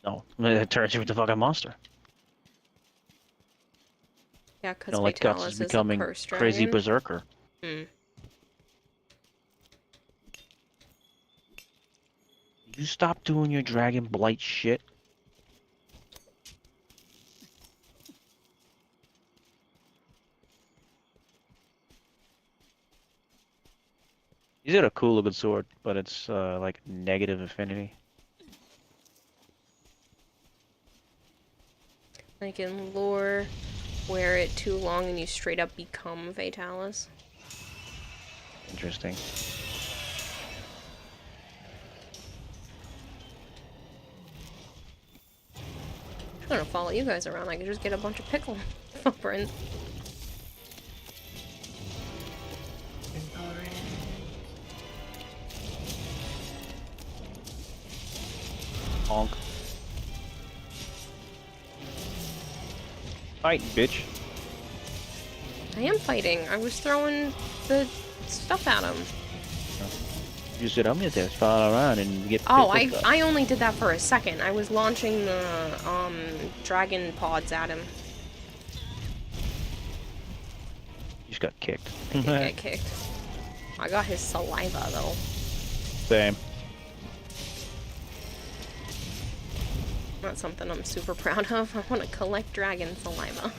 No, it turns you into a fucking monster. Yeah, because You know, like Guts Fatalis is is a becoming curse crazy dragon. berserker. Hmm. You stop doing your dragon blight shit. He's got a cool looking sword, but it's like negative affinity. Like in lore, wear it too long and you straight up become Fatalis. Interesting. I'm gonna follow you guys around. I can just get a bunch of pickle footprints. Honk. Fight, bitch. I am fighting. I was throwing the stuff at him. You said I'm gonna just follow around and get. Oh, picked up. I only did that for a second. I was launching the dragon pods at him. You just got kicked. I did get kicked. I got his saliva though. Same. Not something I'm super proud of. I want to collect dragon saliva.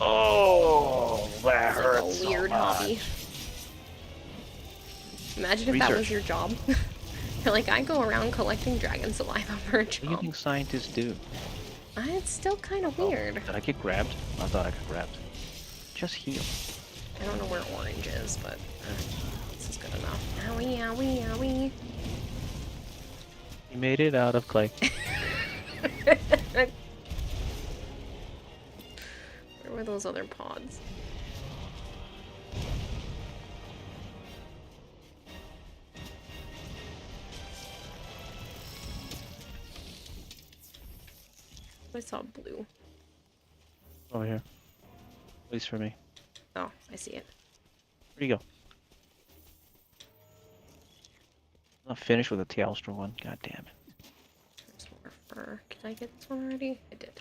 Oh, that It's hurts. like a weird hobby. Imagine if that was your job. You're like, I go around collecting dragon saliva for a What do you job. think scientists do? It's still kind of weird. Did I get grabbed? I thought I got grabbed. Just heal. I don't know where orange is, but this is good enough. Owie, owie, owie. He made it out of clay. Where were those other pods? I saw blue. Over here. At least for me. Oh, I see it. Where'd you go? I'm not finished with the Tealstra one. God damn it. There's more fur. Did I get this one already? I did.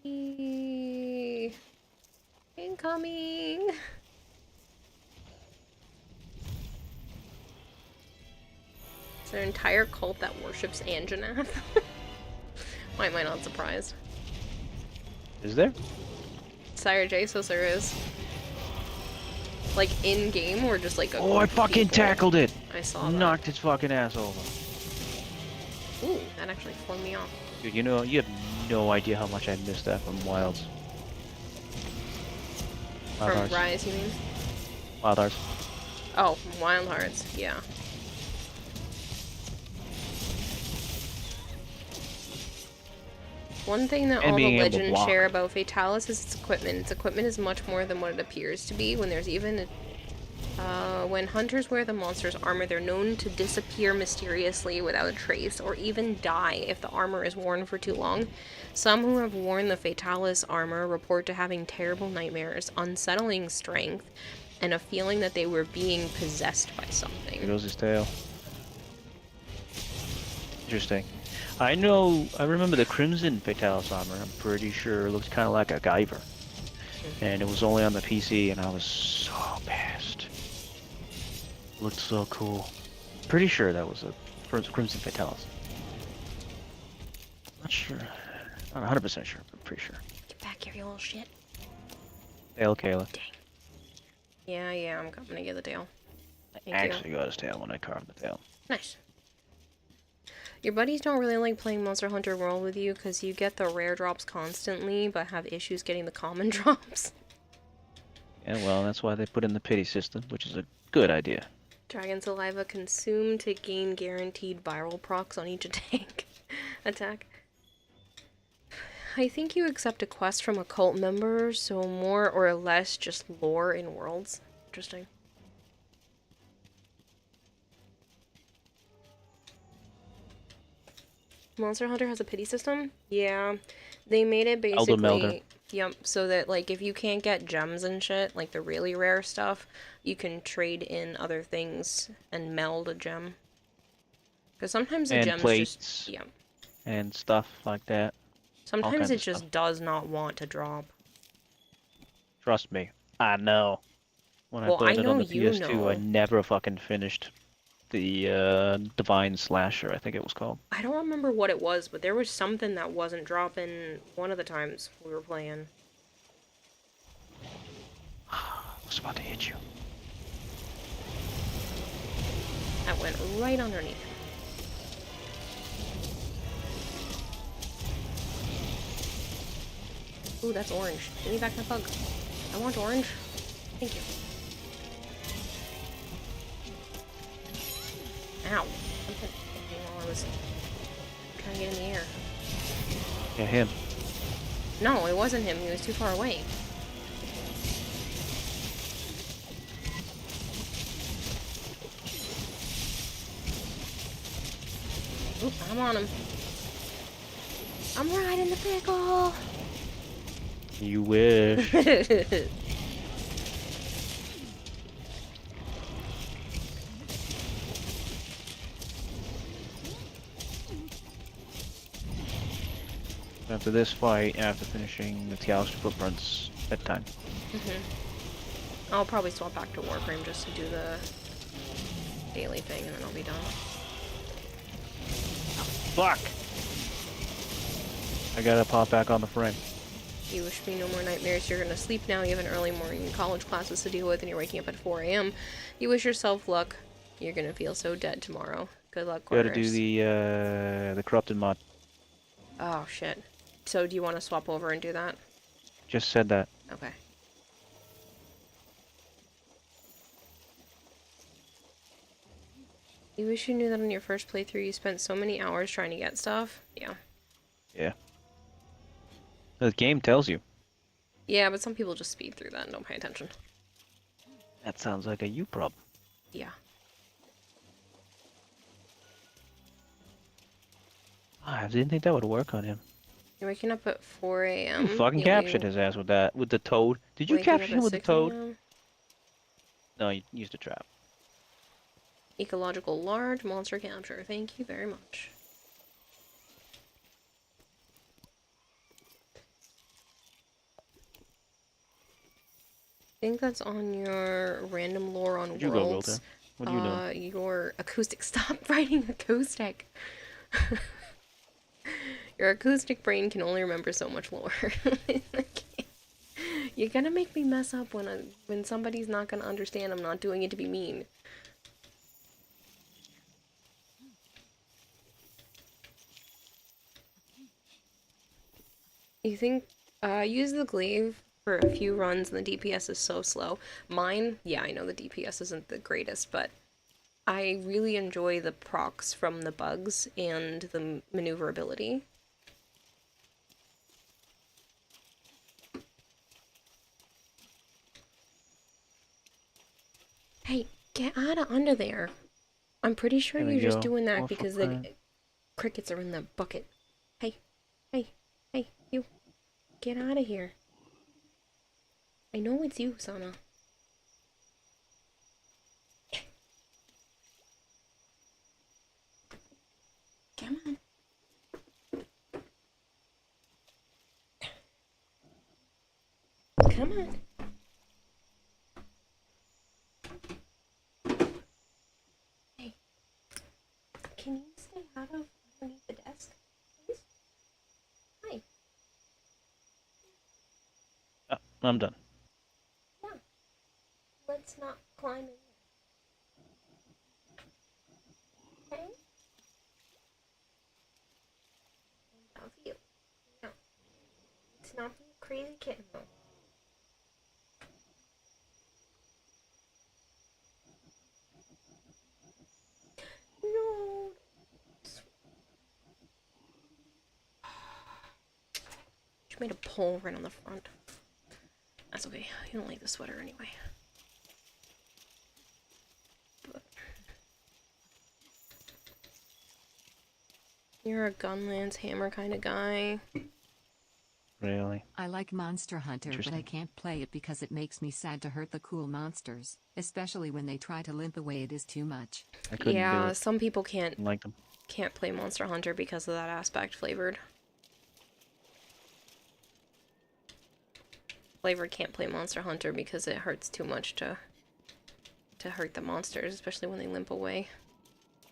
Eee. Incoming! Is there an entire cult that worships Anjanath? Why am I not surprised? Is there? Sire J says there is. Like in-game or just like a Oh, I fucking tackled it! I saw that. Knocked its fucking ass over. Ooh, that actually flung me off. Dude, you know, you have no idea how much I missed that from Wilds. Wild From Hearts. Rise, you mean? Wild Hearts. Oh, Wild Hearts, yeah. One thing that And all the being able to legends block. share about Fatalis is its equipment. Its equipment is much more than what it appears to be. When there's even when hunters wear the monster's armor, they're known to disappear mysteriously without a trace, or even die if the armor is worn for too long. Some who have worn the Fatalis armor report to having terrible nightmares, unsettling strength, and a feeling that they were being possessed by There something. goes his tail. Interesting. I remember the Crimson Fatalis armor, I'm pretty sure it looked kind of like a Guyver. And it was only on the PC, and I was so pissed. Looked so cool. Pretty sure that was a Crimson Fatalis. Not sure. Not 100% sure, but pretty sure. Get back here, you little shit. Tail Kayla. Yeah, I'm gonna get the tail. Thank Actually got his tail when I carved the tail. Nice. Your buddies don't really like playing Monster Hunter World with you because you get the rare drops constantly, but have issues getting the common drops. Yeah, well, that's why they put in the pity system, which is a good idea. Dragon Saliva consumed to gain guaranteed viral procs on each attack. I think you accept a quest from a cult member, so more or less just lore in worlds. Interesting. Monster Hunter has a pity system? Yeah. They made it Elder Melder. basically... Yep, so that, like, if you can't get gems and shit, like the really rare stuff, you can trade in other things and meld a gem. Because sometimes the And gems plates. just... Yeah. And stuff like that. Sometimes kinds it of just stuff. does not want to drop. Trust me, I know. When Well, I played I it on know the you PS2, I know. never fucking finished the Divine Slasher, I think it was called. I don't remember what it was, but there was something that wasn't dropping one of the times we were playing. I was about to hit you. That went right underneath. Ooh, that's orange. Give me back my bug. I want orange. Thank you. Ow. Something hit me while I was trying to get in the air. Yeah, him. No, it wasn't him. He was too far away. Oop, I'm on him. I'm riding the pickle! You wish. After this fight, after finishing the Tealstra footprints, bedtime. I'll probably swap back to Warframe just to do the daily thing and then I'll be done. Fuck! I gotta pop back on the frame. You wish me no more nightmares. You're gonna sleep now. You have an early morning college classes to deal with and you're waking up at 4 a.m. You wish yourself luck. You're gonna feel so dead tomorrow. Good luck, Gotta Corners. do the corrupted mod. Oh, shit. So do you want to swap over and do that? Just said that. Okay. You wish you knew that on your first playthrough you spent so many hours trying to get stuff. Yeah. Yeah. The game tells you. Yeah, but some people just speed through that and don't pay attention. That sounds like a you problem. Yeah. I didn't think that would work on him. You're waking up at 4 a.m. You fucking captured his ass with that, with the toad. Did you Waking up capture at him with the 6 toad? a.m. No, you used a trap. Ecological large monster capture. Thank you very much. I think that's on your random lore on Where'd you go, worlds. Wilter? What do you know? Your acoustic. Stop writing acoustic. Your acoustic brain can only remember so much lore. You're gonna make me mess up when somebody's not gonna understand. I'm not doing it to be mean. You think use the glaive for a few runs and the DPS is so slow. Mine, yeah, I know the DPS isn't the greatest, but I really enjoy the procs from the bugs and the maneuverability. Hey, get out of under there. I'm pretty sure you're just doing that because the crickets are in the bucket. Hey, hey, hey, you. Get out of here. I know it's you, Sana. Come on. Come on. Hey. Can you stay out of underneath the desk, please? Hi. I'm done. Yeah. Let's not climb in there. Okay? I love you. No. Let's not be a crazy kitten though. No. She made a pole right on the front. That's okay. You don't like the sweater anyway. But you're a gun lance hammer kind of guy. Really? I like Monster Hunter, but I can't play it because it makes me sad to hurt the cool monsters, especially when they try to limp away. It is too much. I couldn't do Yeah, it. some people can't Like them. Can't play Monster Hunter because of that aspect. Flavored can't play Monster Hunter because it hurts too much to hurt the monsters, especially when they limp away.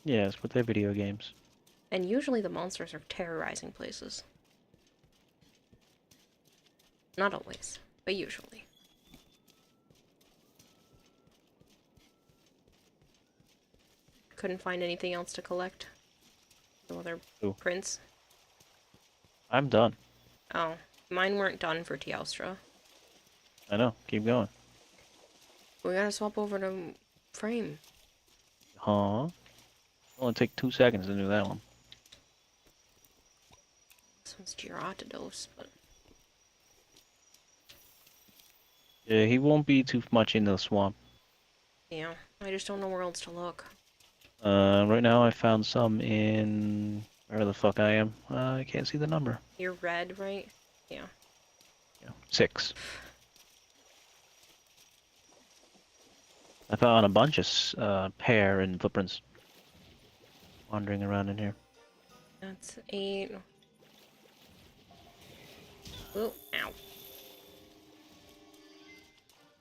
Yes, but they're video games. And usually the monsters are terrorizing places. Not always, but usually. Couldn't find anything else to collect. No other prints. I'm done. Oh, mine weren't done for Teostra. I know. Keep going. We gotta swap over to Frame. Huh? Only take 2 seconds to do that one. This one's Gyarados, but... Yeah, he won't be too much in the swamp. Yeah, I just don't know where else to look. Right now I found some in... where the fuck I am. I can't see the number. You're red, right? Yeah. Yeah, 6. I found a bunch of hair and footprints wandering around in here. That's 8. Oh, ow.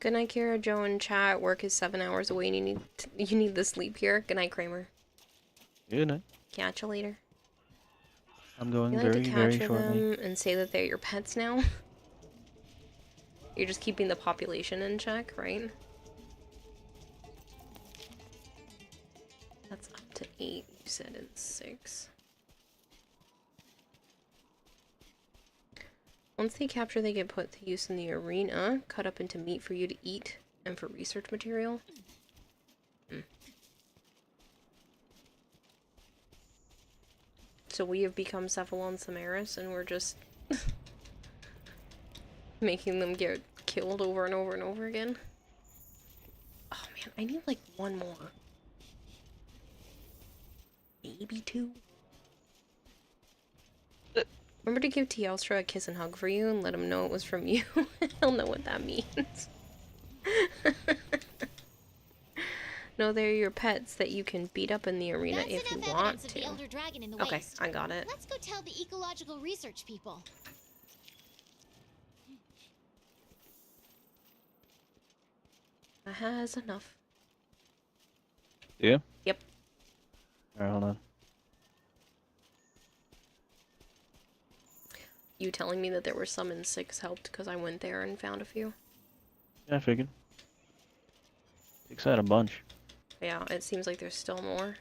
Good night, Kira. Joe in chat. Work is 7 hours away and you need the sleep here. Good night, Kramer. Good night. Catch you later. I'm going You like very, to very capture shortly. them and say that they're your pets now? You're just keeping the population in check, right? That's up to 8, you said, and 6. Once they capture, they get put to use in the arena, cut up into meat for you to eat, and for research material. So we have become Cephalon Samaris, and we're just making them get killed over and over and over again. Oh man, I need like one more. Maybe two. Remember to give Teostra a kiss and hug for you and let him know it was from you. He'll know what that means. No, they're your pets that you can beat up in the arena if you want to. Okay, I got it. Let's go tell the ecological research people. That has enough. Yeah? Yep. Alright, hold on. You telling me that there were some in 6 helped because I went there and found a few. Yeah, I figured. 6 had a bunch. Yeah, it seems like there's still more.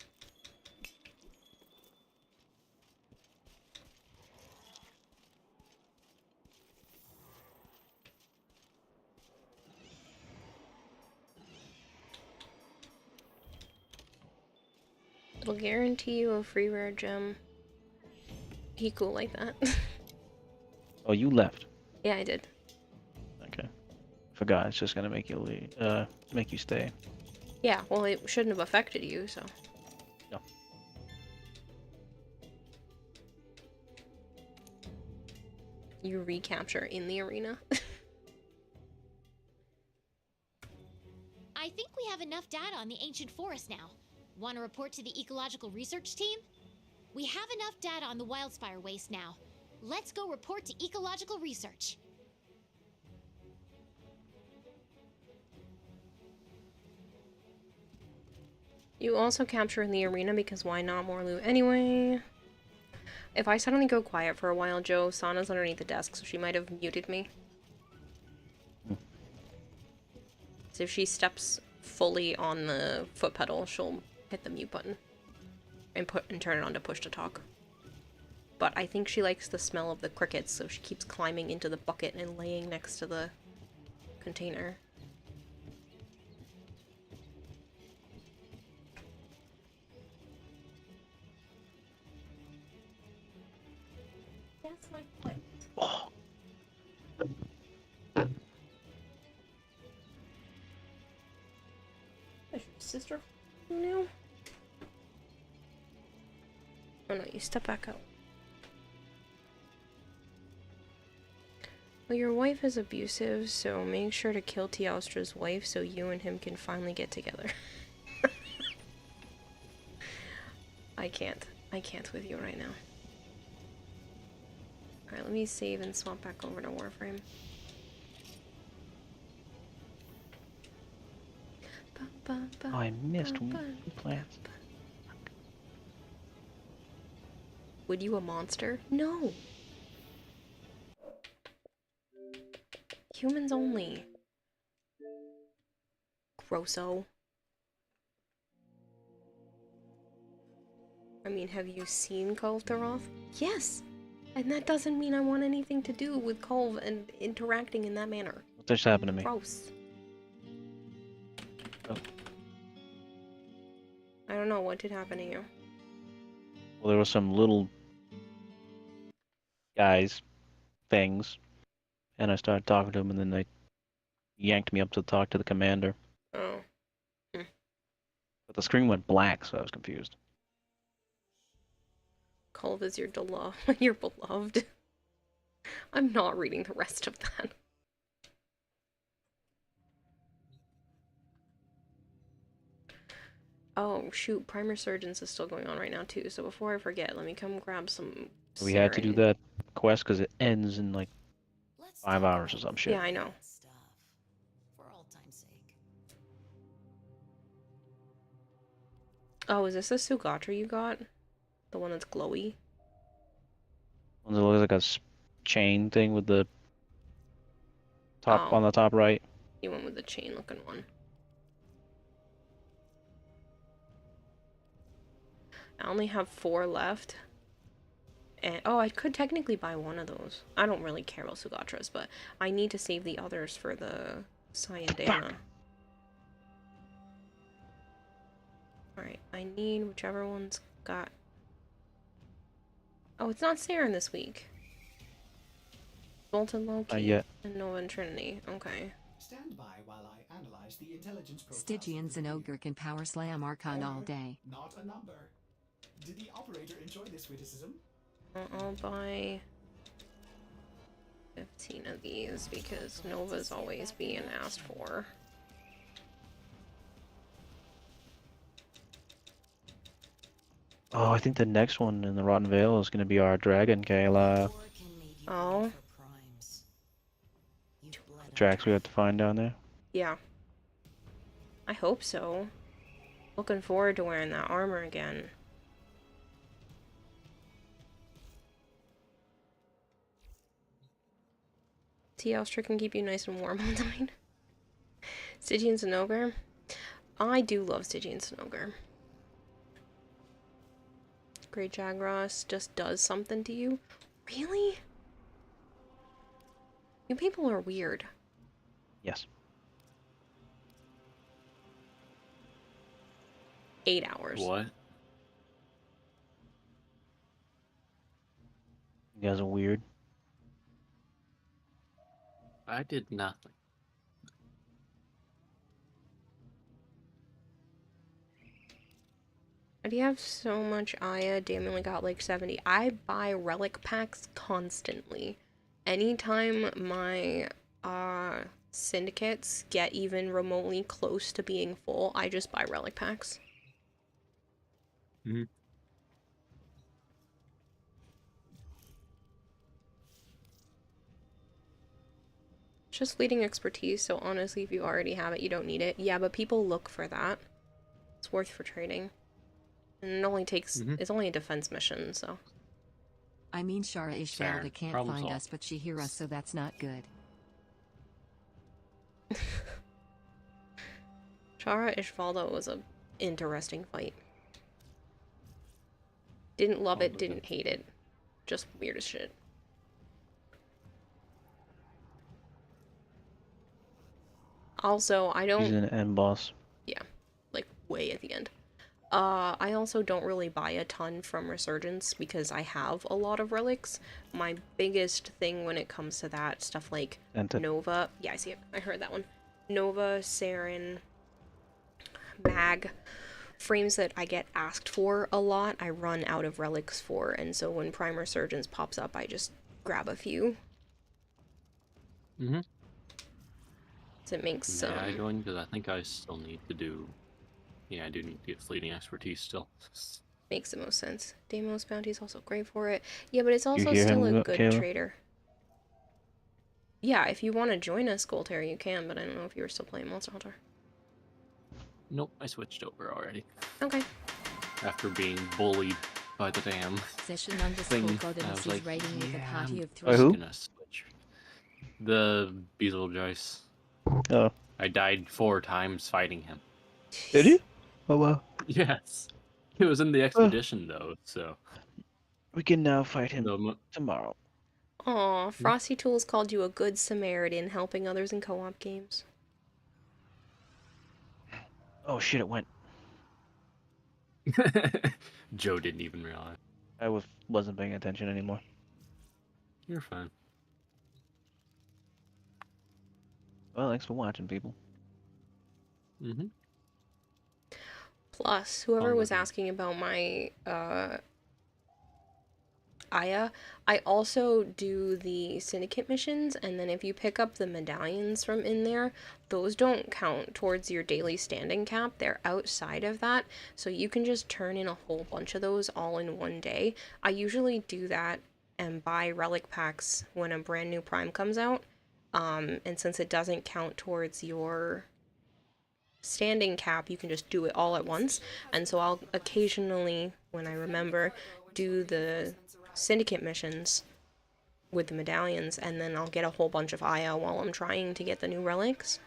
It'll guarantee you a free rare gem. He cool like that. Oh, you left. Yeah, I did. Okay. Forgot, it's just gonna make you leave, make you stay. Yeah, well, it shouldn't have affected you, so. No. You recapture in the arena. I think we have enough data on the ancient forest now. Want to report to the ecological research team? We have enough data on the wildfire waste now. Let's go report to ecological research. You also capture in the arena because why not, more loot anyway. If I suddenly go quiet for a while, Joe, Sana's underneath the desk, so she might have muted me. So if she steps fully on the foot pedal, she'll hit the mute button and turn it on to push to talk. But I think she likes the smell of the crickets, so she keeps climbing into the bucket and laying next to the container. That's my foot. Oh. Is your sister now? Oh no, you step back out. Well, your wife is abusive, so make sure to kill Teostra's wife so you and him can finally get together. I can't with you right now. Alright, let me save and swap back over to Warframe. Oh, I missed plants. Would you a monster? No! Humans only. Grosso. I mean, have you seen Kulve Taroth? Yes! And that doesn't mean I want anything to do with Kulve and interacting in that manner. What just happened to me? Gross. Oh. I don't know, what did happen to you? Well, there were some little guys, things, and I started talking to them, and then they yanked me up to talk to the commander. Oh. But the screen went black, so I was confused. Kulve is your your beloved. I'm not reading the rest of that. Oh shoot, Prime Resurgence is still going on right now too, so before I forget, let me come grab some We had to do that quest because it ends in like 5 hours or some shit. Yeah, I know. For old time's sake. Oh, is this a Sugatra you got? The one that's glowy? One that looks like a chain thing with the top on the top right. You went with the chain looking one. I only have 4 left. And, oh, I could technically buy one of those. I don't really care about Sugatras, but I need to save the others for the Sayadana. Alright, I need whichever one's got... Oh, it's not Saren this week. Bolton Loki yet. and Nova and Trinity. Okay. Stand by while I analyze the intelligence profiles. Stygians and Ogre can power slam Archon all day. Not a number. Did the operator enjoy this witticism? I'll buy 15 of these because Nova's always being asked for. Oh, I think the next one in the Rotten Vale is going to be our Dragon, Kayla. Oh. Tracks we have to find down there. Yeah. I hope so. Looking forward to wearing that armor again. T-Ostra can keep you nice and warm all night. Stygian and Ogre. I do love Stygian and Ogre. Great Jagras just does something to you. Really? You people are weird. Yes. 8 hours. What? You guys are weird. I did nothing. Why do you have so much Aya? Damn, only got like 70. I buy relic packs constantly. Anytime my syndicates get even remotely close to being full, I just buy relic packs. Mm-hmm. It's just fleeting expertise, so honestly, if you already have it, you don't need it. Yeah, but people look for that. It's worth for trading. And it only takes, it's only a defense mission, so. I mean, Shara Ishvalda can't find us, but she hear us, so that's not good. Shara Ishvalda was a interesting fight. Didn't love it, didn't hate it. Just weird as shit. Also, I don't... He's an end boss. Yeah, like way at the end. I also don't really buy a ton from Resurgence because I have a lot of relics. My biggest thing when it comes to that, stuff like Nova... Yeah, I see it. I heard that one. Nova, Saren, Mag... frames that I get asked for a lot, I run out of relics for, and so when Prime Resurgence pops up, I just grab a few. Mm-hmm. So it makes Yeah, I joined because I think I still need to do... Yeah, I do need to get fleeting expertise still. Makes the most sense. Deimos Bounty is also great for it. Yeah, but it's also still a good Kayla? trader. Yeah, if you want to join us, Golter, you can, but I don't know if you were still playing Monster Hunter. Nope, I switched over already. Okay. After being bullied by the damn Session thing, I was like, writing with a party of I'm three. gonna switch. The Beetlejuice. Oh. I died 4 times fighting him. Did you? Oh wow. Yes. It was in the expedition though, so. We can now fight him tomorrow. Aw, Frosty Tools called you a good Samaritan helping others in co-op games. Oh shit, it went. Joe didn't even realize. I wasn't paying attention anymore. You're fine. Well, thanks for watching, people. Mm-hmm. Plus, whoever was asking about my Aya, I also do the syndicate missions, and then if you pick up the medallions from in there, those don't count towards your daily standing cap. They're outside of that, so you can just turn in a whole bunch of those all in one day. I usually do that and buy relic packs when a brand new Prime comes out, and since it doesn't count towards your standing cap, you can just do it all at once. And so I'll occasionally, when I remember, do the syndicate missions with the medallions, and then I'll get a whole bunch of Aya while I'm trying to get the new relics.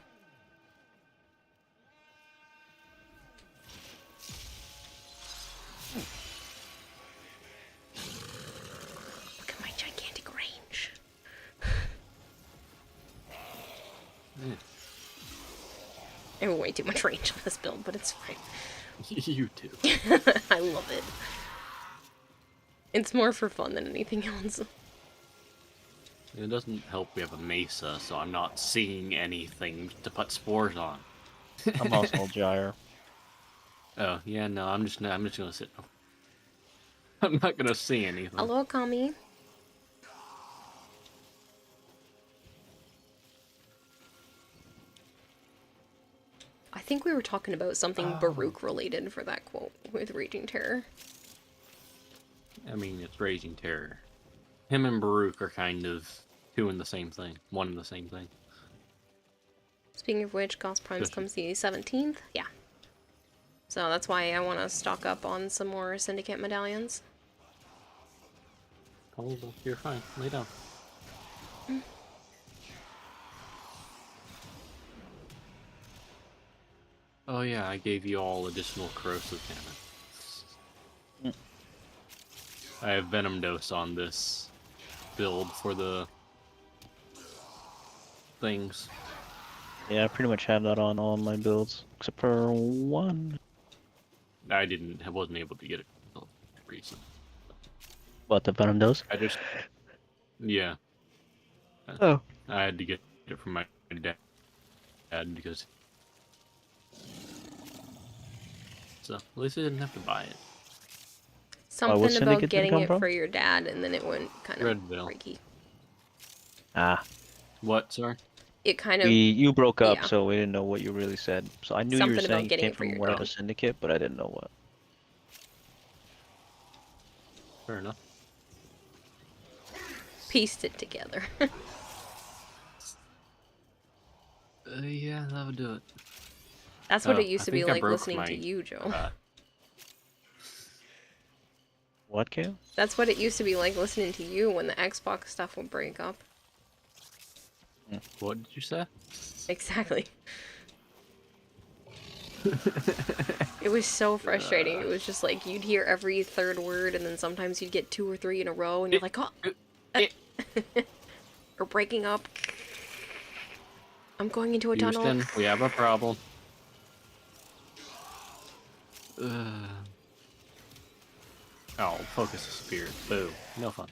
I have way too much range on this build, but it's fine. You too. I love it. It's more for fun than anything else. It doesn't help we have a mesa, so I'm not seeing anything to put spores on. I'm also Gyre. Oh, yeah, no, I'm just gonna sit. I'm not gonna see anything. Hello, Kami. I think we were talking about something Baruch related for that quote with Raging Terror. I mean, it's Raging Terror. Him and Baruch are kind of two in the same thing. One in the same thing. Speaking of which, Gauss Primes comes the 17th. Yeah. So that's why I want to stock up on some more Syndicate medallions. Oh, you're fine. Lay down. Oh yeah, I gave you all additional corrosive damage. I have Venom Dose on this build for the things. Yeah, I pretty much have that on all my builds, except for one. I wasn't able to get it for some reason. What, the Venom Dose? Yeah. Oh. I had to get it from my dad because... So, at least I didn't have to buy it. Something about getting it for your dad, and then it went kind of Redville. freaky. Ah. What, sorry? It kind of... You broke up, yeah. so we didn't know what you really said. So I knew you were saying it came from whatever syndicate, but I didn't know what. Fair enough. Pieced it together. Yeah, that would do it. That's what it used to be like listening to you, Joe. What, Kale? That's what it used to be like listening to you when the Xbox stuff would break up. What did you say? Exactly. It was so frustrating. It was just like you'd hear every third word, and then sometimes you'd get 2 or 3 in a row, and you're like, oh, or breaking up. I'm going into a tunnel. Houston, we have a problem. Oh, focus the spear. Boo. No fun.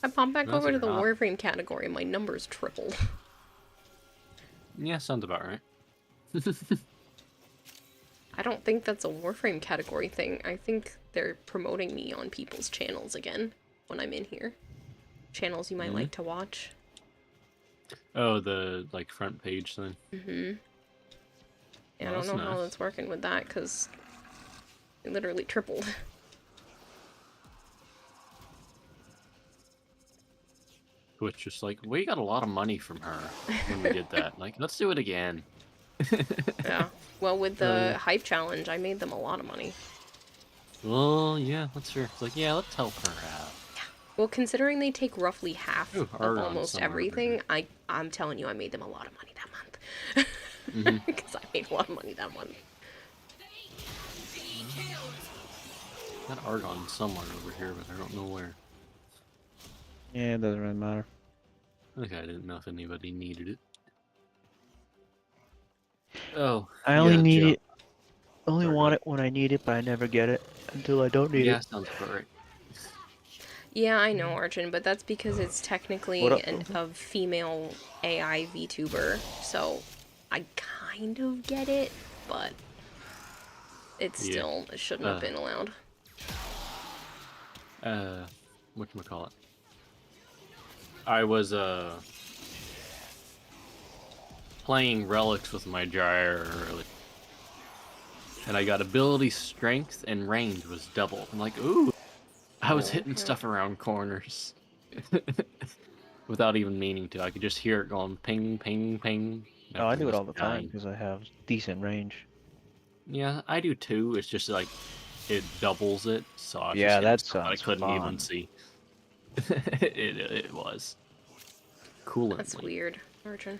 I popped back over to the Warframe category, my numbers tripled. Yeah, sounds about right. I don't think that's a Warframe category thing. I think they're promoting me on people's channels again when I'm in here. Channels you might like to watch. Oh, the, like, front page thing? Mm-hmm. Yeah, I don't know how that's working with that, because it literally tripled. Twitch just like, we got a lot of money from her when we did that. Like, let's do it again. Yeah. Well, with the hype challenge, I made them a lot of money. Well, yeah, that's true. It's like, yeah, let's help her out. Well, considering they take roughly half of Argon's almost somewhere everything, I'm telling you, I made them a lot of money that month. Because I made a lot of money that month. That Argon somewhere over here, but I don't know where. Yeah, it doesn't really matter. Okay, I didn't know if anybody needed it. Oh, I only need it. Only want it when I need it, but I never get it until I don't need it. Yeah, sounds about right. Yeah, I know, Arjun, but that's because it's technically a female AI VTuber, so I kind of get it, but it still shouldn't have been allowed. Whatchamacallit? I was, playing Relics with my Gyre early. And I got ability strength and range was double. I'm like, ooh! I was hitting stuff around corners. Without even meaning to. I could just hear it going ping, ping, ping. No, I do it all the time because I have decent range. Yeah, I do too. It's just like, it doubles it. So I yeah, just that sounds I couldn't fun. even see. it was. Cool. That's weird, Arjun.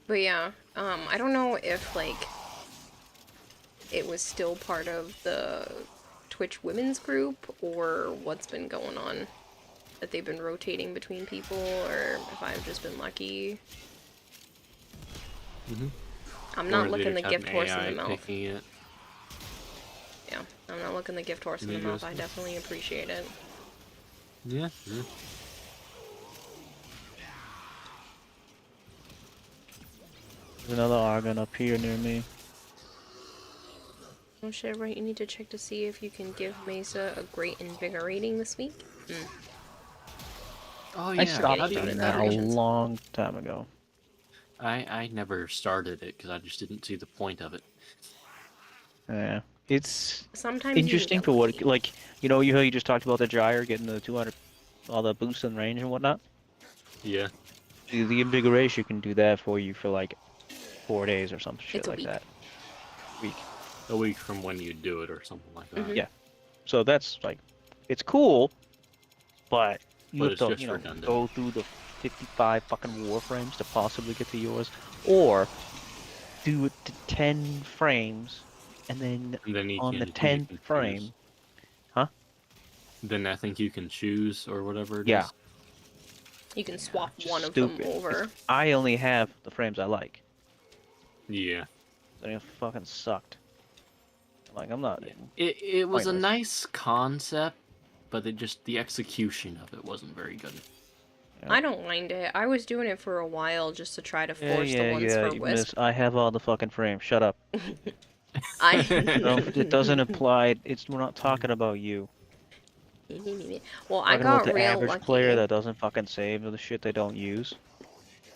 But yeah, I don't know if, like, it was still part of the Twitch women's group or what's been going on. That they've been rotating between people, or if I've just been lucky. I'm not looking the gift horse in the mouth. Yeah, I'm not looking the gift horse in the mouth. I definitely appreciate it. Yeah. There's another Argon up here near me. Oh shit, right, you need to check to see if you can give Mesa a great invigorating this week. Oh yeah, I stopped doing doing that a long time ago. I never started it because I just didn't see the point of it. Yeah, it's sometimes you interesting for what, like, you know, you just talked about the gyre getting the 200, all the boost in range and whatnot. Yeah. The invigoration can do that for you for like 4 days or some shit like that. A week from when you do it or something like that. Yeah. So that's like, it's cool, but you have it's to, just you know, redundant. go through the 55 fucking warframes to possibly get to yours, or do it to 10 frames, and then on the 10th frame, Then I think you can choose or whatever it is. Yeah. You can swap one of Stupid. them over. I only have the frames I like. Yeah. So it fucking sucked. Like, I'm not. It was a pointless. nice concept, but the execution of it wasn't very good. Yeah. I don't mind it. I was doing it for a while just to try to force the ones for you Wisp. miss. I have all the fucking frames. Shut up. I. No, it doesn't apply. We're not talking about you. Well, I Talking got about the real average lucky. player that doesn't fucking save the shit they don't use.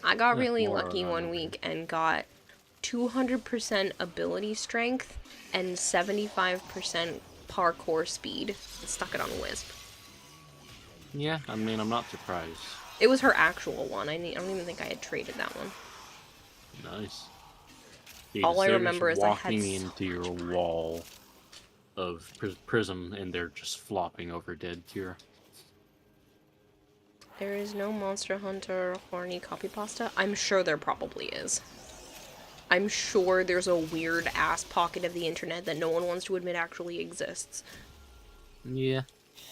I got really lucky one week and got 200% ability strength and 75% parkour speed and stuck it on Wisp. Yeah, I mean, I'm not surprised. It was her actual one. I don't even think I had traded that one. Nice. All I remember is I had walking so into your wall of prism, and they're just flopping over dead Kira. There is no Monster Hunter horny copy pasta. I'm sure there probably is. I'm sure there's a weird ass pocket of the internet that no one wants to admit actually exists. Yeah.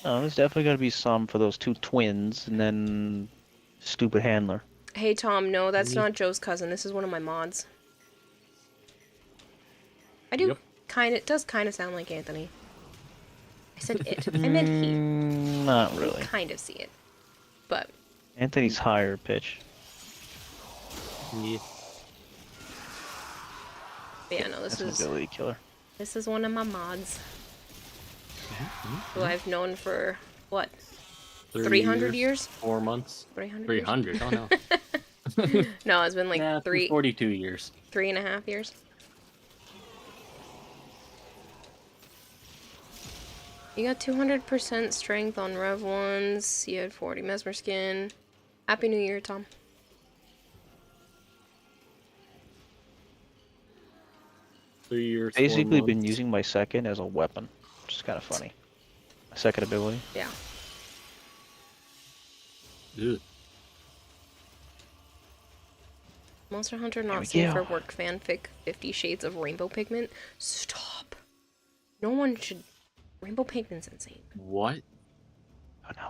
Oh, there's definitely gonna be some for those two twins, and then stupid handler. Hey Tom, no, that's not Joe's cousin. This is one of my mods. I do it does kind of sound like Anthony. I said it. I meant he. Not really. I kind of see it. But Anthony's higher pitch. Yeah. But yeah, no, this That's is an ability killer. This is one of my mods. Who I've known for what? 300 years? 4 months? 300 300, oh no. No, it's been like 42 years. 3.5 years. You got 200% strength on Rev 1s. You had 40 Mesmer Skin. Happy New Year, Tom. Basically been using my second as a weapon, which is kind of funny. My second ability. Yeah. Ew. Monster Hunter not safe for work fanfic 50 Shades of Rainbow Pigment. Stop. No one should... Rainbow Pigment's insane. What? Oh no.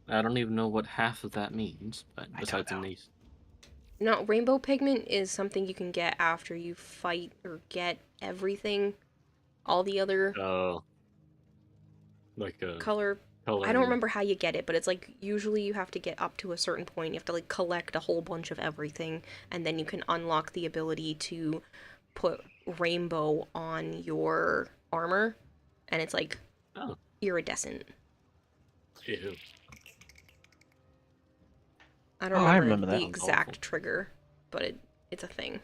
I don't even know what half of that means, but besides the niece. No, Rainbow Pigment is something you can get after you fight or get everything. All the other... like a... color. I don't remember how you get it, but it's like usually you have to get up to a certain point. You have to like collect a whole bunch of everything, and then you can unlock the ability to put rainbow on your armor, and it's like iridescent. Ew. I don't remember the exact trigger, but it's a thing.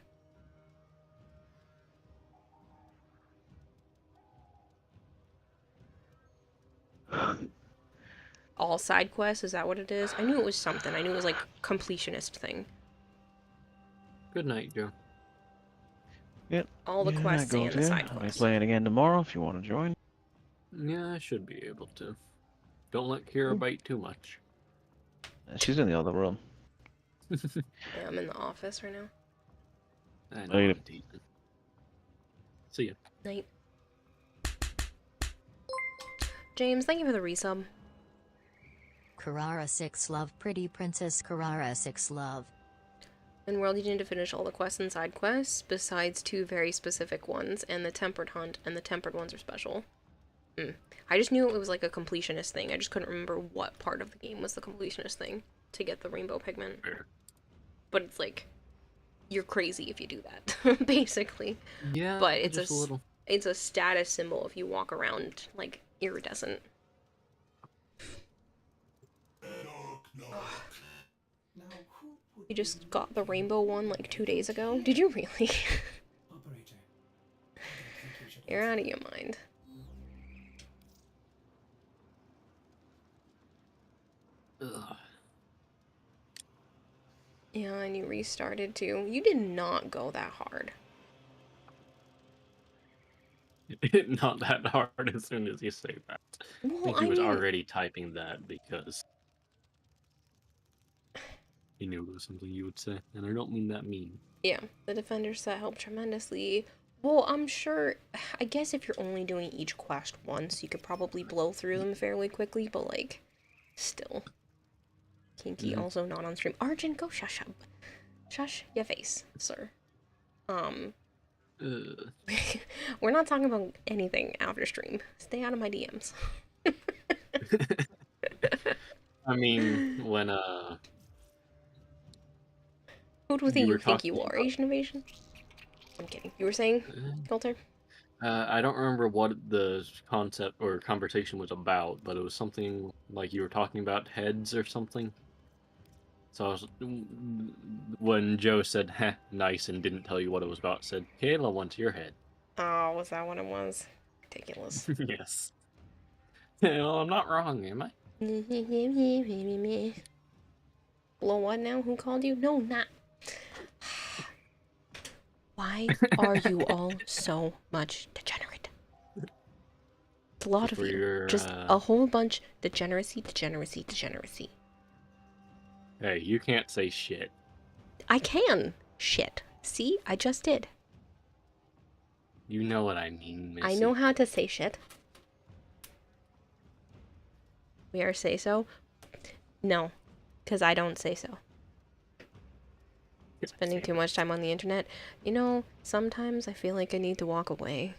All side quests, is that what it is? I knew it was something. I knew it was like completionist thing. Good night, Joe. Yep. All the quests and the side I'll be quests. playing again tomorrow if you want to join. Yeah, I should be able to. Don't let Kira bite too much. She's in the other room. Yeah, I'm in the office right now. I know. Later. See ya. Night. James, thank you for the resub. Carrara 6 love, pretty princess Carrara 6 love. In World, you need to finish all the quests and side quests, besides 2 very specific ones, and the Tempered Hunt, and the Tempered ones are special. I just knew it was like a completionist thing. I just couldn't remember what part of the game was the completionist thing to get the rainbow pigment. Fair. But it's like, you're crazy if you do that, basically. Yeah, but it's just a little. It's a status symbol if you walk around like iridescent. You just got the rainbow one like 2 days ago? Did you really? You're out of your mind. Ugh. Yeah, and you restarted too. You did not go that hard. Not that hard as soon as you say that. Well, I think he was already typing that because he knew it was something you would say, and I don't mean that mean. Yeah, the defender set helped tremendously. Well, I'm sure, I guess if you're only doing each quest once, you could probably blow through them fairly quickly, but like, still. Kinky also not on stream. Arjun, go shush up. Shush your face, sir. We're not talking about anything after stream. Stay out of my DMs. I mean, when Who do you think you are? Asian invasion? I'm kidding. You were saying, Coulter? I don't remember what the concept or conversation was about, but it was something like you were talking about heads or something. So I was, when Joe said, heh, nice, and didn't tell you what it was about, said, Kayla wants your head. Oh, was that what it was? Ridiculous. Yes. Well, I'm not wrong, am I? Blow what now? Who called you? No, not. Why are you all so much degenerate? It's a lot of you. Just a whole bunch. Degeneracy, degeneracy, degeneracy. Hey, you can't say shit. I can. Shit. See? I just did. You know what I mean, Missy. I know how to say shit. We are say so? No. Because I don't say so. Spending too much time on the internet. You know, sometimes I feel like I need to walk away.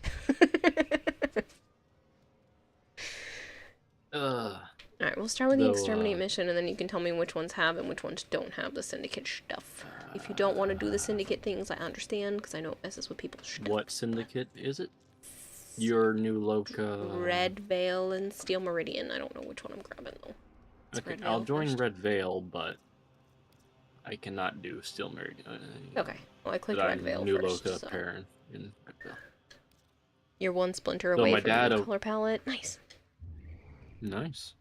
Alright, we'll start with the exterminate mission, and then you can tell me which ones have and which ones don't have the syndicate stuff. If you don't want to do the syndicate things, I understand, because I know it messes with people's stuff. What syndicate is it? Your new Loca... Red Veil and Steel Meridian. I don't know which one I'm grabbing, though. Okay, I'll join Red Veil, but I cannot do Steel Meridian. Okay, well I clicked Red Veil new first, Loca so. Parent in Red Veil. You're one splinter away from the color palette. Nice. Nice.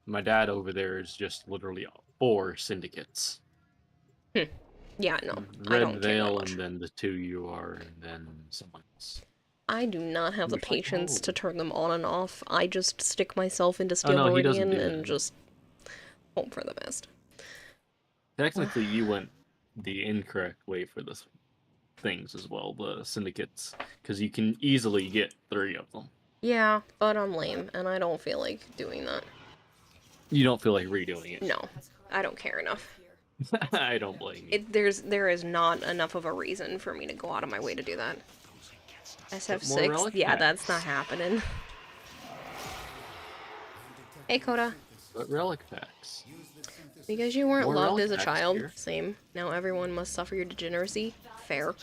My dad over there is just literally 4 syndicates. Yeah, no. Red I don't Veil, and then the 2 you are, and then someone else. I do not have the patience to turn them on and off. I just stick myself into Steel Meridian and just hope for the best. Technically, you went the incorrect way for the things as well, the syndicates, because you can easily get 3 of them. Yeah, but I'm lame, and I don't feel like doing that. You don't feel like redoing it? No, I don't care enough. I don't blame you. There is not enough of a reason for me to go out of my way to do that. SF6, yeah, that's not happening. Hey, Coda. What relic packs? Because you weren't loved as a packs child. here. Same. Now everyone must suffer your degeneracy. Fair.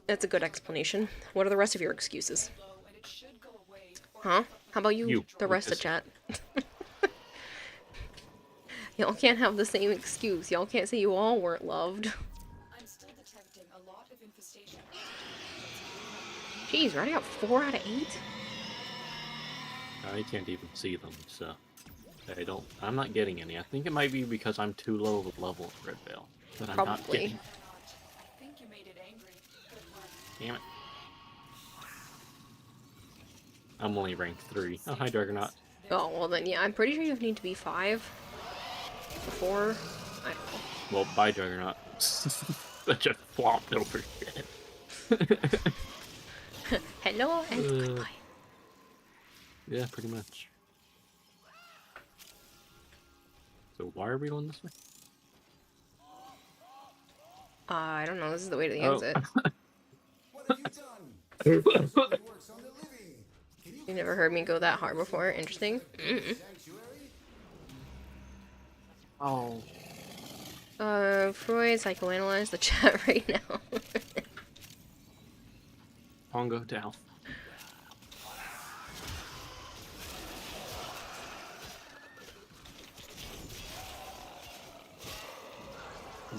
That's a good explanation. What are the rest of your excuses? Huh? How about you the rest of chat? Y'all can't have the same excuse. Y'all can't say you all weren't loved. I'm still detecting a lot of infestation. Jeez, we're already got 4 out of 8? I can't even see them, so I'm not getting any. I think it might be because I'm too low of a level at Red Veil. That I'm not getting. I think you made it angry. Damn it. I'm only ranked 3. Oh, hi, Dargonaut. Oh, well then, yeah, I'm pretty sure you need to be 5 before, I don't know. Well, by Juggernaut. That just flopped over shit. Hello and goodbye. Yeah, pretty much. So why are we going this way? I don't know. This is the way to the exit. You never heard me go that hard before. Interesting. Oh. Freud psychoanalyze the chat right now. Pongo down.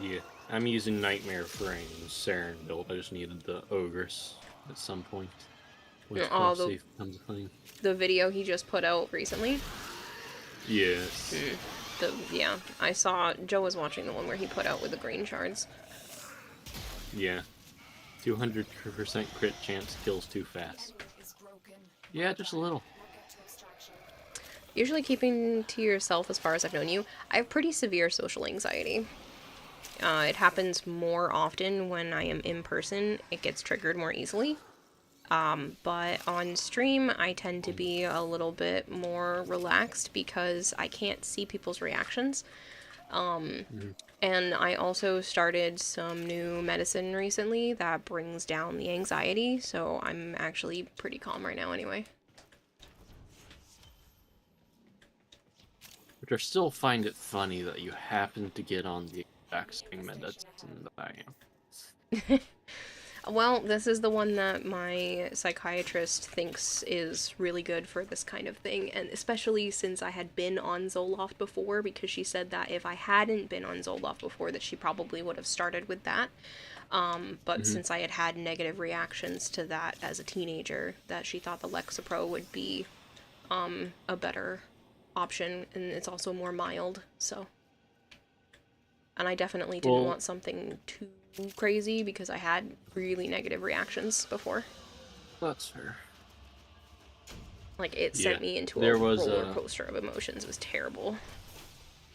Yeah, I'm using Nightmare Frame Saren build. I just needed the Ogress at some point. Which save becomes a thing. The video he just put out recently? Yes. Yeah, I saw Joe was watching the one where he put out with the green shards. Yeah. 200% crit chance kills too fast. Yeah, just a little. Usually keeping to yourself as far as I've known you, I have pretty severe social anxiety. It happens more often when I am in person. It gets triggered more easily. But on stream, I tend to be a little bit more relaxed because I can't see people's reactions. And I also started some new medicine recently that brings down the anxiety, so I'm actually pretty calm right now anyway. Which I still find it funny that you happen to get on the exact same medicine that I am. Well, this is the one that my psychiatrist thinks is really good for this kind of thing, and especially since I had been on Zoloft before, because she said that if I hadn't been on Zoloft before, that she probably would have started with that. But since I had had negative reactions to that as a teenager, that she thought the Lexapro would be a better option, and it's also more mild, so. And I definitely didn't want something too crazy because I had really negative reactions before. That's fair. Like, it sent me into a roller coaster of emotions. It was terrible.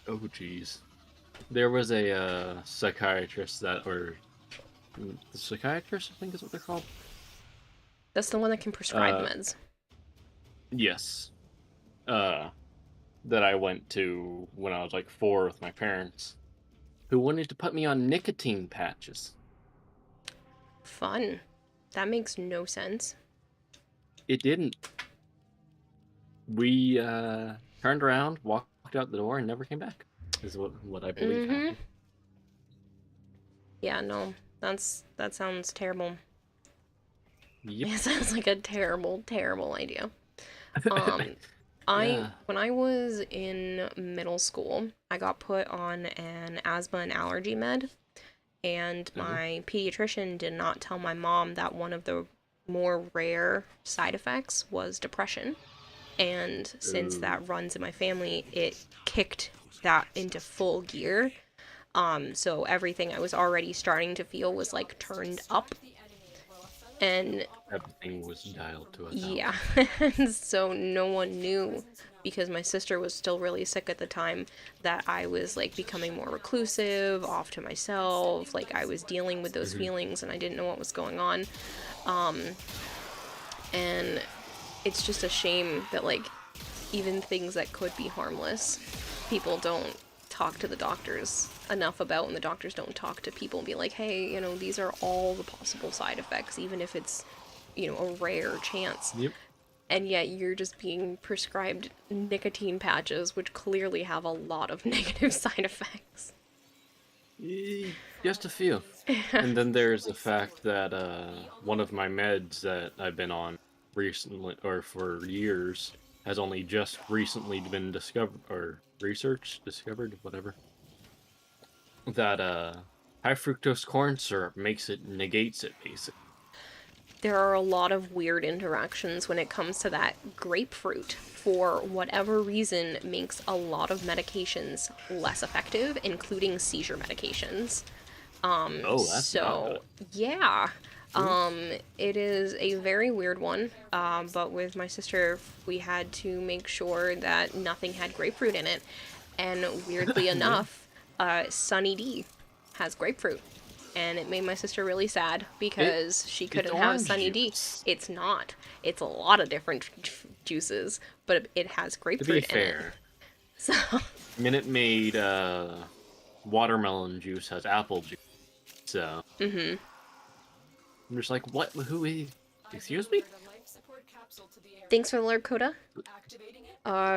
Oh, jeez. There was a psychiatrist the psychiatrist, I think is what they're called. That's the one that can prescribe meds. Yes. That I went to when I was like 4 with my parents, who wanted to put me on nicotine patches. Fun. That makes no sense. It didn't. We turned around, walked out the door, and never came back. Is what I believe happened. Yeah, no. That sounds terrible. Yep. It sounds like a terrible, terrible idea. When I was in middle school, I got put on an asthma and allergy med, and my pediatrician did not tell my mom that one of the more rare side effects was depression. And since that runs in my family, it kicked that into full gear. So everything I was already starting to feel was like turned up. And everything was dialed to 1,000. Yeah. So no one knew, because my sister was still really sick at the time, that I was like becoming more reclusive, off to myself. Like, I was dealing with those feelings and I didn't know what was going on. And it's just a shame that, like, even things that could be harmless, people don't talk to the doctors enough about, and the doctors don't talk to people and be like, hey, you know, these are all the possible side effects, even if it's, you know, a rare chance. Yep. And yet you're just being prescribed nicotine patches, which clearly have a lot of negative side effects. Just a few. And then there's the fact that one of my meds that I've been on recently, or for years, has only just recently been discovered, or discovered, whatever. That high fructose corn syrup negates it, basically. There are a lot of weird interactions when it comes to that. Grapefruit, for whatever reason, makes a lot of medications less effective, including seizure medications. That's so yeah. It is a very weird one, but with my sister, we had to make sure that nothing had grapefruit in it, and weirdly enough, Sunny D has grapefruit. And it made my sister really sad because she couldn't have orange Sunny D. juice. It's not. It's a lot of different juices, but it has To be grapefruit in it. fair, So Minute Maid watermelon juice has apple juice, so I'm just like, what? Who is? Excuse me? thanks for the alert, Coda.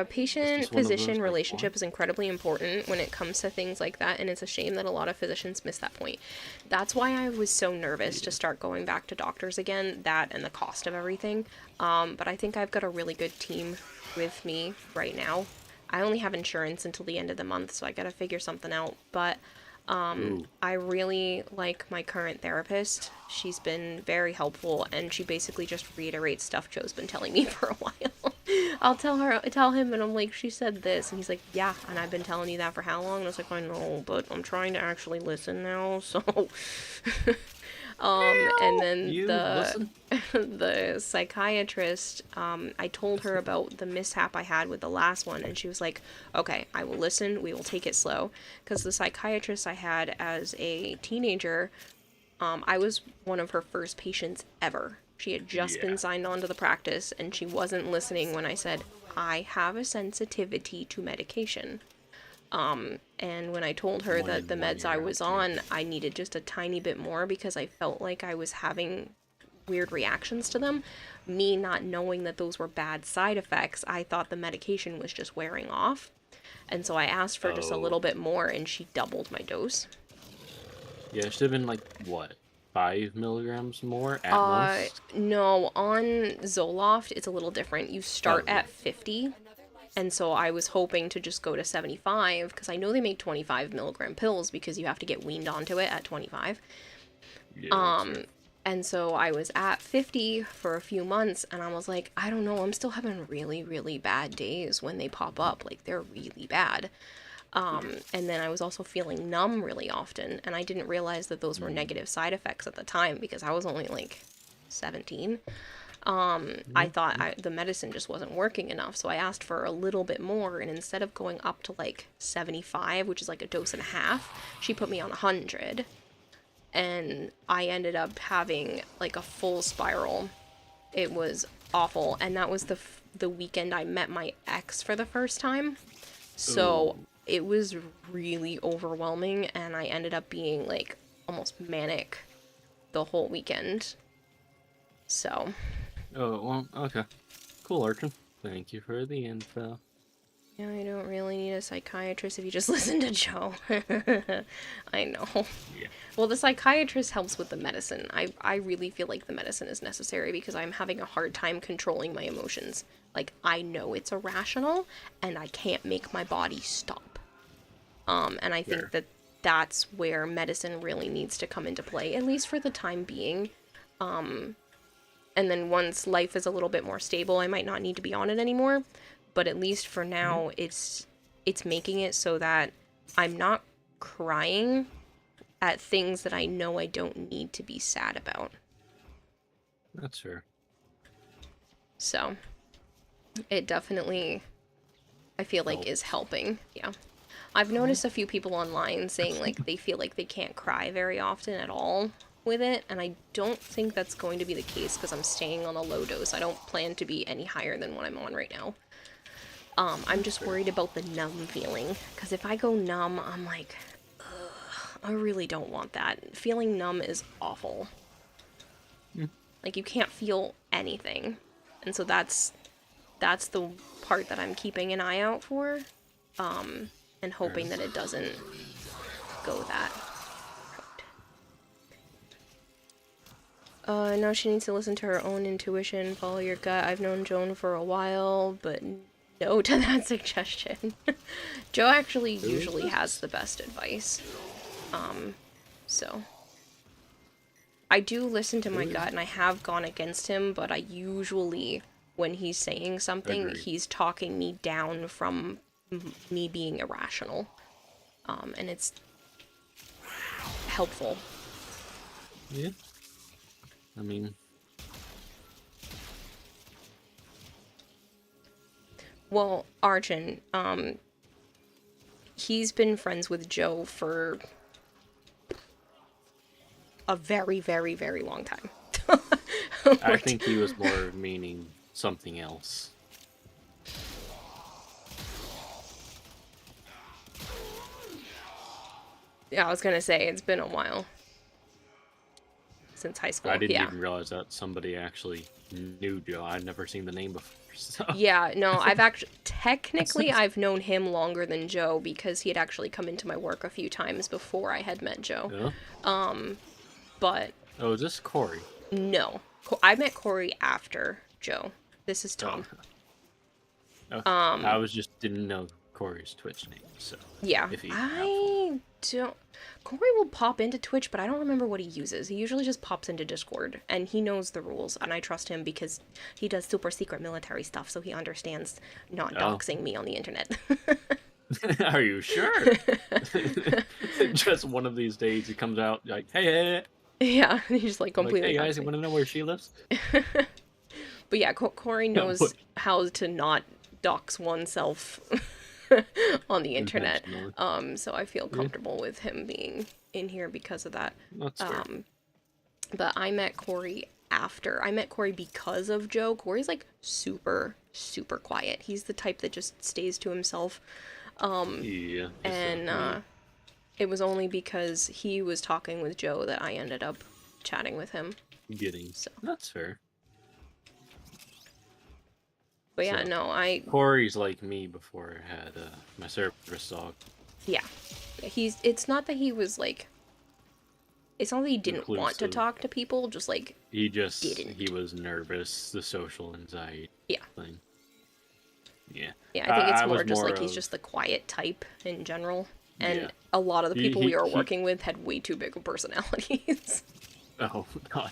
Patient-physician those, like, relationship what? is incredibly important when it comes to things like that, and it's a shame that a lot of physicians miss that point. That's why I was so nervous to start going back to doctors again, that and the cost of everything. But I think I've got a really good team with me right now. I only have insurance until the end of the month, so I gotta figure something out, but I really like my current therapist. She's been very helpful, and she basically just reiterates stuff Joe's been telling me for a while. I'll tell him, and I'm like, she said this, and he's like, yeah, and I've been telling you that for how long? And I was like, I know, but I'm trying to actually listen now, so... and then the psychiatrist, I told her about the mishap I had with the last one, and she was like, okay, I will listen, we will take it slow, because the psychiatrist I had as a teenager, I was one of her first patients ever. She had just been signed on to the practice, and she wasn't listening when I said, I have a sensitivity to medication. And when I told her that the meds I was on, I needed just a tiny bit more because I felt like I was having weird reactions to them. Me not knowing that those were bad side effects, I thought the medication was just wearing off. And so I asked for just a little bit more, and she doubled my dose. Yeah, it should have been like, what, 5 milligrams more at most? No, on Zoloft, it's a little different. You start at 50. And so I was hoping to just go to 75, because I know they make 25 milligram pills because you have to get weaned onto it at 25. And so I was at 50 for a few months, and I was like, I don't know, I'm still having really, really bad days when they pop up. Like, they're really bad. And then I was also feeling numb really often, and I didn't realize that those were negative side effects at the time because I was only like 17. I thought the medicine just wasn't working enough, so I asked for a little bit more, and instead of going up to like 75, which is like a dose and a half, she put me on 100, and I ended up having like a full spiral. It was awful, and that was the weekend I met my ex for the first time, so it was really overwhelming, and I ended up being like almost manic the whole weekend, so... Oh, well, okay. Cool, Archon. Thank you for the info. Yeah, I don't really need a psychiatrist if you just listen to Joe. I know. Yeah. Well, the psychiatrist helps with the medicine. I really feel like the medicine is necessary because I'm having a hard time controlling my emotions. Like, I know it's irrational, and I can't make my body stop. And I think that that's where medicine really needs to come into play, at least for the time being. And then once life is a little bit more stable, I might not need to be on it anymore. But at least for now, it's making it so that I'm not crying at things that I know I don't need to be sad about. That's fair. So, it definitely, I feel like, is helping. Yeah. I've noticed a few people online saying, like, they feel like they can't cry very often at all with it, and I don't think that's going to be the case because I'm staying on a low dose. I don't plan to be any higher than what I'm on right now. I'm just worried about the numb feeling, because if I go numb, I'm like, ugh, I really don't want that. Feeling numb is awful. Like, you can't feel anything, and so that's the part that I'm keeping an eye out for, and hoping that it doesn't go that route. No, she needs to listen to her own intuition, follow your gut. I've known Joan for a while, but no to that suggestion. Joe actually usually has the best advice. So. I do listen to my gut, and I have gone against him, but I usually, when he's saying something, he's talking me down from me being irrational. And it's helpful. Yeah. I mean... Well, Arjun, he's been friends with Joe for a very, very, very long time. I think he was more meaning something else. Yeah, I was gonna say, it's been a while. Since high school, I didn't even realize that somebody actually knew Joe. I'd never seen the name before, so... Yeah, no, I've actually... Technically, I've known him longer than Joe because he had actually come into my work a few times before I had met Joe. Yeah? But... Oh, is this Corey? No. I met Corey after Joe. This is Tom. Oh. I didn't know Corey's Twitch name, so... Yeah, I don't... Corey will pop into Twitch, but I don't remember what he uses. He usually just pops into Discord, and he knows the rules, and I trust him because he does super secret military stuff, so he understands not doxing me on the internet. Are you sure? Just one of these days he comes out like, hey. Yeah, he's like completely. Like, hey guys, you want to know where she lives? But yeah, Corey knows how to not dox oneself on the internet. So I feel comfortable with him being in here because of that. That's fair. But I met Corey after. I met Corey because of Joe. Corey's like super, super quiet. He's the type that just stays to himself. Yeah. And it was only because he was talking with Joe that I ended up chatting with him. So. That's fair. But yeah, no, Corey's like me before I had my service dog. Yeah. It's not that he was like... It's not that he didn't want to talk to people, just like... He was nervous, the social anxiety thing. Yeah. Yeah, I think it's more just like he's just the quiet type in general. And a lot of the people we were working with had way too big of personalities. Oh, God.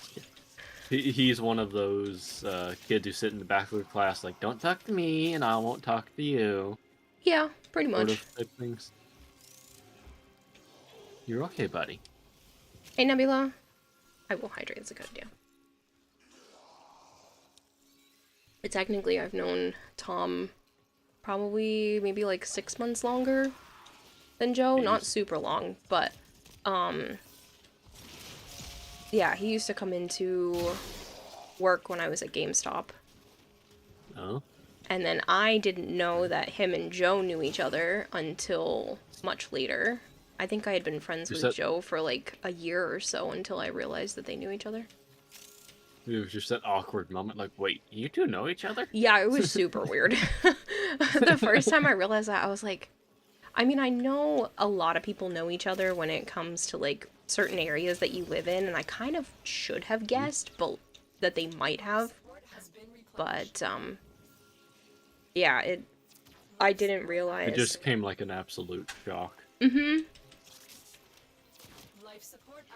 He's one of those kids who sit in the back of the class like, don't talk to me and I won't talk to you. Yeah, pretty much. Sort of type things. You're okay, buddy. Hey, Nebula. I will hydrate, it's a good idea. But technically, I've known Tom probably maybe like 6 months longer than Joe. Not super long, but yeah, he used to come into work when I was at GameStop. Oh. And then I didn't know that him and Joe knew each other until much later. I think I had been friends with Joe for like a year or so until I realized that they knew each other. It was just that awkward moment, like, wait, you two know each other? Yeah, it was super weird. The first time I realized that, I was like, I mean, I know a lot of people know each other when it comes to like certain areas that you live in, and I kind of should have guessed that they might have, but yeah, I didn't realize. It just came like an absolute shock. Mm-hmm.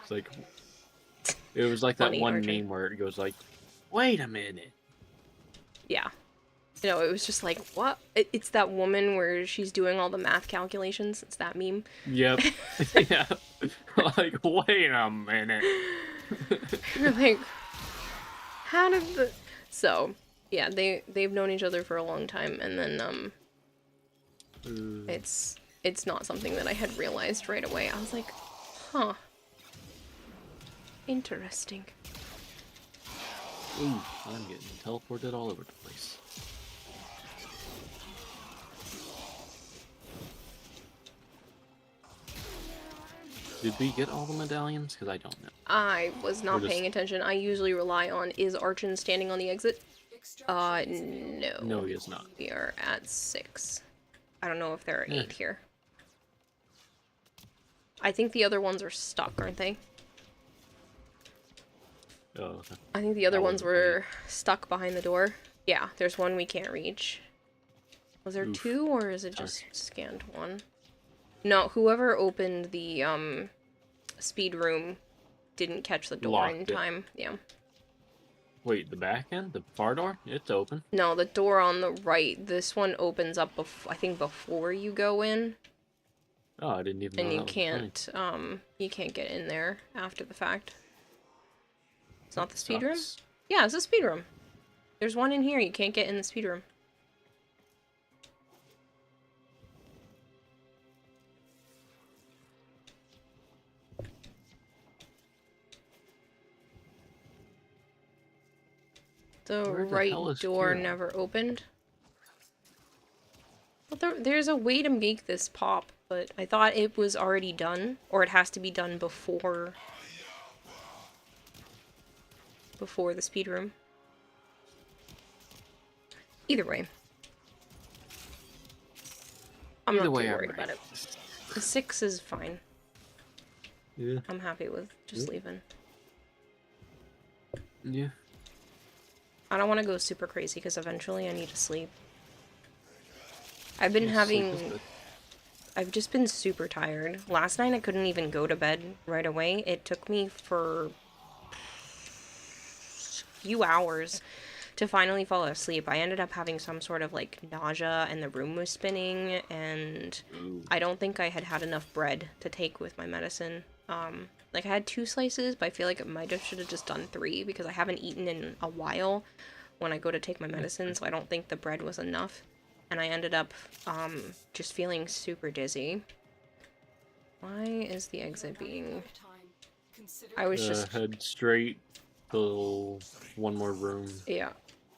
It's like, it was like that one meme where it goes like, wait a minute. Yeah. You know, it was just like, what? It's that woman where she's doing all the math calculations. It's that meme. Yep. Yeah. Like, wait a minute. You're like, how did the... So, yeah, they've known each other for a long time, and then, it's not something that I had realized right away. I was like, huh. Interesting. Ooh, I'm getting teleported all over the place. Did we get all the medallions? Because I don't know. I was not paying attention. I usually rely on, is Archon standing on the exit? No. No, he is not. We are at 6. I don't know if there are 8 here. I think the other ones are stuck, aren't they? Oh, okay. I think the other ones were stuck behind the door. Yeah, there's one we can't reach. Was there 2, or is it just scanned 1? No, whoever opened the speed room didn't catch the door in time. Yeah. Wait, the back end? The far door? It's open. No, the door on the right. This one opens up, I think, before you go in. Oh, I didn't even know. And you can't get in there after the fact. It's not the speed room? Yeah, it's a speed room. There's one in here. You can't get in the speed room. The Where the right hell is door Kira? never opened. But there's a way to make this pop, but I thought it was already done, or it has to be done before the speed room. Either way. I'm not too worried about it. The 6 is fine. Yeah. I'm happy with just leaving. Yeah. I don't want to go super crazy because eventually I need to sleep. I've been having... I've just been super tired. Last night I couldn't even go to bed right away. It took me for a few hours to finally fall asleep. I ended up having some sort of like nausea and the room was spinning, and I don't think I had enough bread to take with my medicine. Like I had 2 slices, but I feel like I should have just done 3 because I haven't eaten in a while when I go to take my medicine, so I don't think the bread was enough. And I ended up just feeling super dizzy. Why is the exit being... I was just... Head straight till one more room. Yeah.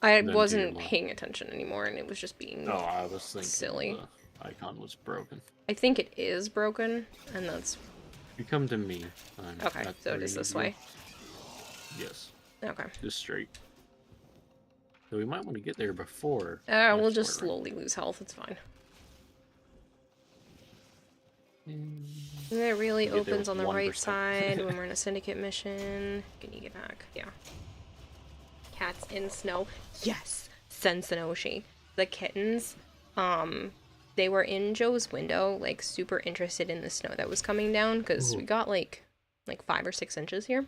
I wasn't paying attention anymore, and it was just being I was thinking silly. The icon was broken. I think it is broken, and that's... You come to me. Okay, so it is this way? Yes. Okay. Just straight. So we might want to get there before. We'll just slowly lose health, it's fine. It really opens on the right side when we're in a syndicate mission. Can you get back? Yeah. Cats in snow. Yes! Sensanoshi. The kittens, they were in Joe's window, like, super interested in the snow that was coming down, because we got, like 5 or 6 inches here.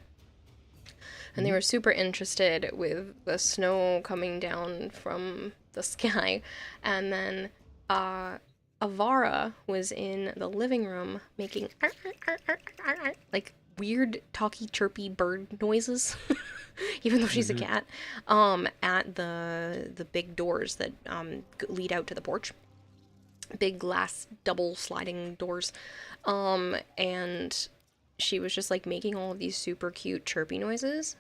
And they were super interested with the snow coming down from the sky. And then, Avara was in the living room making like weird talky chirpy bird noises, even though she's a cat, at the big doors that lead out to the porch. Big glass double sliding doors. And she was just like making all of these super cute chirpy noises.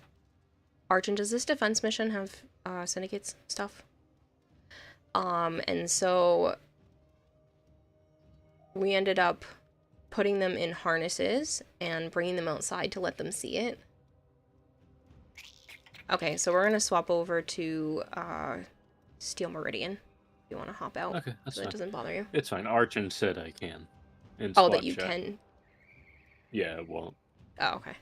Archon, does this defense mission have syndicates stuff? And so we ended up putting them in harnesses and bringing them outside to let them see it. Okay, so we're gonna swap over to Steel Meridian. If you want to hop out, okay, that's so fine. It doesn't bother you. It's fine. Archon said I can. Oh, that you can. Yeah, it won't. Oh, okay.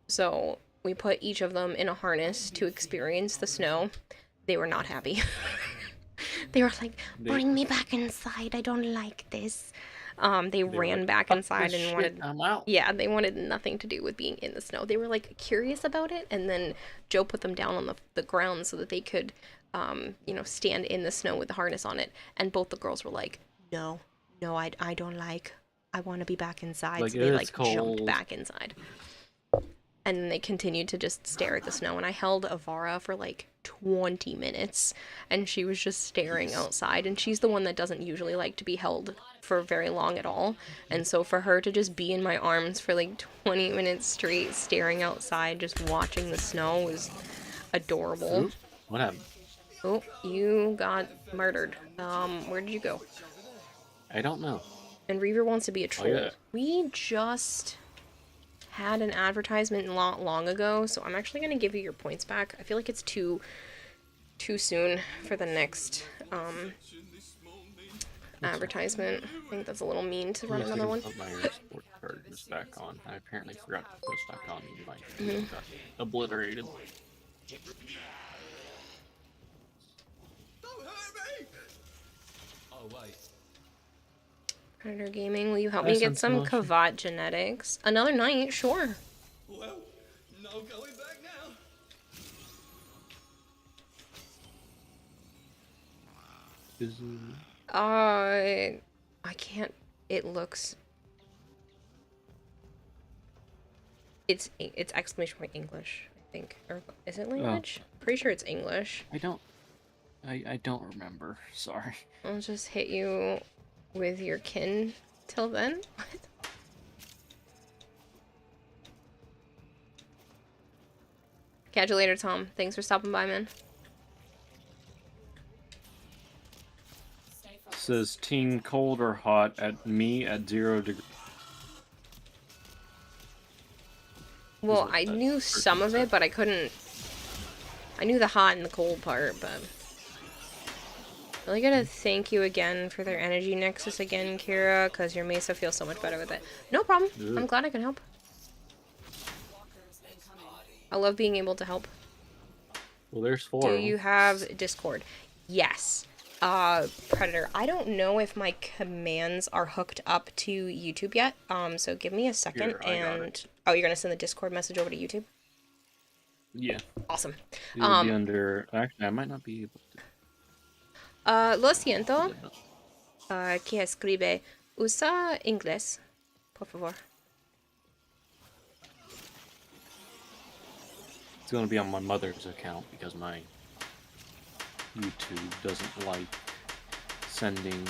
So we put each of them in a harness to experience the snow. They were not happy. They were like, bring me back inside. I don't like this. They ran back inside and wanted... I'm out. Yeah, they wanted nothing to do with being in the snow. They were like curious about it, and then Joe put them down on the ground so that they could, you know, stand in the snow with the harness on it. And both the girls were like, no, I don't like... I want to be back inside. Like, so they like cold. jumped back inside. And then they continued to just stare at the snow. And I held Avara for like 20 minutes. And she was just staring outside. And she's the one that doesn't usually like to be held for very long at all. And so for her to just be in my arms for like 20 minutes straight, staring outside, just watching the snow was adorable. Ooh, what happened? Oh, you got murdered. Where did you go? I don't know. And Reaver wants to be a troll. Yeah. We just had an advertisement not long ago, so I'm actually going to give you your points back. I feel like it's too soon for the next advertisement. I think that's a little mean to run another one. My report card was back on. I apparently forgot to put this back on. My got obliterated. Oh, wait. Predator Gaming, will you help me get some Kavat genetics? Another night, sure. Well, no going back now. I can't. It looks. It's exclamation point English, I think, or is it language? Pretty sure it's English. I don't remember. Sorry. I'll just hit you with your kin till then. What? Catch you later, Tom. Thanks for stopping by, man. Says teen cold or hot at me at 0 degrees. Well, I knew some of it, but I couldn't... I knew the hot and the cold part, but... Really gotta thank you again for their energy nexus again, Kira, because your Mesa feels so much better with it. No problem. I'm glad I can help. I love being able to help. Well, there's 4. Do you have Discord? Yes. Predator, I don't know if my commands are hooked up to YouTube yet. So give me a second. And oh, you're gonna send the Discord message over to YouTube? Yeah. Awesome. It would be under... Actually, I might not be able to. Lo siento. Que escribe. Usa inglés, por favor. It's going to be on my mother's account because my YouTube doesn't like sending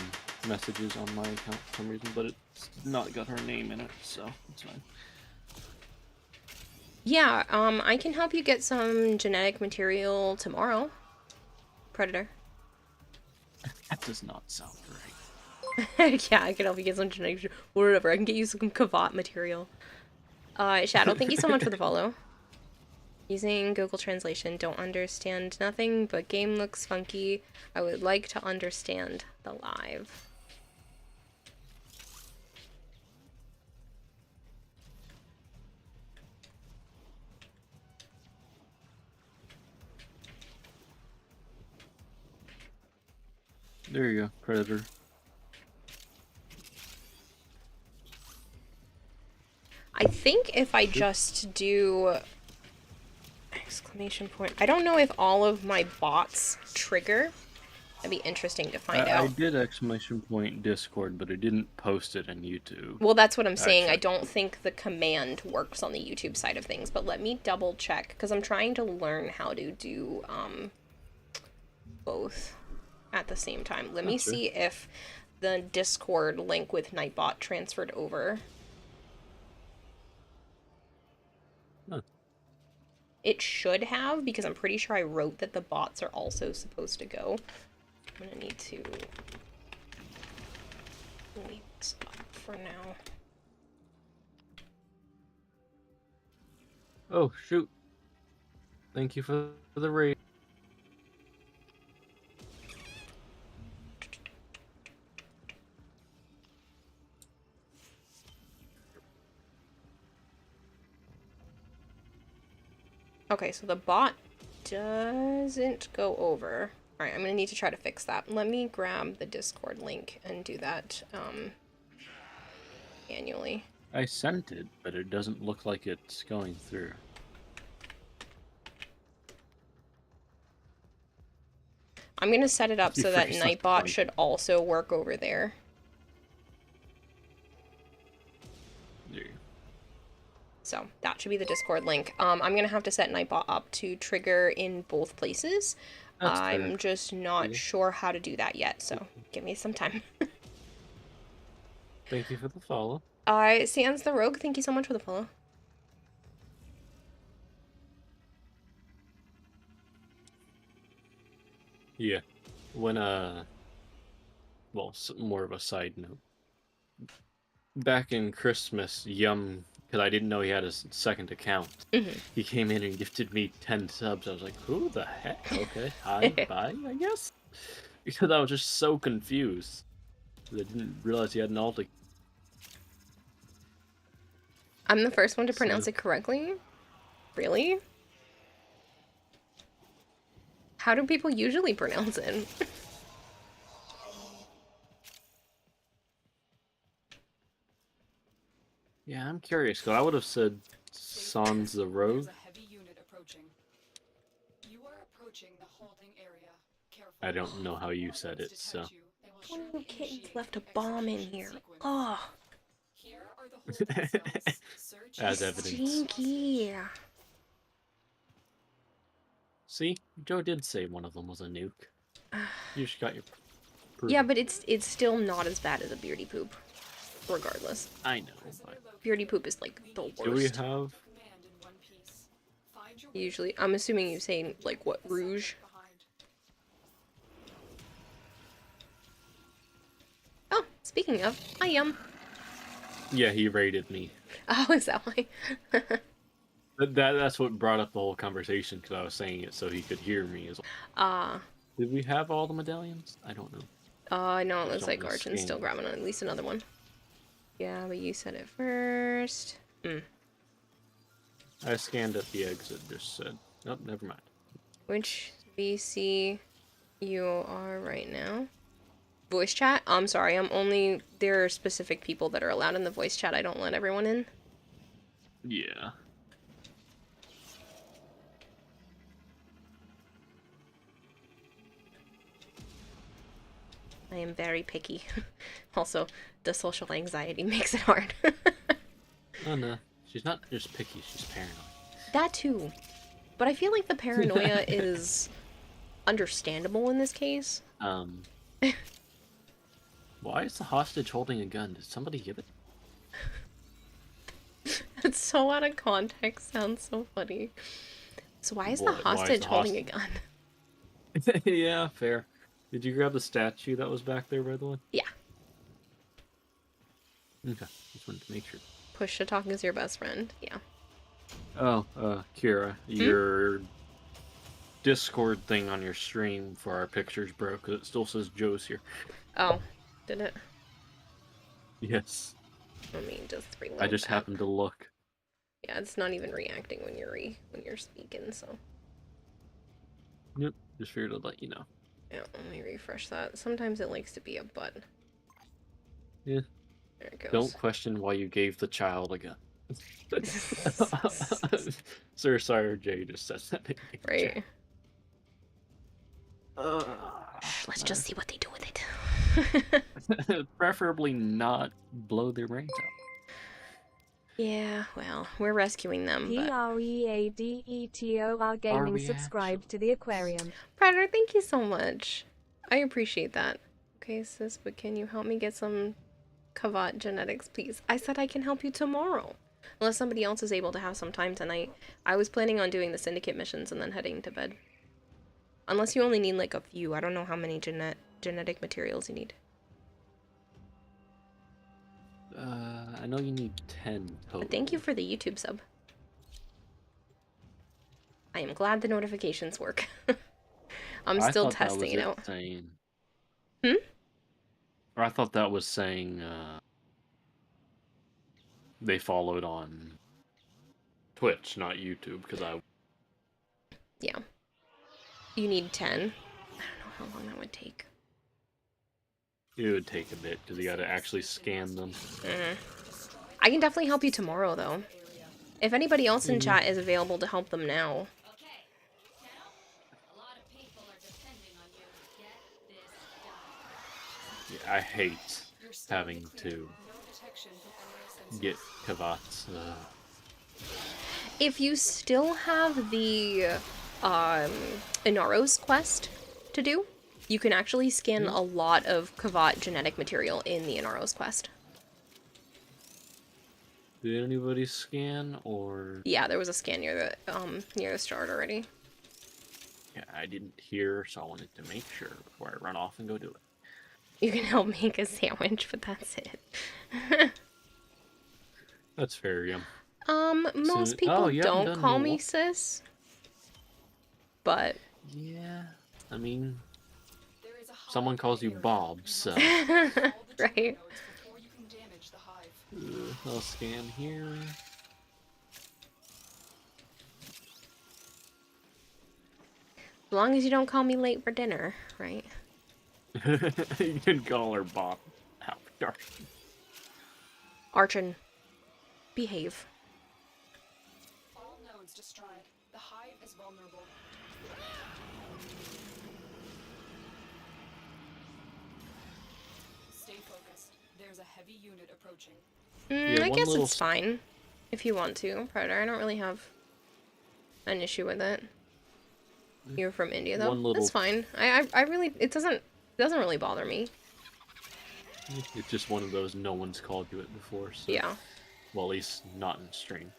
messages on my account for some reason, but it's not got her name in it, so it's fine. Yeah, I can help you get some genetic material tomorrow, Predator. That does not sound right. Yeah, I can help you get some genetic... Whatever, I can get you some Kavat material. Shadow, thank you so much for the follow. Using Google Translation, don't understand nothing, but game looks funky. I would like to understand the live. There you go, Predator. I think if I just do... Exclamation point. I don't know if all of my bots trigger. That'd be interesting to find out. I did exclamation point Discord, but I didn't post it in YouTube. Well, that's what I'm saying. I don't think the command works on the YouTube side of things, but let me double check, because I'm trying to learn how to do both at the same time. Let me see if the Discord link with Nightbot transferred over. Huh. It should have, because I'm pretty sure I wrote that the bots are also supposed to go. I'm gonna need to leave this up for now. Oh, shoot. Thank you for the raid. Okay, so the bot doesn't go over. Alright, I'm gonna need to try to fix that. Let me grab the Discord link and do that manually. I sent it, but it doesn't look like it's going through. I'm gonna set it up so that Nightbot should also work over there. There you go. So that should be the Discord link. I'm gonna have to set Nightbot up to trigger in both places. I'm just not sure how to do that yet, so give me some time. Thank you for the follow. Sans the Rogue, thank you so much for the follow. Yeah. When, well, more of a side note. Back in Christmas, Yum, because I didn't know he had a second account, he came in and gifted me 10 subs. I was like, who the heck? Okay, hi, bye, I guess? Because I was just so confused. I didn't realize he had an alt. I'm the first one to pronounce it correctly? Really? How do people usually pronounce it? Yeah, I'm curious, because I would have said Sans the Rogue. I don't know how you said it, so. Oh, Kittens left a bomb in here. Oh. As evidence. Stinky. See, Joe did say one of them was a nuke. You just got your proof. Yeah, but it's still not as bad as a beardy poop, regardless. I know. But... Beardy poop is like the worst. Do we have? Usually, I'm assuming you say, like, what, rouge? Oh, speaking of, hi, Yeah, he raided me. Oh, is that why? That's what brought up the whole conversation, because I was saying it so he could hear me as well. Did we have all the medallions? I don't know. No, it looks don't like wanna Archon's still scan. grabbing at least another one. Yeah, but you said it first. I scanned at the exit, just said, nope, never mind. Which VC you are right now? Voice chat? I'm sorry, there are specific people that are allowed in the voice chat. I don't let everyone in. Yeah. I am very picky. Also, the social anxiety makes it hard. Oh no, she's not just picky, she's paranoid. That too. But I feel like the paranoia is understandable in this case. Why is the hostage holding a gun? Did somebody give it? It's so out of context, sounds so funny. So why is the hostage holding a gun? Yeah, fair. Did you grab the statue that was back there, by the way? Yeah. Okay, just wanted to make sure. Push to talk is your best friend, yeah. Oh, Kira, your Discord thing on your stream for our pictures broke, because it still says Joe's here. Oh, did it? Yes. Let me just reload I just that. happened to look. Yeah, it's not even reacting when you're speaking, so. Yep, just figured I'd let you know. Yeah, let me refresh that. Sometimes it likes to be a butt. Yeah. There it goes. Don't question why you gave the child a gun. Sir Sire J just says that. Right. Let's just see what they do with it. Preferably not blow their brains out. Yeah, well, we're rescuing them, but... PREADETOR Gaming subscribed to the aquarium. Predator, thank you so much. I appreciate that. Okay, sis, but can you help me get some Kavat genetics, please? I said I can help you tomorrow. Unless somebody else is able to have some time tonight. I was planning on doing the syndicate missions and then heading to bed. Unless you only need like a few. I don't know how many genetic materials you need. I know you need 10 total. But thank you for the YouTube sub. I am glad the notifications work. I'm still testing it out. Saying... Hmm? Or I thought that was saying they followed on Twitch, not YouTube, because I... Yeah. You need 10. I don't know how long that would take. It would take a bit, because you gotta actually scan them. I can definitely help you tomorrow, though. If anybody else in chat is available to help them now. Yeah, I hate having to get Kavats. If you still have the Inaros quest to do, you can actually scan a lot of Kavat genetic material in the Inaros quest. Did anybody scan, or...? Yeah, there was a scan near the start already. Yeah, I didn't hear, so I wanted to make sure before I run off and go do it. You can help make a sandwich, but that's it. That's fair, yeah. Most people don't call me sis. But... Yeah, I mean... Someone calls you Bob, so... Right. I'll scan here. As long as you don't call me late for dinner, right? You can call her Bob. Archon, behave. All nodes destroyed. The hive is vulnerable. Stay focused. There's a heavy unit approaching. I guess it's fine if you want to, Predator. I don't really have an issue with it. You're from India, though. That's fine. I really it doesn't really bother me. It's just one of those no one's called you it before. So. Yeah. Well, at least not in stream.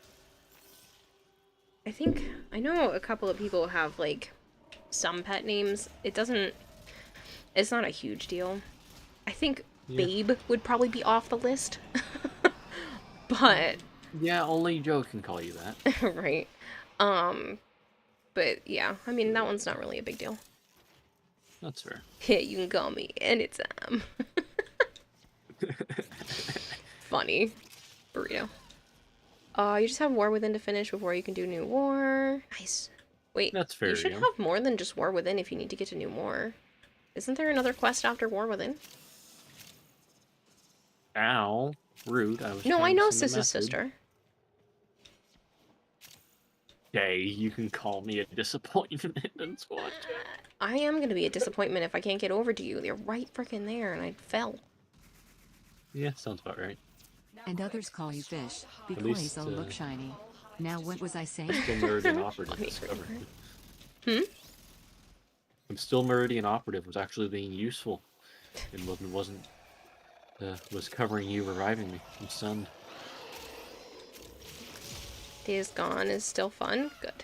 I think I know a couple of people have like some pet names. It's not a huge deal. I think Babe would probably be off the list. But yeah, only Joe can call you that. right. But yeah, I mean that one's not really a big deal. That's fair. Yeah, you can call me anytime. Funny. Burrito. You just have War Within to finish before you can do New War. Nice. Wait, that's fair. You should have more than just War Within if you need to get to New War. Isn't there another quest after War Within? Ow. Rude. No, I know Sis's sister. Okay, you can call me a disappointment and swat. I am going to be a disappointment if I can't get over to you. You're right freaking there, and I fell. Yeah, sounds about right. And others call you Fish, because least, they'll look shiny. Now what was I saying? Still Meridian Operative discovered. I'm still Meridian Operative was actually being useful. And was covering you, reviving me. I'm stunned. Days Gone is still fun. Good.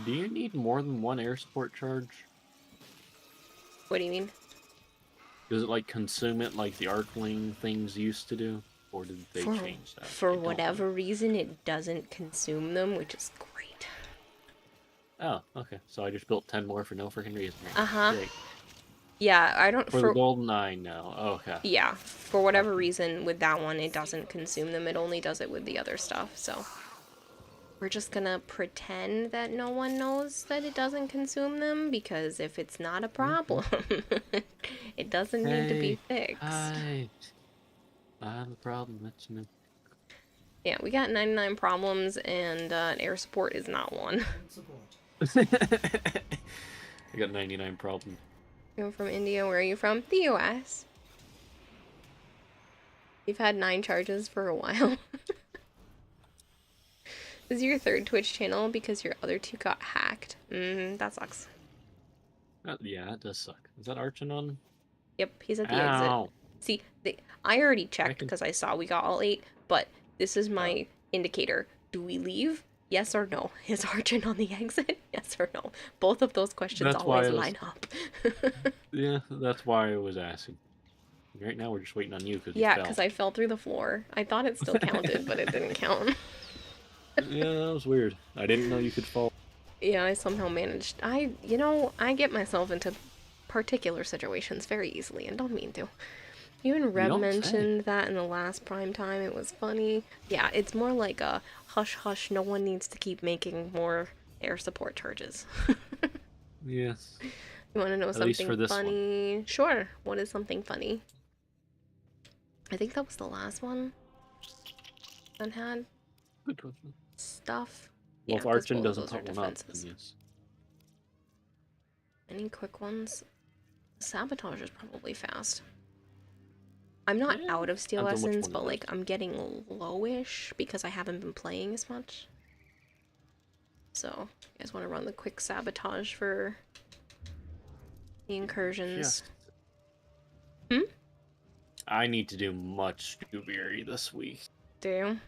Do you need more than one air support charge? What do you mean? Does it, like, consume it like the Arcling things used to do? Or did they change that? For whatever reason, it doesn't consume them, which is great. Oh, okay. So I just built 10 more for no freaking reason. Uh-huh. Yeah, I don't... For the Golden Eye, no. Oh, okay. Yeah, for whatever reason, with that one, it doesn't consume them. It only does it with the other stuff, so... We're just gonna pretend that no one knows that it doesn't consume them, because if it's not a problem, it doesn't need to be fixed. I have a problem, that's me. Yeah, we got 99 problems, and air support is not one. I got 99 problems. You're from India. Where are you from? The US. You've had 9 charges for a while. This is your 3rd Twitch channel because your other 2 got hacked. That sucks. Yeah, it does suck. Is that Archon on? Yep, he's at the exit. See, I already checked because I saw we got all 8, but this is my indicator. Do we leave? Yes or no? Is Archon on the exit? Yes or no? Both of those questions always line up. Yeah, that's why I was asking. Right now we're just waiting on you because yeah, because I fell through the floor. I thought it still counted, but it didn't count. Yeah, that was weird. I didn't know you could fall. Yeah, I somehow managed. I get myself into particular situations very easily and don't mean to. Even Rev mentioned that in the last prime time. It was funny. Yeah, it's more like a hush hush, no one needs to keep making more air support charges. Yes. You want to know something funny? Sure. What is something funny? I think that was the last one. One had stuff. Well, yeah, if Archon doesn't put one up, then yes. Any quick ones? Sabotage is probably fast. I'm not out of Steel Essence, but like I'm getting lowish because I haven't been playing as much. So, you guys want to run the quick sabotage for the incursions? Yes. I need to do much Dewberry this week. Do you?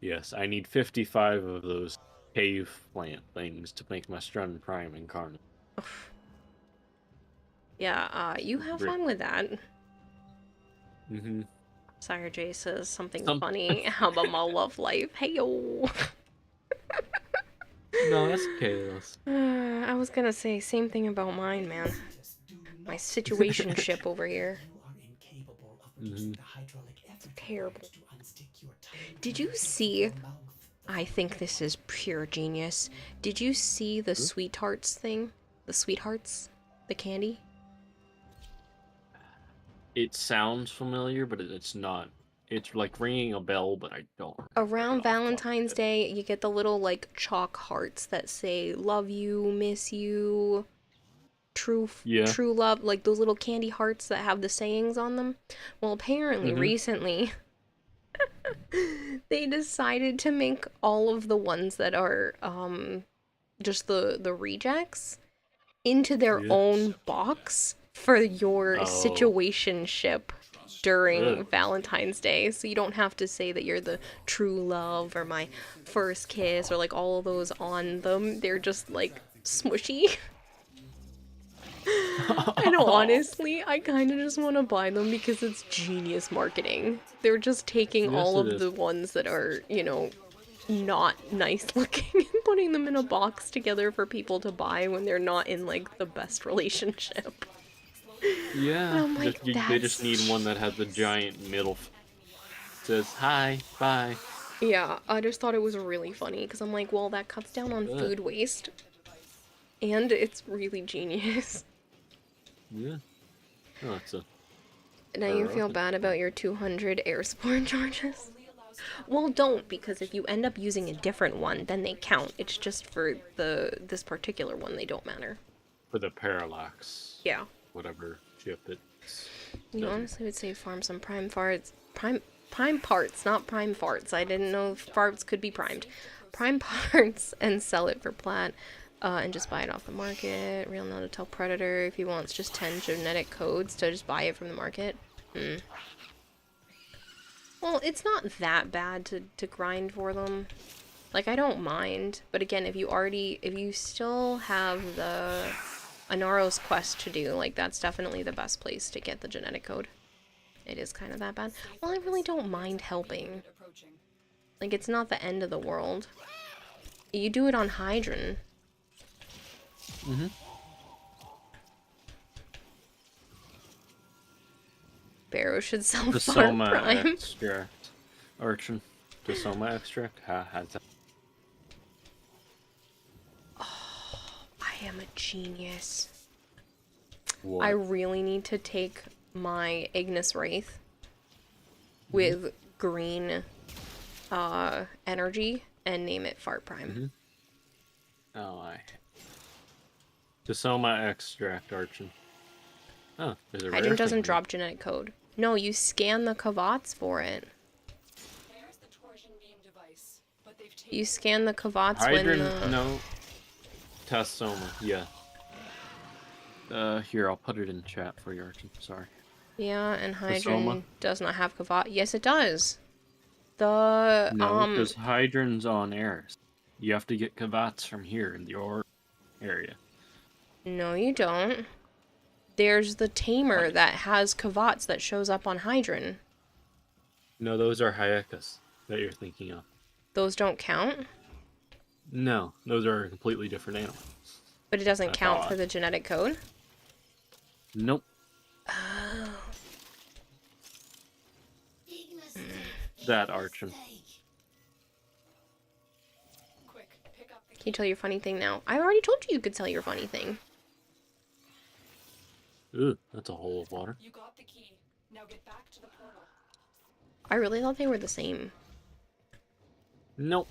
Yes, I need 55 of those cave plant things to make my Strun Prime incarnate. Yeah, you have fun with that. Mm-hmm. Sire J says something funny. How about my love life? Hey yo. No, that's okay. I was gonna say same thing about mine, man. My situationship over here. Mm-hmm. It's terrible. Did you see? I think this is pure genius. Did you see the Sweethearts thing? The Sweethearts? The candy? It sounds familiar, but it's not. It's like ringing a bell, but I don't. Around Valentine's Day, you get the little like chalk hearts that say "love you," "miss you," "true love," like those little candy hearts that have the sayings on them. Well, apparently recently they decided to make all of the ones that are just the rejects into their own box for your situationship during Valentine's Day, so you don't have to say that you're the true love or my first kiss or like all of those on them. They're just like smushy. And honestly, I kind of just want to buy them because it's genius marketing. They're just taking all of the ones that are, you know, not nice looking and putting them in a box together for people to buy when they're not in like the best relationship. Yeah, I'm like, they just need one that has the giant middle. Says hi, bye. Yeah, I just thought it was really funny because I'm like, well, that cuts down on food waste, and it's really genius. Yeah. Oh, it's a. Now you feel bad about your 200 air support charges? Well, don't, because if you end up using a different one, then they count. It's just for this particular one, they don't matter. For the parallax. Yeah. Whatever chip it's. You honestly would say farm some prime farts. Prime parts, not prime farts. I didn't know if farts could be primed. Prime parts and sell it for plat. And just buy it off the market. Real no to tell Predator if he wants just 10 genetic codes to just buy it from the market. Well, it's not that bad to grind for them. Like, I don't mind. But again, if you still have the Anaros quest to do, like, that's definitely the best place to get the genetic code. It is kind of that bad. Well, I really don't mind helping. Like, it's not the end of the world. You do it on Hydron. Barrow should sell Far Prime. Extract. Urchin. The Soma extract. How's that? Oh, I am a genius. What? I really need to take my Ignis Wraith with green energy and name it Fart Prime. Oh, the Soma extract, Archon. Oh, is it Hydron doesn't drop genetic code. No, you scan the Kavats for it. You scan the Kavats when the... No. Test Soma, yeah. Here, I'll put it in chat for you, Archon. Sorry. Yeah, and Hydron does not have Kavat. Yes, it does. The, No, because Hydron's on Eris. You have to get Kavats from here in your area. No, you don't. There's the Tamer that has Kavats that shows up on Hydron. No, those are Hyekas that you're thinking of. Those don't count? No, those are completely different animals. But it doesn't count for the genetic code? Nope. Oh. That Archon. Can you tell your funny thing now? I already told you could tell your funny thing. Ooh, that's a hole of water. You got the key. Now get back to the portal. I really thought they were the same. Nope.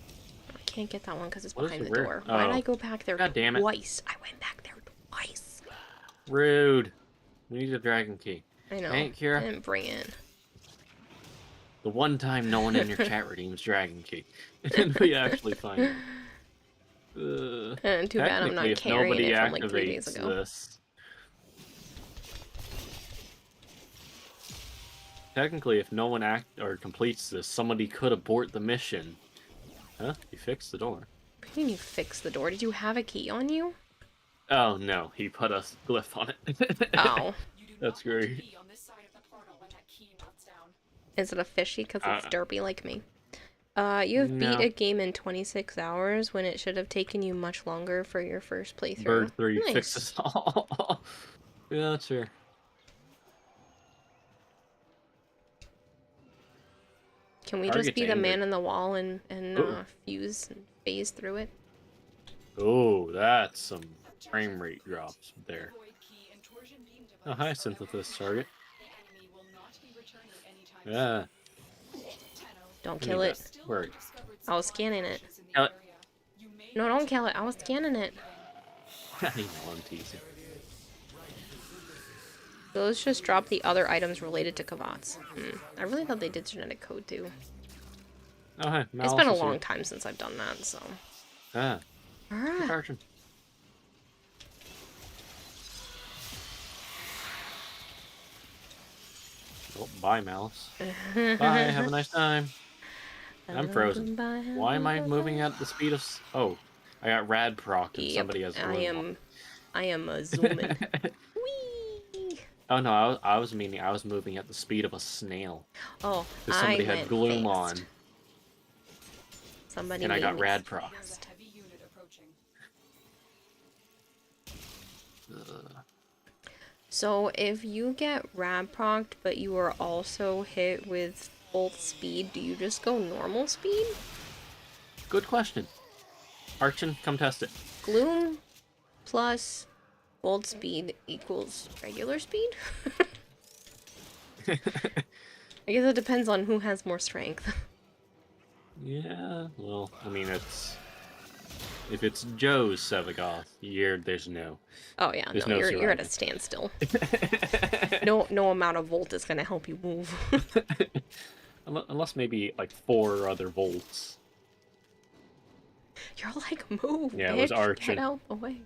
I can't get that one because it's behind the door. Oh. Why did I go back there God damn it. twice? I went back there twice. Rude. We need a dragon key. I know. Ain't Kira? I didn't bring it. The one time no one in your chat redeems dragon key. And we actually find it. And too bad I'm not carrying it from like 3 days ago. This, technically, if no one completes this, somebody could abort the mission. Huh? You fixed the door. What do you mean you fixed the door? Did you have a key on you? Oh no, he put a glyph on it. Oh. That's great. Is it a fishy because it's derpy like me? You have beat a game in 26 hours when it should have taken you much longer for your first playthrough. Bird 3 nice. fixes all. Yeah, that's fair. Can we just be the man in the wall and fuse and phase through it? Oh, that's some frame rate drops there. Oh, hi, Synthesis target. Yeah. Don't kill it. Word. I was scanning it. Kill it. No, don't kill it. I was scanning it. I know, I'm teasing. So let's just drop the other items related to Kavats. I really thought they did genetic code too. Oh, hi. It's been a long time since I've done that, so. Ah. Alright. Oh, bye, Malice. Bye, have a nice time. I'm frozen. Why am I moving at the speed of... Oh, I got rad proc and somebody has gloom. I am zooming. Whee! Oh no, I was meaning I was moving at the speed of a snail. Oh, because somebody had gloom on. Somebody and I got made rad proc. So if you get rad procced, but you are also hit with both speed, do you just go normal speed? Good question. Archon, come test it. Gloom plus bolt speed equals regular speed? I guess it depends on who has more strength. Yeah, well, I mean, it's... If it's Joe's Sevagoth, there's no... Oh yeah, there's no, no you're at a standstill. No amount of volt is gonna help you move. Unless maybe, like, 4 other volts. You're like, move, yeah, bitch, it was Archon. get out the way.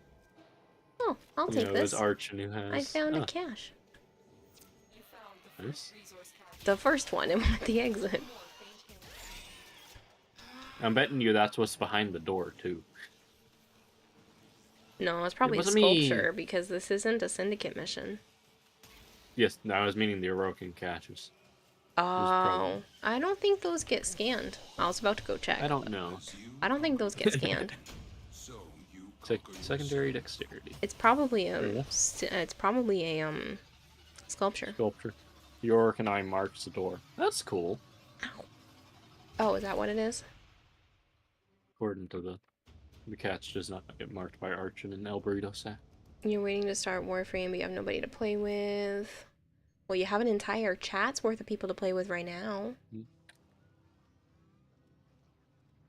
Oh, I'll take it this. was Archon who has... I found a cache. Nice. The first one, it went at the exit. I'm betting you that's what's behind the door, too. No, it's probably a sculpture, because this isn't a syndicate mission. Yes, no, I was meaning the Orokin caches. Oh, I don't think those get scanned. I was about to go check. I don't know. I don't think those get scanned. Secondary dexterity. It's probably a sculpture. Sculpture. York and I marked the door. That's cool. Ow. Oh, is that what it is? According to the catch does not get marked by Archon and El Burrito say. You're waiting to start Warframe, but you have nobody to play with. Well, you have an entire chat's worth of people to play with right now.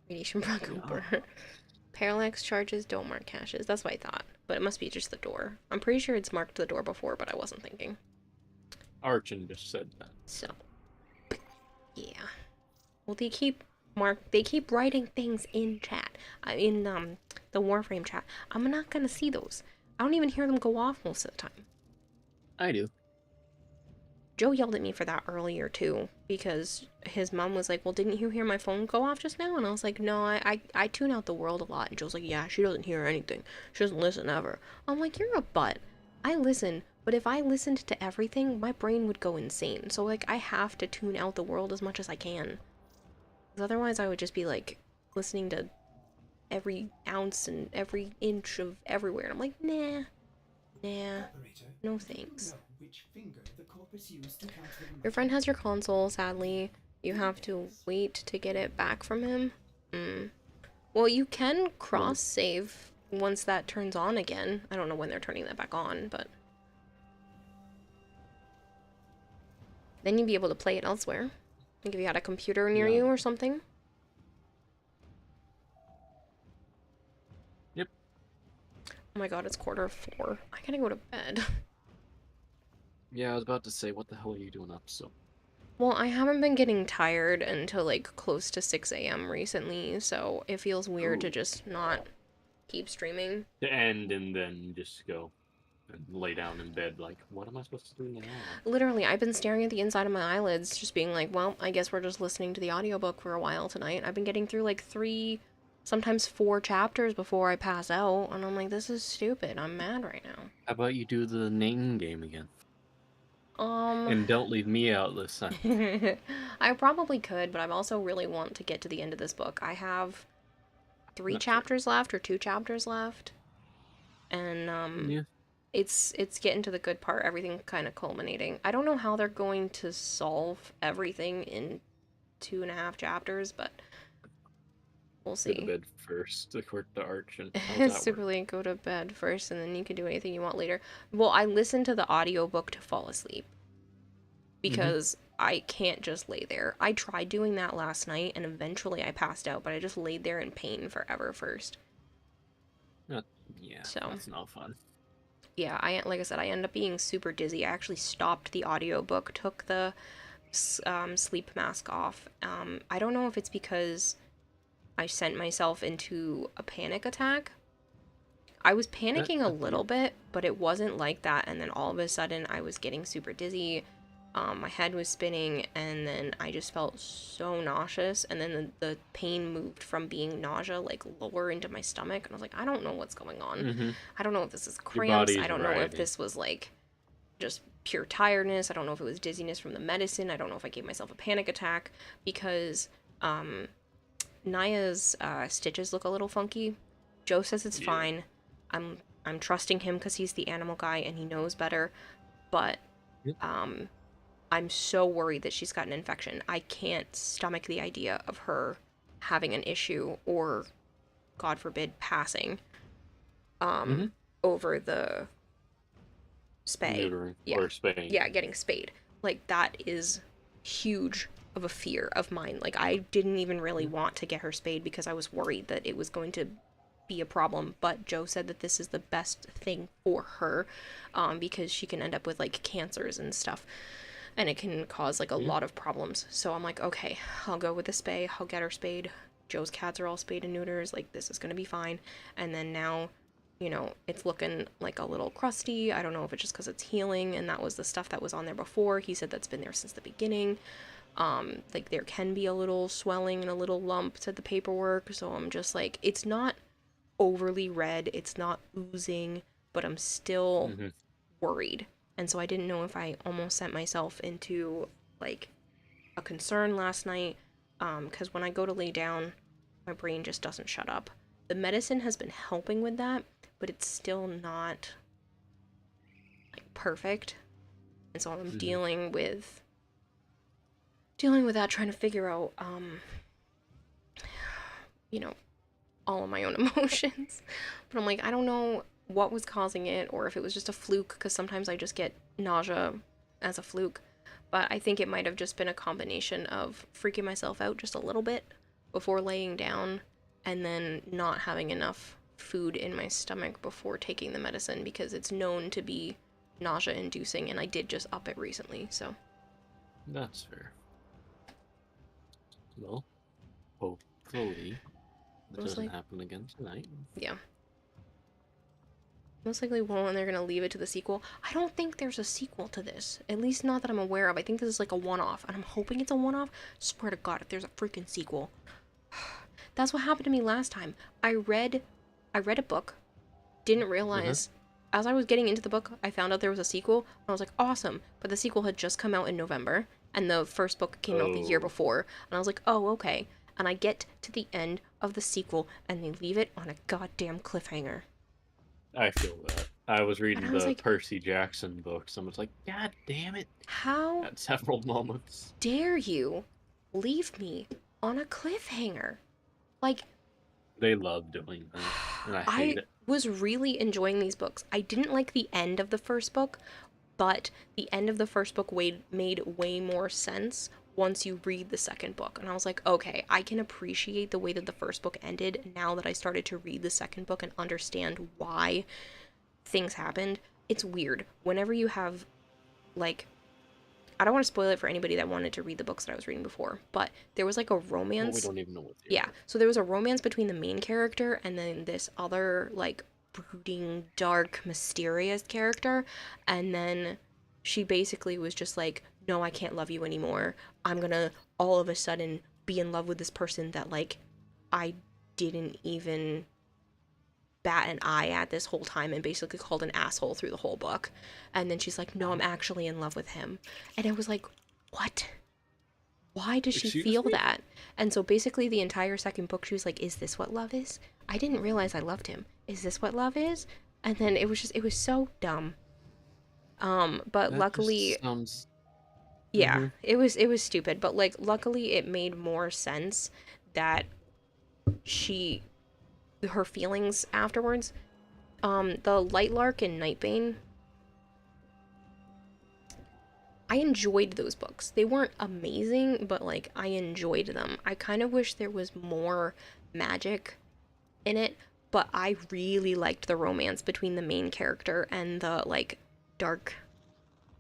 Radiation Bug Cooper. Parallax charges don't mark caches. That's what I thought. But it must be just the door. I'm pretty sure it's marked the door before, but I wasn't thinking. Archon just said that. So, yeah. Well, they keep writing things in chat. In the Warframe chat. I'm not gonna see those. I don't even hear them go off most of the time. I do. Joe yelled at me for that earlier too, because his mom was like, well, didn't you hear my phone go off just now? And I was like, no, I tune out the world a lot. And Joe's like, yeah, she doesn't hear anything. She doesn't listen ever. I'm like, you're a butt. I listen, but if I listened to everything, my brain would go insane. So, like, I have to tune out the world as much as I can. Because otherwise I would just be, like, listening to every ounce and every inch of everywhere. And I'm like, nah, no thanks. Your friend has your console, sadly. You have to wait to get it back from him. Well, you can cross-save once that turns on again. I don't know when they're turning that back on, but... then you'd be able to play it elsewhere. Like if you had a computer near you or something. Yep. Oh my god, it's 4:45. I gotta go to bed. Yeah, I was about to say, what the hell are you doing up so? Well, I haven't been getting tired until like close to 6 a.m. recently, so it feels weird to just not keep streaming. To end and then just go and lay down in bed like, what am I supposed to do now? Literally, I've been staring at the inside of my eyelids, just being like, well, I guess we're just listening to the audiobook for a while tonight. I've been getting through like 3, sometimes 4 chapters before I pass out, and I'm like, this is stupid. I'm mad right now. How about you do the name game again? And don't leave me out this time. I probably could, but I also really want to get to the end of this book. I have 3 chapters left, or 2 chapters left. And, yeah. It's getting to the good part, everything kind of culminating. I don't know how they're going to solve everything in 2.5 chapters, but we'll see. Go to bed first, according to Archon. Super late, go to bed first, and then you can do anything you want later. Well, I listened to the audiobook to fall asleep. Because I can't just lay there. I tried doing that last night, and eventually I passed out, but I just laid there in pain forever first. Yeah, so that's not fun. Yeah, like I said, I ended up being super dizzy. I actually stopped the audiobook, took the sleep mask off. I don't know if it's because I sent myself into a panic attack. I was panicking a little bit, but it wasn't like that, and then all of a sudden I was getting super dizzy. My head was spinning, and then I just felt so nauseous, and then the pain moved from being nausea, like, lower into my stomach, and I was like, I don't know what's going on. I don't know if this is cramps, I don't know if this was, like, just pure tiredness, I don't know if it was dizziness from the medicine, I don't know if I gave myself a panic attack, because, Naya's, stitches look a little funky. Joe says it's fine. I'm trusting him because he's the animal guy, and he knows better, but, I'm so worried that she's got an infection. I can't stomach the idea of her having an issue or, God forbid, passing over the spay. Or spaying. Yeah, getting spayed. Like, that is huge of a fear of mine. Like, I didn't even really want to get her spayed because I was worried that it was going to be a problem, but Joe said that this is the best thing for her because she can end up with, like, cancers and stuff. And it can cause, like, a lot of problems. So I'm like, okay, I'll go with the spay. I'll get her spayed. Joe's cats are all spayed and neuters. Like, this is going to be fine. And then now, you know, it's looking, like, a little crusty. I don't know if it's just because it's healing. And that was the stuff that was on there before. He said that's been there since the beginning. Like, there can be a little swelling and a little lump, said the paperwork. So I'm just like, it's not overly red. It's not oozing. But I'm still worried. And so I didn't know if I almost sent myself into, like, a concern last night, because when I go to lay down, my brain just doesn't shut up. The medicine has been helping with that, but it's still not, like, perfect. And so I'm dealing with that, trying to figure out, you know, all of my own emotions. But I'm like, I don't know what was causing it, or if it was just a fluke, because sometimes I just get nausea as a fluke, but I think it might have just been a combination of freaking myself out just a little bit before laying down, and then not having enough food in my stomach before taking the medicine, because it's known to be nausea-inducing, and I did just up it recently, so. That's fair. Well, hopefully that doesn't happen again tonight. Yeah. Most likely won't, and they're gonna leave it to the sequel. I don't think there's a sequel to this. At least not that I'm aware of. I think this is like a one-off, and I'm hoping it's a one-off. Swear to God, if there's a freaking sequel. That's what happened to me last time. I read a book, didn't realize, as I was getting into the book, I found out there was a sequel, and I was like, awesome. But the sequel had just come out in November, and the first book came out the year before, and I was like, oh, okay. And I get to the end of the sequel, and they leave it on a goddamn cliffhanger. I feel that. I was reading the like, Percy Jackson book. Someone's like, God damn it. How at several moments. Dare you leave me on a cliffhanger? Like, they love doing that, and I hate it. I was really enjoying these books. I didn't like the end of the first book, but the end of the first book made way more sense once you read the second book. And I was like, okay, I can appreciate the way that the first book ended now that I started to read the second book and understand why things happened. It's weird. Whenever you have, like, I don't want to spoil it for anybody that wanted to read the books that I was reading before, but there was like a romance. Well, we don't even know what yeah, so there was a romance between the main character and then this other, like, brooding, dark, mysterious character, and then she basically was just like, no, I can't love you anymore. I'm gonna all of a sudden be in love with this person that, like, I didn't even bat an eye at this whole time, and basically called an asshole through the whole book. And then she's like, no, I'm actually in love with him. And it was like, what? Why does she feel that? And so basically the entire second book, she was like, is this what love is? I didn't realize I loved him. Is this what love is? And then it was so dumb. But that luckily sounds... yeah, it was stupid, but, like, luckily it made more sense that her feelings afterwards. The Lightlark and Nightbane, I enjoyed those books. They weren't amazing, but, like, I enjoyed them. I kind of wish there was more magic in it, but I really liked the romance between the main character and the, like, dark,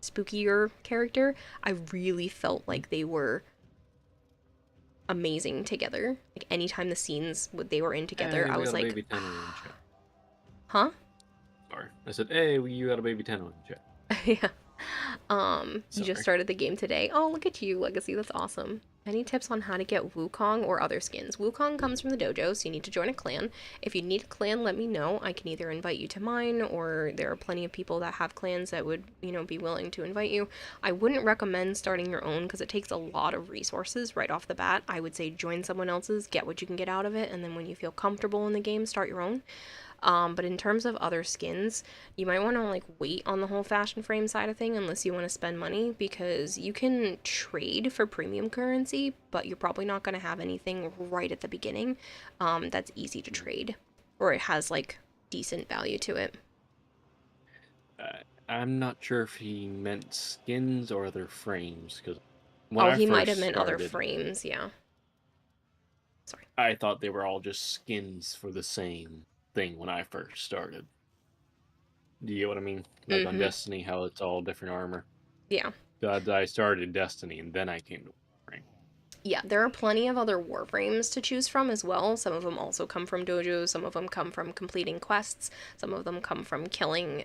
spookier character. I really felt like they were amazing together. Like, anytime the scenes they were in together, I was like, baby Tenno in chat. Huh? Sorry, I said, hey, you got a baby Tenno in chat. Yeah. You just started the game today. Oh, look at you, Legacy. That's awesome. Any tips on how to get Wukong or other skins? Wukong comes from the dojo, so you need to join a clan. If you need a clan, let me know. I can either invite you to mine, or there are plenty of people that have clans that would, you know, be willing to invite you. I wouldn't recommend starting your own because it takes a lot of resources right off the bat. I would say join someone else's, get what you can get out of it, and then when you feel comfortable in the game, start your own. But in terms of other skins, you might want to like wait on the whole fashion frame side of thing unless you want to spend money, because you can trade for premium currency, but you're probably not going to have anything right at the beginning that's easy to trade, or it has like decent value to it. I'm not sure if he meant skins or other frames, because he might have meant other frames, yeah. Sorry. I thought they were all just skins for the same thing when I first started. Do you get what I mean? Like on Destiny, how it's all different armor. Yeah. I started Destiny and then I came to Warframe. Yeah, there are plenty of other Warframes to choose from as well. Some of them also come from dojos, some of them come from completing quests, some of them come from killing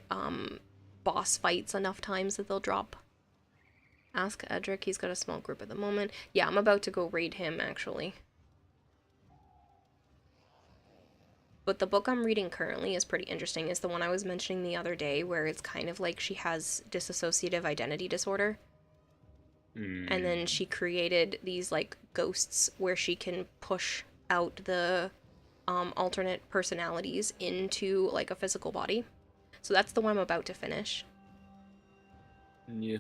boss fights enough times that they'll drop. Ask Edric, he's got a small group at the moment. Yeah, I'm about to go raid him, actually. But the book I'm reading currently is pretty interesting. It's the one I was mentioning the other day, where it's kind of like she has dissociative identity disorder. And then she created these like ghosts where she can push out the alternate personalities into like a physical body. So that's the one I'm about to finish. Yeah.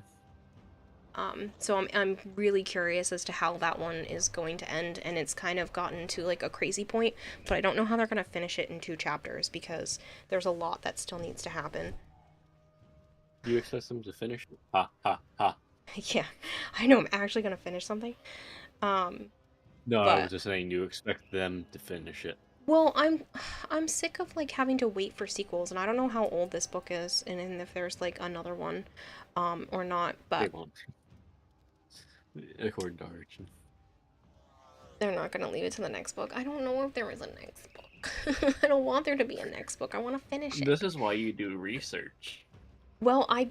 So I'm really curious as to how that one is going to end, and it's kind of gotten to like a crazy point, but I don't know how they're going to finish it in 2 chapters because there's a lot that still needs to happen. Do you expect them to finish? Ha ha ha. Yeah, I know I'm actually going to finish something. No, but... I was just saying, do you expect them to finish it? Well, I'm sick of like having to wait for sequels, and I don't know how old this book is, and if there's like another one, or not. But they won't. According to Archie, they're not gonna leave it to the next book. I don't know if there is a next book. I don't want there to be a next book. I want to finish it. This is why you do research. Well, I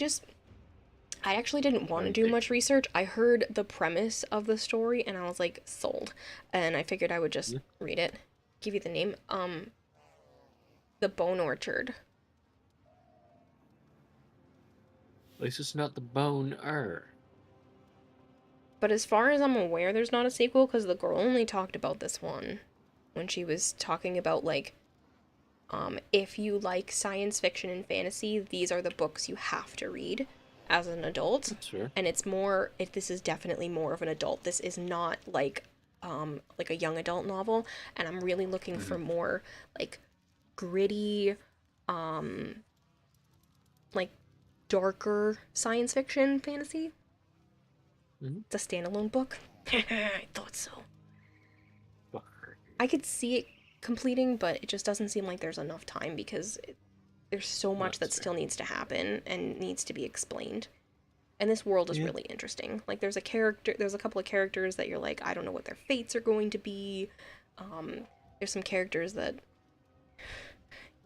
actually didn't want to do much research. I heard the premise of the story, and I was like sold, and I figured I would just read it. Give you the name. The Bone Orchard. At least it's not the Bone-er. But as far as I'm aware, there's not a sequel, because the girl only talked about this one when she was talking about, like, if you like science fiction and fantasy, these are the books you have to read as an adult. That's fair. And it's more, this is definitely more of an adult. This is not, like a young adult novel, and I'm really looking for more, like, gritty, like, darker science fiction fantasy. It's a standalone book. I thought so. I could see it completing, but it just doesn't seem like there's enough time, because there's so much that still needs to happen and needs to be explained. And this world is really interesting. Like, there's a couple of characters that you're like, I don't know what their fates are going to be. There's some characters that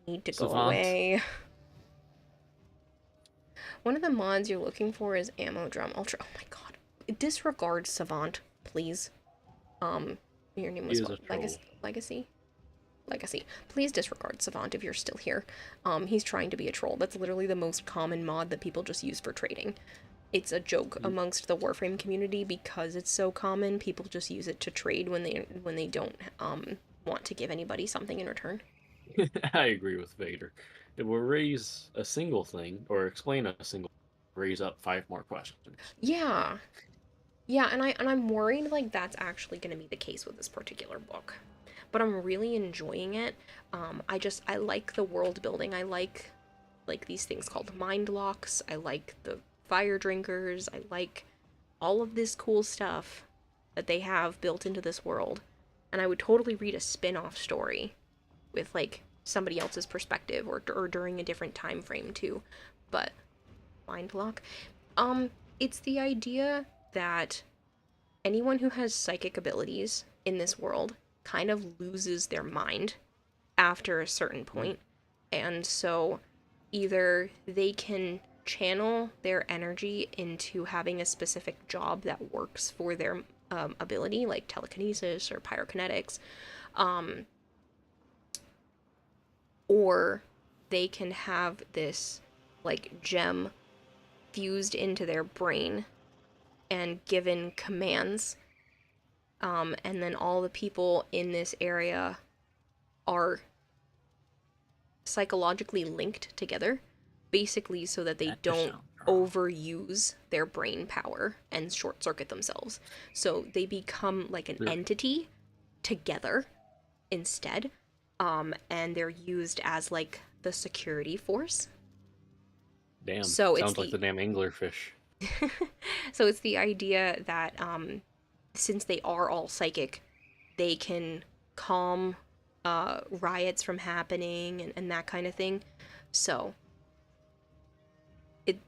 need to go away. One of the mods you're looking for is Ammo Drum Ultra. Oh my god. Disregard Savant, please. Your name was what? Legacy? Please disregard Savant if you're still here. He's trying to be a troll. That's literally the most common mod that people just use for trading. It's a joke amongst the Warframe community because it's so common. People just use it to trade when they don't want to give anybody something in return. I agree with Vader. It will raise a single thing or explain a single, raise up 5 more questions. Yeah. Yeah, and I'm worried like that's actually going to be the case with this particular book. But I'm really enjoying it. I like the world building. I like these things called mind locks. I like the fire drinkers. I like all of this cool stuff that they have built into this world. And I would totally read a spin-off story with like somebody else's perspective or during a different time frame too. But mind lock, it's the idea that anyone who has psychic abilities in this world kind of loses their mind after a certain point. And so either they can channel their energy into having a specific job that works for their ability, like telekinesis or pyrokinetics, or they can have this like gem fused into their brain and given commands, and then all the people in this area are psychologically linked together, basically so that they don't overuse their brain power and short circuit themselves. So they become like an entity together instead, and they're used as like the security force. Damn, so sounds like the damn anglerfish. So it's the idea that since they are all psychic, they can calm riots from happening and that kind of thing. So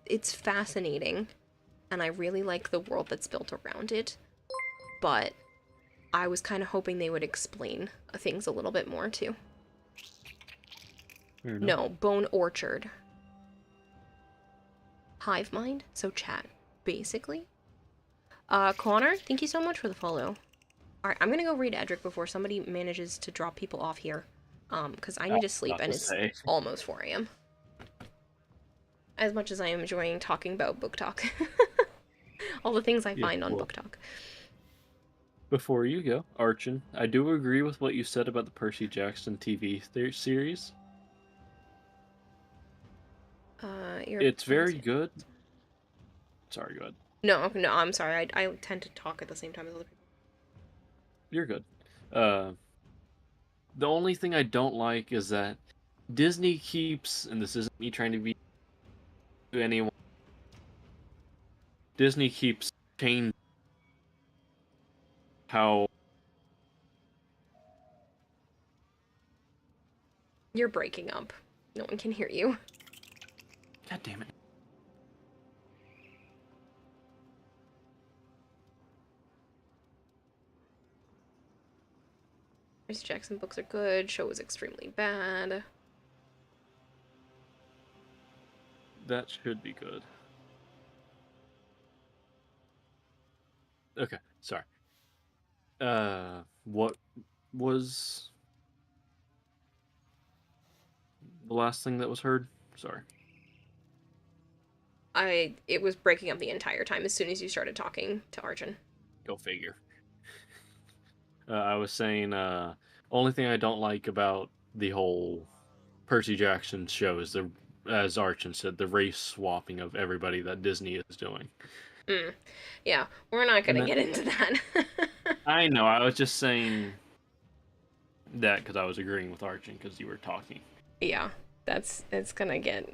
it's fascinating, and I really like the world that's built around it, but I was kind of hoping they would explain things a little bit more too. No, Bone Orchard. Hive mind, so chat, basically. Connor, thank you so much for the follow. Alright, I'm gonna go read Edric before somebody manages to drop people off here. Because I need to sleep, and it's almost 4 a.m. As much as I am enjoying talking about Book Talk. All the things I find on Book Talk. Before you go, Archon, I do agree with what you said about the Percy Jackson TV series. It's very good. Sorry, go ahead. No, I'm sorry. I tend to talk at the same time as other people. You're good. The only thing I don't like is that Disney keeps, and this isn't me trying to be to anyone, Disney keeps changing how... You're breaking up. No one can hear you. God damn it. Percy Jackson books are good. Show was extremely bad. That should be good. Okay, sorry. What was the last thing that was heard? Sorry. It was breaking up the entire time as soon as you started talking to Arjun. Go figure. I was saying, only thing I don't like about the whole Percy Jackson show is as Archon said, the race swapping of everybody that Disney is doing. Yeah, we're not gonna get into that. I know, I was just saying that because I was agreeing with Archon because you were talking. Yeah, it's gonna get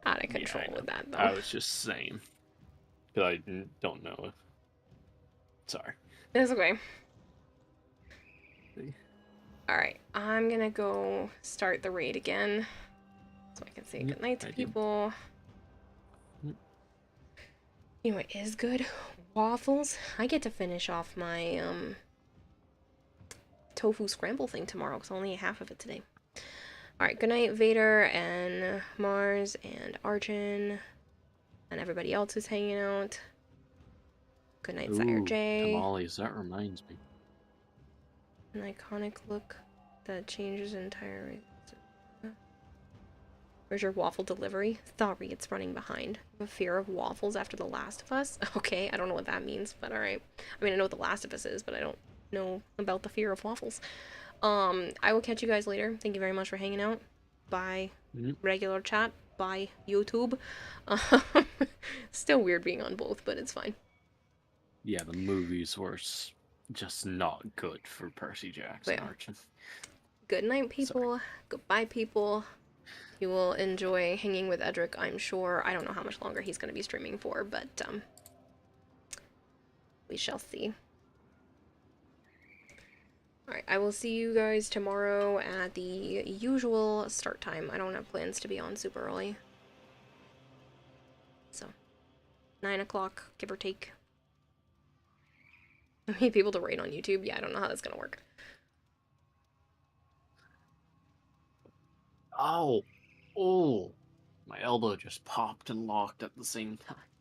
out of control with that, though. I was just saying. Because I don't know if... Sorry. That's okay. Alright, I'm gonna go start the raid again. So I can say goodnight to people. You know what is good? Waffles. I get to finish off my tofu scramble thing tomorrow because only half of it today. Alright, good night, Vader and Mars and Arjun and everybody else who's hanging out. Good night, Sire J. Tamales, that reminds me. An iconic look that changes entire... Where's your waffle delivery? Sorry, it's running behind. I have a fear of waffles after The Last of Us? Okay, I don't know what that means, but alright. I mean, I know what The Last of Us is, but I don't know about the fear of waffles. I will catch you guys later. Thank you very much for hanging out. Bye, regular chat. Bye, YouTube. Still weird being on both, but it's fine. Yeah, the movies were just not good for Percy Jackson, Archon. Good night, people. Goodbye, people. You will enjoy hanging with Edric, I'm sure. I don't know how much longer he's going to be streaming for, but we shall see. Alright, I will see you guys tomorrow at the usual start time. I don't have plans to be on super early. So, 9 o'clock, give or take. I need people to rate on YouTube. Yeah, I don't know how that's going to work. Oh, My elbow just popped and locked at the same time.